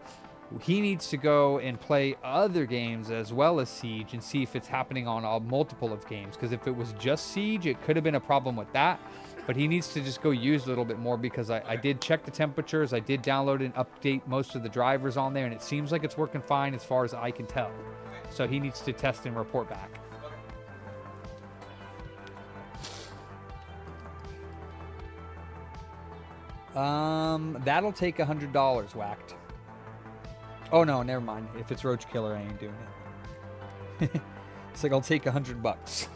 he needs to go and play other games as well as Siege and see if it's happening on a multiple of games. Because if it was just Siege, it could have been a problem with that. But he needs to just go use a little bit more, because I did check the temperatures. I did download and update most of the drivers on there, and it seems like it's working fine as far as I can tell. So he needs to test and report back. That'll take $100 whacked. Oh no, never mind. If it's Roach Killer, I ain't doing it. It's like, I'll take $100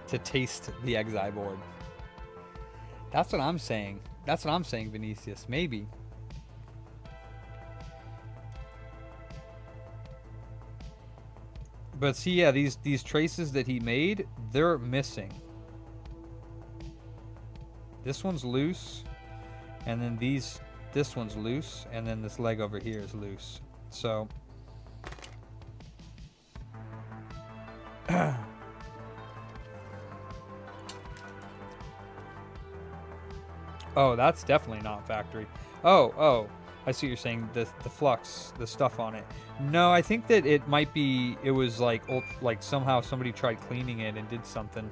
to taste the Exi board. That's what I'm saying. That's what I'm saying, Vinicius. Maybe. But see, yeah, these traces that he made, they're missing. This one's loose, and then this one's loose, and then this leg over here is loose. So oh, that's definitely not factory. Oh, I see what you're saying. The flux, the stuff on it. No, I think that it might be, it was like somehow somebody tried cleaning it and did something.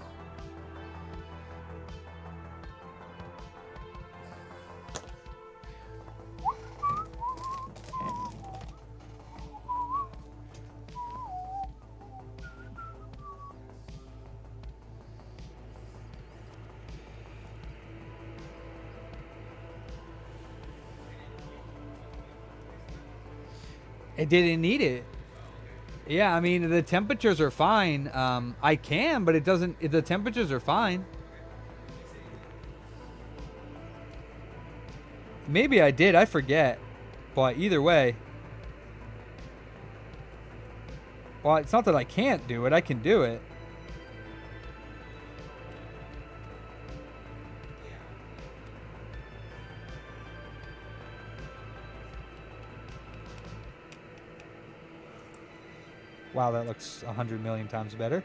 It didn't need it. Yeah, I mean, the temperatures are fine. I can, but it doesn't. The temperatures are fine. Maybe I did. I forget. But either way. Well, it's not that I can't do it. I can do it. Wow, that looks 100 million times better.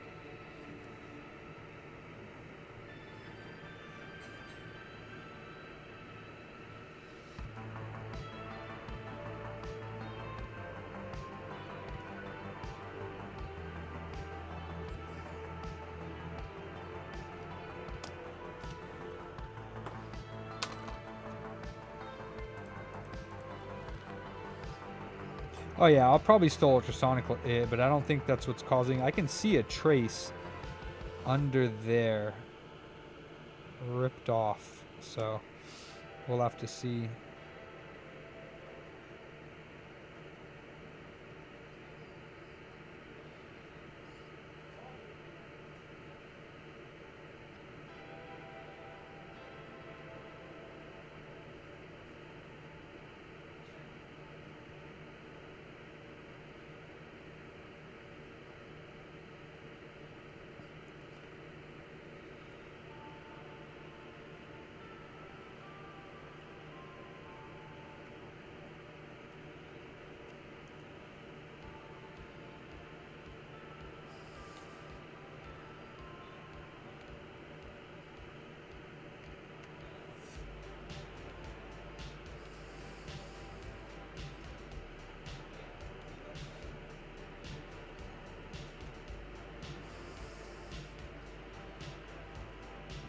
Oh yeah, I'll probably still ultrasonic it, but I don't think that's what's causing. I can see a trace under there ripped off, so we'll have to see.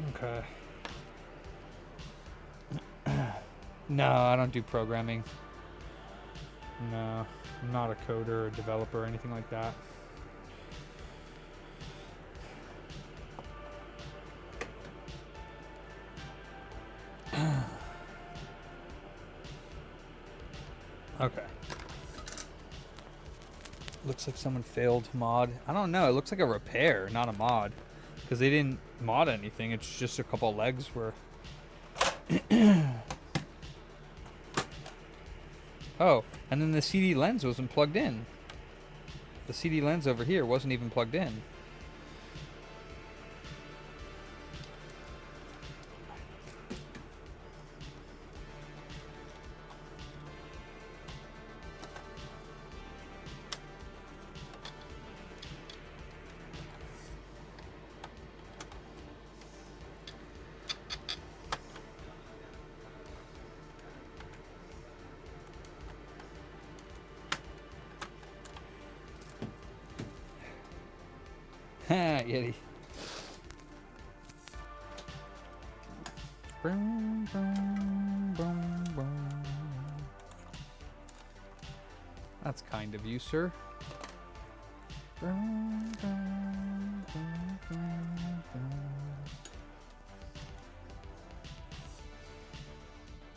Okay. No, I don't do programming. No, I'm not a coder or developer or anything like that. Okay. Looks like someone failed mod. I don't know. It looks like a repair, not a mod. Because they didn't mod anything. It's just a couple legs were... Oh, and then the CD lens wasn't plugged in. The CD lens over here wasn't even plugged in. Ha, Yeti. Boom, boom, boom, boom. That's kind of you, sir. Boom, boom, boom, boom, boom.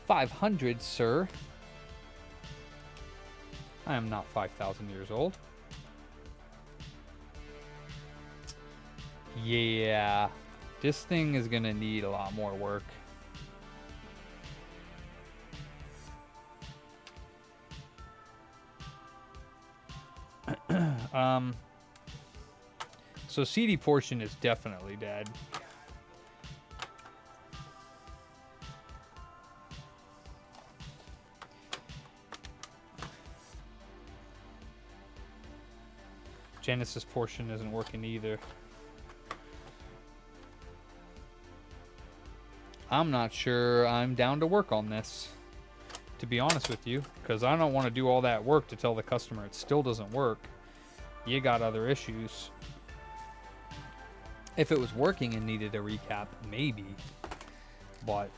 500, sir. I am not 5,000 years old. Yeah, this thing is gonna need a lot more work. So CD portion is definitely dead. Genesis portion isn't working either. I'm not sure I'm down to work on this, to be honest with you, because I don't want to do all that work to tell the customer it still doesn't work. You got other issues. If it was working and needed a recap, maybe, but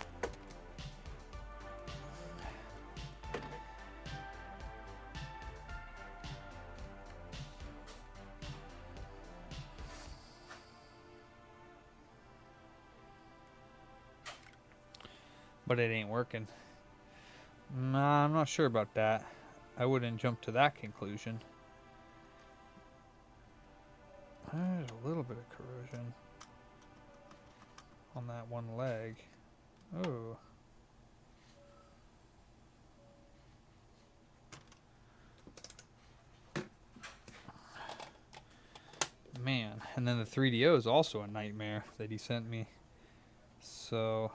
it ain't working. Nah, I'm not sure about that. I wouldn't jump to that conclusion. There's a little bit of corrosion on that one leg. Oh. Man, and then the 3DO is also a nightmare that he sent me. So...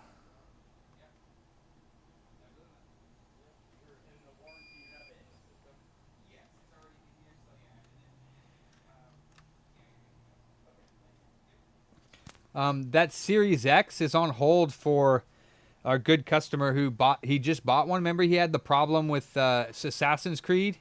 that Series X is on hold for our good customer who just bought one. Remember he had the problem with Assassin's Creed?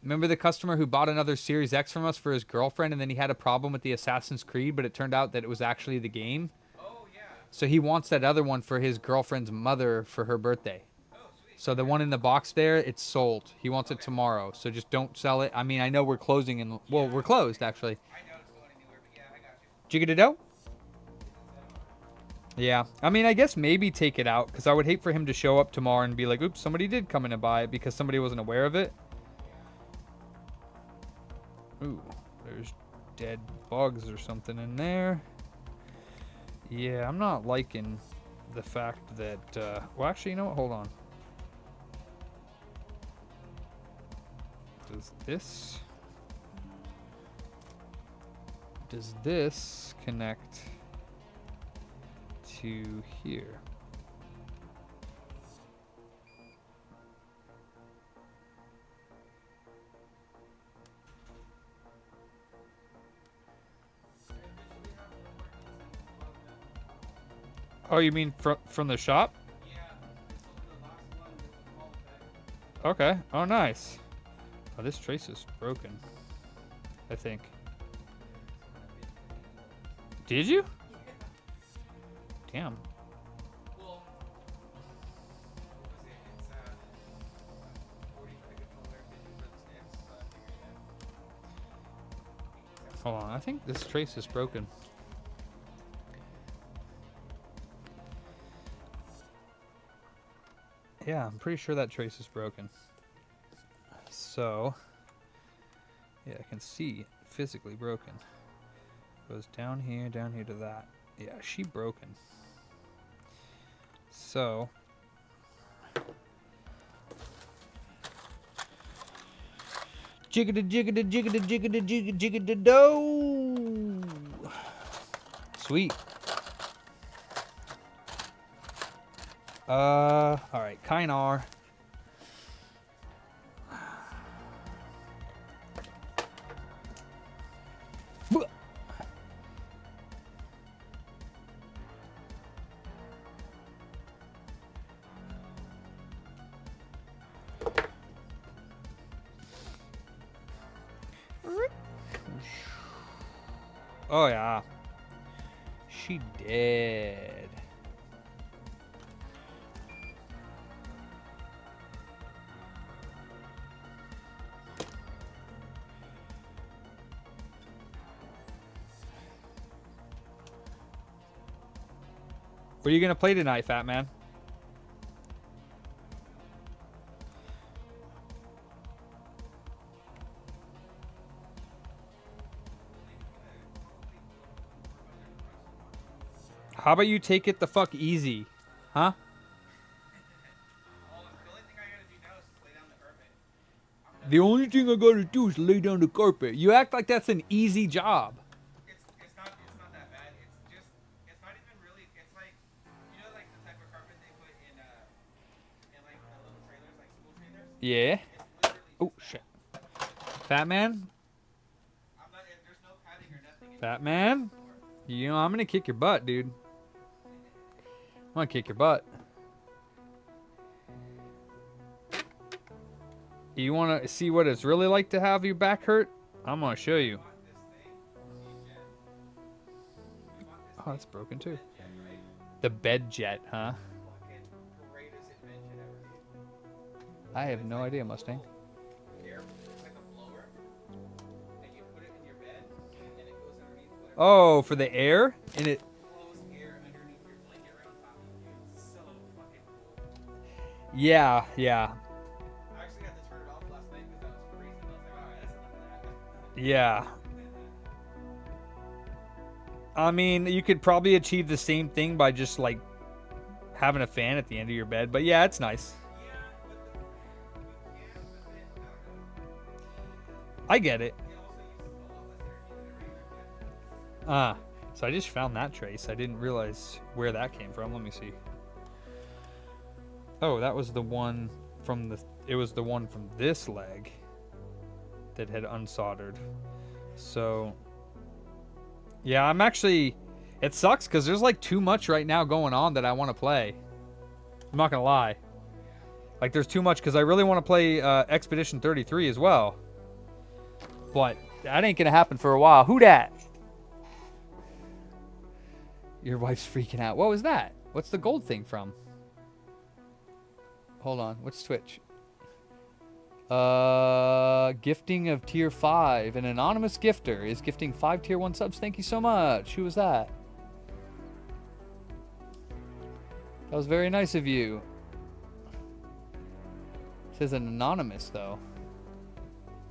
Remember the customer who bought another Series X from us for his girlfriend, and then he had a problem with the Assassin's Creed, but it turned out that it was actually the game? Oh, yeah. So he wants that other one for his girlfriend's mother for her birthday. Oh, sweet. So the one in the box there, it's sold. He wants it tomorrow, so just don't sell it. I mean, I know we're closing in... Well, we're closed, actually. I know it's going anywhere, but yeah, I got you. Did you get it out? Yeah. I mean, I guess maybe take it out, because I would hate for him to show up tomorrow and be like, oops, somebody did come in and buy it because somebody wasn't aware of it. Ooh, there's dead bugs or something in there. Yeah, I'm not liking the fact that... well, actually, you know what? Hold on. Does this connect to here? Oh, you mean from the shop? Yeah, this will be the last one with the wall effect. Okay. Oh, nice. Oh, this trace is broken, I think. Did you? cam. Well, what was it? It's 40 for the controller, 50 for the sticks. So I figured Hold on, I think this trace is broken. Yeah, I'm pretty sure that trace is broken. So, yeah, I can see physically broken. Goes down here to that. Yeah, she broken. So, jiggada jiggada jiggada jiggada jiggada jiggada do. Sweet. All right, Kynar. Oh yeah, she dead. What are you gonna play tonight, fat man? How about you take it the fuck easy, huh? The only thing I gotta do is lay down the carpet. You act like that's an easy job. it's not that bad. It's just it's not even really. It's like you know like the type of carpet they put in like little trailers, like school trailers. Yeah. It's literally Oh shit. Fat man. I'm not. There's no padding or nothing. Fat man. You know I'm gonna kick your butt, dude. I'm gonna kick your butt. You want to see what it's really like to have your back hurt? I'm gonna show you. Oh, it's broken too. The bed jet, huh? I have no idea, Mustang. Oh, for the air? And it... Yeah, yeah. Yeah. I mean, you could probably achieve the same thing by just, like, having a fan at the end of your bed. But, yeah, it's nice. I get it. So I just found that trace. I didn't realize where that came from. Let me see. Oh, that was the one from the... It was the one from this leg that had unsoldered. So, yeah, I'm actually... It sucks because there's, like, too much right now going on that I want to play. I'm not going to lie. Like, there's too much because I really want to play Expedition 33 as well. But that ain't going to happen for a while. Who dat? Your wife's freaking out. What was that? What's the gold thing from? Hold on. What's Twitch? Gifting of tier 5. An anonymous gifter is gifting 5 tier 1 subs. Thank you so much. Who was that? That was very nice of you. It says an anonymous though.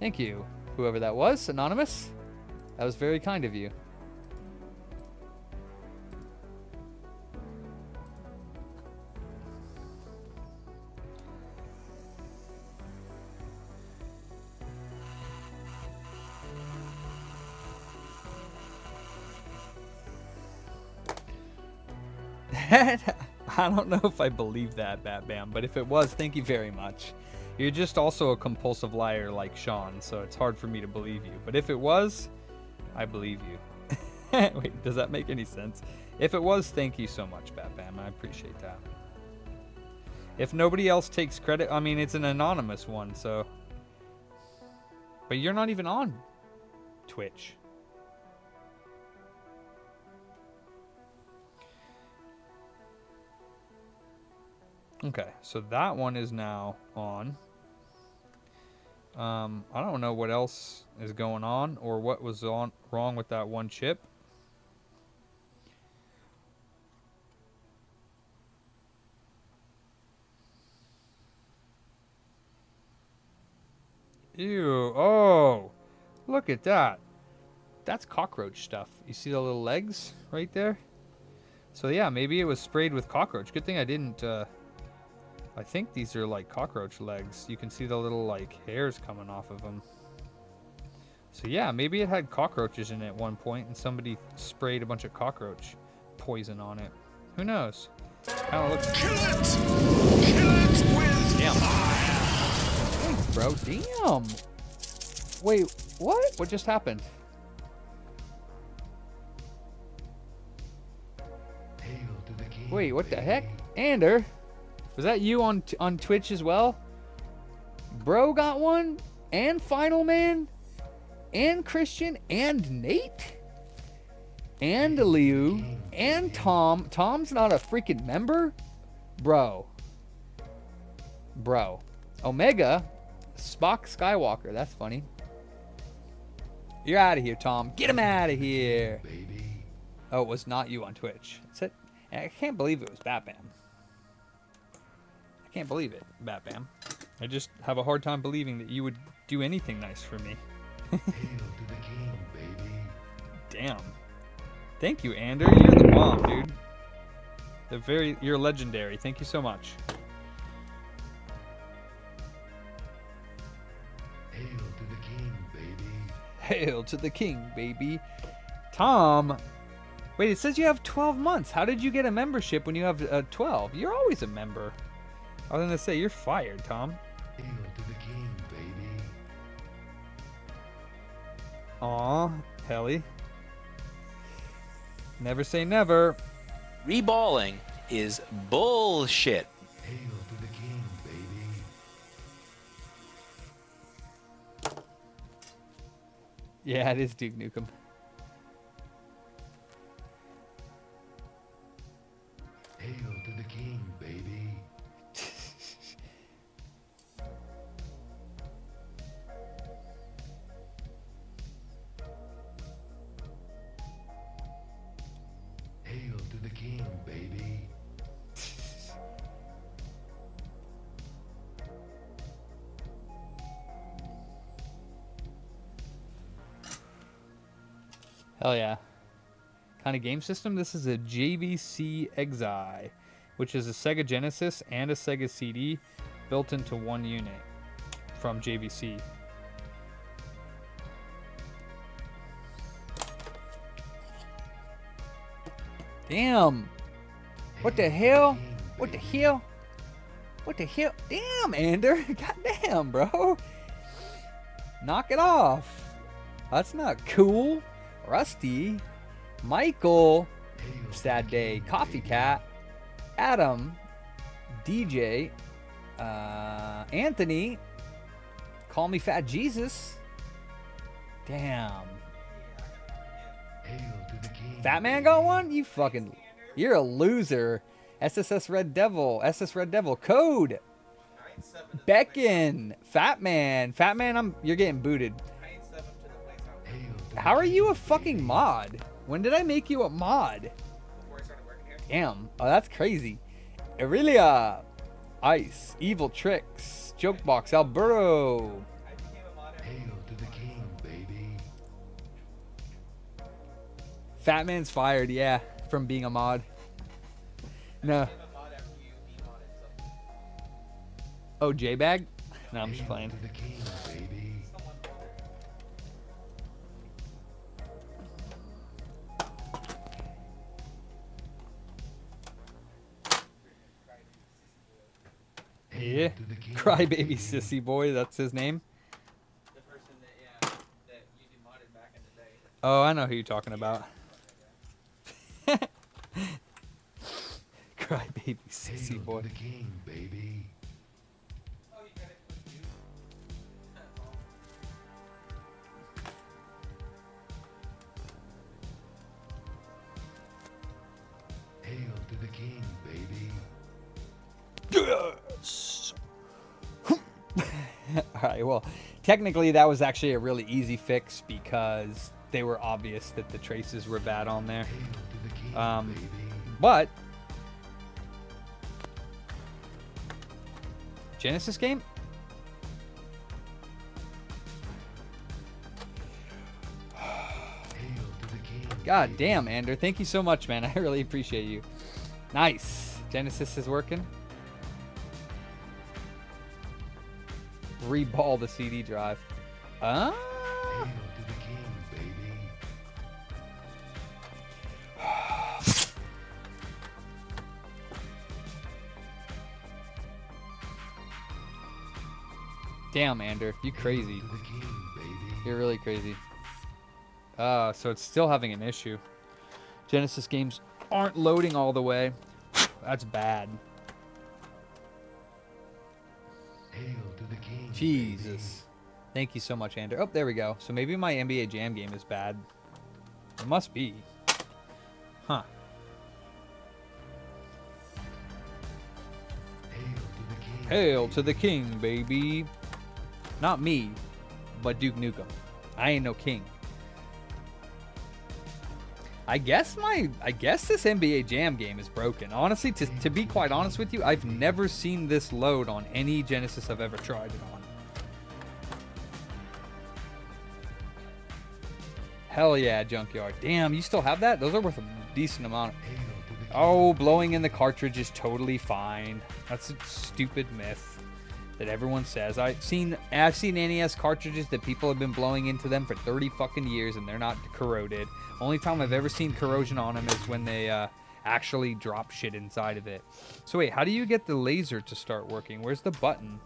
Thank you. Whoever that was, anonymous. That was very kind of you. I don't know if I believe that, Batman, but if it was, thank you very much. You're just also a compulsive liar like Sean, so it's hard for me to believe you. But if it was, I believe you. Wait, does that make any sense? If it was, thank you so much, Batman. I appreciate that. If nobody else takes credit, I mean, it's an anonymous one, so... But you're not even on Twitch. Okay, so that one is now on. I don't know what else is going on or what was wrong with that one chip. Ew. Oh, look at that. That's cockroach stuff. You see the little legs right there? So yeah, maybe it was sprayed with cockroach. Good thing I didn't, I think these are like cockroach legs. You can see the little like hairs coming off of them. So yeah, maybe it had cockroaches in it at one point and somebody sprayed a bunch of cockroach poison on it. Who knows? Kind of looks... Kill it with Damn. Thanks, bro. Damn. Wait, what? What just happened? Wait, what the heck? Ander? Was that you on Twitch as well? Bro got one? And Final Man? And Christian? And Nate? And Liu? And Tom? Tom's not a freaking member? Bro. Bro. Omega? Spock Skywalker. That's funny. You're out of here, Tom. Get him out of here. Oh, it was not you on Twitch. That's it. I can't believe it was Batman. I can't believe it, Batman. I just have a hard time believing that you would do anything nice for me. Hail to the king, baby. Damn. Thank you, Ander. You're the bomb, dude. You're legendary. Thank you so much. Hail to the king, baby. Hail to the king, baby. Tom. Wait, it says you have 12 months. How did you get a membership when you have 12? You're always a member. I was going to say, you're fired, Tom. Hail to the king, baby. Aw, Helly. Never say never. Reballing is bullshit. Hail to the king, baby. Yeah, it is Duke Nukem. Hail to the king, baby. Hail to the king, baby. Hell yeah. Kind of game system? This is a JVC Exi, which is a Sega Genesis and a Sega CD built into one unit from JVC. Damn. What the hell? What the hell? What the hell? Damn, Ander. Goddamn, bro. Knock it off. That's not cool. Rusty. Michael. Sad Day. Coffee Cat. Adam. DJ. Anthony. Call me Fat Jesus. Damn. Fat Man got one? You fucking... You're a loser. SSS Red Devil. SS Red Devil. Code. Beckon. Fat Man. Fat Man, you're getting booted. How are you a fucking mod? When did I make you a mod? Damn. Oh, that's crazy. Aurelia. Ice. Evil Tricks. Jokebox. Alberto. Hail to the king, baby. Fat Man's fired, yeah, from being a mod. No. Oh, J-Bag? No, I'm just playing. To the king, baby. Yeah. Crybaby Sissy Boy, that's his name. The person that you demodded back in the day. Oh, I know who you're talking about. Crybaby Sissy Hail Boy. to the king, baby. Oh, you got it with you. Hail to the king, baby. Yes. All right, well, technically that was actually a really easy fix because they were obvious that the traces were bad on there. Hail to the king, baby. But Genesis game? Hail to the king, God damn, Ander. Thank you so much, man. I really appreciate you. Nice. Genesis is working. Reball the CD drive. Hail to the king, baby. Damn, Ander. You crazy. Hail to the king, baby. You're really crazy. So it's still having an issue. Genesis games aren't loading all the way. That's bad. Hail to the king, Jesus. Thank you so much, Ander. Oh, there we go. So maybe my NBA Jam game is bad. It must be. Huh. baby. Hail to the king. Hail to the king, baby. Not me, but Duke Nukem. I ain't no king. I guess this NBA Jam game is broken. Honestly, to be quite honest with you, I've never seen this load on any Genesis I've ever tried it on. Hell yeah, Junkyard. Damn, you still have that? Those are worth a decent amount. Hail to the king. Oh, blowing in the cartridge is totally fine. That's a stupid myth that everyone says. I've seen NES cartridges that people have been blowing into them for 30 fucking years and they're not corroded. Only time I've ever seen corrosion on them is when they actually drop shit inside of it. So wait, how do you get the laser to start working? Where's the button?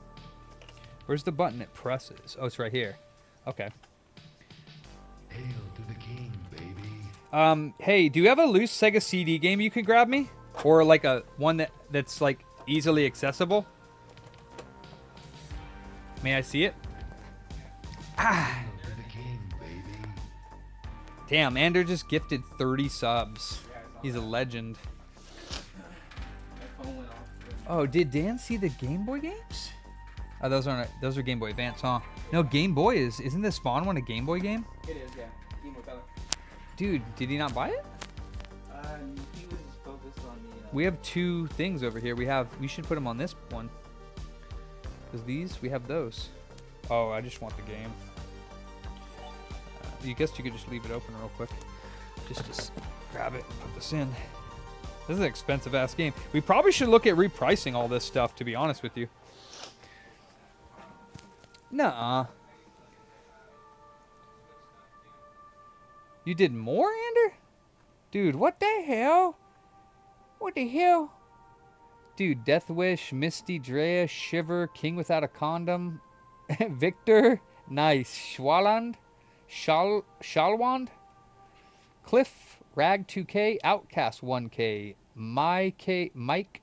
Where's the button it presses? Oh, it's right here. Okay. Hail to the king, baby. Hey, do you have a loose Sega CD game you could grab me? Or like a one that's like easily accessible? May I see it? Ah. Hail to the king, baby. Damn, Ander just gifted 30 subs. He's a legend. Oh, did Dan see the Game Boy games? Oh, those are Game Boy Advance, huh? No, Game Boy isn't the Spawn one a Game Boy game? It is, yeah. Game Boy Color. Dude, did he not buy it? He was just focused on the. We have two things over here. We should put them on this one. Because we have those. Oh, I just want the game. You guess you could just leave it open real quick. Just grab it and put this in. This is an expensive ass game. We probably should look at repricing all this stuff, to be honest with you. Nuh-uh. You did more, Ander? Dude, what the hell? What the hell? Dude, Death Wish, Misty, Drea, Shiver, King Without a Condom, Victor, nice, Schwaland, Shalwand, Cliff, Rag 2K, Outcast 1K, Mike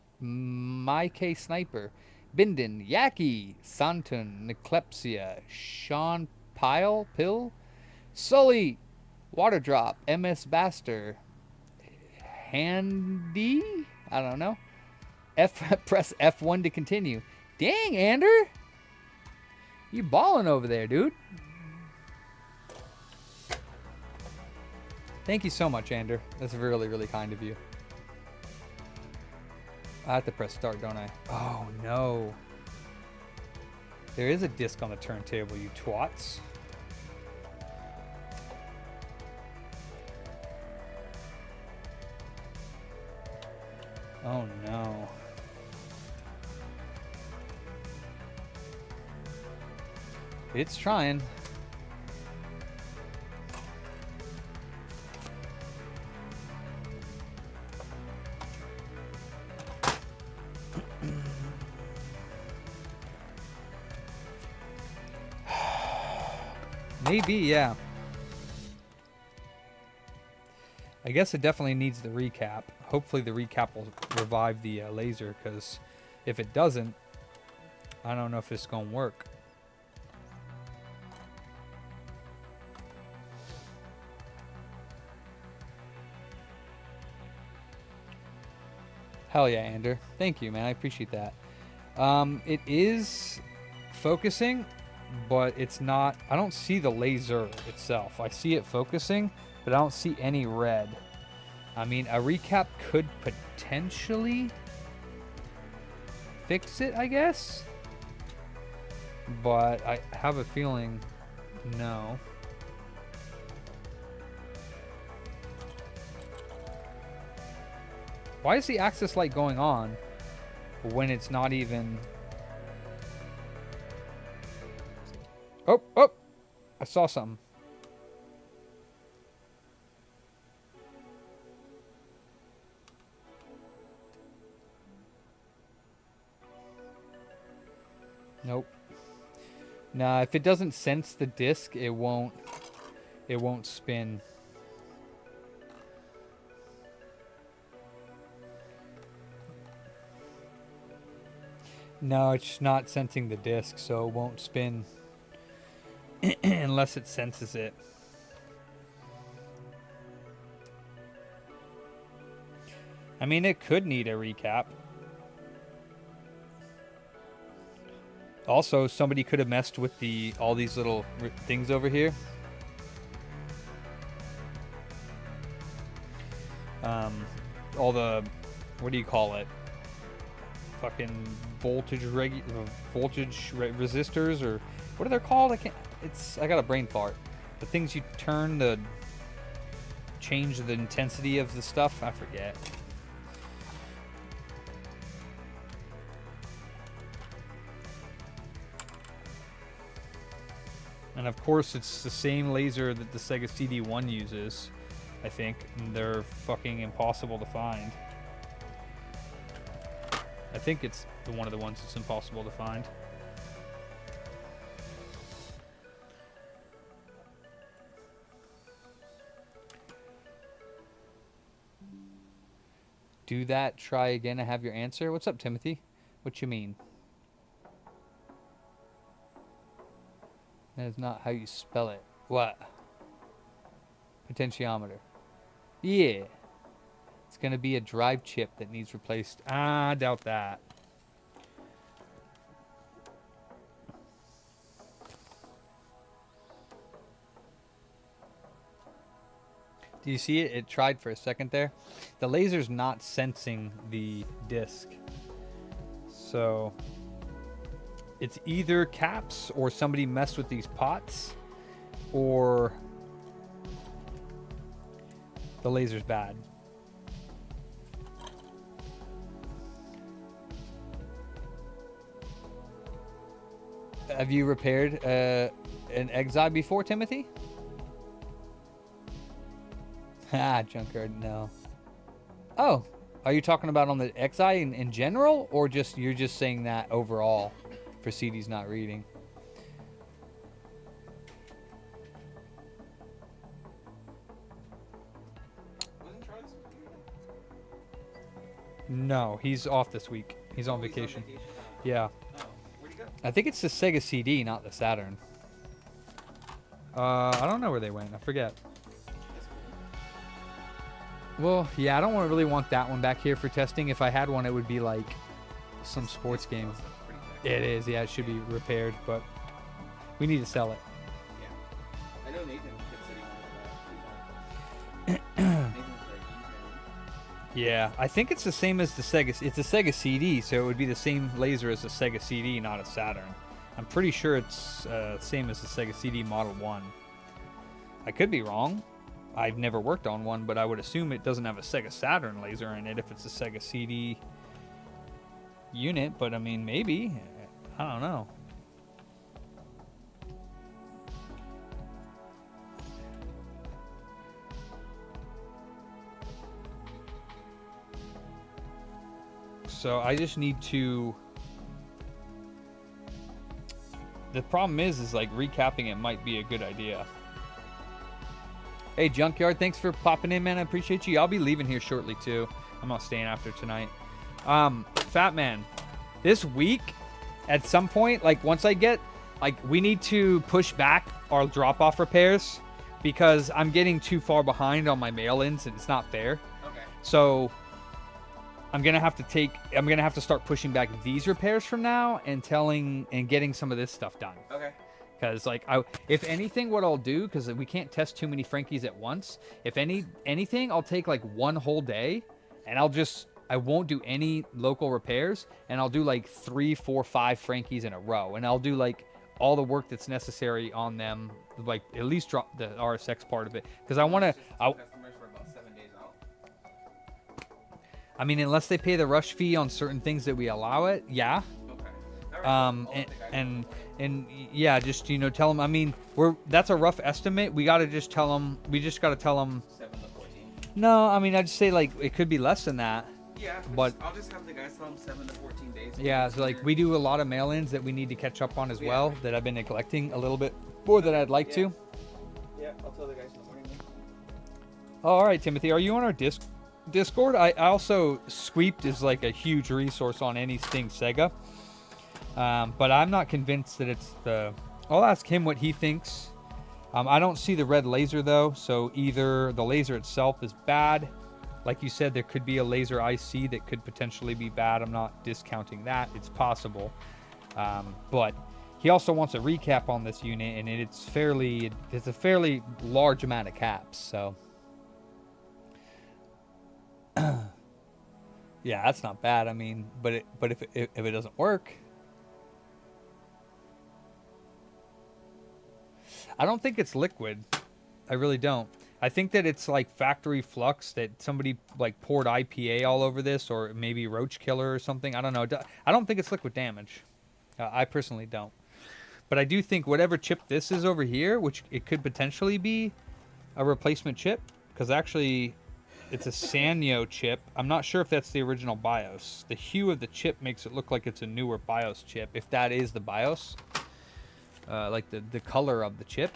Sniper, Bindin, Yaki, Santun, Neclepsia, Sean Pill, Sully, Waterdrop, MS Baster, Handy, I don't know. Press F1 to continue. Dang, Ander. You balling over there, dude. Thank you so much, Ander. That's really, really kind of you. I have to press start, don't I? Oh, no. There is a disc on the turntable, you twats. Oh, no. It's trying. Maybe, yeah. I guess it definitely needs the recap. Hopefully the recap will revive the laser, because if it doesn't, I don't know if it's going to work. Hell yeah, Ander. Thank you, man. I appreciate that. It is focusing, but it's not. I don't see the laser itself. I see it focusing, but I don't see any red. I mean, a recap could potentially fix it, I guess. But I have a feeling no. Why is the access light going on when it's not even... Oh, oh! I saw something. Nope. Nah, if it doesn't sense the disc, it won't spin. No, it's not sensing the disc, so it won't spin unless it senses it. I mean, it could need a recap. Also, somebody could have messed with all these little things over here. All the, what do you call it? Fucking voltage resistors, or what are they called? I got a brain fart. The things you turn to change the intensity of the stuff, I forget. And of course, it's the same laser that the Sega CD1 uses, I think, and they're fucking impossible to find. I think it's one of the ones that's impossible to find. Do that, try again, and have your answer. What's up, Timothy? What you mean? That is not how you spell it. What? Potentiometer. Yeah. It's going to be a drive chip that needs replaced. Ah, I doubt that. Do you see it? It tried for a second there. The laser's not sensing the disc. So it's either caps or somebody messed with these pots, or the laser's bad. Have you repaired an Exi before, Timothy? Ah, junkyard, no. Oh, are you talking about on the Exi in general, or just you're just saying that overall for CDs not reading? No, he's off this week. He's on vacation. Yeah. I think it's the Sega CD, not the Saturn. I don't know where they went. I forget. Well, yeah, I don't really want that one back here for testing. If I had one, it would be like some sports game. It is, yeah, it should be repaired, but we need to sell it. Yeah. I know Nathan kept sitting on it. Yeah, I think it's the same as the Sega. It's a Sega CD, so it would be the same laser as a Sega CD, not a Saturn. I'm pretty sure it's same as the Sega CD Model 1. I could be wrong. I've never worked on one, but I would assume it doesn't have a Sega Saturn laser in it if it's a Sega CD unit, but I mean, maybe. I don't know. So I just need to... The problem is like recapping it might be a good idea. Hey, Junkyard, thanks for popping in, man. I appreciate you. I'll be leaving here shortly, too. I'm not staying after tonight. Fat Man, this week, at some point, like, once I get... Like, we need to push back our drop-off repairs because I'm getting too far behind on my mail-ins, and it's not fair. Okay. So, I'm gonna have to start pushing back these repairs from now and getting some of this stuff done. Okay. Because like if anything, what I'll do, because we can't test too many Frankies at once. If anything, I'll take like one whole day, and I won't do any local repairs, and I'll do like 3, 4, 5 Frankies in a row, and I'll do like all the work that's necessary on them, like at least drop the RSX part of it, because I want to. Customers for about 7 days out. I mean, unless they pay the rush fee on certain things that we allow it, yeah. Okay. All right. And yeah, just tell them. I mean, that's a rough estimate. We got to just tell them. We just got to tell them. 7 to 14. No, I mean, I'd say like it could be less than that. Yeah, but I'll just have the guys tell them 7 to 14 days. Yeah, so like we do a lot of mail-ins that we need to catch up on as well, that I've been neglecting a little bit more than I'd like to. Yeah, I'll tell the guys in the morning. Oh, all right, Timothy, are you on our Discord? I also Squeeped is like a huge resource on anything Sega, but I'm not convinced that it's the. I'll ask him what he thinks. I don't see the red laser though, so either the laser itself is bad. Like you said, there could be a laser IC that could potentially be bad. I'm not discounting that. It's possible. But he also wants a recap on this unit, and it's a fairly large amount of caps. So, yeah, that's not bad. I mean, but if it doesn't work, I don't think it's liquid. I really don't. I think that it's like factory flux that somebody like poured IPA all over this, or maybe roach killer or something. I don't know. I don't think it's liquid damage. I personally don't. But I do think whatever chip this is over here, which it could potentially be a replacement chip, because actually it's a Sanyo chip. I'm not sure if that's the original BIOS. The hue of the chip makes it look like it's a newer BIOS chip, if that is the BIOS. Like the color of the chip.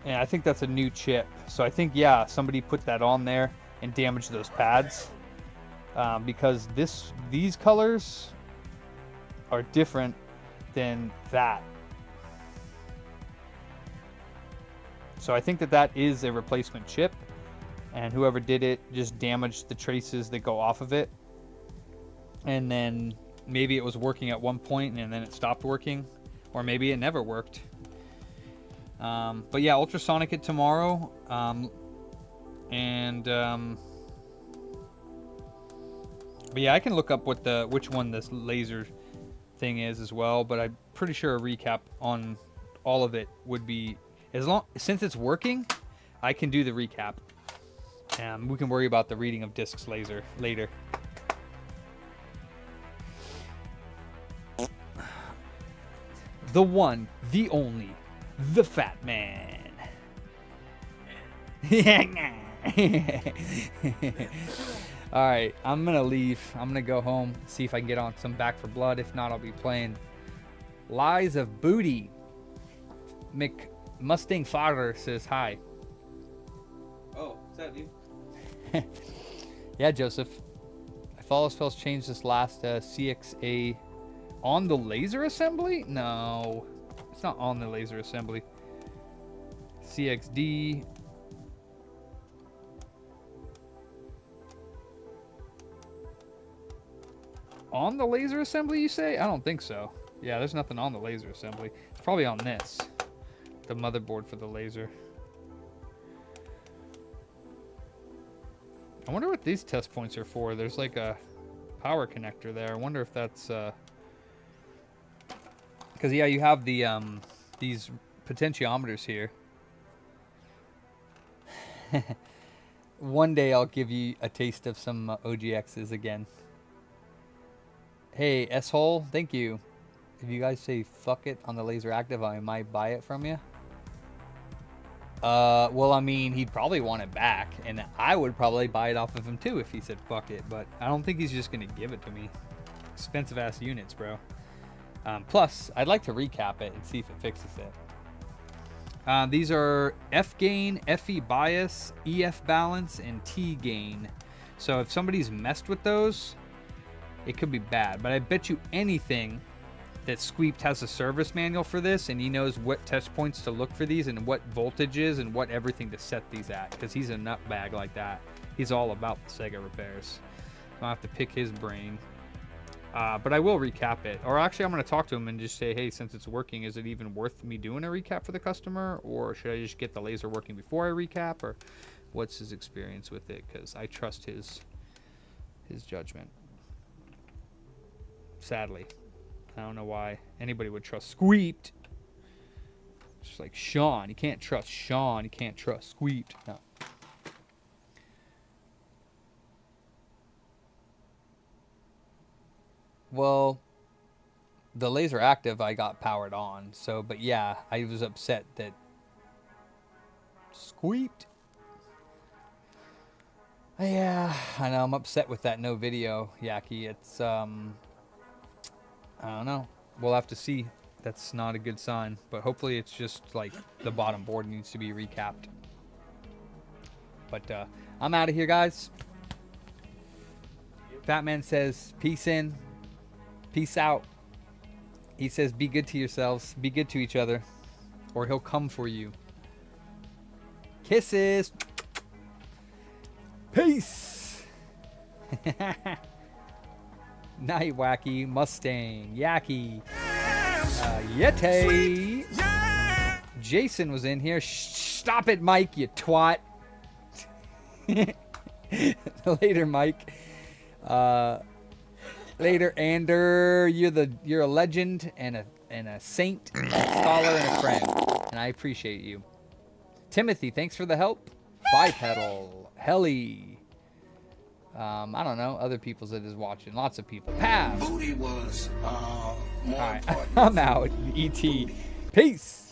Yeah, I think that's a new chip. So I think, yeah, somebody put that on there and damaged those pads. Because these colors are different than that. So I think that is a replacement chip. And whoever did it just damaged the traces that go off of it. And then maybe it was working at one point and then it stopped working. Or maybe it never worked. But yeah, ultrasonic it tomorrow, but yeah, I can look up which one this laser thing is as well. But I'm pretty sure a recap on all of it would be since it's working, I can do the recap. We can worry about the reading of discs later. The one, the only. The Fat Man. Alright, I'm gonna leave. I'm gonna go home, see if I can get on some Back for Blood. If not, I'll be playing Lies of Booty. Mustang Father says hi. Oh, what's that, dude? Yeah, Joseph. I follow spells changed this last CXA on the laser assembly? No. It's not on the laser assembly. CXD. On the laser assembly, you say? I don't think so. Yeah, there's nothing on the laser assembly. It's probably on this. The motherboard for the laser. I wonder what these test points are for. There's like a power connector there. I wonder if that's... Because, yeah, you have the these potentiometers here. One day I'll give you a taste of some OGXs again. Hey, S-Hole, thank you. If you guys say fuck it on the laser active, I might buy it from you. Well, I mean, he'd probably want it back, and I would probably buy it off of him too if he said fuck it, but I don't think he's just going to give it to me. Expensive ass units, bro. Plus, I'd like to recap it and see if it fixes it. These are F gain, FE bias, EF balance, and T gain. So if somebody's messed with those, it could be bad. But I bet you anything that Squeeped has a service manual for this, and he knows what test points to look for these and what voltages and what everything to set these at, because he's a nutbag like that. He's all about the Sega repairs. So I have to pick his brain. But I will recap it. Or actually, I'm going to talk to him and just say, hey, since it's working, is it even worth me doing a recap for the customer? Or should I just get the laser working before I recap? Or what's his experience with it? Because I trust his judgment. Sadly. I don't know why anybody would trust Squeeped. It's just like Sean. You can't trust Sean. You can't trust Squeeped. No. Well, the laser active I got powered on. So, but yeah, I was upset that Squeeped. Yeah, I know. I'm upset with that no video, Yaki. It's I don't know. We'll have to see. That's not a good sign. But hopefully it's just like the bottom board needs to be recapped. But I'm out of here, guys. Fatman says, peace in. Peace out. He says, be good to yourselves. Be good to each other. Or he'll come for you. Kisses. Peace. Night Wacky, Mustang, Yaki, Yeti. Jason was in here. Stop it, Mike, you twat. Later, Mike. Later, Ander. You're a legend and a saint, a scholar, and a friend, and I appreciate you. Timothy, thanks for the help. Bipedal, Helly. I don't know, other people that is watching. Lots of people. Pass. Booty was more All right, important. I'm out. ET. Peace.